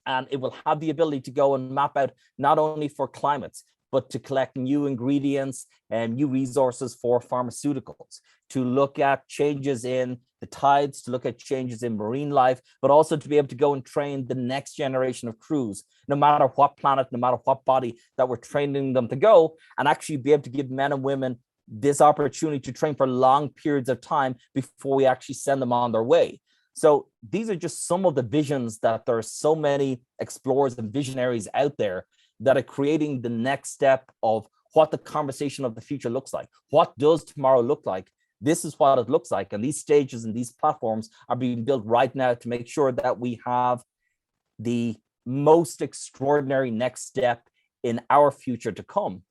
And it will have the ability to go and map out not only for climates, but to collect new ingredients and new resources for pharmaceuticals, to look at changes in the tides, to look at changes in marine life, but also to be able to go and train the next generation of crews, no matter what planet, no matter what body that we're training them to go, and actually be able to give men and women this opportunity to train for long periods of time before we actually send them on their way. So these are just some of the visions that there are so many explorers and visionaries out there that are creating the next step of what the conversation of the future looks like. What does tomorrow look like? This is what it looks like. And these stages and these platforms are being built right now to make sure that we have the most extraordinary next step in our future to come.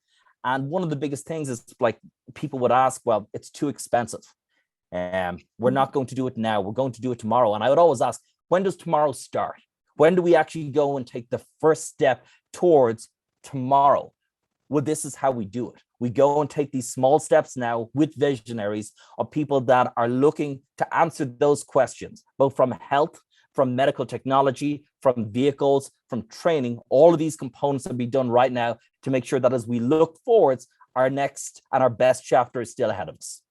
And one of the biggest things is, like, people would ask, well, it's too expensive. We're not going to do it now. We're going to do it tomorrow. And I would always ask, when does tomorrow start? When do we actually go and take the first step towards tomorrow? well, this is how we do it. We go and take these small steps now with visionaries of people that are looking to answer those questions, both from health, from medical technology, from vehicles, from training. All of these components will be done right now to make sure that as we look forwards, our next and our best chapter is still ahead of us.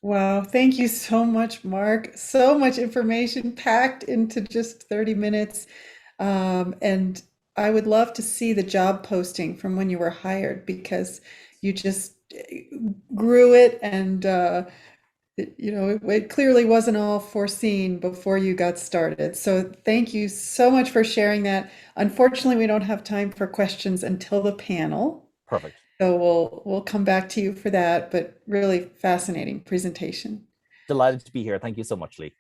Wow, thank you so much, Mark. So much information packed into just 30 minutes. And I would love to see the job posting from when you were hired, because you just grew it, and it clearly wasn't all foreseen before you got started. So thank you so much for sharing that. Unfortunately, we don't have time for questions until the panel. Perfect. So we'll come back to you for that, but really fascinating presentation. Delighted to be here. Thank you so much, Lee.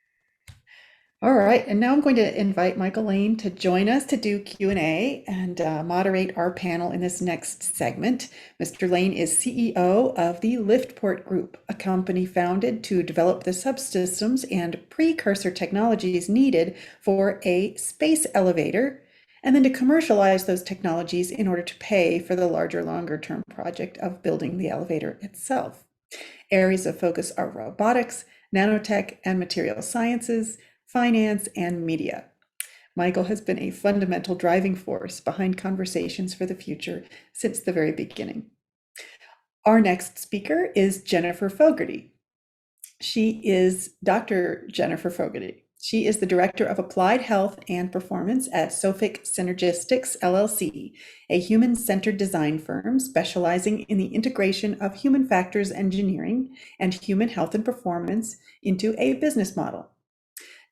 All right, and now I'm going to invite Michael Lane to join us to do Q&A and moderate our panel in this next segment. Mr. Lane is CEO of the Liftport Group, a company founded to develop the subsystems and precursor technologies needed for a space elevator, and then to commercialize those technologies in order to pay for the larger, longer-term project of building the elevator itself. Areas of focus are robotics, nanotech and material sciences, finance, and media. Michael has been a fundamental driving force behind Conversations for the Future since the very beginning. Our next speaker is Jennifer Fogarty. She is Dr. Jennifer Fogarty. She is the Director of Applied Health and Performance at Sophic Synergistics, LLC, a human-centered design firm specializing in the integration of human factors engineering and human health and performance into a business model.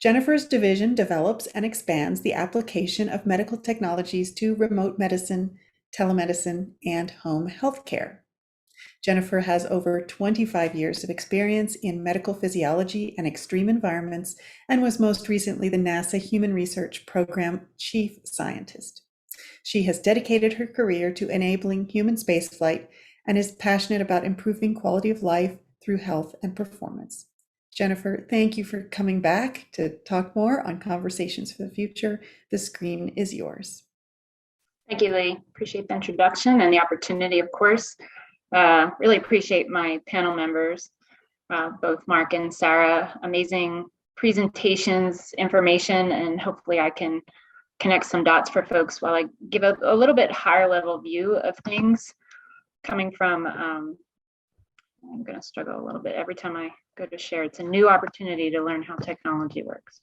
Jennifer's division develops and expands the application of medical technologies to remote medicine, telemedicine, and home healthcare. Jennifer has over 25 years of experience in medical physiology and extreme environments, and was most recently the NASA Human Research Program Chief Scientist. She has dedicated her career to enabling human spaceflight and is passionate about improving quality of life through health and performance. Jennifer, thank you for coming back to talk more on Conversations for the Future. The screen is yours. Thank you, Lee. Appreciate the introduction and the opportunity, of course. Really appreciate my panel members, both Mark and Sarah. Amazing presentations, information, and hopefully I can connect some dots for folks while I give a little bit higher level view of things coming from, I'm going to struggle a little bit every time I go to share. It's a new opportunity to learn how technology works.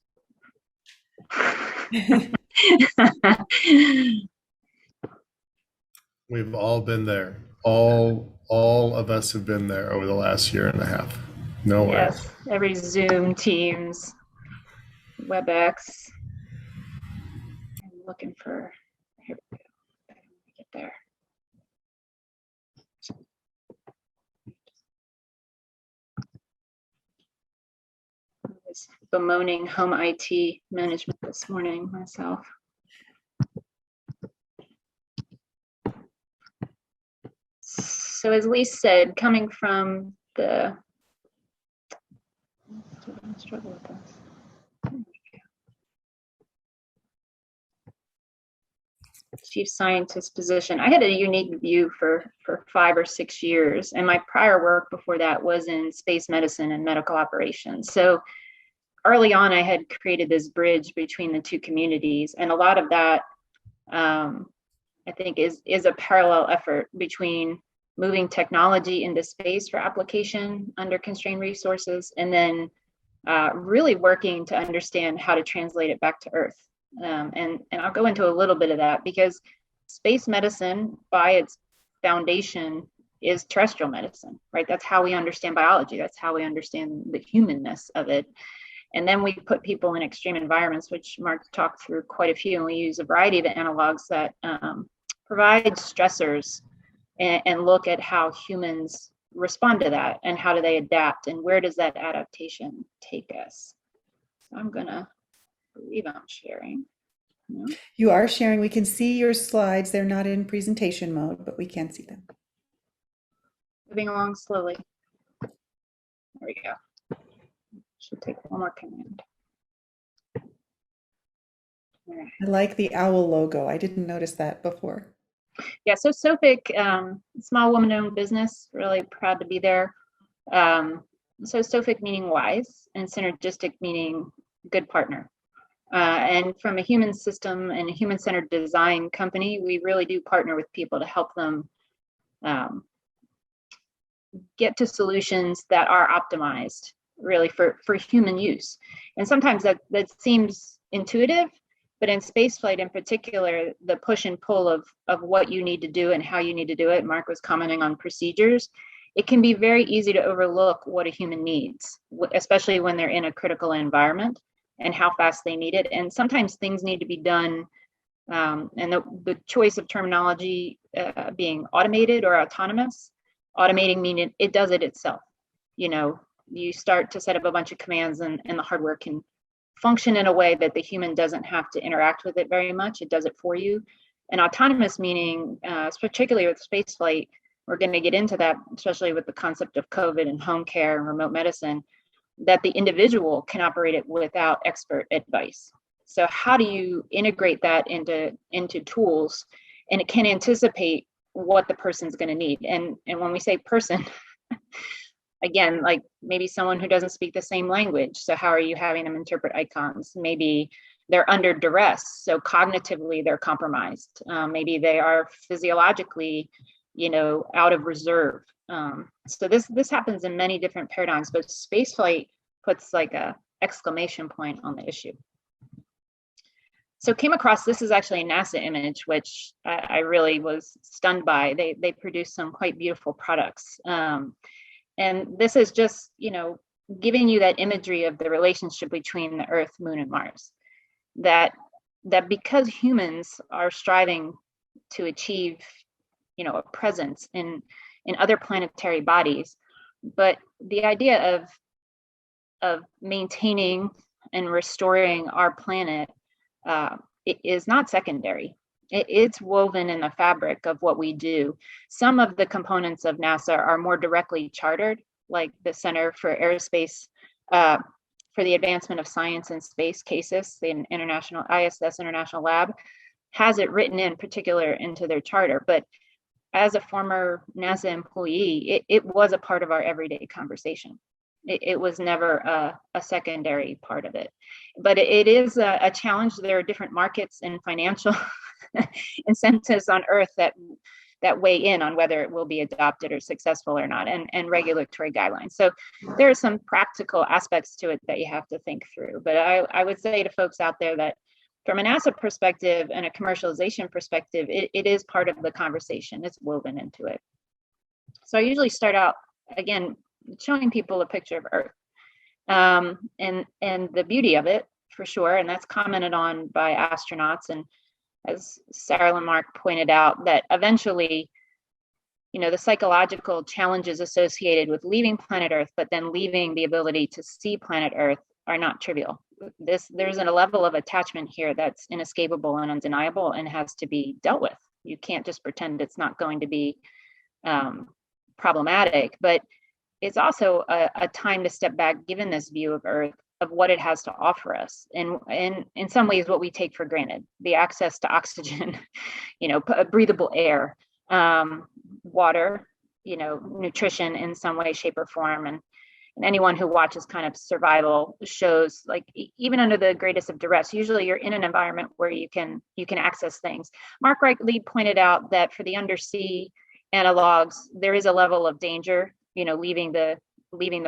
We've all been there. All of us have been there over the last year and a half. No way. Yes, every Zoom, Teams, WebEx. I'm looking for, here we go. Get there. I was bemoaning home IT management this morning myself. So as Lee said, coming from the struggle with this. Chief scientist position, I had a unique view for 5 or 6 years, and my prior work before that was in space medicine and medical operations. So early on, I had created this bridge between the two communities, and a lot of that, I think, is a parallel effort between moving technology into space for application under constrained resources, and then really working to understand how to translate it back to Earth. And I'll go into a little bit of that, because space medicine, by its foundation, is terrestrial medicine, right? That's how we understand biology. That's how we understand the humanness of it. And then we put people in extreme environments, which Mark talked through quite a few, and we use a variety of analogs that provide stressors and look at how humans respond to that, and how do they adapt, and where does that adaptation take us. So I'm gonna believe I'm sharing. No? You are sharing. We can see your slides. They're not in presentation mode, but we can see them. Moving along slowly. There we go. Should take one more command. I like the owl logo. I didn't notice that before. Yeah, so Sophic, small woman-owned business, really proud to be there. So Sophic meaning wise, and synergistic meaning good partner. And from a human system and a human-centered design company, we really do partner with people to help them get to solutions that are optimized really for human use. And sometimes that seems intuitive, but in spaceflight in particular, the push and pull of what you need to do and how you need to do it, Mark was commenting on procedures, it can be very easy to overlook what a human needs, especially when they're in a critical environment and how fast they need it. And sometimes things need to be done, and the choice of terminology being automated or autonomous. Automating meaning it does it itself. You know, you start to set up a bunch of commands and the hardware can function in a way that the human doesn't have to interact with it very much. It does it for you. And autonomous meaning, particularly with spaceflight, we're going to get into that, especially with the concept of COVID and home care and remote medicine, that the individual can operate it without expert advice. So how do you integrate that into tools, and it can anticipate what the person's going to need? And when we say person, again, like maybe someone who doesn't speak the same language. So how are you having them interpret icons? Maybe they're under duress, so cognitively they're compromised. Maybe they are physiologically, out of reserve. So this happens in many different paradigms, but spaceflight puts like a exclamation point on the issue. So came across, this is actually a NASA image, which I really was stunned by. They produced some quite beautiful products. And this is just, giving you that imagery of the relationship between the Earth, Moon, and Mars. That because humans are striving to achieve, a presence in other planetary bodies, but the idea of maintaining and restoring our planet it is not secondary. It's woven in the fabric of what we do. Some of the components of NASA are more directly chartered, like the Center for Aerospace for the Advancement of Science and Space, Keatis, the International ISS International Lab, has it written in particular into their charter. But as a former NASA employee, it was a part of our everyday conversation. It was never a secondary part of it. But it is a challenge. There are different markets and financial incentives on Earth that weigh in on whether it will be adopted or successful or not, and regulatory guidelines. So there are some practical aspects to it that you have to think through. But I would say to folks out there that from a NASA perspective and a commercialization perspective, it is part of the conversation. It's woven into it. So I usually start out, again, showing people a picture of Earth and the beauty of it, for sure. And that's commented on by astronauts. And as Sarah and Mark pointed out, that eventually, the psychological challenges associated with leaving planet Earth, but then leaving the ability to see planet Earth, are not trivial. There's a level of attachment here that's inescapable and undeniable and has to be dealt with. You can't just pretend it's not going to be problematic, but it's also a time to step back, given this view of Earth, of what it has to offer us. And in some ways, what we take for granted, the access to oxygen, breathable air, water, nutrition in some way, shape, or form. And anyone who watches kind of survival shows, like even under the greatest of duress, usually you're in an environment where you can access things. Mark rightly pointed out that for the undersea analogs, there is a level of danger, leaving the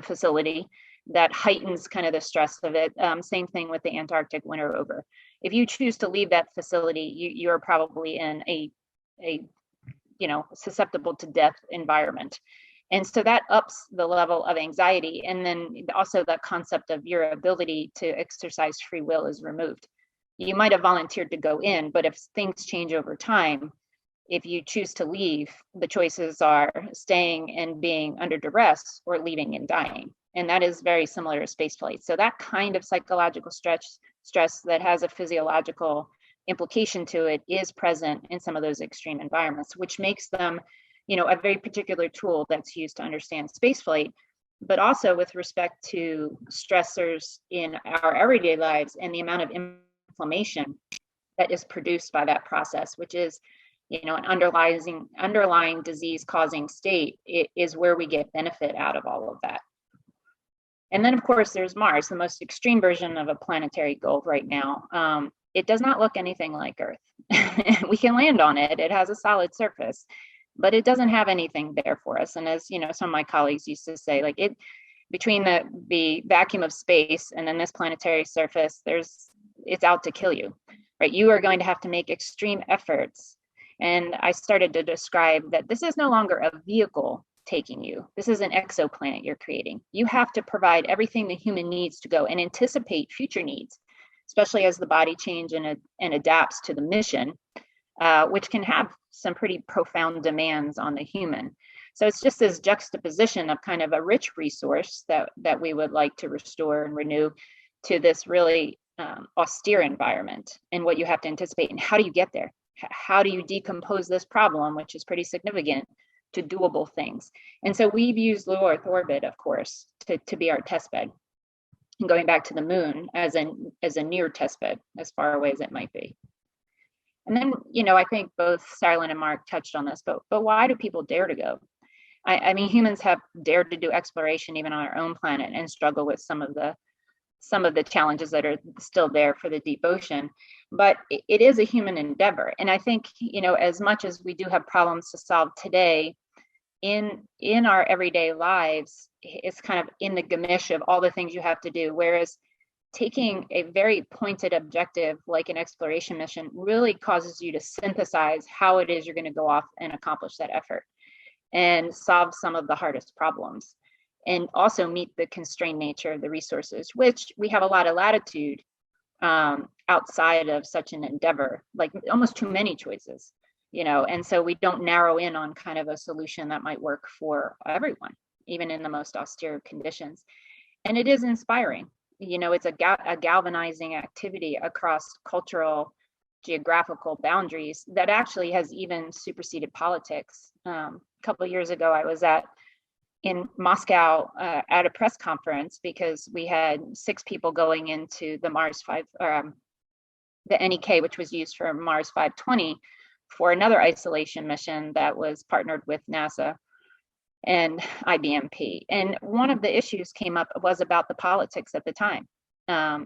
facility that heightens kind of the stress of it. Same thing with the Antarctic winter over. If you choose to leave that facility, you're probably in a susceptible to death environment. And so that ups the level of anxiety. And then also the concept of your ability to exercise free will is removed. You might have volunteered to go in, but if things change over time, if you choose to leave, the choices are staying and being under duress or leaving and dying. And that is very similar to spaceflight. So that kind of psychological stress that has a physiological implication to it is present in some of those extreme environments, which makes them, a very particular tool that's used to understand spaceflight, but also with respect to stressors in our everyday lives and the amount of inflammation that is produced by that process, which is an underlying disease causing state, is where we get benefit out of all of that. And then, of course, there's Mars, the most extreme version of a planetary gold right now. It does not look anything like Earth. We can land on it. It has a solid surface, but it doesn't have anything there for us. And as some of my colleagues used to say, like, between the vacuum of space and then this planetary surface, it's out to kill you, right? You are going to have to make extreme efforts. And I started to describe that this is no longer a vehicle taking you. This is an exoplanet you're creating. You have to provide everything the human needs to go and anticipate future needs, especially as the body changes and adapts to the mission, which can have some pretty profound demands on the human. So it's just this juxtaposition of kind of a rich resource that we would like to restore and renew to this really austere environment, and what you have to anticipate and how do you get there? How do you decompose this problem, which is pretty significant, to doable things? And so we've used low Earth orbit, of course, to be our test bed, and going back to the moon as a near test bed, as far away as it might be. And then, I think both Sarlin and Mark touched on this, but why do people dare to go? I mean, humans have dared to do exploration even on our own planet and struggle with some of the challenges that are still there for the deep ocean, but it is a human endeavor. And I think, as much as we do have problems to solve today in our everyday lives, it's kind of in the gamish of all the things you have to do. Whereas taking a very pointed objective like an exploration mission really causes you to synthesize how it is you're going to go off and accomplish that effort and solve some of the hardest problems, and also meet the constrained nature of the resources, which we have a lot of latitude outside of such an endeavor, like almost too many choices, and so we don't narrow in on kind of a solution that might work for everyone, even in the most austere conditions. And it is inspiring. It's a galvanizing activity across cultural, geographical boundaries that actually has even superseded politics. A couple of years ago, I was in Moscow at a press conference because we had 6 people going into the Mars 5, the NEK, which was used for Mars 520 for another isolation mission that was partnered with NASA and IBMP. And one of the issues came up was about the politics at the time.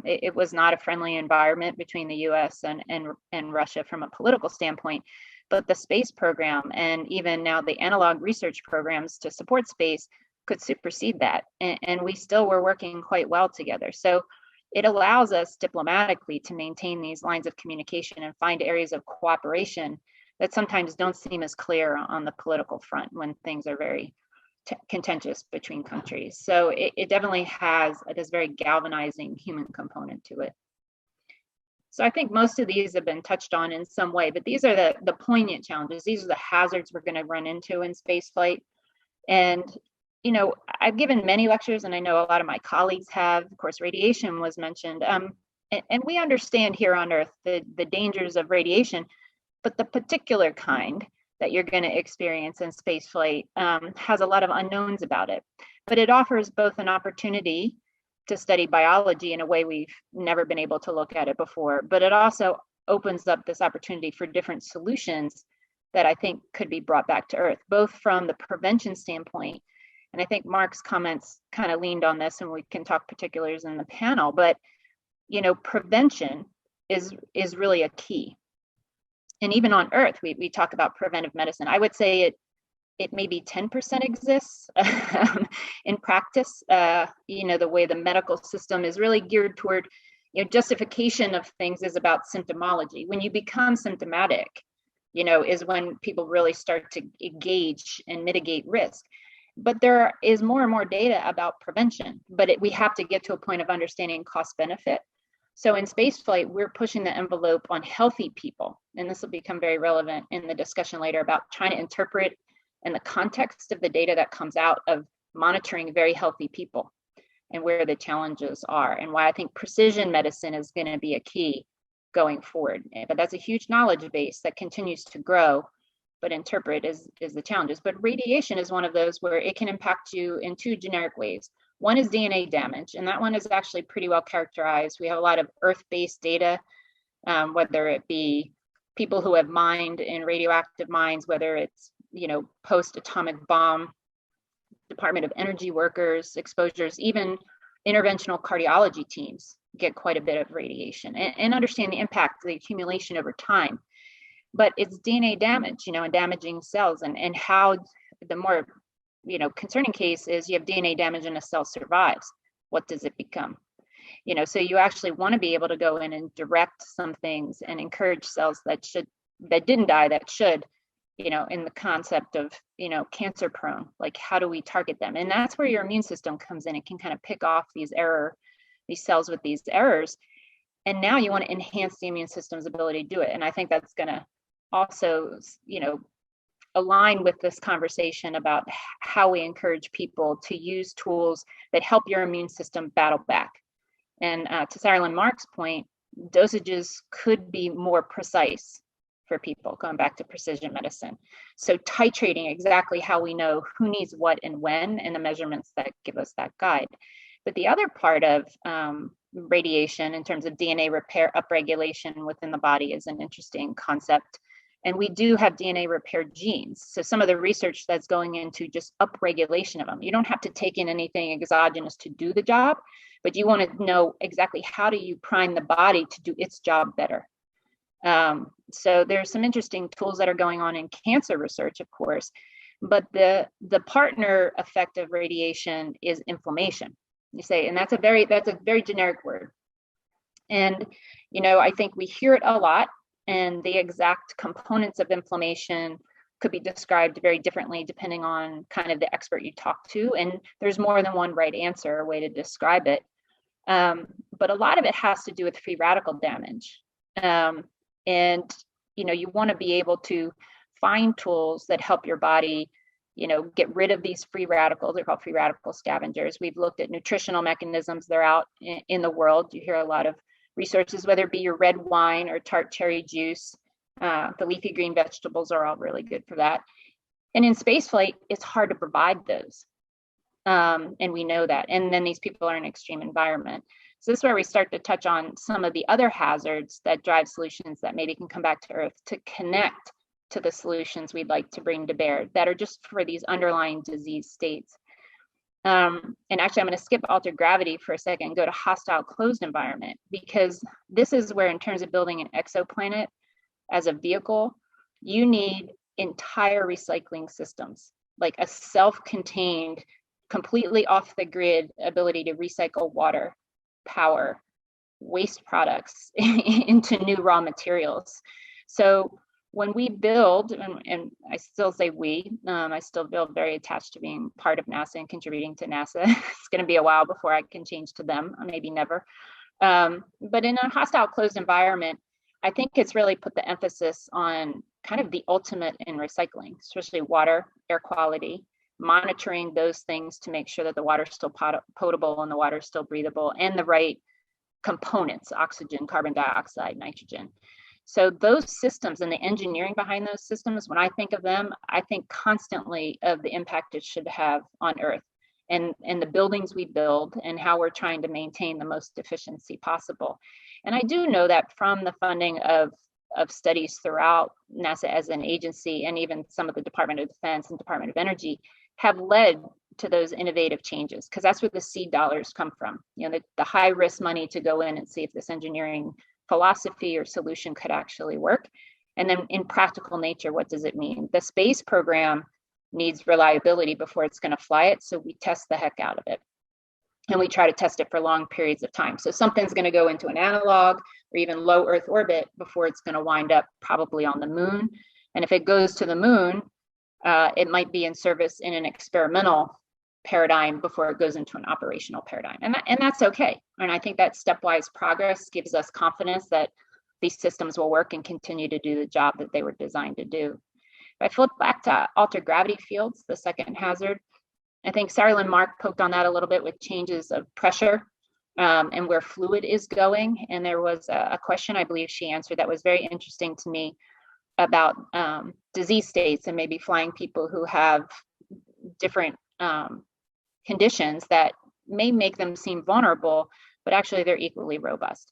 It was not a friendly environment between the US and Russia from a political standpoint, but the space program and even now the analog research programs to support space could supersede that. And we still were working quite well together. So it allows us diplomatically to maintain these lines of communication and find areas of cooperation that sometimes don't seem as clear on the political front when things are very contentious between countries. So it definitely has this very galvanizing human component to it. So I think most of these have been touched on in some way, but these are the poignant challenges. These are the hazards we're going to run into in spaceflight. And, I've given many lectures, and I know a lot of my colleagues have. Of course, radiation was mentioned. And we understand here on Earth the dangers of radiation, but the particular kind that you're going to experience in spaceflight has a lot of unknowns about it. But it offers both an opportunity to study biology in a way we've never been able to look at it before, but it also opens up this opportunity for different solutions that I think could be brought back to Earth, both from the prevention standpoint. And I think Mark's comments kind of leaned on this, and we can talk particulars in the panel, but prevention is really a key. And even on Earth, we talk about preventive medicine. I would say it maybe 10% exists in practice. The way the medical system is really geared toward, justification of things is about symptomology. When you become symptomatic, is when people really start to engage and mitigate risk. But there is more and more data about prevention, but we have to get to a point of understanding cost benefit. So in spaceflight, we're pushing the envelope on healthy people. And this will become very relevant in the discussion later about trying to interpret in the context of the data that comes out of monitoring very healthy people and where the challenges are, and why I think precision medicine is going to be a key going forward. But that's a huge knowledge base that continues to grow, but interpret is the challenges. But radiation is one of those where it can impact you in 2 generic ways. One is DNA damage, and that one is actually pretty well characterized. We have a lot of Earth-based data, whether it be people who have mined in radioactive mines, whether it's, post-atomic bomb, Department of Energy workers, exposures, even interventional cardiology teams get quite a bit of radiation, and understand the impact, the accumulation over time. But it's DNA damage, and damaging cells, and how the more, concerning case is you have DNA damage and a cell survives. What does it become? So you actually want to be able to go in and direct some things and encourage cells that didn't die, that should, in the concept of, cancer prone, like how do we target them? And that's where your immune system comes in. It can kind of pick off these cells with these errors. And now you want to enhance the immune system's ability to do it. And I think that's going to also, align with this conversation about how we encourage people to use tools that help your immune system battle back. And to Sarah Lynn Mark's point, dosages could be more precise for people, going back to precision medicine. So titrating exactly how we know who needs what and when, and the measurements that give us that guide. But the other part of radiation in terms of DNA repair upregulation within the body is an interesting concept. And we do have DNA repair genes. So some of the research that's going into just upregulation of them. You don't have to take in anything exogenous to do the job, but you want to know exactly how do you prime the body to do its job better. So there's some interesting tools that are going on in cancer research, of course, but the partner effect of radiation is inflammation. You say, and that's a very generic word. And, I think we hear it a lot, and the exact components of inflammation could be described very differently depending on kind of the expert you talk to. And there's more than one right answer or way to describe it. But a lot of it has to do with free radical damage. And, you want to be able to find tools that help your body, get rid of these free radicals. They're called free radical scavengers. We've looked at nutritional mechanisms. They're out in the world. You hear a lot of resources, whether it be your red wine or tart cherry juice. The leafy green vegetables are all really good for that. And in spaceflight, it's hard to provide those. And we know that. And then these people are in extreme environment. So this is where we start to touch on some of the other hazards that drive solutions that maybe can come back to Earth to connect to the solutions we'd like to bring to bear that are just for these underlying disease states. And actually, I'm going to skip altered gravity for a second and go to hostile closed environment, because this is where, in terms of building an exoplanet as a vehicle, you need entire recycling systems, like a self-contained, completely off the grid ability to recycle water, power, waste products into new raw materials. So when we build, and I still say we, I still feel very attached to being part of NASA and contributing to NASA. It's going to be a while before I can change to them, maybe never. But in a hostile closed environment, I think it's really put the emphasis on kind of the ultimate in recycling, especially water, air quality, monitoring those things to make sure that the water is still potable and the water is still breathable, and the right components, oxygen, carbon dioxide, nitrogen. So those systems and the engineering behind those systems, when I think of them, I think constantly of the impact it should have on Earth and the buildings we build and how we're trying to maintain the most efficiency possible. And I do know that from the funding of studies throughout NASA as an agency, and even some of the Department of Defense and Department of Energy have led to those innovative changes, because that's where the seed dollars come from. The high risk money to go in and see if this engineering philosophy or solution could actually work. And then in practical nature, what does it mean? The space program needs reliability before it's going to fly it. So we test the heck out of it. And we try to test it for long periods of time. So something's going to go into an analog or even low Earth orbit before it's going to wind up probably on the moon. And if it goes to the moon, it might be in service in an experimental paradigm before it goes into an operational paradigm. And that's okay. And I think that stepwise progress gives us confidence that these systems will work and continue to do the job that they were designed to do. If I flip back to altered gravity fields, the second hazard, I think Sarah Lynn Mark poked on that a little bit with changes of pressure and where fluid is going. And there was a question I believe she answered that was very interesting to me about disease states and maybe flying people who have different conditions that may make them seem vulnerable, but actually they're equally robust.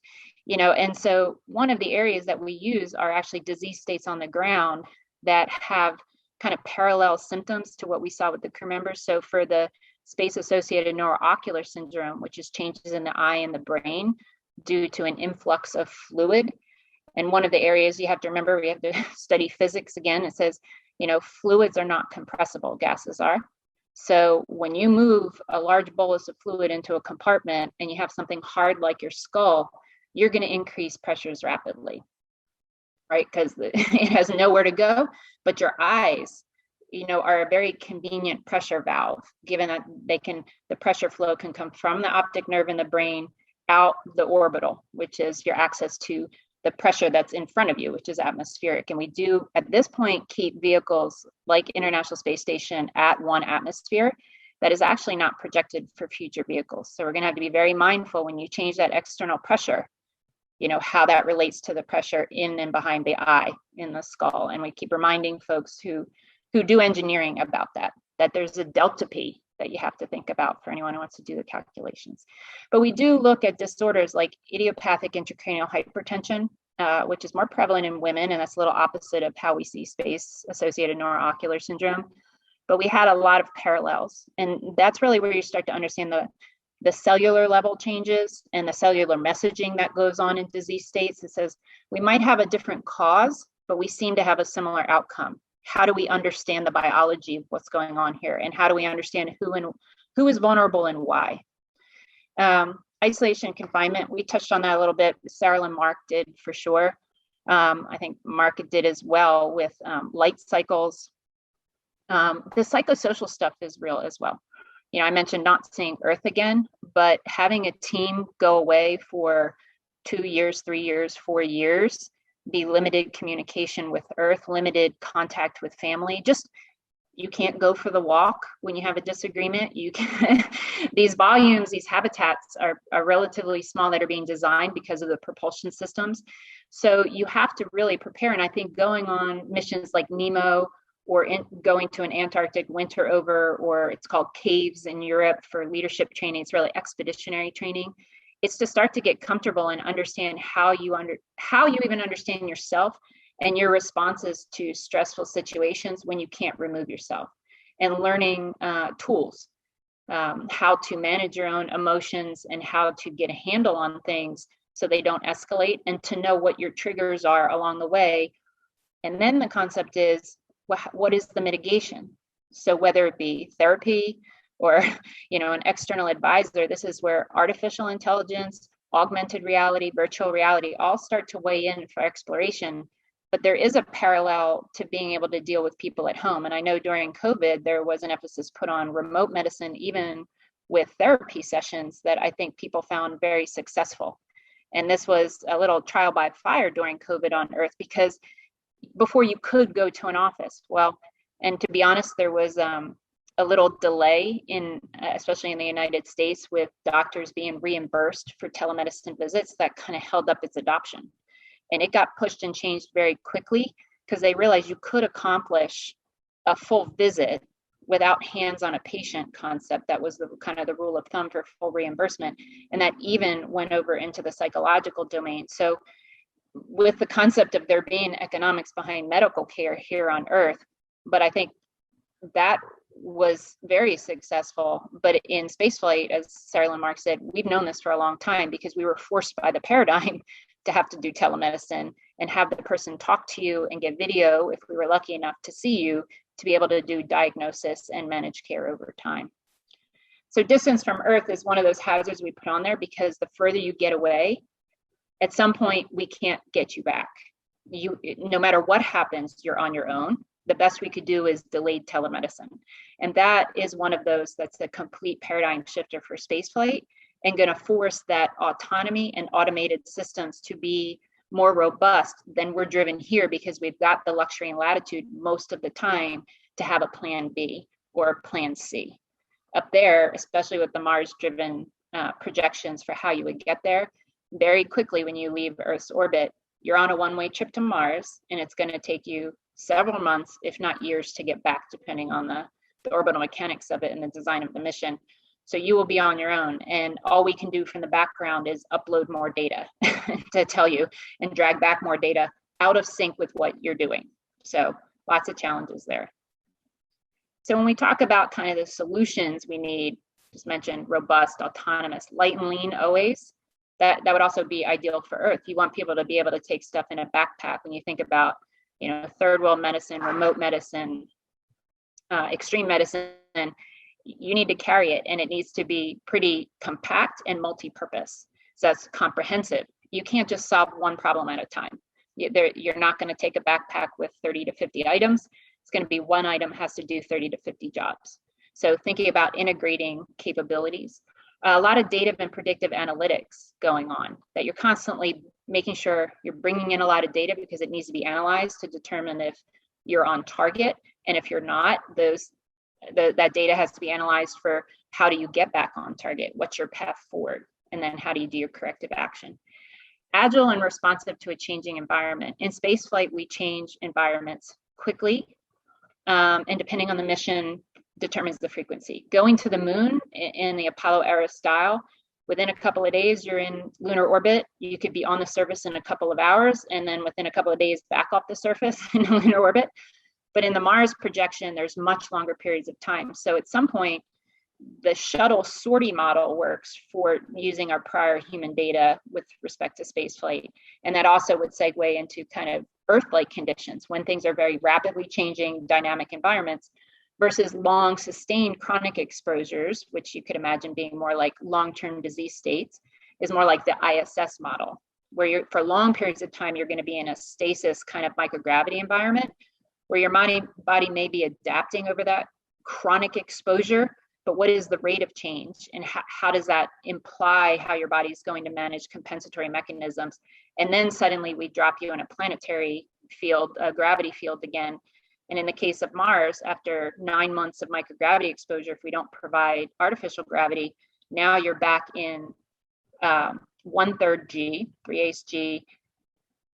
And so one of the areas that we use are actually disease states on the ground that have kind of parallel symptoms to what we saw with the crew members. So for the space-associated neuroocular syndrome, which is changes in the eye and the brain due to an influx of fluid. And one of the areas you have to remember, we have to study physics again. It says, fluids are not compressible, gases are. So when you move a large bolus of fluid into a compartment and you have something hard like your skull, you're going to increase pressures rapidly, right? Because it has nowhere to go, but your eyes, are a very convenient pressure valve, given that the pressure flow can come from the optic nerve in the brain out the orbital, which is your access to the pressure that's in front of you, which is atmospheric. And we do at this point keep vehicles like International Space Station at 1 atmosphere. That is actually not projected for future vehicles. So we're going to have to be very mindful when you change that external pressure, how that relates to the pressure in and behind the eye in the skull. And we keep reminding folks who do engineering about that there's a delta P that you have to think about for anyone who wants to do the calculations. But we do look at disorders like idiopathic intracranial hypertension, which is more prevalent in women, and that's a little opposite of how we see space-associated neuroocular syndrome. But we had a lot of parallels, and that's really where you start to understand the cellular level changes and the cellular messaging that goes on in disease states. It says we might have a different cause, but we seem to have a similar outcome. How do we understand the biology of what's going on here? And how do we understand who is vulnerable and why? Isolation and confinement, we touched on that a little bit. Sarah and Mark did for sure. I think Mark did as well with light cycles. The psychosocial stuff is real as well. I mentioned not seeing Earth again, but having a team go away for 2 years, 3 years, 4 years, be limited communication with Earth, limited contact with family. Just, you can't go for the walk when you have a disagreement. You can, these volumes, these habitats are relatively small that are being designed because of the propulsion systems. So you have to really prepare. And I think going on missions like NEMO or going to an Antarctic winter over, or it's called Caves in Europe for leadership training, it's really expeditionary training. It's to start to get comfortable and understand how you even understand yourself and your responses to stressful situations when you can't remove yourself, and learning tools, how to manage your own emotions and how to get a handle on things so they don't escalate, and to know what your triggers are along the way. And then the concept is, what is the mitigation? So whether it be therapy or an external advisor, this is where artificial intelligence, augmented reality, virtual reality all start to weigh in for exploration. But there is a parallel to being able to deal with people at home. And I know during COVID, there was an emphasis put on remote medicine, even with therapy sessions that I think people found very successful. And this was a little trial by fire during COVID on Earth, because before you could go to an office. Well, and to be honest, there was a little delay especially in the United States, with doctors being reimbursed for telemedicine visits that kind of held up its adoption. And it got pushed and changed very quickly because they realized you could accomplish a full visit without hands on a patient concept. That was the kind of the rule of thumb for full reimbursement. And that even went over into the psychological domain. So with the concept of there being economics behind medical care here on Earth, but I think that was very successful. But in spaceflight, as Sarah and Mark said, we've known this for a long time because we were forced by the paradigm to have to do telemedicine and have the person talk to you and get video, if we were lucky enough to see you, to be able to do diagnosis and manage care over time. So distance from Earth is one of those hazards we put on there, because the further you get away, at some point we can't get you back. No matter what happens, you're on your own. The best we could do is delayed telemedicine. And that is one of those that's a complete paradigm shifter for spaceflight, and going to force that autonomy and automated systems to be more robust than we're driven here, because we've got the luxury and latitude most of the time to have a plan B or a plan C. Up there, especially with the Mars-driven projections for how you would get there, very quickly when you leave Earth's orbit, you're on a one-way trip to Mars, and it's going to take you several months, if not years, to get back, depending on the orbital mechanics of it and the design of the mission. So you will be on your own, and all we can do from the background is upload more data to tell you, and drag back more data out of sync with what you're doing. So lots of challenges there. So when we talk about kind of the solutions we need, just mentioned robust, autonomous, light and lean always, that would also be ideal for Earth. You want people to be able to take stuff in a backpack. When you think about, third world medicine, remote medicine, extreme medicine, you need to carry it, and it needs to be pretty compact and multi-purpose. So that's comprehensive. You can't just solve one problem at a time. You're not going to take a backpack with 30 to 50 items. It's going to be one item has to do 30 to 50 jobs. So thinking about integrating capabilities, a lot of data and predictive analytics going on, that you're constantly making sure you're bringing in a lot of data because it needs to be analyzed to determine if you're on target. And if you're not, that data has to be analyzed for how do you get back on target? What's your path forward? And then how do you do your corrective action? Agile and responsive to a changing environment. In spaceflight, we change environments quickly, and depending on the mission, determines the frequency. Going to the moon in the Apollo era style, within a couple of days, you're in lunar orbit. You could be on the surface in a couple of hours, and then within a couple of days, back off the surface in lunar orbit. But in the Mars projection, there's much longer periods of time. So at some point, the shuttle sortie model works for using our prior human data with respect to spaceflight. And that also would segue into kind of Earth-like conditions when things are very rapidly changing dynamic environments versus long sustained chronic exposures, which you could imagine being more like long-term disease states, is more like the ISS model, where you're for long periods of time, you're going to be in a stasis kind of microgravity environment where your body may be adapting over that chronic exposure, but what is the rate of change, and how does that imply how your body is going to manage compensatory mechanisms? And then suddenly we drop you in a planetary field, a gravity field again. And in the case of Mars, after 9 months of microgravity exposure, if we don't provide artificial gravity, now you're back in 1/3 G, 3/8 G,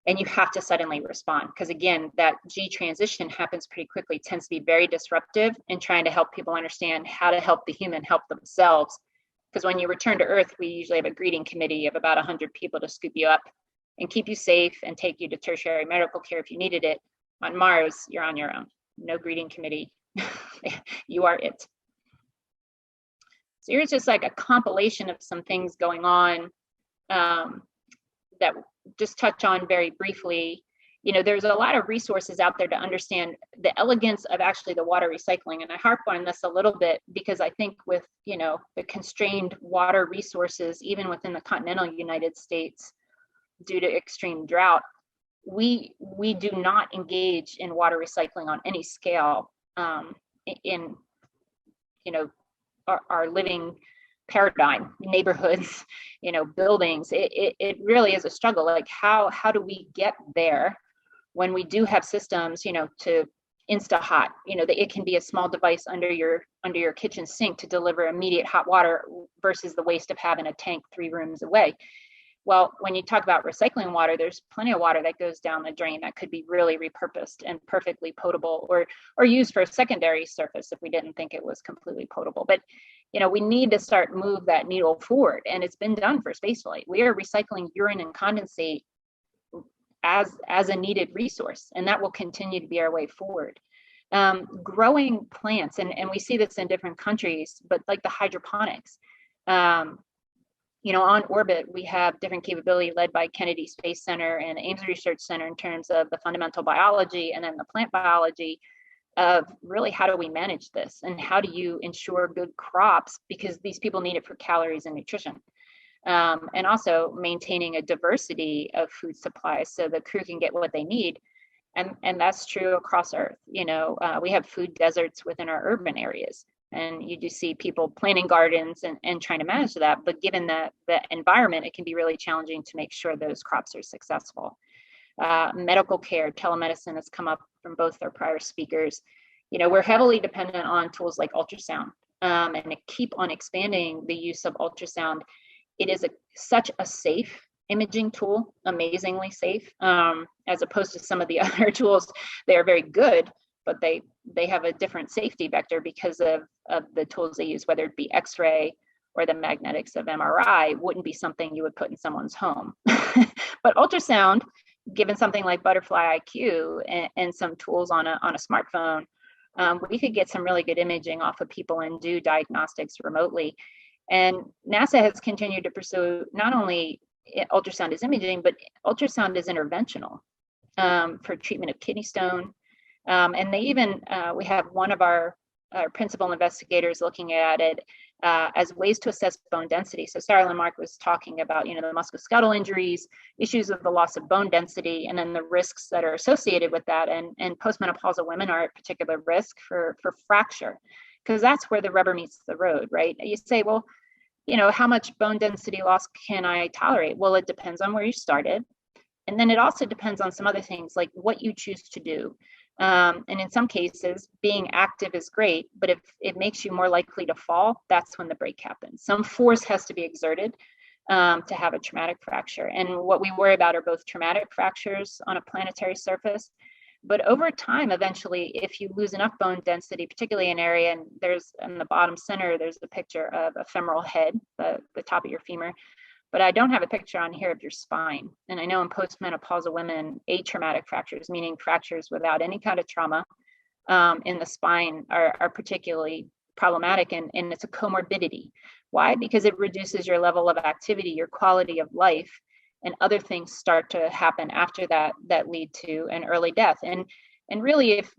and you have to suddenly respond. Because again, that G transition happens pretty quickly, tends to be very disruptive in trying to help people understand how to help the human help themselves. Because when you return to Earth, we usually have a greeting committee of about 100 people to scoop you up and keep you safe and take you to tertiary medical care if you needed it. On Mars, you're on your own. No greeting committee. You are it. So here's just like a compilation of some things going on that just touch on very briefly. There's a lot of resources out there to understand the elegance of actually the water recycling. And I harp on this a little bit because I think with, the constrained water resources, even within the continental United States, due to extreme drought, we do not engage in water recycling on any scale in our living paradigm, neighborhoods, buildings. It really is a struggle. Like how do we get there when we do have systems, to Insta-Hot, that it can be a small device under your kitchen sink to deliver immediate hot water versus the waste of having a tank 3 rooms away. Well, when you talk about recycling water, there's plenty of water that goes down the drain that could be really repurposed and perfectly potable, or used for a secondary surface if we didn't think it was completely potable. But we need to start move that needle forward, and it's been done for spaceflight. We are recycling urine and condensate as a needed resource, and that will continue to be our way forward. Growing plants, and we see this in different countries, but like the hydroponics. On orbit, we have different capability led by Kennedy Space Center and Ames Research Center in terms of the fundamental biology and then the plant biology of really how do we manage this and how do you ensure good crops, because these people need it for calories and nutrition. And also maintaining a diversity of food supplies so the crew can get what they need. And that's true across Earth. We have food deserts within our urban areas. And you do see people planting gardens and trying to manage that. But given the environment, it can be really challenging to make sure those crops are successful. Medical care, telemedicine has come up from both our prior speakers. We're heavily dependent on tools like ultrasound and to keep on expanding the use of ultrasound. It is such a safe imaging tool, amazingly safe, as opposed to some of the other tools. They are very good, but they have a different safety vector because of the tools they use, whether it be X-ray or the magnetics of MRI, wouldn't be something you would put in someone's home. But ultrasound, given something like Butterfly IQ and some tools on a smartphone, we could get some really good imaging off of people and do diagnostics remotely. And NASA has continued to pursue not only ultrasound as imaging, but ultrasound as interventional for treatment of kidney stone. And they even, we have one of our principal investigators looking at it as ways to assess bone density. So Sarah Lamarck was talking about, the musculoskeletal injuries, issues of the loss of bone density, and then the risks that are associated with that. And postmenopausal women are at particular risk for fracture, because that's where the rubber meets the road, right? You say, well, how much bone density loss can I tolerate? Well, it depends on where you started. And then it also depends on some other things like what you choose to do. And in some cases, being active is great, but if it makes you more likely to fall, that's when the break happens. Some force has to be exerted to have a traumatic fracture. And what we worry about are both traumatic fractures on a planetary surface, but over time, eventually, if you lose enough bone density, particularly in an area, and there's in the bottom center, there's a picture of a femoral head, the top of your femur. But I don't have a picture on here of your spine. And I know in postmenopausal women, atraumatic fractures, meaning fractures without any kind of trauma in the spine, are particularly problematic, and it's a comorbidity. Why? Because it reduces your level of activity, your quality of life, and other things start to happen after that lead to an early death. And really, if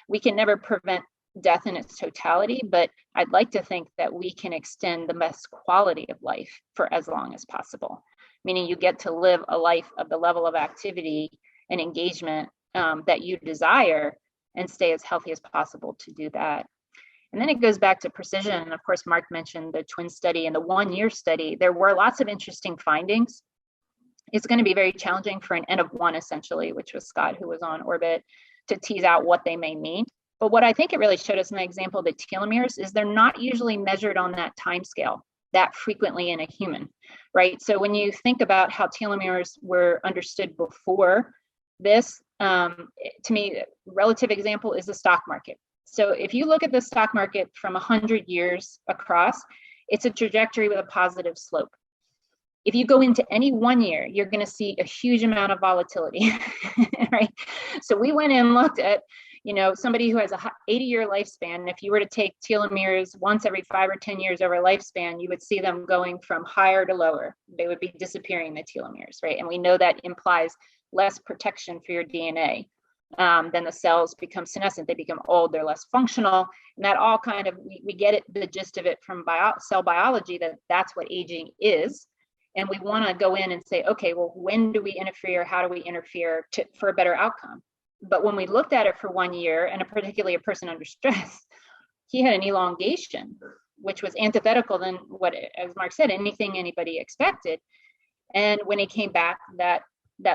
we can never prevent death in its totality, but I'd like to think that we can extend the best quality of life for as long as possible, meaning you get to live a life of the level of activity and engagement that you desire, and stay as healthy as possible to do that. And then it goes back to precision. And of course, Mark mentioned the twin study and the 1-year study. There were lots of interesting findings. It's going to be very challenging for an N of 1, essentially, which was Scott, who was on orbit, to tease out what they may mean. But what I think it really showed us in the example of the telomeres is they're not usually measured on that time scale that frequently in a human, right? So when you think about how telomeres were understood before this, to me, relative example is the stock market. So if you look at the stock market from 100 years across, it's a trajectory with a positive slope. If you go into any 1 year, you're going to see a huge amount of volatility, right? So we went and looked at, somebody who has a 80-year lifespan. If you were to take telomeres once every 5 or 10 years over a lifespan, you would see them going from higher to lower. They would be disappearing, the telomeres, right? And we know that implies less protection for your DNA. Then the cells become senescent, they become old, they're less functional. And that all kind of, we get it, the gist of it from cell biology, that's what aging is. And we want to go in and say, okay, well, when do we interfere? How do we interfere for a better outcome? But when we looked at it for 1 year, and particularly a person under stress, he had an elongation, which was antithetical than what, as Mark said, anything anybody expected. And when he came back, that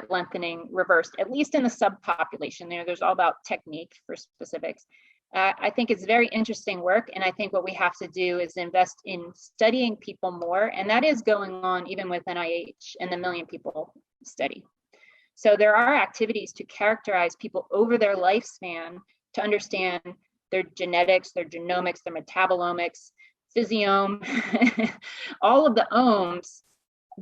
lengthening reversed, at least in the subpopulation. There's all about technique for specifics. I think it's very interesting work. And I think what we have to do is invest in studying people more. And that is going on even with NIH and the Million People Study. So there are activities to characterize people over their lifespan to understand their genetics, their genomics, their metabolomics, physiome, all of the ohms,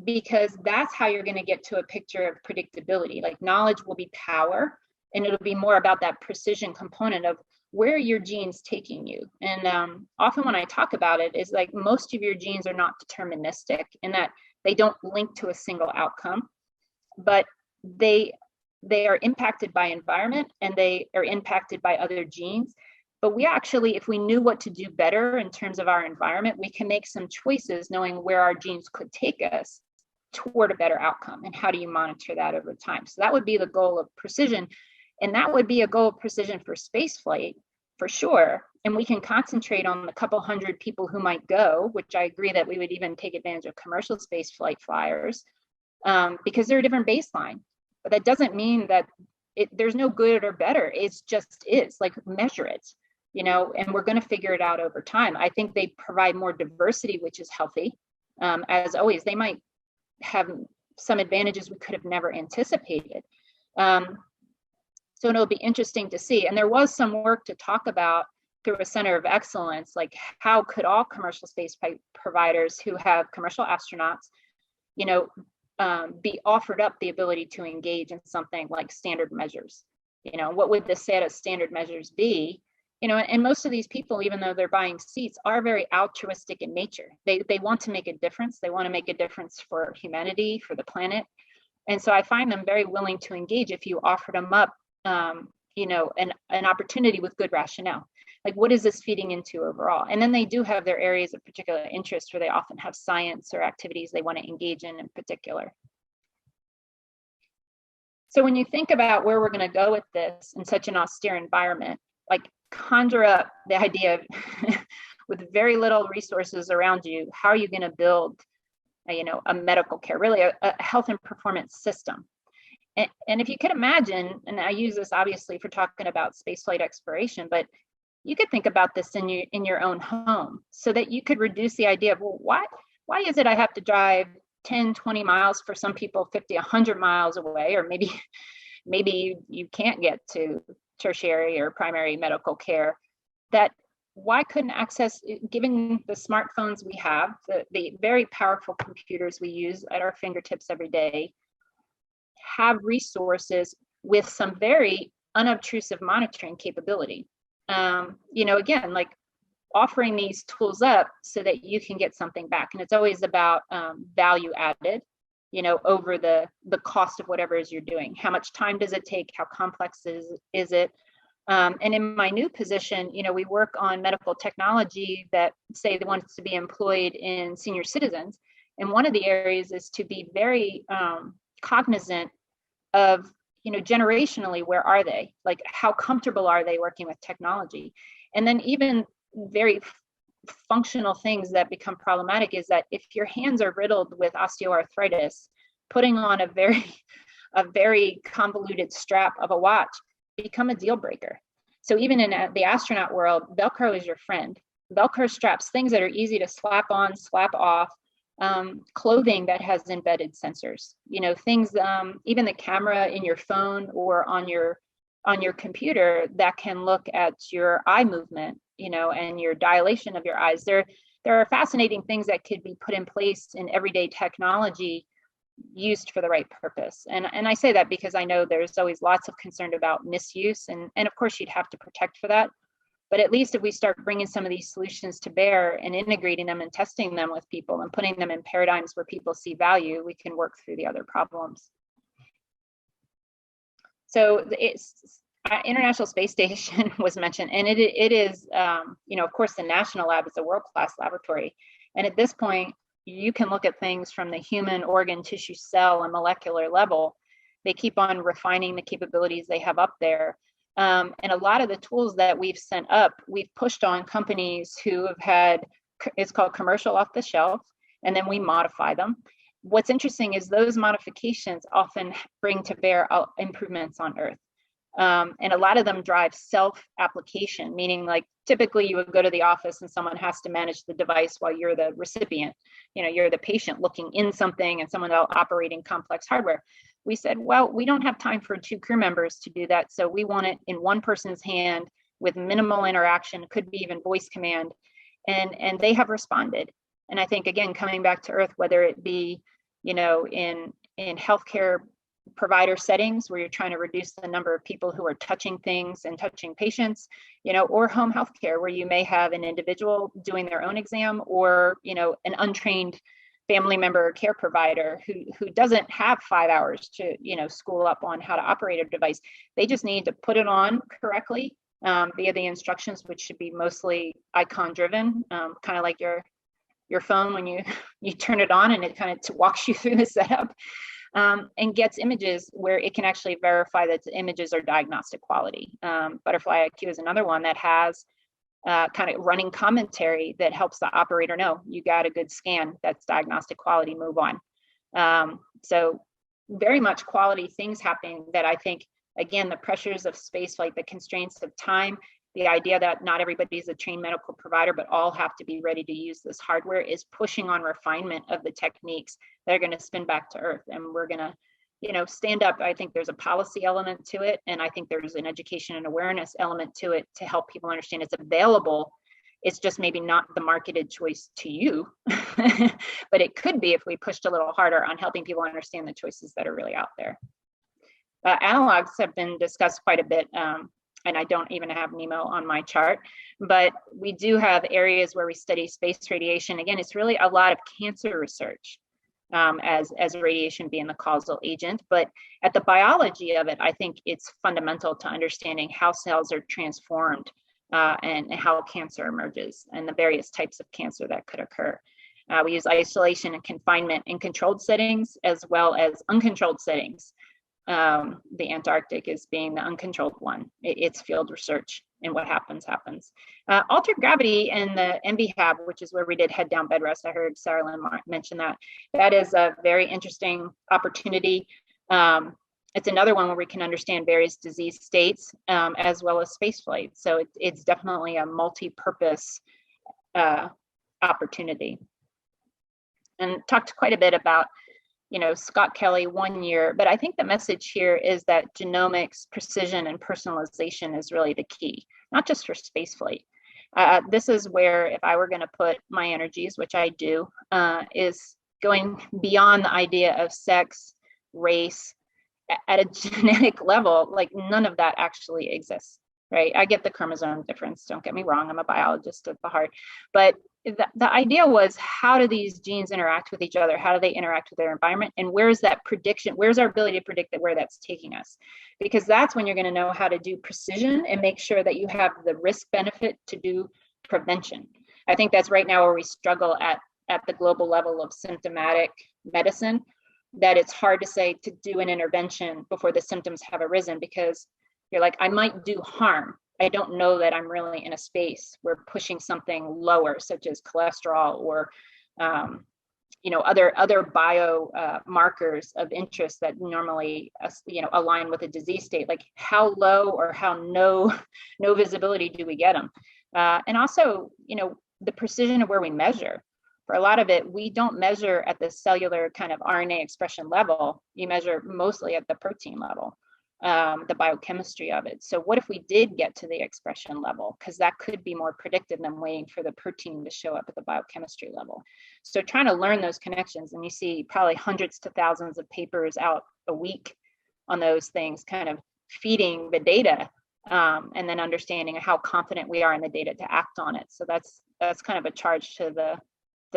because that's how you're going to get to a picture of predictability. Like, knowledge will be power, and it'll be more about that precision component of where are your genes taking you. And often when I talk about it, is like most of your genes are not deterministic in that they don't link to a single outcome, but they are impacted by environment, and they are impacted by other genes. But we actually, if we knew what to do better in terms of our environment, we can make some choices knowing where our genes could take us toward a better outcome. And how do you monitor that over time? So that would be the goal of precision. And that would be a goal of precision for space flight, for sure. And we can concentrate on the couple hundred people who might go, which I agree that we would even take advantage of commercial space flight flyers, because they're a different baseline. But that doesn't mean that there's no good or better. It's just is, like, measure it, and we're going to figure it out over time. I think they provide more diversity, which is healthy. As always, they might have some advantages we could have never anticipated. So it'll be interesting to see. And there was some work to talk about through a center of excellence, like how could all commercial space providers who have commercial astronauts, be offered up the ability to engage in something like standard measures. What would the set of standard measures be? And most of these people, even though they're buying seats, are very altruistic in nature. They want to make a difference. They want to make a difference for humanity, for the planet. And so I find them very willing to engage if you offer them up, an opportunity with good rationale. Like, what is this feeding into overall? And then they do have their areas of particular interest where they often have science or activities they want to engage in particular. So when you think about where we're going to go with this in such an austere environment, like conjure up the idea of with very little resources around you, how are you going to build a medical care, really a health and performance system? And if you could imagine, and I use this obviously for talking about spaceflight exploration, but you could think about this in your own home so that you could reduce the idea of, well, why is it I have to drive 10, 20 miles, for some people 50, 100 miles away, or maybe you can't get to tertiary or primary medical care, that why couldn't access, given the smartphones we have, the very powerful computers we use at our fingertips every day, have resources with some very unobtrusive monitoring capability? Again, like offering these tools up so that you can get something back. And it's always about value added, over the cost of whatever it is you're doing. How much time does it take? How complex is it? And in my new position, we work on medical technology that, say, wants to be employed in senior citizens. And one of the areas is to be very cognizant of, generationally, where are they? Like, how comfortable are they working with technology? And then even very functional things that become problematic is that if your hands are riddled with osteoarthritis, putting on a very convoluted strap of a watch become a deal breaker. So even in the astronaut world, Velcro is your friend. Velcro straps, things that are easy to slap on, slap off, clothing that has embedded sensors, things, even the camera in your phone or on your computer that can look at your eye movement, and your dilation of your eyes. There are fascinating things that could be put in place in everyday technology used for the right purpose. And I say that because I know there's always lots of concern about misuse, and of course you'd have to protect for that. But at least if we start bringing some of these solutions to bear and integrating them and testing them with people and putting them in paradigms where people see value, we can work through the other problems. So it's International Space Station was mentioned, and it is, of course, the National Lab is a world-class laboratory. And at this point, you can look at things from the human organ, tissue, cell, and molecular level. They keep on refining the capabilities they have up there. And a lot of the tools that we've sent up, we've pushed on companies who have had, it's called commercial off the shelf, and then we modify them. What's interesting is those modifications often bring to bear improvements on Earth. And a lot of them drive self-application, meaning like typically you would go to the office and someone has to manage the device while you're the recipient. You're the patient looking in something and someone else operating complex hardware. We said, well, we don't have time for 2 crew members to do that. So we want it in one person's hand with minimal interaction, could be even voice command. And they have responded. And I think, again, coming back to Earth, whether it be, in healthcare provider settings where you're trying to reduce the number of people who are touching things and touching patients, or home healthcare where you may have an individual doing their own exam or, an untrained family member or care provider who doesn't have 5 hours to, school up on how to operate a device. They just need to put it on correctly via the instructions, which should be mostly icon driven, kind of like your phone when you turn it on and it kind of walks you through the setup. And gets images where it can actually verify that the images are diagnostic quality. Butterfly IQ is another one that has kind of running commentary that helps the operator know you got a good scan, that's diagnostic quality, move on. So very much quality things happening that I think, again, the pressures of spaceflight, the constraints of time, the idea that not everybody is a trained medical provider, but all have to be ready to use this hardware is pushing on refinement of the techniques that are going to spin back to Earth. And we're going to stand up. I think there's a policy element to it, and I think there's an education and awareness element to it to help people understand it's available. It's just maybe not the marketed choice to you, but it could be if we pushed a little harder on helping people understand the choices that are really out there. Analogs have been discussed quite a bit, and I don't even have NEMO on my chart, but we do have areas where we study space radiation. Again, it's really a lot of cancer research, as radiation being the causal agent. But at the biology of it, I think it's fundamental to understanding how cells are transformed and how cancer emerges and the various types of cancer that could occur. We use isolation and confinement in controlled settings as well as uncontrolled settings. The Antarctic is being the uncontrolled one. It's field research, and what happens. Altered gravity and the MVHAB, which is where we did head down bed rest. I heard Sarah Lynn mention that. That is a very interesting opportunity. It's another one where we can understand various disease states as well as space flight. So it's definitely a multi-purpose opportunity. And talked quite a bit about Scott Kelly 1 year, but I think the message here is that genomics, precision, and personalization is really the key, not just for spaceflight. This is where, if I were going to put my energies, which I do, is going beyond the idea of sex, race, at a genetic level. Like, none of that actually exists, right? I get the chromosome difference, don't get me wrong, I'm a biologist at the heart, but the idea was, how do these genes interact with each other? How do they interact with their environment? And where's that prediction? Where's our ability to predict where that's taking us? Because that's when you're going to know how to do precision and make sure that you have the risk benefit to do prevention. I think that's right now where we struggle at the global level of symptomatic medicine, that it's hard to say to do an intervention before the symptoms have arisen, because you're like, I might do harm. I don't know that I'm really in a space where pushing something lower, such as cholesterol or, other bio markers of interest that normally, align with a disease state. Like, how low or how no visibility do we get them? And also, the precision of where we measure. For a lot of it, we don't measure at the cellular kind of RNA expression level. You measure mostly at the protein level. The biochemistry of it. So what if we did get to the expression level? Because that could be more predictive than waiting for the protein to show up at the biochemistry level. So trying to learn those connections, and you see probably hundreds to thousands of papers out a week on those things, kind of feeding the data, and then understanding how confident we are in the data to act on it. So that's kind of a charge to the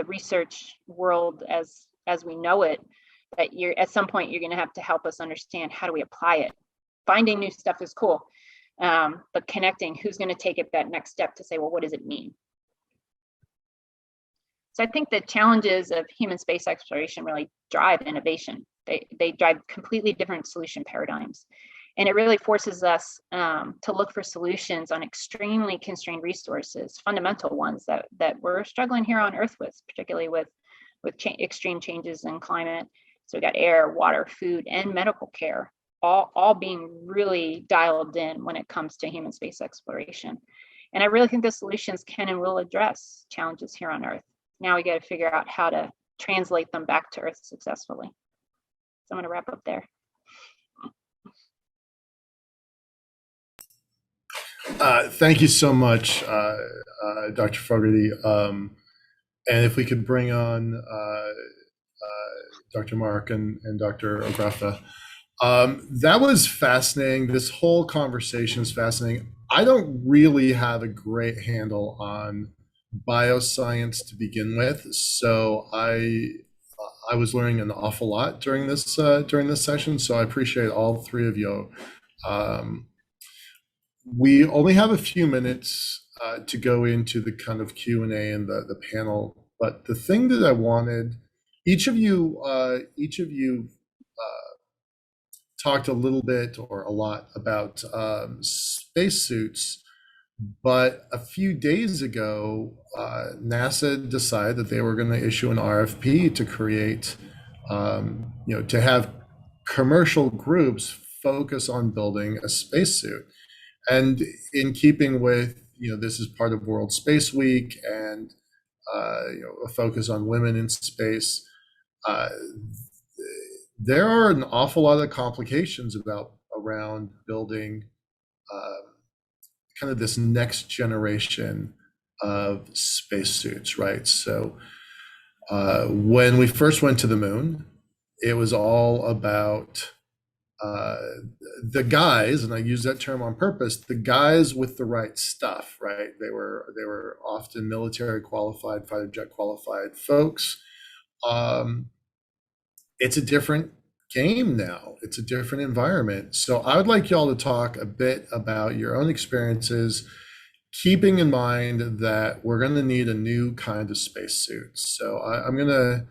research world as we know it, that you're at some point you're going to have to help us understand, how do we apply it? Finding new stuff is cool, but connecting, who's going to take it that next step to say, well, what does it mean? So I think the challenges of human space exploration really drive innovation. They drive completely different solution paradigms. And it really forces us to look for solutions on extremely constrained resources, fundamental ones that we're struggling here on Earth with, particularly with extreme changes in climate. So we got air, water, food, and medical care, all being really dialed in when it comes to human space exploration. And I really think the solutions can and will address challenges here on Earth. Now we got to figure out how to translate them back to Earth successfully. So I'm going to wrap up there. Thank you so much, Dr. Fogarty. And if we could bring on Dr. Mark and Dr. Ografta. That was fascinating. This whole conversation is fascinating. I don't really have a great handle on bioscience to begin with, so I was learning an awful lot during this session. So I appreciate all three of you. We only have a few minutes to go into the kind of Q&A and the panel, but the thing that I wanted, each of you talked a little bit or a lot about spacesuits, but a few days ago, NASA decided that they were going to issue an RFP to create, to have commercial groups focus on building a spacesuit. And in keeping with, this is part of World Space Week and, a focus on women in space, there are an awful lot of complications around building kind of this next generation of spacesuits, right? So when we first went to the moon, it was all about the guys, and I use that term on purpose, the guys with the right stuff, right? They were often military qualified, fighter jet qualified folks. It's a different game now. It's a different environment. So I would like y'all to talk a bit about your own experiences, keeping in mind that we're going to need a new kind of spacesuit. So I'm going to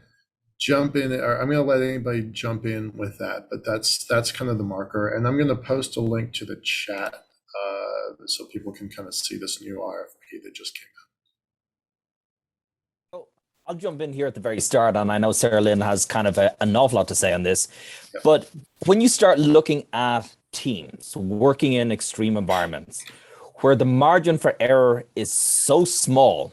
jump in, or I'm going to let anybody jump in with that, but that's kind of the marker. And I'm going to post a link to the chat so people can kind of see this new RFP that just came out. I'll jump in here at the very start, and I know Sarah Lynn has kind of an awful lot to say on this. Yeah. But when you start looking at teams working in extreme environments where the margin for error is so small,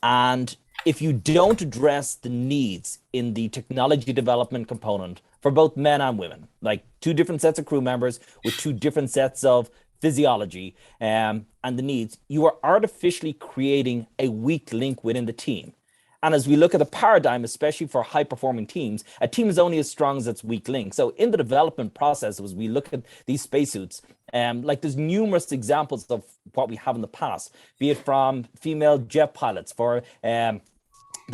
and if you don't address the needs in the technology development component for both men and women, like two different sets of crew members with two different sets of physiology and the needs, you are artificially creating a weak link within the team. And as we look at the paradigm, especially for high-performing teams, a team is only as strong as its weak link. So in the development process, as we look at these spacesuits, like there's numerous examples of what we have in the past, be it from female jet pilots for the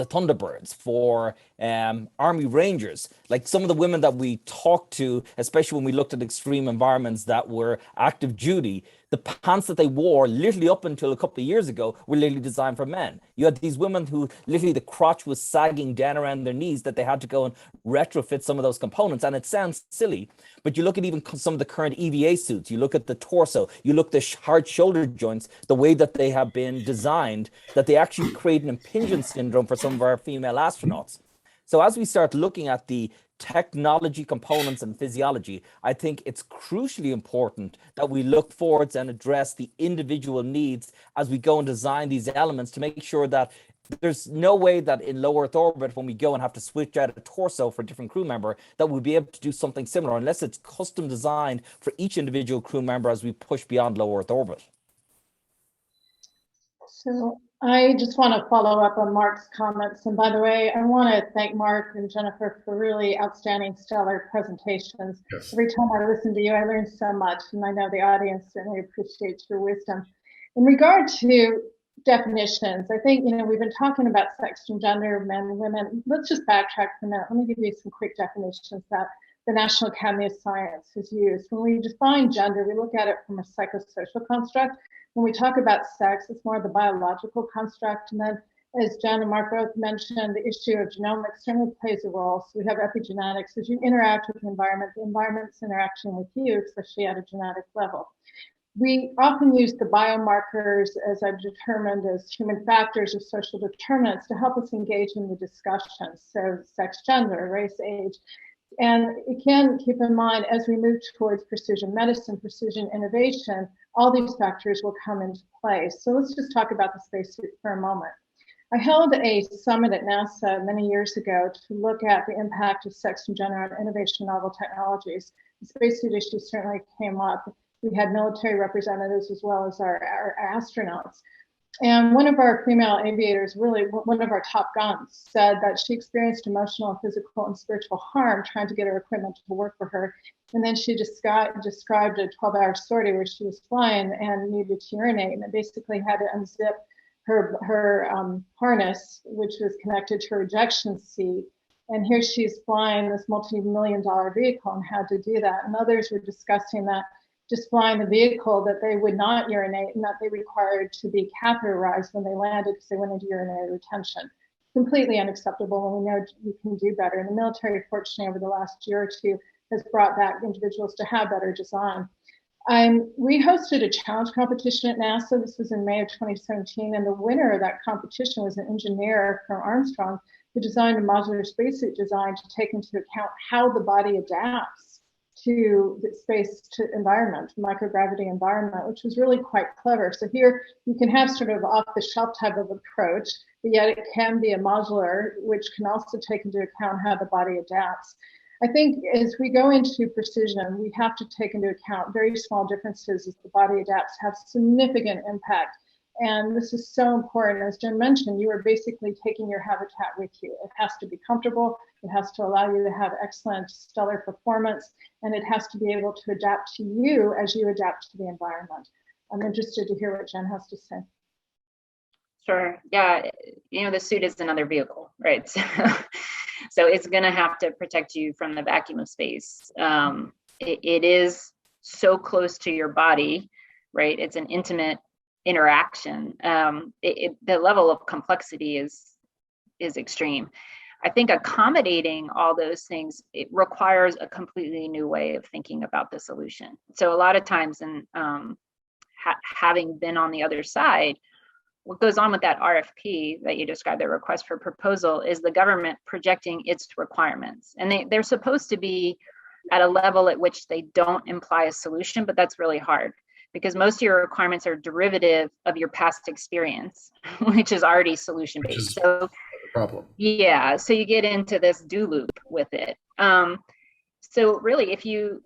Thunderbirds, for Army Rangers, like some of the women that we talked to, especially when we looked at extreme environments that were active duty, the pants that they wore literally up until a couple of years ago were literally designed for men. You had these women who literally the crotch was sagging down around their knees that they had to go and retrofit some of those components. And it sounds silly, but you look at even some of the current EVA suits, you look at the torso, you look at the hard shoulder joints, the way that they have been designed, that they actually create an impingement syndrome for some of our female astronauts. So as we start looking at the technology components and physiology, I think it's crucially important that we look forwards and address the individual needs as we go and design these elements to make sure that there's no way that in low Earth orbit, when we go and have to switch out a torso for a different crew member, that we'll be able to do something similar unless it's custom designed for each individual crew member as we push beyond low Earth orbit. So I just want to follow up on Mark's comments. And by the way, I want to thank Mark and Jennifer for really outstanding, stellar presentations. Yes. Every time I listen to you, I learn so much, and I know the audience certainly appreciates your wisdom. In regard to definitions, I think, we've been talking about sex and gender, men and women. Let's just backtrack for a minute. Let me give you some quick definitions that the National Academy of Science has used. When we define gender, we look at it from a psychosocial construct. When we talk about sex, it's more the biological construct. And then, as Jen and Mark both mentioned, the issue of genomics certainly plays a role. So we have epigenetics. As you interact with the environment's interaction with you, especially at a genetic level. We often use the biomarkers, as I've determined, as human factors or social determinants to help us engage in the discussion. So sex, gender, race, age. And again, keep in mind, as we move towards precision medicine, precision innovation, all these factors will come into play. So let's just talk about the spacesuit for a moment. I held a summit at NASA many years ago to look at the impact of sex and gender on innovation novel technologies. The spacesuit issue certainly came up. We had military representatives as well as our astronauts. And one of our female aviators, really one of our top guns, said that she experienced emotional, physical, and spiritual harm trying to get her equipment to work for her. And then she described a 12-hour sortie where she was flying and needed to urinate, and basically had to unzip her harness, which was connected to her ejection seat. And here she's flying this multi-million-dollar vehicle and had to do that. And others were discussing that just flying the vehicle, that they would not urinate and that they required to be catheterized when they landed because they went into urinary retention. Completely unacceptable, and we know we can do better. And the military, fortunately, over the last year or two, has brought back individuals to have better design. We hosted a challenge competition at NASA. This was in May of 2017, and the winner of that competition was an engineer from Armstrong who designed a modular spacesuit design to take into account how the body adapts to the space to environment, microgravity environment, which was really quite clever. So here you can have sort of off-the-shelf type of approach, but yet it can be a modular, which can also take into account how the body adapts. I think as we go into precision, we have to take into account very small differences as the body adapts have significant impact. And this is so important. As Jen mentioned, you are basically taking your habitat with you. It has to be comfortable. It has to allow you to have excellent stellar performance, and it has to be able to adapt to you as you adapt to the environment. I'm interested to hear what Jen has to say. Sure. Yeah. The suit is another vehicle, right? So it's going to have to protect you from the vacuum of space. It is so close to your body, right? It's an intimate interaction. The level of complexity is extreme. I think accommodating all those things, it requires a completely new way of thinking about the solution. So a lot of times, having been on the other side, what goes on with that RFP that you described, the request for proposal, is the government projecting its requirements. And they're supposed to be at a level at which they don't imply a solution, but that's really hard because most of your requirements are derivative of your past experience, which is already solution-based. So the problem. Yeah, so you get into this do loop with it. So really, if you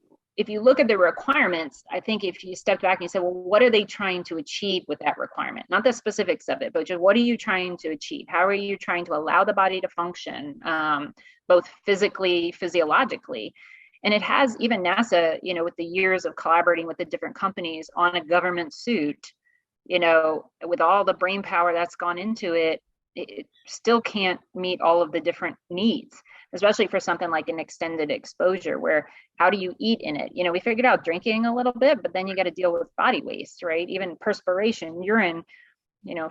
look at the requirements, I think if you step back and you say, well, what are they trying to achieve with that requirement? Not the specifics of it, but just what are you trying to achieve? How are you trying to allow the body to function, both physically, physiologically? And it has, even NASA, with the years of collaborating with the different companies on a government suit, with all the brain power that's gone into it, it still can't meet all of the different needs, especially for something like an extended exposure where how do you eat in it? We figured out drinking a little bit, but then you got to deal with body waste, right? Even perspiration, urine,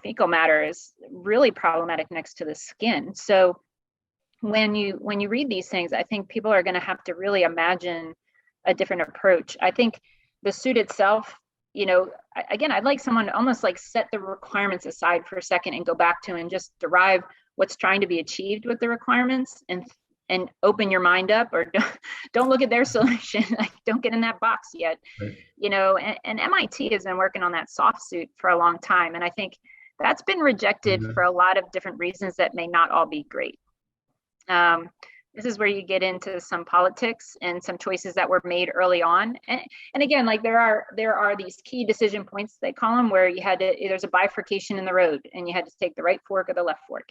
fecal matter is really problematic next to the skin. So when you read these things, I think people are going to have to really imagine a different approach. I think the suit itself, again, I'd like someone to almost like set the requirements aside for a second and go back to and just derive what's trying to be achieved with the requirements and open your mind up, or don't look at their solution. Like, don't get in that box yet. Right. And MIT has been working on that soft suit for a long time. And I think that's been rejected for a lot of different reasons that may not all be great. This is where you get into some politics and some choices that were made early on. And again, like there are these key decision points, they call them, where there's a bifurcation in the road and you had to take the right fork or the left fork.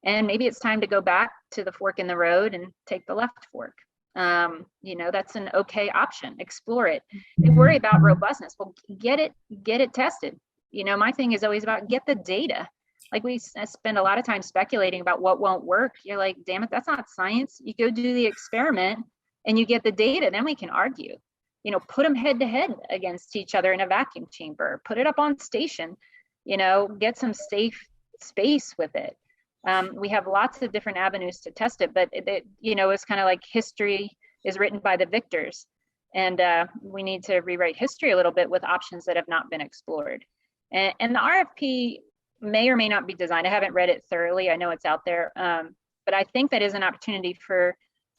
And maybe it's time to go back to the fork in the road and take the left fork. That's an okay option. Explore it. They worry about robustness. Well, get it tested. My thing is always about get the data. Like, we spend a lot of time speculating about what won't work. You're like, damn it, that's not science. You go do the experiment and you get the data, then we can argue. Put them head to head against each other in a vacuum chamber. Put it up on station. Get some safe space with it. We have lots of different avenues to test it, but it's kind of like history is written by the victors. And we need to rewrite history a little bit with options that have not been explored. And the RFP may or may not be designed. I haven't read it thoroughly. I know it's out there. But I think that is an opportunity for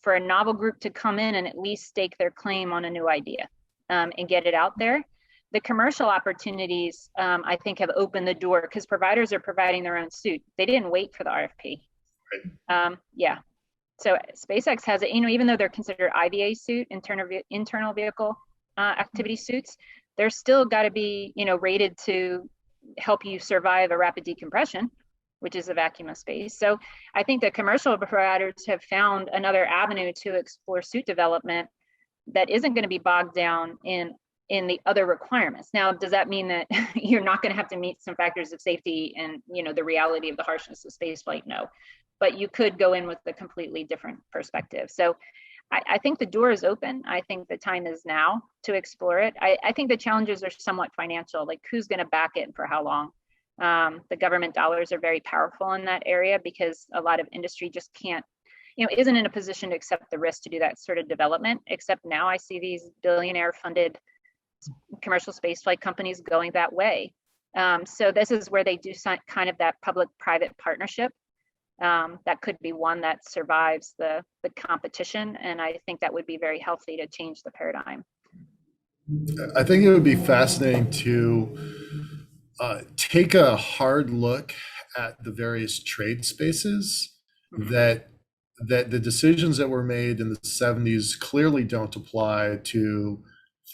a novel group to come in and at least stake their claim on a new idea and get it out there. The commercial opportunities, I think, have opened the door because providers are providing their own suit. They didn't wait for the RFP. Right. So SpaceX has it, even though they're considered IVA suit, internal vehicle activity suits, they're still got to be, rated to help you survive a rapid decompression, which is a vacuum of space. So I think the commercial providers have found another avenue to explore suit development that isn't going to be bogged down in the other requirements. Now, does that mean that you're not going to have to meet some factors of safety and, the reality of the harshness of spaceflight? No, but you could go in with a completely different perspective. So I think the door is open. I think the time is now to explore it. I think the challenges are somewhat financial, like who's going to back it and for how long. The government dollars are very powerful in that area because a lot of industry just can't, isn't in a position to accept the risk to do that sort of development. Except now I see these billionaire funded commercial spaceflight companies going that way. So this is where they do kind of that public-private partnership. That could be one that survives the competition. And I think that would be very healthy to change the paradigm. I think it would be fascinating to take a hard look at the various trade spaces that that the decisions that were made in the 70s clearly don't apply to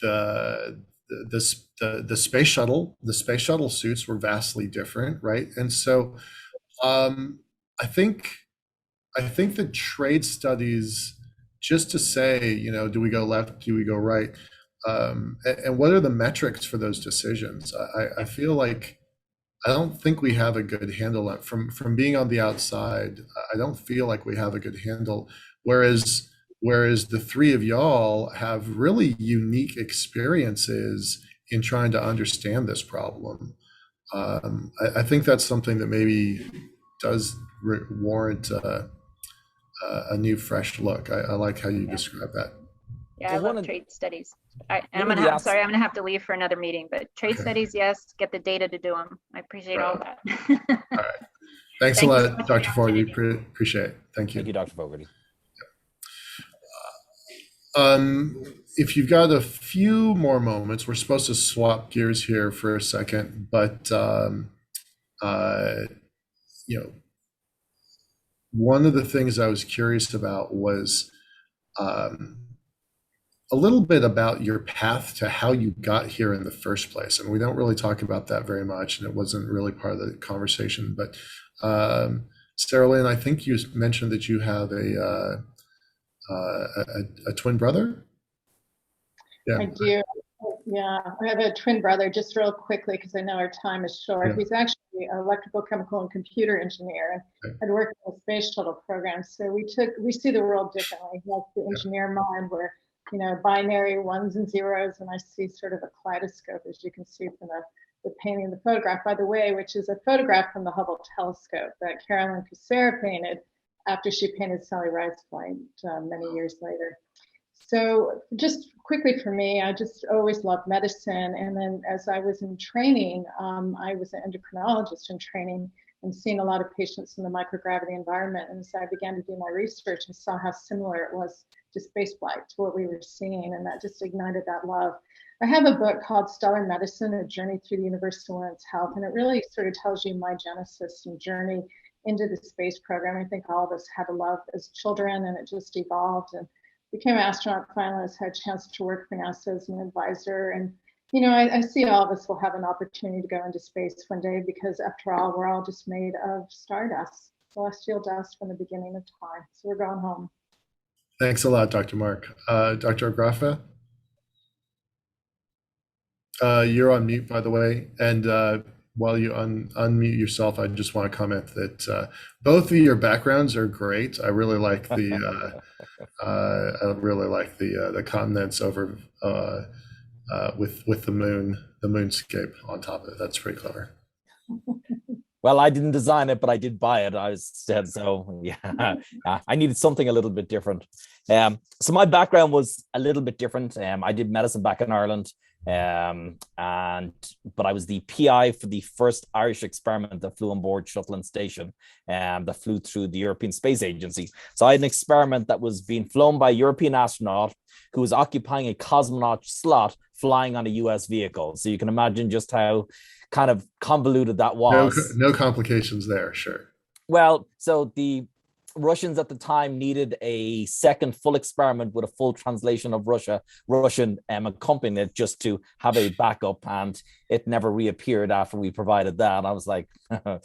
the space shuttle. The space shuttle suits were vastly different, right? And so I think the trade studies, just to say, do we go left, do we go right, and what are the metrics for those decisions? I feel like I don't think we have a good handle on from being on the outside. I don't feel like we have a good handle. Whereas the three of y'all have really unique experiences in trying to understand this problem. I think that's something that maybe does warrant a new, fresh look. I like how you describe that. Yeah, I Well, love trade studies. I'm one of the sorry, I'm gonna have to leave for another meeting, but trade studies, yes, get the data to do them. I appreciate all that. All right. Thanks Thank a you so lot, much for the Dr. Fogarty. opportunity. Appreciate it. Thank you. Thank you, Dr. Fogarty. If you've got a few more moments, we're supposed to swap gears here for a second, but one of the things I was curious about was a little bit about your path to how you got here in the first place. And we don't really talk about that very much, and it wasn't really part of the conversation. But Sarah Lynn, I think you mentioned that you have a twin brother. Yeah. I do. Yeah, I have a twin brother. Just real quickly, because I know our time is short. Yeah. He's actually an electrical, chemical, and computer engineer, and had worked in the space shuttle program. So we see the world differently. He has the engineer mind, where binary ones and zeros, and I see sort of a kaleidoscope, as you can see from the painting of the photograph, by the way, which is a photograph from the Hubble telescope that Carolyn Casera painted after she painted Sally Ride's flight many years later. So just quickly for me, I just always loved medicine. And then as I was in training, I was an endocrinologist in training and seeing a lot of patients in the microgravity environment. And so I began to do my research and saw how similar it was to spaceflight, to what we were seeing. And that just ignited that love. I have a book called Stellar Medicine, A Journey Through the Universe to Women's Health. And it really sort of tells you my genesis and journey into the space program. I think all of us had a love as children, and it just evolved. And became an astronaut finalist, had a chance to work for NASA as an advisor. And, I see all of us will have an opportunity to go into space one day, because after all, we're all just made of stardust, celestial dust from the beginning of time. So we're going home. Thanks a lot, Dr. Mark. Dr. Agrafa? You're on mute, by the way. And while you unmute yourself, I just want to comment that both of your backgrounds are great. I really like the the continents over with the moonscape on top of it. That's pretty clever. Well, I didn't design it, but I did buy it. I said so. Yeah, I needed something a little bit different. So my background was a little bit different. I did medicine back in Ireland. But I was the PI for the first Irish experiment that flew on board Shetland Station, that flew through the European Space Agency. So I had an experiment that was being flown by a European astronaut who was occupying a cosmonaut slot flying on a US vehicle. So you can imagine just how kind of convoluted that was. No complications there, sure. Well, so the Russians at the time needed a second full experiment with a full translation of Russian accompanying it, just to have a backup, and it never reappeared after we provided that. I was like, so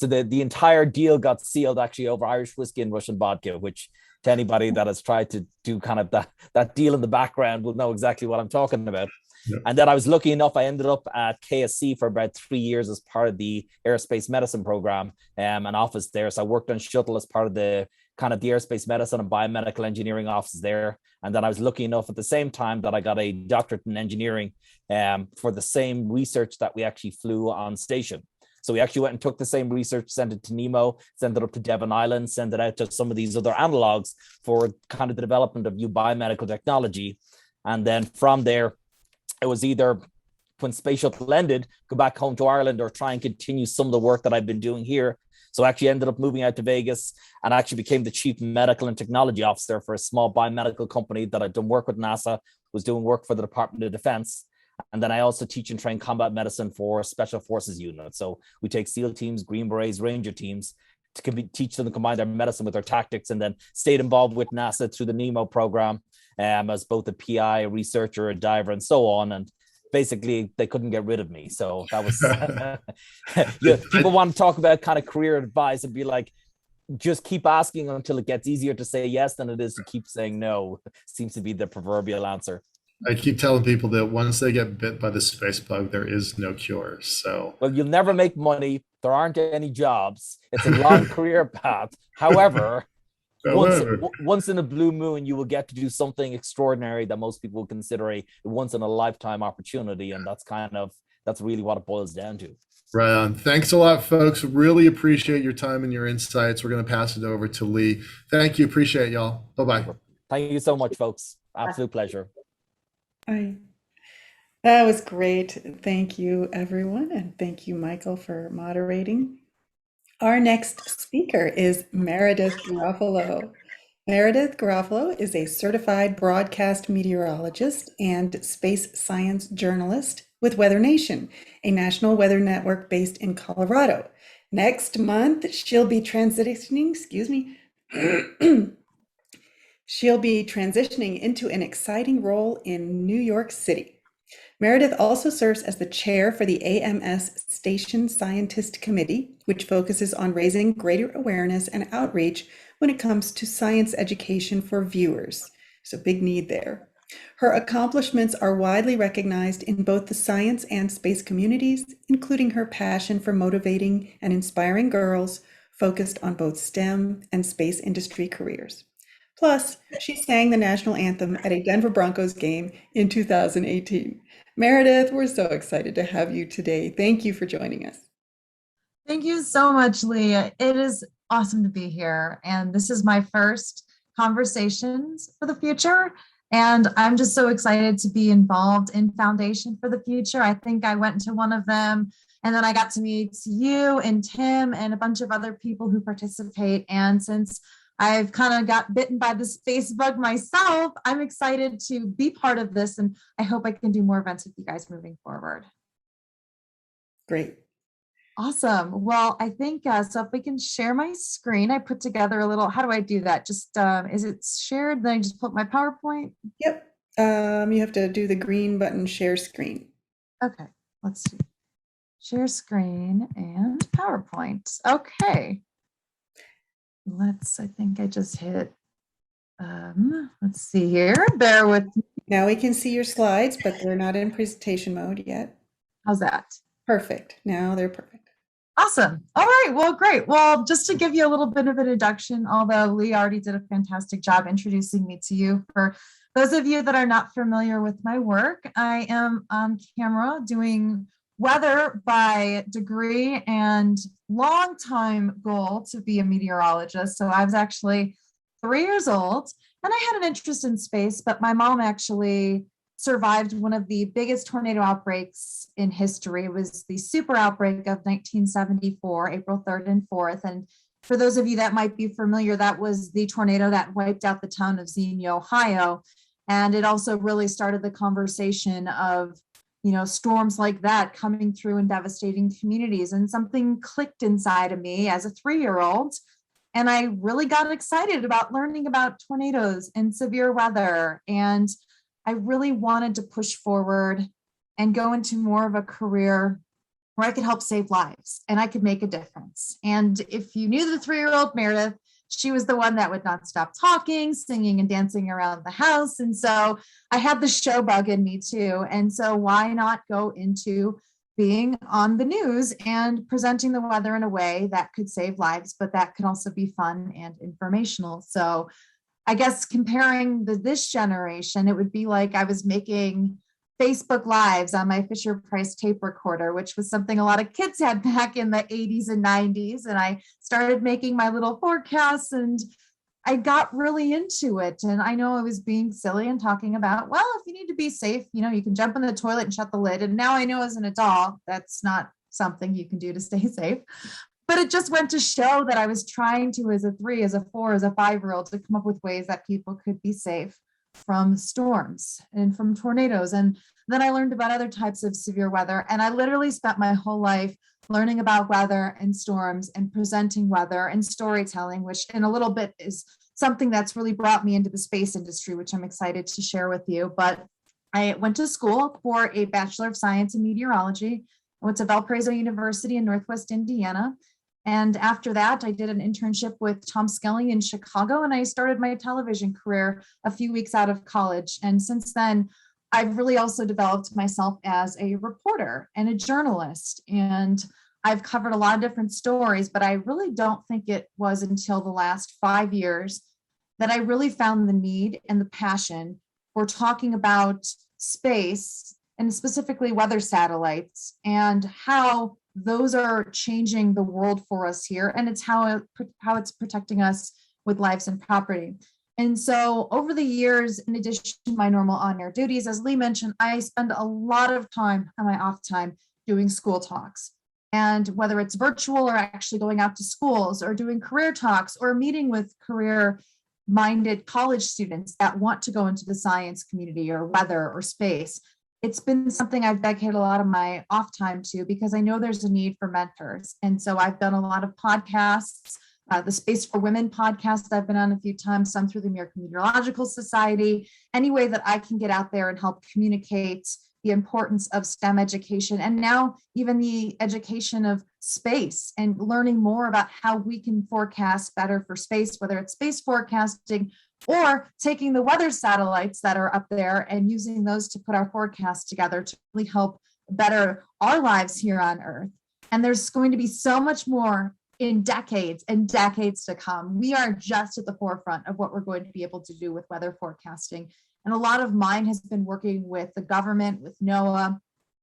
the entire deal got sealed actually over Irish whiskey and Russian vodka, which to anybody that has tried to do kind of that deal in the background will know exactly what I'm talking about. Yeah. And then I was lucky enough, I ended up at KSC for about 3 years as part of the aerospace medicine program, an office there. So I worked on shuttle as part of the kind of the aerospace medicine and biomedical engineering offices there. And then I was lucky enough at the same time that I got a doctorate in engineering for the same research that we actually flew on station. So we actually went and took the same research, sent it to Nemo, sent it up to Devon Island, sent it out to some of these other analogs for kind of the development of new biomedical technology. And then from there, it was either when Space Shuttle ended, go back home to Ireland, or try and continue some of the work that I've been doing here. So I actually ended up moving out to Vegas and actually became the chief medical and technology officer for a small biomedical company that I'd done work with NASA, was doing work for the Department of Defense. And then I also teach and train combat medicine for special forces units. So we take SEAL teams, Green Berets, Ranger teams, teach them to combine their medicine with their tactics, and then stayed involved with NASA through the NEMO program as both a PI, a researcher, a diver, and so on. And basically, they couldn't get rid of me. So that was, people want to talk about kind of career advice and be like, just keep asking until it gets easier to say yes than it is to keep saying no. Seems to be the proverbial answer. I keep telling people that once they get bit by the space bug, there is no cure. So, well, you'll never make money. There aren't any jobs. It's a long career path. However, once in a blue moon, you will get to do something extraordinary that most people consider a once in a lifetime opportunity. And that's really what it boils down to. Right on. Thanks a lot, folks. Really appreciate your time and your insights. We're going to pass it over to Lee. Thank you. Appreciate y'all. Bye-bye. Thank you so much, folks. Absolute pleasure. Bye. That was great. Thank you, everyone. And thank you, Michael, for moderating. Our next speaker is Meredith Garofalo. Meredith Garofalo is a certified broadcast meteorologist and space science journalist with Weather Nation, a national weather network based in Colorado. Next month, she'll be transitioning, she'll be transitioning into an exciting role in New York City. Meredith also serves as the chair for the AMS Station Scientist Committee, which focuses on raising greater awareness and outreach when it comes to science education for viewers. So big need there. Her accomplishments are widely recognized in both the science and space communities, including her passion for motivating and inspiring girls focused on both STEM and space industry careers. Plus, she sang the national anthem at a Denver Broncos game in 2018. Meredith, we're so excited to have you today. Thank you for joining us. Thank you so much, Lee. It is awesome to be here. And this is my first Conversations for the Future. And I'm just so excited to be involved in Foundation for the Future. I think I went to one of them, and then I got to meet you and Tim and a bunch of other people who participate. And since I've kind of got bitten by the space bug myself, I'm excited to be part of this, and I hope I can do more events with you guys moving forward. Great. Awesome. Well, I think, so if we can share my screen, I put together a little, how do I do that? Just, is it shared? Then I just put my PowerPoint? Yep. You have to do the green button, share screen. Okay, let's see. Share screen and PowerPoint. Okay. I think I just hit, let's see here. Bear with me. Now we can see your slides, but they're not in presentation mode yet. How's that? Perfect. Now they're perfect. Awesome. All right. Well, great. Well, just to give you a little bit of an introduction, although Lee already did a fantastic job introducing me to you, for those of you that are not familiar with my work, I am on camera doing weather by degree and long-time goal to be a meteorologist. So I was actually 3 years old and I had an interest in space, but my mom actually survived one of the biggest tornado outbreaks in history. It was the super outbreak of 1974, April 3rd and 4th. And for those of you that might be familiar, that was the tornado that wiped out the town of Xenia, Ohio. And it also really started the conversation of, storms like that coming through and devastating communities. And something clicked inside of me as a 3-year-old. And I really got excited about learning about tornadoes and severe weather. And I really wanted to push forward and go into more of a career where I could help save lives and I could make a difference. And if you knew the 3-year-old Meredith, she was the one that would not stop talking, singing and dancing around the house. And so I had the show bug in me too. And so why not go into being on the news and presenting the weather in a way that could save lives, but that could also be fun and informational. So I guess comparing this generation, it would be like I was making Facebook Lives on my Fisher-Price tape recorder, which was something a lot of kids had back in the 80s and 90s. And I started making my little forecasts and I got really into it. And I know I was being silly and talking about, well, if you need to be safe, you can jump in the toilet and shut the lid. And now I know as an adult, that's not something you can do to stay safe. But it just went to show that I was trying to, as a 3, as a 4, as a 5-year-old, to come up with ways that people could be safe from storms and from tornadoes. And then I learned about other types of severe weather. And I literally spent my whole life learning about weather and storms and presenting weather and storytelling, which in a little bit is something that's really brought me into the space industry, which I'm excited to share with you. But I went to school for a Bachelor of Science in Meteorology. I went to Valparaiso University in Northwest Indiana. And after that, I did an internship with Tom Skelly in Chicago, and I started my television career a few weeks out of college. And since then, I've really also developed myself as a reporter and a journalist. And I've covered a lot of different stories, but I really don't think it was until the last 5 years that I really found the need and the passion for talking about space and specifically weather satellites and how those are changing the world for us here. And it's how it's protecting us with lives and property. And so over the years, in addition to my normal on-air duties, as Lee mentioned, I spend a lot of time on my off time doing school talks. And whether it's virtual or actually going out to schools or doing career talks or meeting with career-minded college students that want to go into the science community or weather or space, it's been something I've dedicated a lot of my off time to because I know there's a need for mentors. And so I've done a lot of podcasts. The Space for Women podcast I've been on a few times, some through the American Meteorological Society, any way that I can get out there and help communicate the importance of STEM education, and now even the education of space and learning more about how we can forecast better for space, whether it's space forecasting or taking the weather satellites that are up there and using those to put our forecasts together to really help better our lives here on Earth. And there's going to be so much more in decades and decades to come. We are just at the forefront of what we're going to be able to do with weather forecasting. And a lot of mine has been working with the government, with NOAA,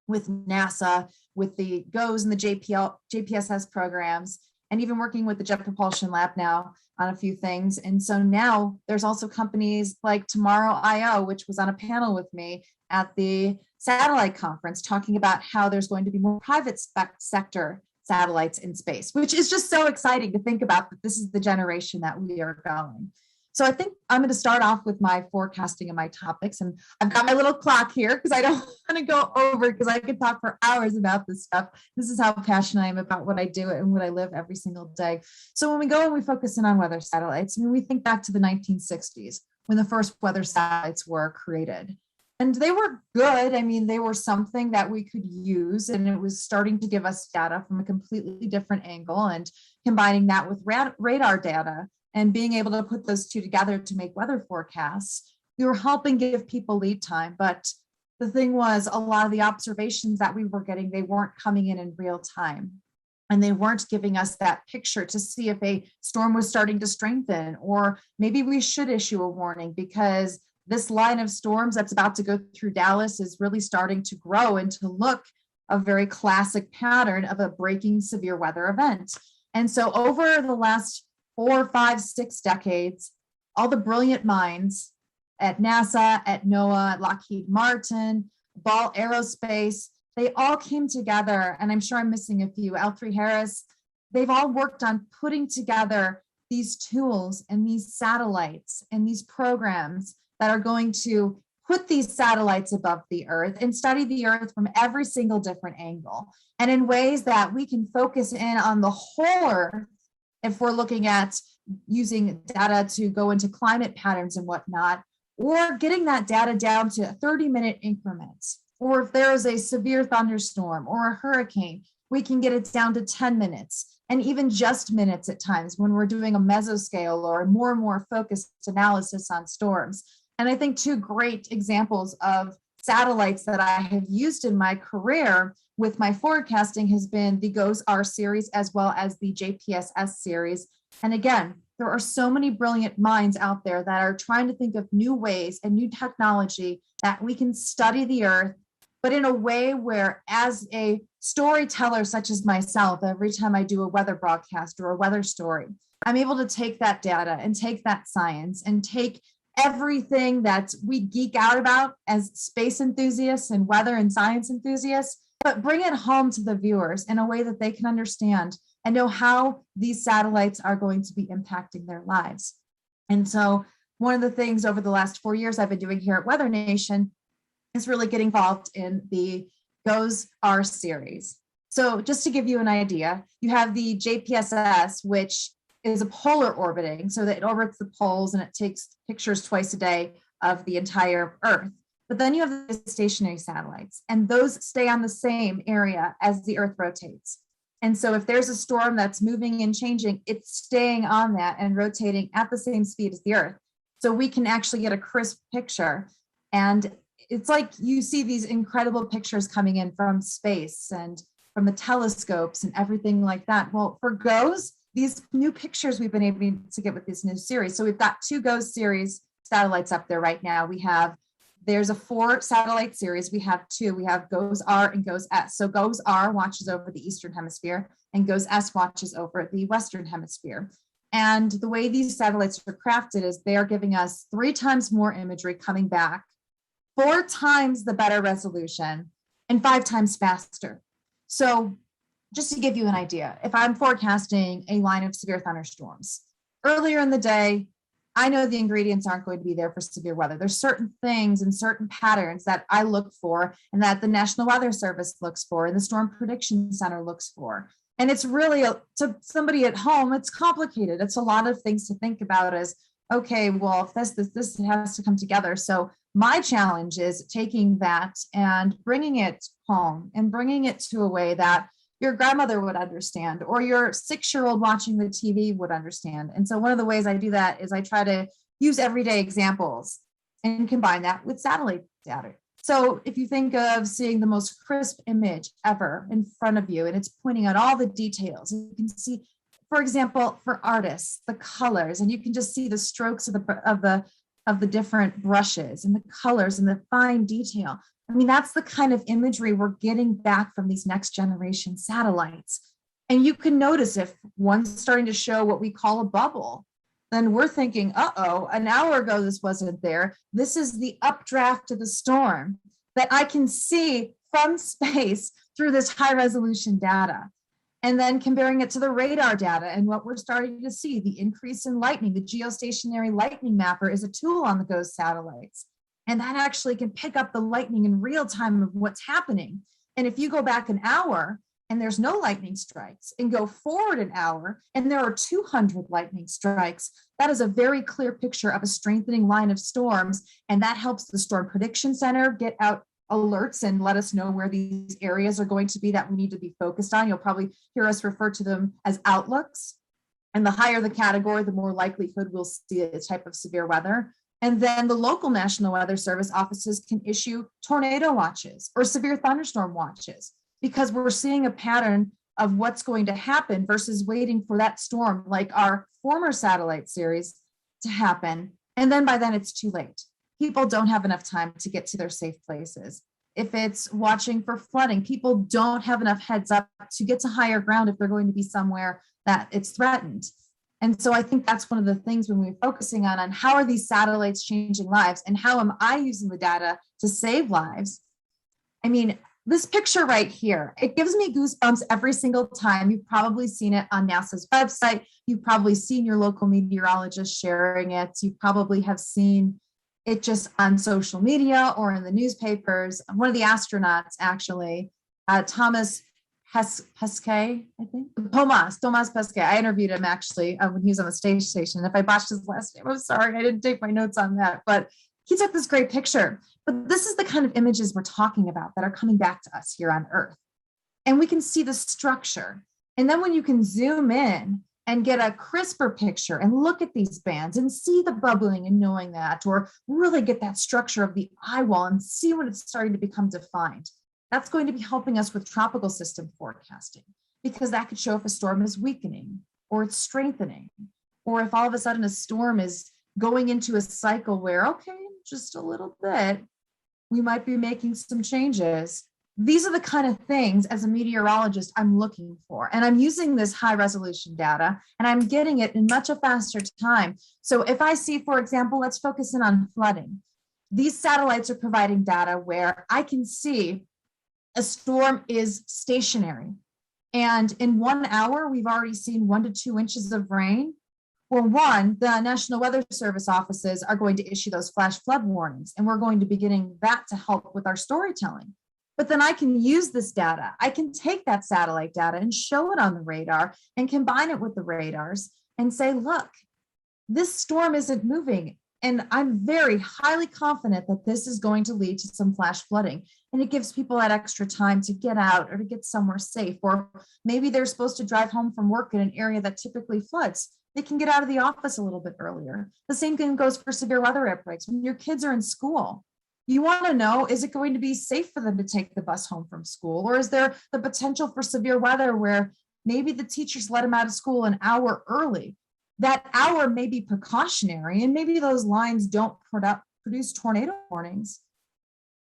with NASA, with the GOES and the JPSS programs, and even working with the Jet Propulsion Lab now on a few things. And so now there's also companies like Tomorrow.io, which was on a panel with me at the satellite conference, talking about how there's going to be more private sector satellites in space, which is just so exciting to think about that this is the generation that we are going. So I think I'm going to start off with my forecasting and my topics. And I've got my little clock here because I don't want to go over because I could talk for hours about this stuff. This is how passionate I am about what I do and what I live every single day. So when we go and we focus in on weather satellites, I mean, we think back to the 1960s when the first weather satellites were created. And they were good. I mean, they were something that we could use, and it was starting to give us data from a completely different angle, and combining that with radar data and being able to put those two together to make weather forecasts. We were helping give people lead time, but the thing was a lot of the observations that we were getting, they weren't coming in real time. And they weren't giving us that picture to see if a storm was starting to strengthen, or maybe we should issue a warning because this line of storms that's about to go through Dallas is really starting to grow and to look a very classic pattern of a breaking severe weather event. And so over the last 4, 5, 6 decades, all the brilliant minds at NASA, at NOAA, at Lockheed Martin, Ball Aerospace, they all came together, and I'm sure I'm missing a few, L3 Harris, they've all worked on putting together these tools and these satellites and these programs that are going to put these satellites above the Earth and study the Earth from every single different angle, and in ways that we can focus in on the whole Earth if we're looking at using data to go into climate patterns and whatnot, or getting that data down to 30-minute increments. Or if there is a severe thunderstorm or a hurricane, we can get it down to 10 minutes and even just minutes at times when we're doing a mesoscale or a more and more focused analysis on storms. And I think 2 great examples of satellites that I have used in my career with my forecasting has been the GOES R series as well as the JPSS series. And again, there are so many brilliant minds out there that are trying to think of new ways and new technology that we can study the Earth, but in a way where, as a storyteller such as myself, every time I do a weather broadcast or a weather story, I'm able to take that data and take that science and take everything that we geek out about as space enthusiasts and weather and science enthusiasts, but bring it home to the viewers in a way that they can understand and know how these satellites are going to be impacting their lives. And so one of the things over the last 4 years I've been doing here at Weather Nation is really get involved in the GOES R series. So just to give you an idea, you have the JPSS, which is a polar orbiting, so that it orbits the poles and it takes pictures twice a day of the entire Earth. But then you have the stationary satellites, and those stay on the same area as the Earth rotates. And so if there's a storm that's moving and changing, it's staying on that and rotating at the same speed as the Earth. So we can actually get a crisp picture. And it's like you see these incredible pictures coming in from space and from the telescopes and everything like that. Well, for GOES, these new pictures we've been able to get with this new series. So we've got 2 GOES series satellites up there right now. There's a 4 satellite series. We have 2. We have GOES R and GOES S. So GOES R watches over the Eastern Hemisphere and GOES S watches over the Western Hemisphere. And the way these satellites are crafted is they are giving us 3 times more imagery coming back, 4 times the better resolution, and 5 times faster. So just to give you an idea, if I'm forecasting a line of severe thunderstorms, earlier in the day, I know the ingredients aren't going to be there for severe weather. There's certain things and certain patterns that I look for and that the National Weather Service looks for and the Storm Prediction Center looks for. And it's really, to somebody at home, it's complicated. It's a lot of things to think about as, okay, well, if this has to come together. So my challenge is taking that and bringing it home and bringing it to a way that your grandmother would understand, or your 6-year-old watching the TV would understand. And so one of the ways I do that is I try to use everyday examples and combine that with satellite data. So if you think of seeing the most crisp image ever in front of you, and it's pointing out all the details, you can see, for example, for artists, the colors, and you can just see the strokes of the different brushes and the colors and the fine detail. I mean, that's the kind of imagery we're getting back from these next generation satellites. And you can notice if one's starting to show what we call a bubble, then we're thinking, uh-oh, an hour ago this wasn't there. This is the updraft of the storm that I can see from space through this high resolution data. And then comparing it to the radar data and what we're starting to see, the increase in lightning. The geostationary lightning mapper is a tool on the GOES satellites. And that actually can pick up the lightning in real time of what's happening. And if you go back an hour and there's no lightning strikes, and go forward an hour and there are 200 lightning strikes, that is a very clear picture of a strengthening line of storms. And that helps the Storm Prediction Center get out alerts and let us know where these areas are going to be that we need to be focused on. You'll probably hear us refer to them as outlooks. And the higher the category, the more likelihood we'll see a type of severe weather. And then the local National Weather Service offices can issue tornado watches or severe thunderstorm watches, because we're seeing a pattern of what's going to happen versus waiting for that storm, like our former satellite series, to happen. And then by then it's too late. People don't have enough time to get to their safe places. If it's watching for flooding, people don't have enough heads up to get to higher ground if they're going to be somewhere that it's threatened. And so I think that's one of the things when we're focusing on how are these satellites changing lives and how am I using the data to save lives? I mean, this picture right here, it gives me goosebumps every single time. You've probably seen it on NASA's website. You've probably seen your local meteorologist sharing it. You probably have seen it just on social media or in the newspapers. One of the astronauts, actually, Thomas Pesquet, I think. Thomas Pesquet. I interviewed him actually when he was on the space station. If I botched his last name, I'm sorry. I didn't take my notes on that. But he took this great picture. But this is the kind of images we're talking about that are coming back to us here on Earth. And we can see the structure. And then when you can zoom in and get a crisper picture and look at these bands and see the bubbling and knowing that, or really get that structure of the eye wall and see when it's starting to become defined. That's going to be helping us with tropical system forecasting, because that could show if a storm is weakening or it's strengthening, or if all of a sudden a storm is going into a cycle where, okay, just a little bit, we might be making some changes. These are the kind of things as a meteorologist I'm looking for. And I'm using this high resolution data and I'm getting it in much a faster time. So if I see, for example, let's focus in on flooding. These satellites are providing data where I can see a storm is stationary. And in 1 hour, we've already seen 1 to 2 inches of rain. Or one, the National Weather Service offices are going to issue those flash flood warnings. And we're going to be getting that to help with our storytelling. But then I can use this data. I can take that satellite data and show it on the radar and combine it with the radars and say, look, this storm isn't moving. And I'm very highly confident that this is going to lead to some flash flooding. And it gives people that extra time to get out or to get somewhere safe. Or maybe they're supposed to drive home from work in an area that typically floods. They can get out of the office a little bit earlier. The same thing goes for severe weather outbreaks. When your kids are in school, you want to know, is it going to be safe for them to take the bus home from school? Or is there the potential for severe weather where maybe the teachers let them out of school an hour early? That hour may be precautionary, and maybe those lines don't produce tornado warnings.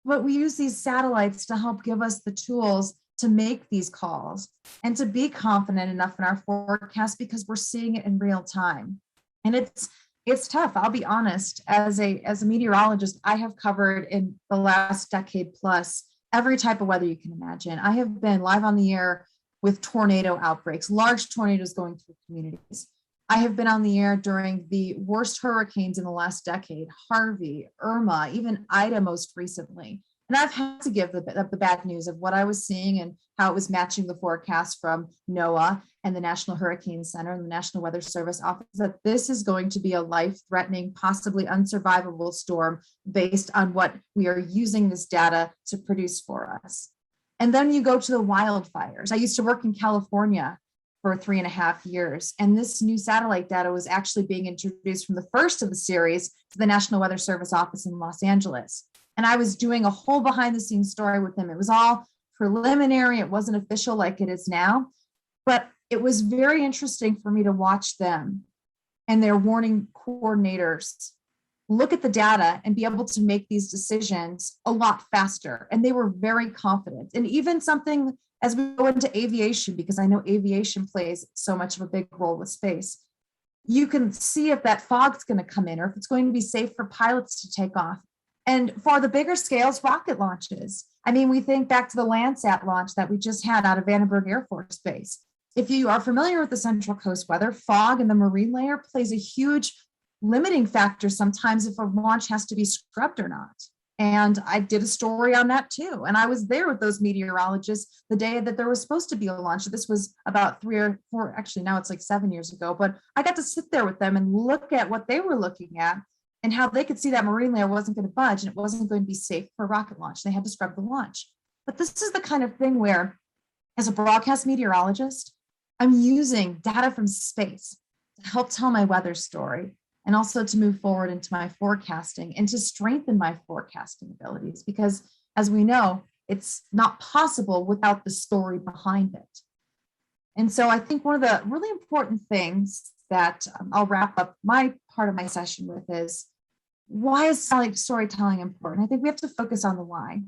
But we use these satellites to help give us the tools to make these calls and to be confident enough in our forecast because we're seeing it in real time. And it's tough. I'll be honest, as a meteorologist, I have covered in the last decade plus every type of weather you can imagine. I have been live on the air with tornado outbreaks, large tornadoes going through communities. I have been on the air during the worst hurricanes in the last decade, Harvey, Irma, even Ida most recently. And I've had to give the bad news of what I was seeing and how it was matching the forecast from NOAA and the National Hurricane Center and the National Weather Service office, that this is going to be a life-threatening, possibly unsurvivable storm based on what we are using this data to produce for us. And then you go to the wildfires. I used to work in California for 3.5 years. And this new satellite data was actually being introduced from the first of the series to the National Weather Service office in Los Angeles. And I was doing a whole behind the scenes story with them. It was all preliminary. It wasn't official like it is now, but it was very interesting for me to watch them and their warning coordinators look at the data and be able to make these decisions a lot faster. And they were very confident. And even something as we go into aviation, because I know aviation plays so much of a big role with space, you can see if that fog's going to come in or if it's going to be safe for pilots to take off. And for the bigger scales, rocket launches. I mean, we think back to the Landsat launch that we just had out of Vandenberg Air Force Base. If you are familiar with the Central Coast weather, fog in the marine layer plays a huge limiting factor sometimes if a launch has to be scrubbed or not. And I did a story on that too. And I was there with those meteorologists the day that there was supposed to be a launch. This was about 3 or 4, actually now it's like 7 years ago, but I got to sit there with them and look at what they were looking at and how they could see that marine layer wasn't going to budge and it wasn't going to be safe for a rocket launch. They had to scrub the launch. But this is the kind of thing where, as a broadcast meteorologist, I'm using data from space to help tell my weather story and also to move forward into my forecasting and to strengthen my forecasting abilities, because as we know, it's not possible without the story behind it. And so I think one of the really important things that I'll wrap up my part of my session with is, why is storytelling important? I think we have to focus on the why.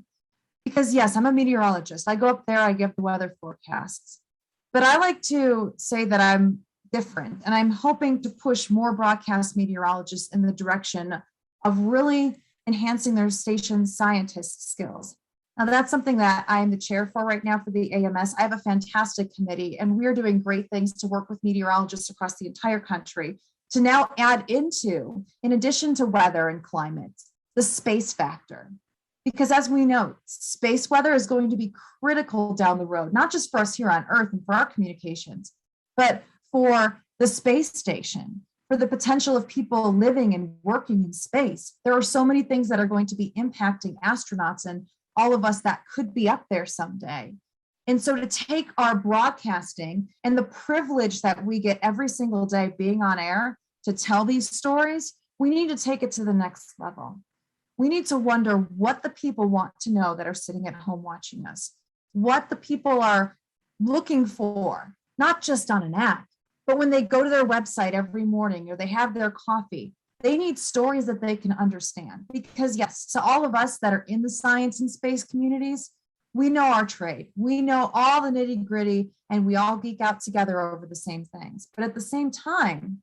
Because yes, I'm a meteorologist. I go up there, I give the weather forecasts. But I like to say that I'm different. And I'm hoping to push more broadcast meteorologists in the direction of really enhancing their station scientist skills. Now, that's something that I'm the chair for right now for the AMS. I have a fantastic committee, and we're doing great things to work with meteorologists across the entire country to now add into, in addition to weather and climate, the space factor. Because as we know, space weather is going to be critical down the road, not just for us here on Earth and for our communications, but for the space station, for the potential of people living and working in space. There are so many things that are going to be impacting astronauts and all of us that could be up there someday. And so to take our broadcasting and the privilege that we get every single day being on air to tell these stories, we need to take it to the next level. We need to wonder what the people want to know that are sitting at home watching us, what the people are looking for, not just on an app, but when they go to their website every morning or they have their coffee. They need stories that they can understand. Because yes, to all of us that are in the science and space communities, we know our trade. We know all the nitty gritty, and we all geek out together over the same things. But at the same time,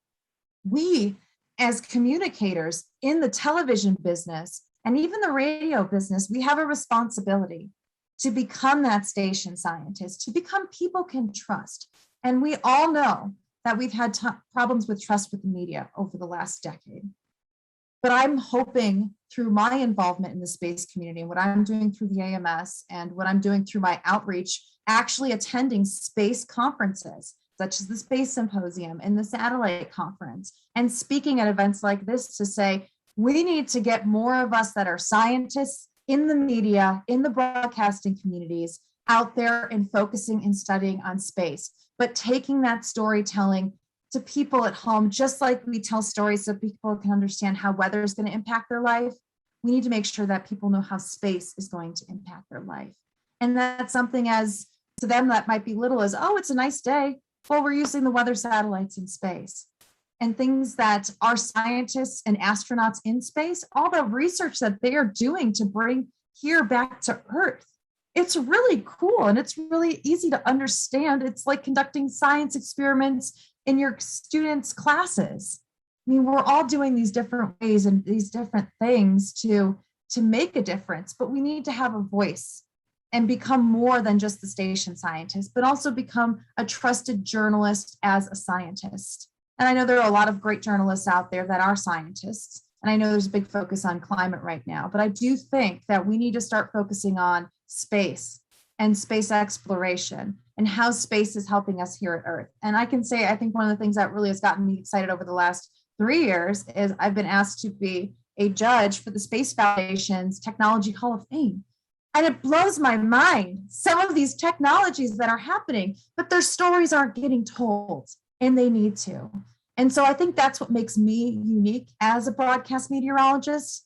we as communicators in the television business and even the radio business, we have a responsibility to become that station scientist, to become people can trust. And we all know that we've had problems with trust with the media over the last decade. But I'm hoping through my involvement in the space community, what I'm doing through the AMS and what I'm doing through my outreach, actually attending space conferences, such as the Space Symposium and the Satellite Conference, and speaking at events like this to say, we need to get more of us that are scientists in the media, in the broadcasting communities, out there and focusing and studying on space, but taking that storytelling to people at home, just like we tell stories so people can understand how weather is going to impact their life. We need to make sure that people know how space is going to impact their life. And that's something as to them that might be little as, oh, it's a nice day. Well, we're using the weather satellites in space. And things that our scientists and astronauts in space, all the research that they are doing to bring here back to Earth. It's really cool and it's really easy to understand. It's like conducting science experiments in your students' classes. I mean, we're all doing these different ways and these different things to make a difference, but we need to have a voice and become more than just the station scientist, but also become a trusted journalist as a scientist. And I know there are a lot of great journalists out there that are scientists, and I know there's a big focus on climate right now, but I do think that we need to start focusing on space and space exploration and how space is helping us here at Earth. And I can say, I think one of the things that really has gotten me excited over the last 3 years is I've been asked to be a judge for the Space Foundation's Technology Hall of Fame. And it blows my mind, some of these technologies that are happening, but their stories aren't getting told, and they need to. And so I think that's what makes me unique as a broadcast meteorologist,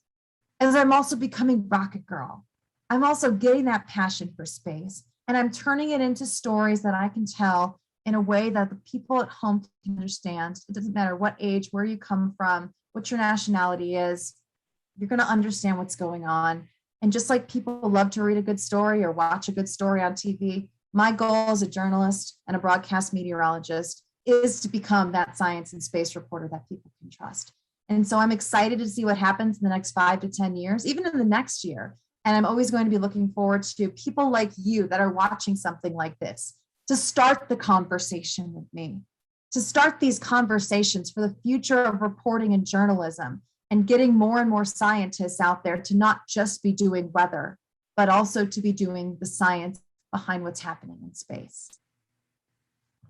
as I'm also becoming Rocket Girl. I'm also getting that passion for space, and I'm turning it into stories that I can tell in a way that the people at home can understand. It doesn't matter what age, where you come from, what your nationality is, you're going to understand what's going on. And just like people love to read a good story or watch a good story on TV, my goal as a journalist and a broadcast meteorologist is to become that science and space reporter that people can trust. And so I'm excited to see what happens in the next 5 to 10 years, even in the next year. And I'm always going to be looking forward to people like you that are watching something like this, to start the conversation with me, to start these conversations for the future of reporting and journalism, and getting more and more scientists out there to not just be doing weather, but also to be doing the science behind what's happening in space.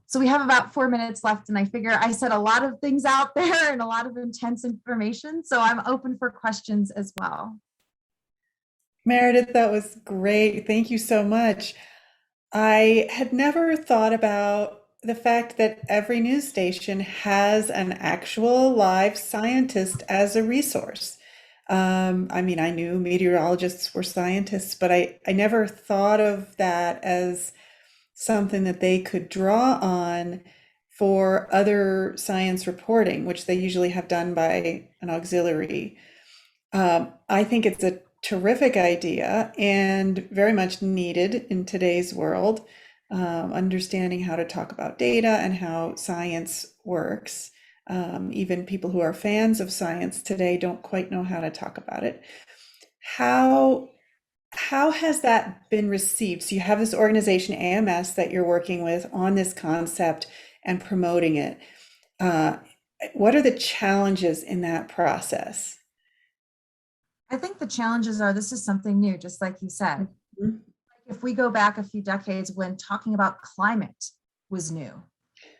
So we have about 4 minutes left, and I figure I said a lot of things out there and a lot of intense information, so I'm open for questions as well. Meredith, that was great. Thank you so much. I had never thought about the fact that every news station has an actual live scientist as a resource. I mean, I knew meteorologists were scientists, but I never thought of that as something that they could draw on for other science reporting, which they usually have done by an auxiliary. I think it's a terrific idea and very much needed in today's world, understanding how to talk about data and how science works. Even people who are fans of science today don't quite know how to talk about it. How has that been received? So you have this organization, AMS, that you're working with on this concept and promoting it. What are the challenges in that process? I think the challenges are, this is something new, just like you said. Mm-hmm. If we go back a few decades when talking about climate was new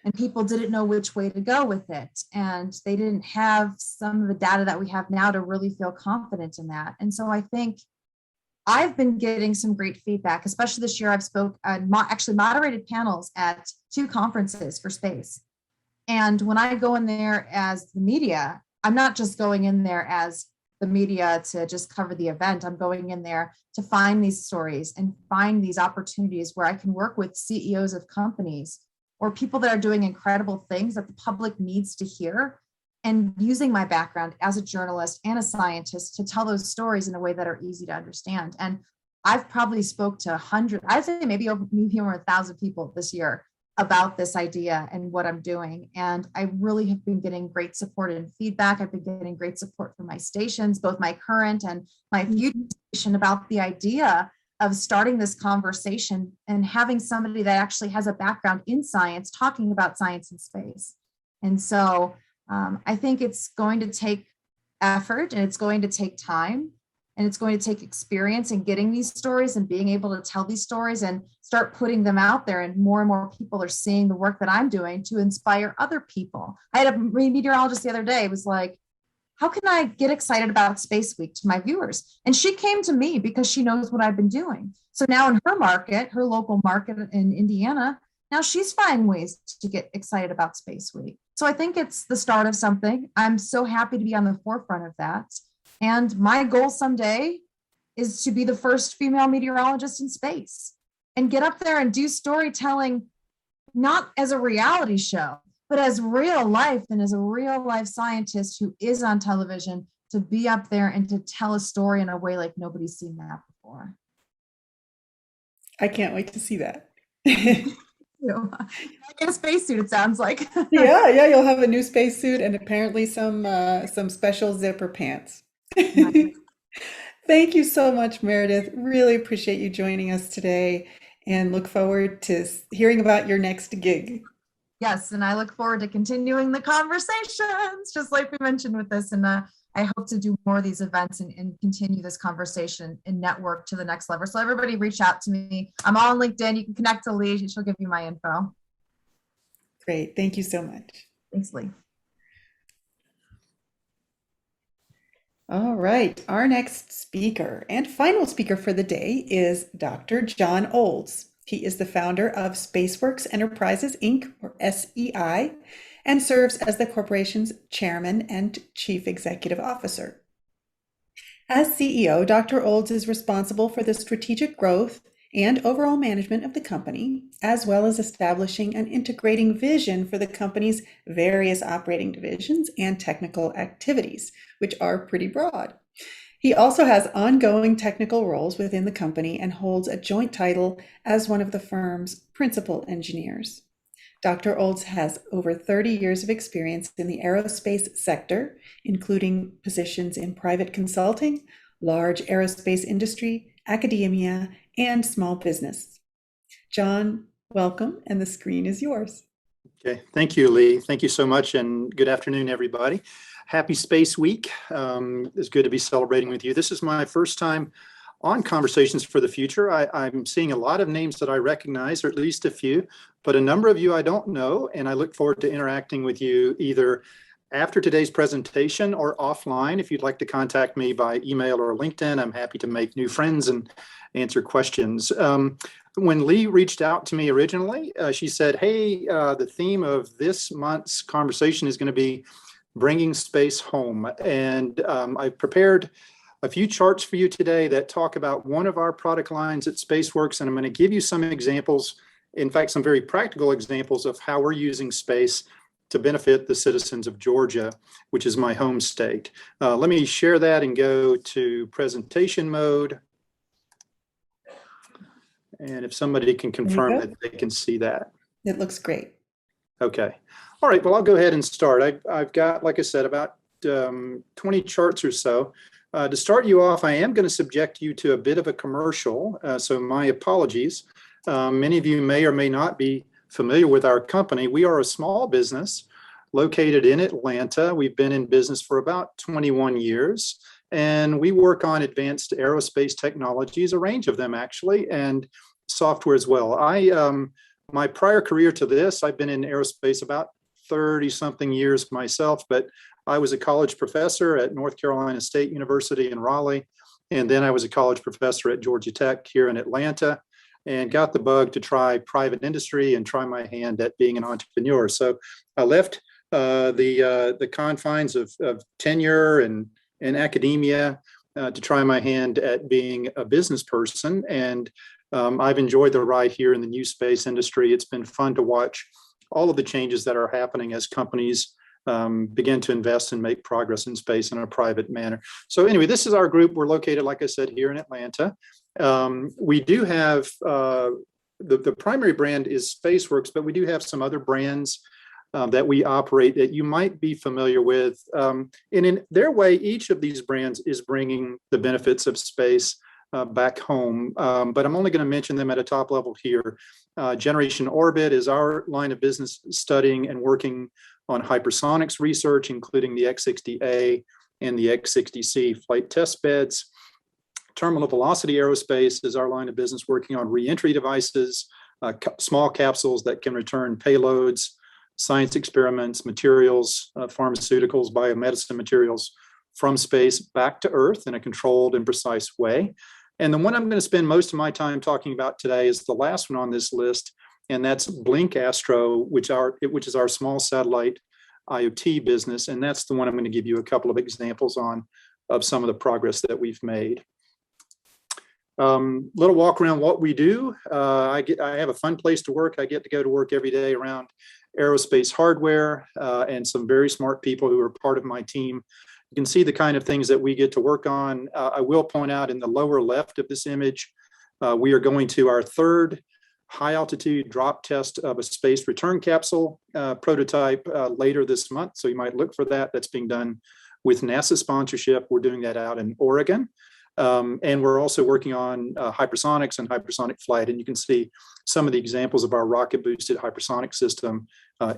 and people didn't know which way to go with it, and they didn't have some of the data that we have now to really feel confident in that. And so I think I've been getting some great feedback, especially this year. I've actually moderated panels at 2 conferences for space. And when I go in there as the media, I'm not just going in there as the media to just cover the event. I'm going in there to find these stories and find these opportunities where I can work with CEOs of companies or people that are doing incredible things that the public needs to hear, and using my background as a journalist and a scientist to tell those stories in a way that are easy to understand. And I've probably spoke to 100, I'd say maybe over 1,000 people this year about this idea and what I'm doing. And I really have been getting great support and feedback. I've been getting great support from my stations, both my current and my future station, about the idea of starting this conversation and having somebody that actually has a background in science talking about science and space. And so I think it's going to take effort and it's going to take time and it's going to take experience in getting these stories and being able to tell these stories and start putting them out there. And more people are seeing the work that I'm doing to inspire other people. I had a meteorologist the other day, was like, how can I get excited about Space Week to my viewers? And she came to me because she knows what I've been doing. So now in her market, her local market in Indiana, now she's finding ways to get excited about Space Week. So I think it's the start of something. I'm so happy to be on the forefront of that. And my goal someday is to be the first female meteorologist in space and get up there and do storytelling, not as a reality show, but as real life and as a real life scientist who is on television, to be up there and to tell a story in a way like nobody's seen that before. I can't wait to see that. I get a spacesuit, it sounds like. Yeah, you'll have a new spacesuit and apparently some special zipper pants. Thank you so much, Meredith. Really appreciate you joining us today and look forward to hearing about your next gig. Yes, and I look forward to continuing the conversations, just like we mentioned with this. And I hope to do more of these events and continue this conversation and network to the next level. So everybody reach out to me. I'm on LinkedIn. You can connect to Lee. She'll give you my info. Great. Thank you so much. Thanks, Lee. All right. Our next speaker and final speaker for the day is Dr. John Olds. He is the founder of SpaceWorks Enterprises, Inc., or SEI, and serves as the corporation's chairman and chief executive officer. As CEO, Dr. Olds is responsible for the strategic growth and overall management of the company, as well as establishing and integrating vision for the company's various operating divisions and technical activities, which are pretty broad. He also has ongoing technical roles within the company and holds a joint title as one of the firm's principal engineers. Dr. Olds has over 30 years of experience in the aerospace sector, including positions in private consulting, large aerospace industry, academia, and small business. John, welcome, and the screen is yours. Okay, thank you, Lee. Thank you so much, and good afternoon, everybody. Happy Space Week. It's good to be celebrating with you. This is my first time on Conversations for the Future. I'm seeing a lot of names that I recognize, or at least a few, but a number of you I don't know, and I look forward to interacting with you either after today's presentation or offline. If you'd like to contact me by email or LinkedIn, I'm happy to make new friends and answer questions. When Lee reached out to me originally, she said, hey, the theme of this month's conversation is going to be bringing space home. And I've prepared a few charts for you today that talk about one of our product lines at SpaceWorks, and I'm going to give you some examples, in fact, some very practical examples of how we're using space to benefit the citizens of Georgia, which is my home state. Let me share that and go to presentation mode. And if somebody can confirm that they can see that. It looks great. Okay. All right. Well, I'll go ahead and start. I've got, like I said, about 20 charts or so. To start you off, I am going to subject you to a bit of a commercial. So my apologies. Many of you may or may not be familiar with our company. We are a small business located in Atlanta. We've been in business for about 21 years, and we work on advanced aerospace technologies, a range of them actually, and software as well. My prior career to this, I've been in aerospace about 30 something years myself, but I was a college professor at North Carolina State University in Raleigh, and then I was a college professor at Georgia Tech here in Atlanta, and got the bug to try private industry and try my hand at being an entrepreneur. So I left the confines of tenure and academia to try my hand at being a business person. And I've enjoyed the ride here in the new space industry. It's been fun to watch all of the changes that are happening as companies begin to invest and make progress in space in a private manner. So anyway, this is our group. We're located, like I said, here in Atlanta. We do have, the primary brand is SpaceWorks, but we do have some other brands that we operate that you might be familiar with. And in their way, each of these brands is bringing the benefits of space back home, but I'm only going to mention them at a top level here. Generation Orbit is our line of business studying and working on hypersonics research, including the X-60A and the X-60C flight test beds. Terminal Velocity Aerospace is our line of business working on reentry devices, small capsules that can return payloads, science experiments, materials, pharmaceuticals, biomedicine materials from space back to Earth in a controlled and precise way. And the one I'm going to spend most of my time talking about today is the last one on this list, and that's Blink Astro, which is our small satellite IoT business. And that's the one I'm going to give you a couple of examples on of some of the progress that we've made. Little walk around what we do. I have a fun place to work. I get to go to work every day around aerospace hardware and some very smart people who are part of my team. You can see the kind of things that we get to work on. I will point out in the lower left of this image, we are going to our third high altitude drop test of a space return capsule prototype later this month. So you might look for that. That's being done with NASA sponsorship. We're doing that out in Oregon. And we're also working on hypersonics and hypersonic flight. And you can see some of the examples of our rocket boosted hypersonic system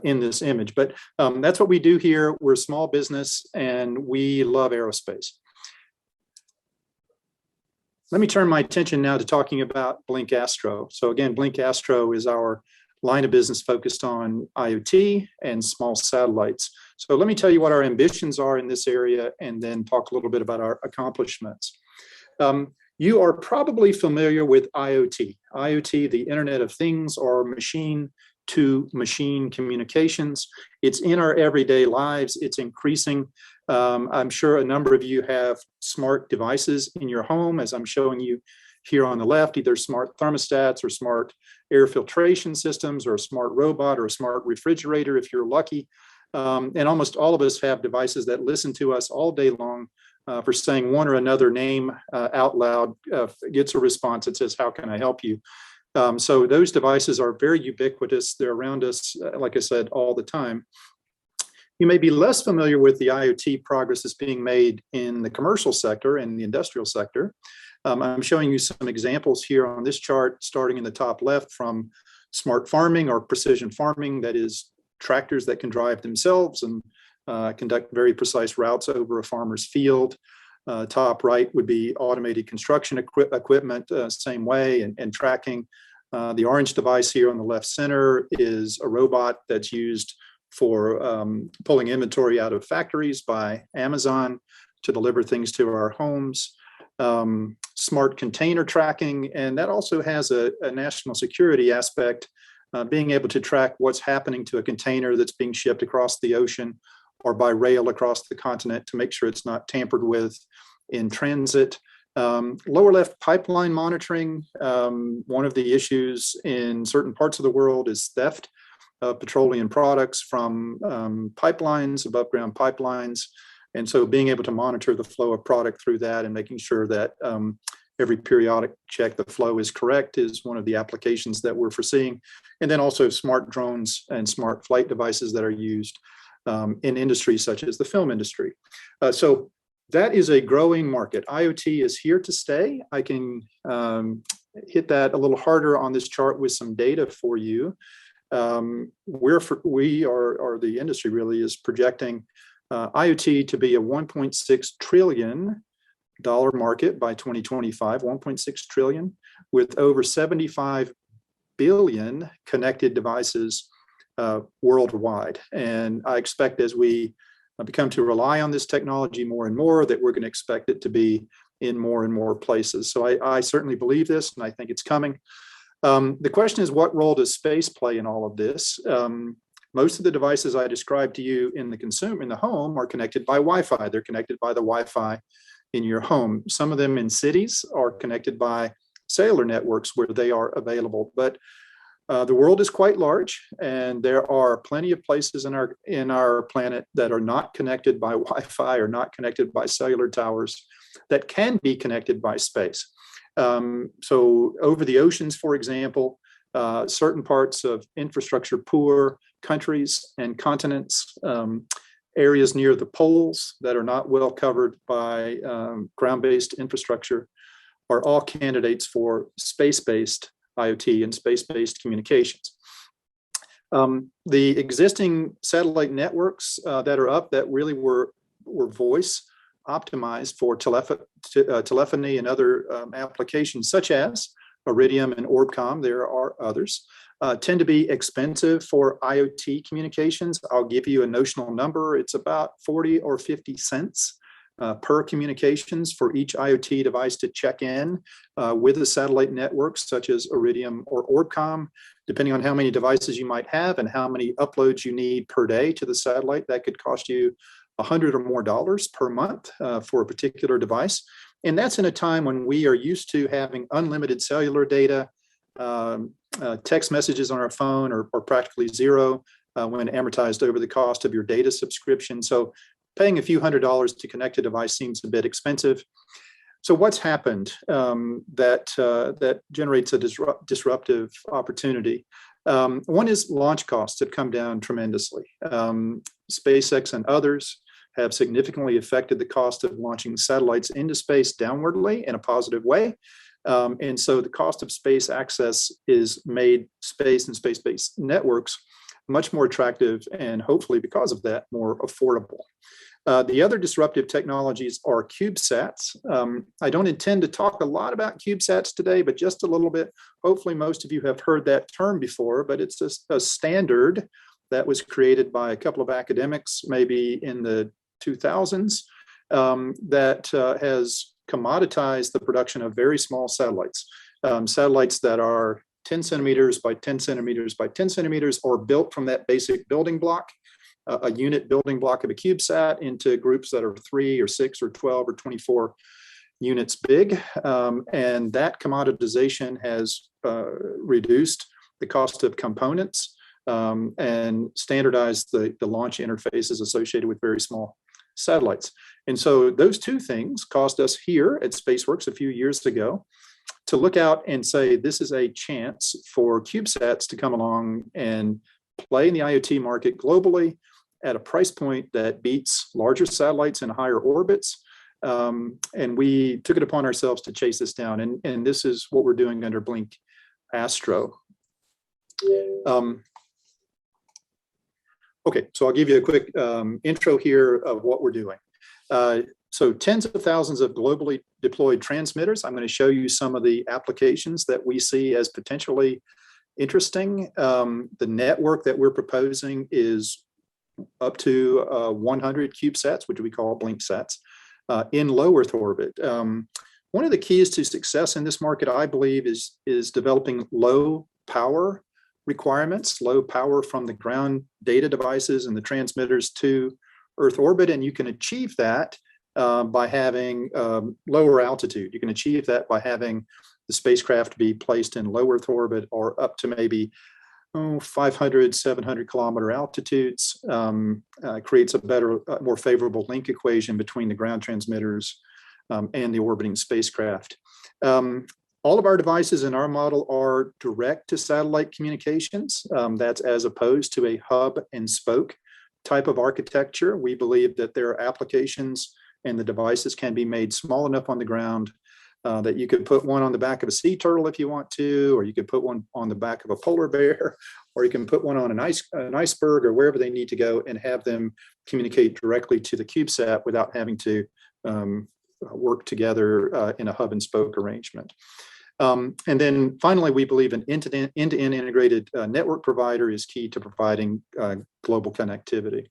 in this image. But that's what we do here. We're a small business and we love aerospace. Let me turn my attention now to talking about Blink Astro. So again, Blink Astro is our line of business focused on IoT and small satellites. So let me tell you what our ambitions are in this area and then talk a little bit about our accomplishments. You are probably familiar with IoT. IoT, the Internet of Things, or machine-to-machine communications. It's in our everyday lives. It's increasing. I'm sure a number of you have smart devices in your home, as I'm showing you here on the left, either smart thermostats or smart air filtration systems or a smart robot or a smart refrigerator if you're lucky. And almost all of us have devices that listen to us all day long. For saying one or another name out loud, gets a response that says, how can I help you? So those devices are very ubiquitous. They're around us, like I said, all the time. You may be less familiar with the IoT progress that's being made in the commercial sector and the industrial sector. I'm showing you some examples here on this chart, starting in the top left from smart farming or precision farming, that is tractors that can drive themselves and conduct very precise routes over a farmer's field. Top right would be automated construction equipment, same way, and tracking. The orange device here on the left center is a robot that's used for pulling inventory out of factories by Amazon to deliver things to our homes. Smart container tracking, and that also has a national security aspect, being able to track what's happening to a container that's being shipped across the ocean or by rail across the continent to make sure it's not tampered with in transit. Lower left, pipeline monitoring. One of the issues in certain parts of the world is theft of petroleum products from pipelines, above ground pipelines. And so being able to monitor the flow of product through that and making sure that every periodic check the flow is correct is one of the applications that we're foreseeing. And then also smart drones and smart flight devices that are used in industries such as the film industry. So that is a growing market. IoT is here to stay. I can hit that a little harder on this chart with some data for you. The industry really is projecting IoT to be a $1.6 trillion market by 2025, 1.6 trillion, with over 75 billion connected devices worldwide. And I expect as we become to rely on this technology more and more, that we're going to expect it to be in more and more places. So I certainly believe this, and I think it's coming. The question is, what role does space play in all of this? Most of the devices I described to you in the home are connected by Wi-Fi. They're connected by the Wi-Fi in your home. Some of them in cities are connected by cellular networks where they are available. But the world is quite large, and there are plenty of places in our planet that are not connected by Wi-Fi or not connected by cellular towers that can be connected by space. So over the oceans, for example, certain parts of infrastructure poor countries and continents, areas near the poles that are not well covered by ground-based infrastructure are all candidates for space-based IoT and space-based communications. The existing satellite networks that are up that really were voice optimized for telephony and other applications such as Iridium and Orbcomm. There are others. Tend to be expensive for IoT communications. I'll give you a notional number. It's about 40 or 50 cents per communications for each IoT device to check in with the satellite networks such as Iridium or Orbcomm. Depending on how many devices you might have and how many uploads you need per day to the satellite, that could cost you $100 or more per month for a particular device. And that's in a time when we are used to having unlimited cellular data. Text messages on our phone are practically zero when amortized over the cost of your data subscription. So paying a few $100s to connect a device seems a bit expensive. So what's happened that generates a disruptive opportunity? One is launch costs have come down tremendously. SpaceX and others have significantly affected the cost of launching satellites into space downwardly in a positive way. And so the cost of space access is made space and space-based networks much more attractive and hopefully because of that more affordable. The other disruptive technologies are CubeSats. I don't intend to talk a lot about CubeSats today, but just a little bit. Hopefully most of you have heard that term before, but it's a standard that was created by a couple of academics maybe in the 2000s that has commoditized the production of very small satellites. Satellites that are 10 centimeters by 10 centimeters by 10 centimeters or built from that basic building block, a unit building block of a CubeSat into groups that are 3 or 6 or 12 or 24 units big. And that commoditization has reduced the cost of components and standardized the launch interfaces associated with very small satellites. And so those two things caused us here at SpaceWorks a few years ago to look out and say, this is a chance for CubeSats to come along and play in the IoT market globally at a price point that beats larger satellites in higher orbits. And we took it upon ourselves to chase this down. And this is what we're doing under Blink Astro. Okay, so I'll give you a quick intro here of what we're doing. So tens of thousands of globally deployed transmitters. I'm going to show you some of the applications that we see as potentially interesting. The network that we're proposing is up to 100 CubeSats, which we call BlinkSats, in low Earth orbit. One of the keys to success in this market, I believe, is developing low power requirements, low power from the ground data devices and the transmitters to Earth orbit. And you can achieve that by having lower altitude. You can achieve that by having the spacecraft be placed in low Earth orbit or up to maybe 500, 700 kilometer altitudes. Creates a better, more favorable link equation between the ground transmitters and the orbiting spacecraft. All of our devices in our model are direct to satellite communications. That's as opposed to a hub and spoke type of architecture. We believe that there are applications and the devices can be made small enough on the ground that you could put one on the back of a sea turtle if you want to, or you could put one on the back of a polar bear, or you can put one on an iceberg or wherever they need to go and have them communicate directly to the CubeSat without having to work together in a hub and spoke arrangement. And then finally, we believe an end-to-end integrated network provider is key to providing global connectivity.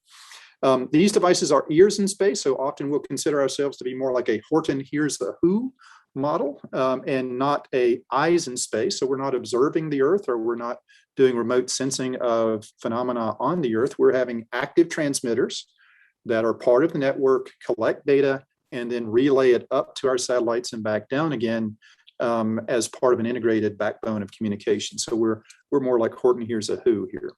These devices are ears in space, so often we'll consider ourselves to be more like a Horton Hears the Who model and not a eyes in space. So we're not observing the Earth or we're not doing remote sensing of phenomena on the Earth. We're having active transmitters that are part of the network, collect data, and then relay it up to our satellites and back down again as part of an integrated backbone of communication. So we're more like Horton Hears a Who here.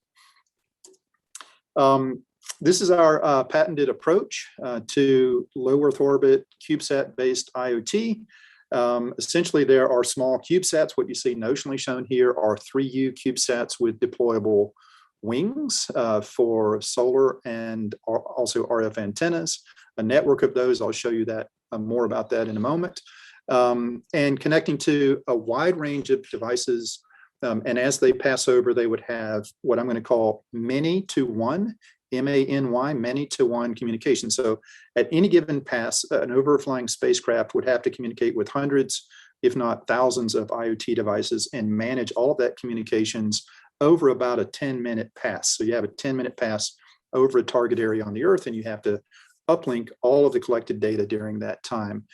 This is our patented approach to low Earth orbit CubeSat-based IoT. Essentially, there are small CubeSats. What you see notionally shown here are 3U CubeSats with deployable wings for solar and also RF antennas. A network of those, I'll show you that more about that in a moment. And connecting to a wide range of devices. And as they pass over, they would have what I'm going to call many to one M-A-N-Y, many-to-one communication. So at any given pass, an overflying spacecraft would have to communicate with hundreds, if not thousands of IoT devices and manage all of that communications over about a 10-minute pass. So you have a 10-minute pass over a target area on the Earth, and you have to uplink all of the collected data during that time.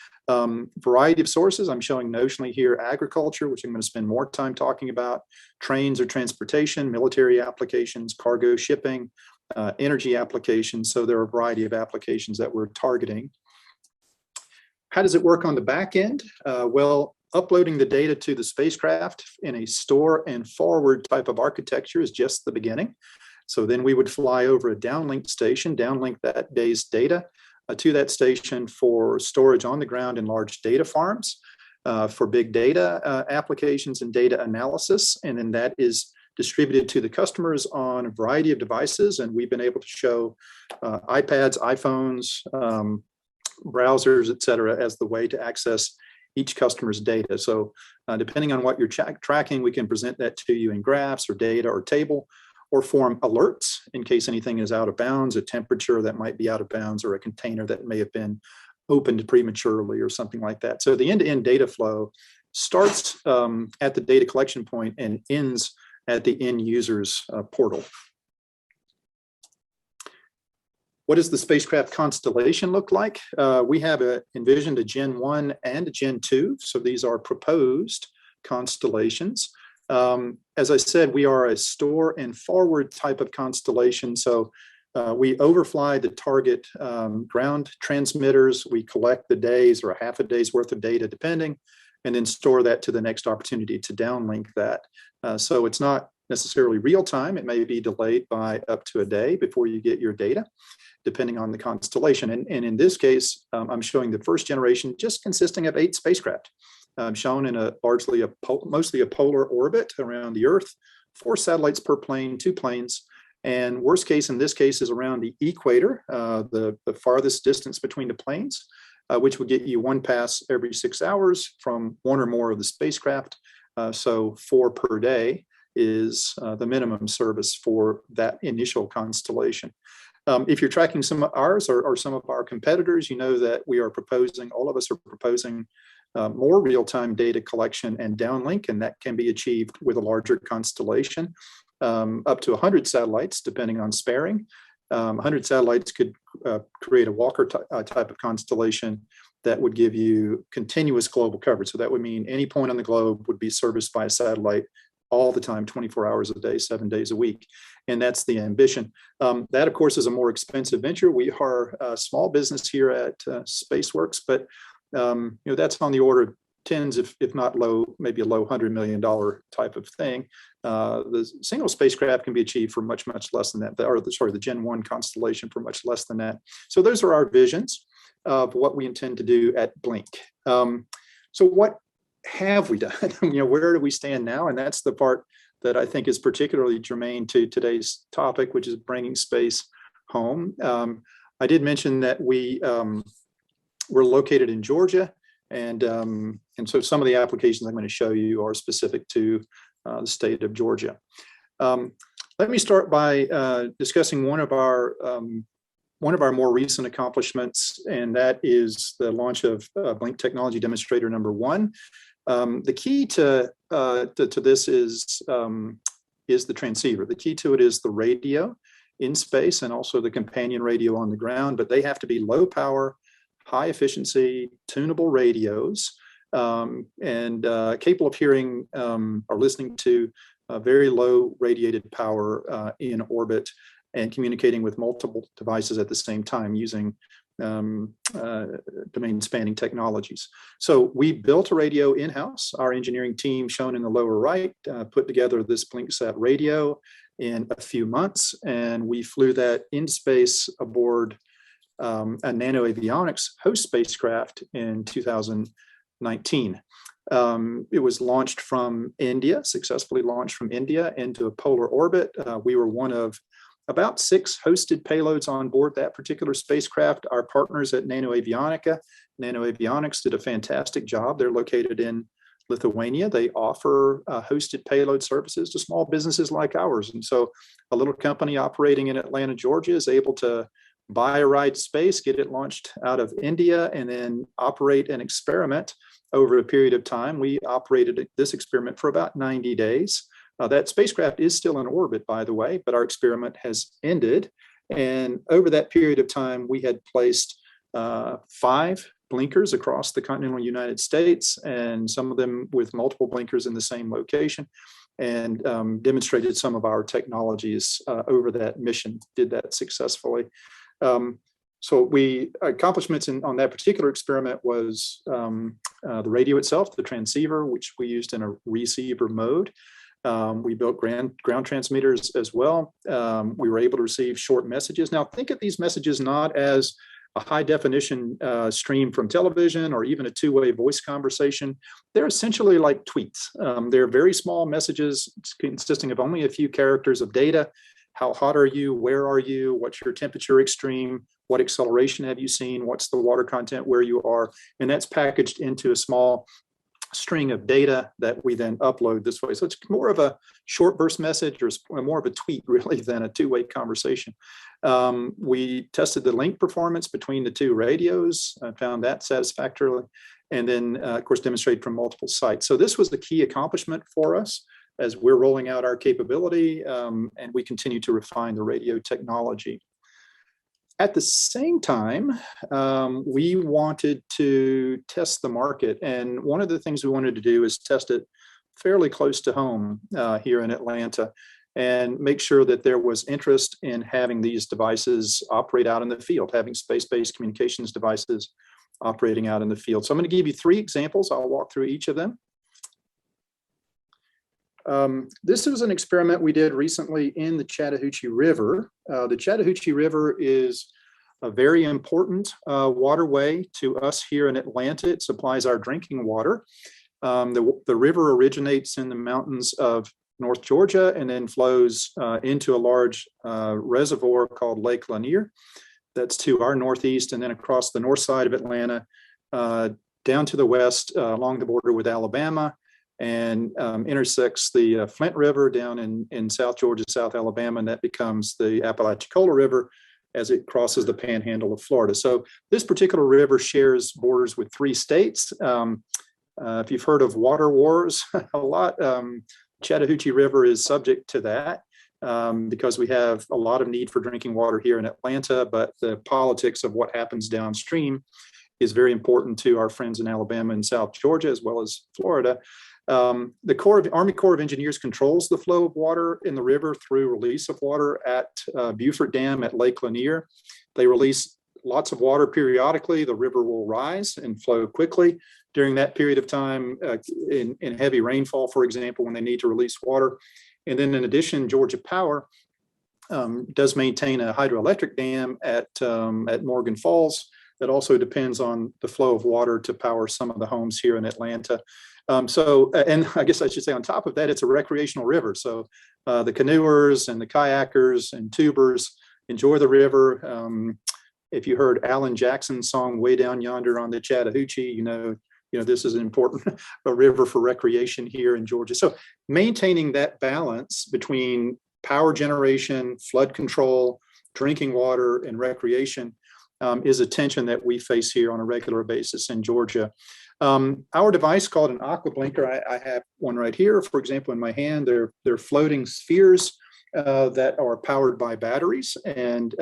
Variety of sources, I'm showing notionally here agriculture, which I'm going to spend more time talking about, trains or transportation, military applications, cargo shipping, energy applications. So there are a variety of applications that we're targeting. How does it work on the back end? Well, uploading the data to the spacecraft in a store and forward type of architecture is just the beginning. So then we would fly over a downlink station, downlink that day's data to that station for storage on the ground in large data farms for big data applications and data analysis. And then that is distributed to the customers on a variety of devices. And we've been able to show iPads, iPhones, browsers, et cetera, as the way to access each customer's data. So depending on what you're tracking, we can present that to you in graphs or data or table, or form alerts in case anything is out of bounds, a temperature that might be out of bounds, or a container that may have been opened prematurely or something like that. So the end-to-end data flow starts at the data collection point and ends at the end user's portal. What does the spacecraft constellation look like? We have envisioned a Gen 1 and a Gen 2. So these are proposed constellations. As I said, we are a store and forward type of constellation. So we overfly the target ground transmitters. We collect the days or a half a day's worth of data, depending, and then store that to the next opportunity to downlink that. So it's not necessarily real time. It may be delayed by up to a day before you get your data, depending on the constellation. And in this case, I'm showing the first generation just consisting of 8 spacecraft. Shown in mostly a polar orbit around the Earth, 4 satellites per plane, 2 planes, and worst case in this case is around the equator, the farthest distance between the planes, which would get you 1 pass every 6 hours from 1 or more of the spacecraft. So 4 per day is the minimum service for that initial constellation. If you're tracking some of ours or some of our competitors, you know that we are proposing, all of us are proposing more real-time data collection and downlink, and that can be achieved with a larger constellation, up to 100 satellites, depending on sparing. 100 satellites could create a Walker type of constellation that would give you continuous global coverage. So that would mean any point on the globe would be serviced by a satellite all the time, 24 hours a day, 7 days a week. And that's the ambition. That, of course, is a more expensive venture. We are a small business here at SpaceWorks, but that's on the order of tens, if not low, maybe a low $100 million type of thing. The single spacecraft can be achieved for much, much less than that, the Gen 1 constellation for much less than that. So those are our visions of what we intend to do at Blink. So what have we done? Where do we stand now? And that's the part that I think is particularly germane to today's topic, which is bringing space home. I did mention that we're located in Georgia, and so some of the applications I'm going to show you are specific to the state of Georgia. Let me start by discussing one of our more recent accomplishments, and that is the launch of Blink Technology Demonstrator number 1. The key to this is the transceiver. The key to it is the radio in space and also the companion radio on the ground, but they have to be low power, high efficiency, tunable radios, and capable of hearing or listening to very low radiated power in orbit and communicating with multiple devices at the same time using domain spanning technologies. So we built a radio in-house. Our engineering team, shown in the lower right, put together this BlinkSat radio in a few months, and we flew that in space aboard a Nano Avionics host spacecraft in 2019. It was launched from India, successfully launched from India into a polar orbit. We were one of about 6 hosted payloads on board that particular spacecraft. Our partners at Nano Avionics did a fantastic job. They're located in Lithuania. They offer hosted payload services to small businesses like ours. And so a little company operating in Atlanta, Georgia is able to buy a ride to space, get it launched out of India, and then operate an experiment over a period of time. We operated this experiment for about 90 days. That spacecraft is still in orbit, by the way, but our experiment has ended. And over that period of time, we had placed 5 blinkers across the continental United States, and some of them with multiple blinkers in the same location, and demonstrated some of our technologies over that mission, did that successfully. So accomplishments on that particular experiment was the radio itself, the transceiver, which we used in a receiver mode. We built ground transmitters as well. We were able to receive short messages. Now, think of these messages not as a high definition stream from television or even a two-way voice conversation. They're essentially like tweets. They're very small messages consisting of only a few characters of data. How hot are you? Where are you? What's your temperature extreme? What acceleration have you seen? What's the water content where you are? And that's packaged into a small string of data that we then upload this way. So it's more of a short burst message, or more of a tweet really than a two-way conversation. We tested the link performance between the 2 radios, found that satisfactorily, and then of course demonstrated from multiple sites. So this was the key accomplishment for us as we're rolling out our capability, and we continue to refine the radio technology. At the same time, we wanted to test the market. And one of the things we wanted to do is test it fairly close to home here in Atlanta, and make sure that there was interest in having these devices operate out in the field, having space-based communications devices operating out in the field. So I'm going to give you 3 examples. I'll walk through each of them. This was an experiment we did recently in the Chattahoochee River. The Chattahoochee River is a very important waterway to us here in Atlanta. It supplies our drinking water. The river originates in the mountains of North Georgia and then flows into a large reservoir called Lake Lanier. That's to our northeast, and then across the north side of Atlanta, down to the west along the border with Alabama, and intersects the Flint River down in South Georgia, South Alabama, and that becomes the Apalachicola River as it crosses the panhandle of Florida. So this particular river shares borders with 3 states. If you've heard of water wars a lot, Chattahoochee River is subject to that because we have a lot of need for drinking water here in Atlanta, but the politics of what happens downstream is very important to our friends in Alabama and South Georgia, as well as Florida. The Army Corps of Engineers controls the flow of water in the river through release of water at Beaufort Dam at Lake Lanier. They release lots of water periodically. The river will rise and flow quickly during that period of time in heavy rainfall, for example, when they need to release water. And then in addition, Georgia Power does maintain a hydroelectric dam at Morgan Falls that also depends on the flow of water to power some of the homes here in Atlanta. And I guess I should say on top of that, it's a recreational river. So the canoers and the kayakers and tubers enjoy the river. If you heard Alan Jackson's song "Way Down Yonder on the Chattahoochee," you know this is an important a river for recreation here in Georgia. So maintaining that balance between power generation, flood control, drinking water, and recreation is a tension that we face here on a regular basis in Georgia. Our device called an aqua blinker, I have one right here, for example, in my hand. They're floating spheres that are powered by batteries. And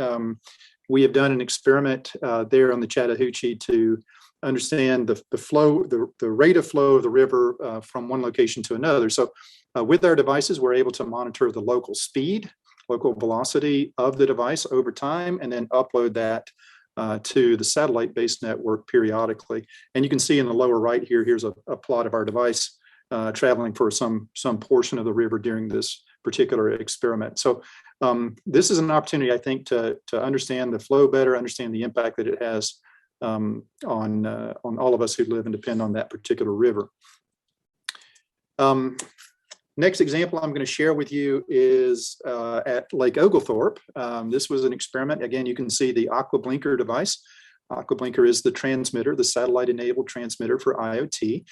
we have done an experiment there on the Chattahoochee to understand the flow, the rate of flow of the river from one location to another. So with our devices, we're able to monitor the local speed, local velocity of the device over time, and then upload that to the satellite-based network periodically. And you can see in the lower right here, here's a plot of our device traveling for some portion of the river during this particular experiment. So this is an opportunity, I think, to understand the flow better, understand the impact that it has on all of us who live and depend on that particular river. Next example I'm going to share with you is at Lake Oglethorpe. This was an experiment. Again, you can see the Aqua Blinker device. Aqua Blinker is the transmitter, the satellite-enabled transmitter for IoT.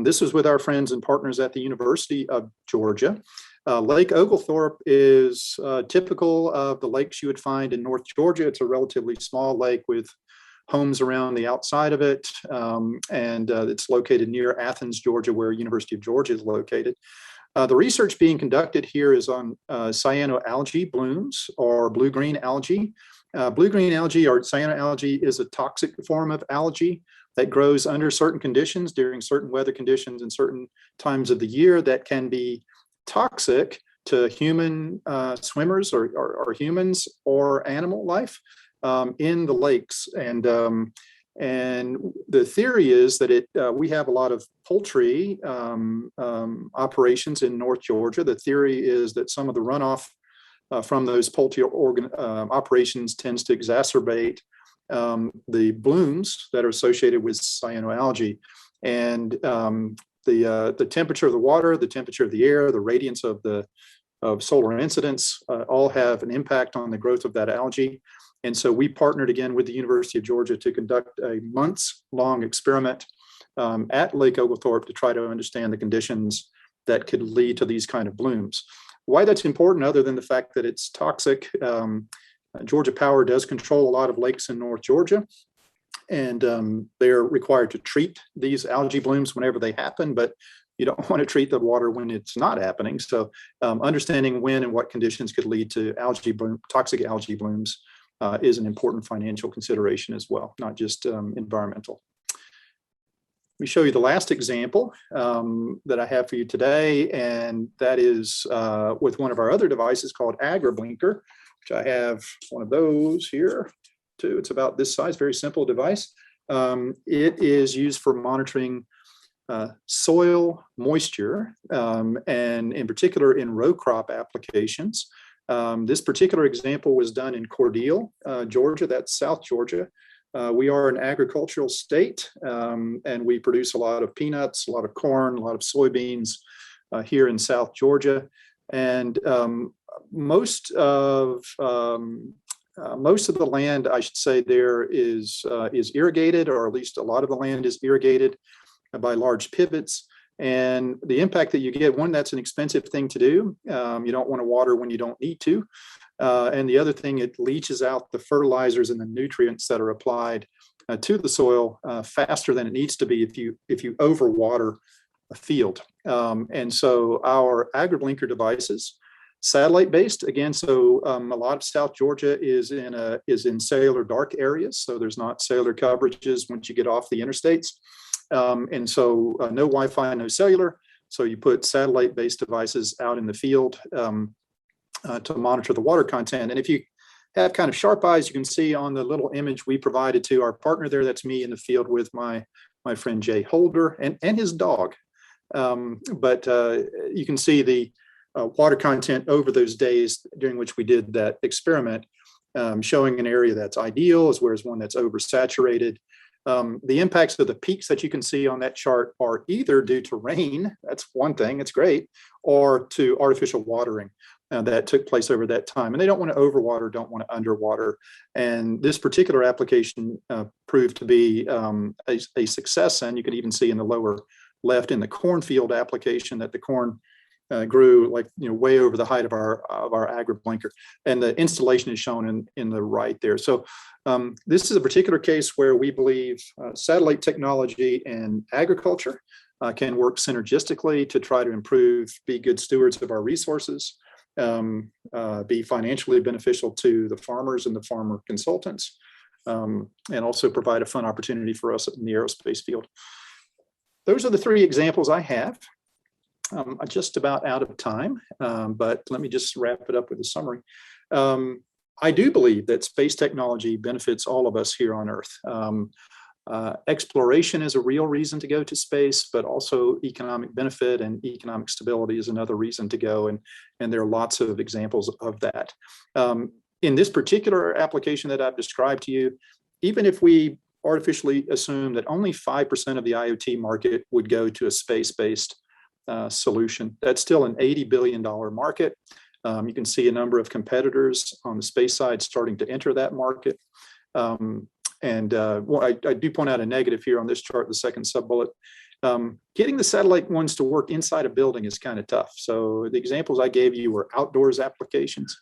This was with our friends and partners at the University of Georgia. Lake Oglethorpe is typical of the lakes you would find in North Georgia. It's a relatively small lake with homes around the outside of it, and it's located near Athens, Georgia, where University of Georgia is located. The research being conducted here is on cyanoalgae blooms or blue-green algae. Blue-green algae or cyanoalgae is a toxic form of algae that grows under certain conditions during certain weather conditions and certain times of the year that can be toxic to human swimmers or humans or animal life in the lakes. And the theory is that we have a lot of poultry operations in North Georgia. The theory is that some of the runoff from those poultry operations tends to exacerbate the blooms that are associated with cyanoalgae. And the temperature of the water, the temperature of the air, the radiance of solar incidents all have an impact on the growth of that algae. And so we partnered again with the University of Georgia to conduct a months-long experiment at Lake Oglethorpe to try to understand the conditions that could lead to these kind of blooms. Why that's important, other than the fact that it's toxic, Georgia Power does control a lot of lakes in North Georgia, and they're required to treat these algae blooms whenever they happen, but you don't want to treat the water when it's not happening. So understanding when and what conditions could lead to toxic algae blooms is an important financial consideration as well, not just environmental. Let me show you the last example that I have for you today, and that is with one of our other devices called AgriBlinker, which I have one of those here too. It's about this size, very simple device. It is used for monitoring soil moisture, and in particular in row crop applications. This particular example was done in Cordele, Georgia, that's South Georgia. We are an agricultural state, and we produce a lot of peanuts, a lot of corn, a lot of soybeans here in South Georgia. And most of the land, I should say, there is irrigated, or at least a lot of the land is irrigated by large pivots. And the impact that you get, one, that's an expensive thing to do. You don't want to water when you don't need to. And the other thing, it leaches out the fertilizers and the nutrients that are applied to the soil faster than it needs to be if you overwater a field. And so our AgriBlinker devices, satellite based, again, so a lot of South Georgia is in cellular dark areas, so there's not cellular coverages once you get off the interstates. And so no Wi-Fi, no cellular. So you put satellite-based devices out in the field to monitor the water content. And if you have kind of sharp eyes, you can see on the little image we provided to our partner there, that's me in the field with my friend Jay Holder and his dog. But you can see the water content over those days during which we did that experiment, showing an area that's ideal as well as one that's oversaturated. The impacts of the peaks that you can see on that chart are either due to rain, that's one thing, it's great, or to artificial watering that took place over that time. And they don't want to overwater, don't want to underwater. And this particular application proved to be a success. And you could even see in the lower left in the cornfield application that the corn grew way over the height of our AgriBlinker, and the installation is shown in the right there. So this is a particular case where we believe satellite technology and agriculture can work synergistically to try to improve, be good stewards of our resources, be financially beneficial to the farmers and the farmer consultants, and also provide a fun opportunity for us in the aerospace field. Those are the three examples I have. I'm just about out of time, but let me just wrap it up with a summary. I do believe that space technology benefits all of us here on Earth. Exploration is a real reason to go to space, but also economic benefit and economic stability is another reason to go. And there are lots of examples of that. In this particular application that I've described to you, even if we artificially assume that only 5% of the IoT market would go to a space-based solution, that's still an $80 billion market. You can see a number of competitors on the space side starting to enter that market. And well, I do point out a negative here on this chart, the second sub-bullet. Getting the satellite ones to work inside a building is kind of tough. So the examples I gave you were outdoors applications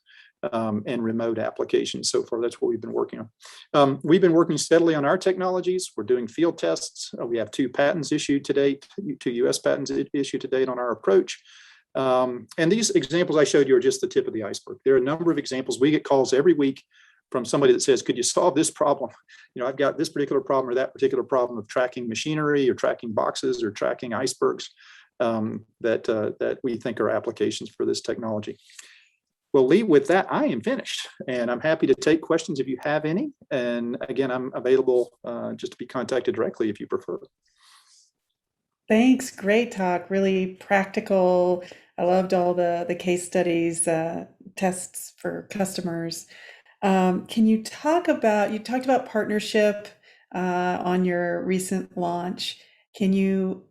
and remote applications. So far, that's what we've been working on. We've been working steadily on our technologies. We're doing field tests. We have 2 patents issued to date, 2 US patents issued to date on our approach. And these examples I showed you are just the tip of the iceberg. There are a number of examples. We get calls every week from somebody that says, could you solve this problem? You know, I've got this particular problem or that particular problem of tracking machinery or tracking boxes or tracking icebergs that we think are applications for this technology. Well, Lee, with that, I am finished, and I'm happy to take questions if you have any. And again, I'm available just to be contacted directly if you prefer. Thanks. Great talk. Really practical. I loved all the case studies, tests for customers. Can you talked about partnership on your recent launch. Can you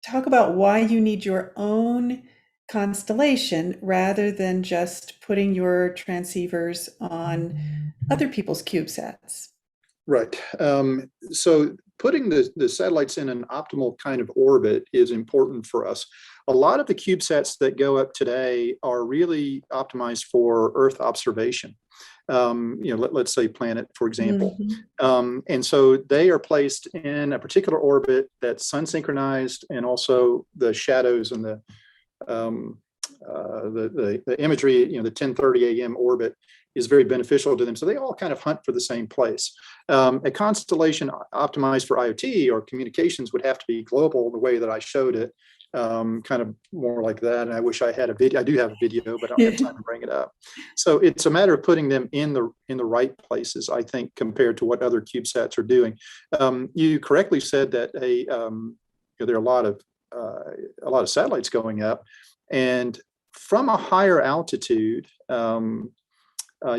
talk about why you need your own constellation rather than just putting your transceivers on other people's CubeSats? Right. So putting the satellites in an optimal kind of orbit is important for us. A lot of the CubeSats that go up today are really optimized for Earth observation. You know, let's say Planet, for example. And so they are placed in a particular orbit that's sun synchronized, and also the shadows and the imagery, you know, the 10:30 a.m. orbit is very beneficial to them. So they all kind of hunt for the same place. A constellation optimized for IoT or communications would have to be global the way that I showed it, kind of more like that. And I wish I had a video. I do have a video, but I don't have time to bring it up. So it's a matter of putting them in the right places, I think, compared to what other CubeSats are doing. You correctly said that you know, there are a lot of satellites going up, and from a higher altitude,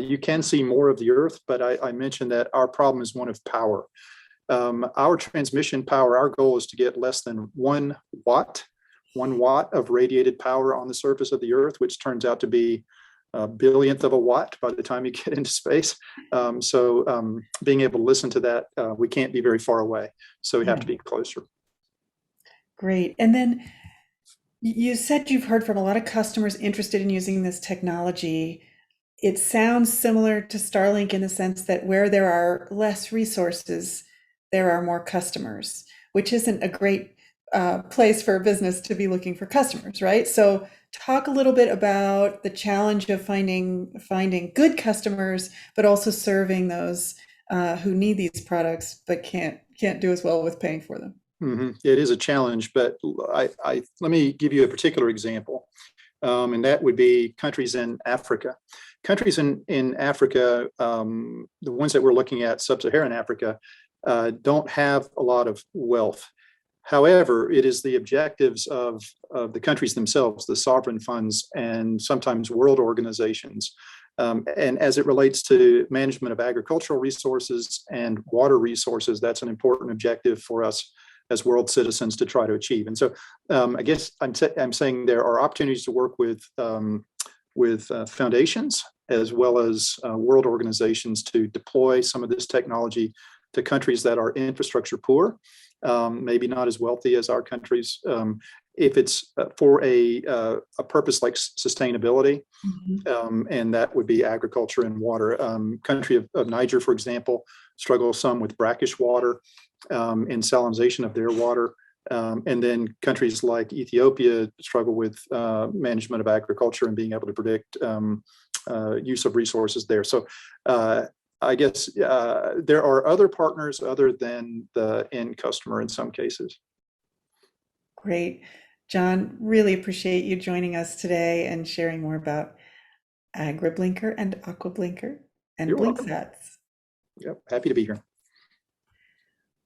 you can see more of the Earth, but I mentioned that our problem is one of power. Our transmission power, our goal is to get less than 1 watt of radiated power on the surface of the Earth, which turns out to be a billionth of a watt by the time you get into space. So being able to listen to that, we can't be very far away. So we have to be closer. Great. And then you said you've heard from a lot of customers interested in using this technology. It sounds similar to Starlink in the sense that where there are less resources, there are more customers, which isn't a great place for a business to be looking for customers, right? So talk a little bit about the challenge of finding good customers, but also serving those who need these products but can't do as well with paying for them. It is a challenge, but let me give you a particular example, and that would be countries in Africa. Countries in Africa, the ones that we're looking at, sub-Saharan Africa, don't have a lot of wealth. However, it is the objectives of the countries themselves, the sovereign funds, and sometimes world organizations. And as it relates to management of agricultural resources and water resources, that's an important objective for us as world citizens to try to achieve. And so I guess I'm saying there are opportunities to work with foundations as well as world organizations to deploy some of this technology to countries that are infrastructure poor, maybe not as wealthy as our countries. If it's for a purpose like sustainability, and that would be agriculture and water. Country of Niger, for example, struggles some with brackish water and salinization of their water. And then countries like Ethiopia struggle with management of agriculture and being able to predict use of resources there. So I guess there are other partners other than the end customer in some cases. Great. John, really appreciate you joining us today and sharing more about AgriBlinker and AquaBlinker and BlinkSats. Yep, happy to be here.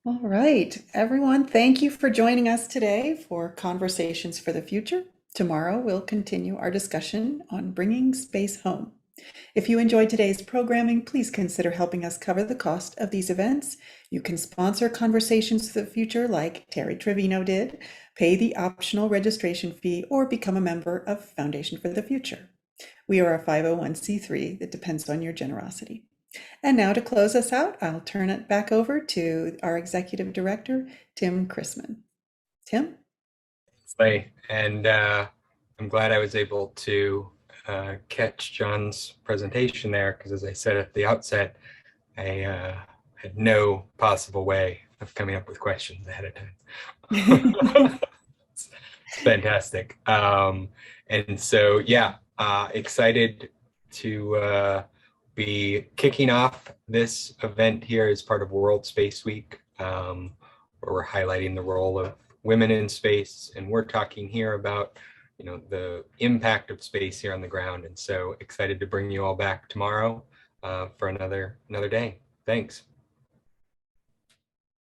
All right, everyone, thank you for joining us today for Conversations for the Future. Tomorrow, we'll continue our discussion on bringing space home. If you enjoyed today's programming, please consider helping us cover the cost of these events. You can sponsor Conversations for the Future like Terry Trevino did, pay the optional registration fee, or become a member of Foundation for the Future. We are a 501c3 that depends on your generosity. And now to close us out, I'll turn it back over to our Executive Director, Tim Chrisman. Tim? And I'm glad I was able to catch John's presentation there, because as I said at the outset, I had no possible way of coming up with questions ahead of time. It's fantastic. And so, yeah, excited to be kicking off this event here as part of World Space Week, where we're highlighting the role of women in space, and we're talking here about, you know, the impact of space here on the ground. And so excited to bring you all back tomorrow for another day. Thanks.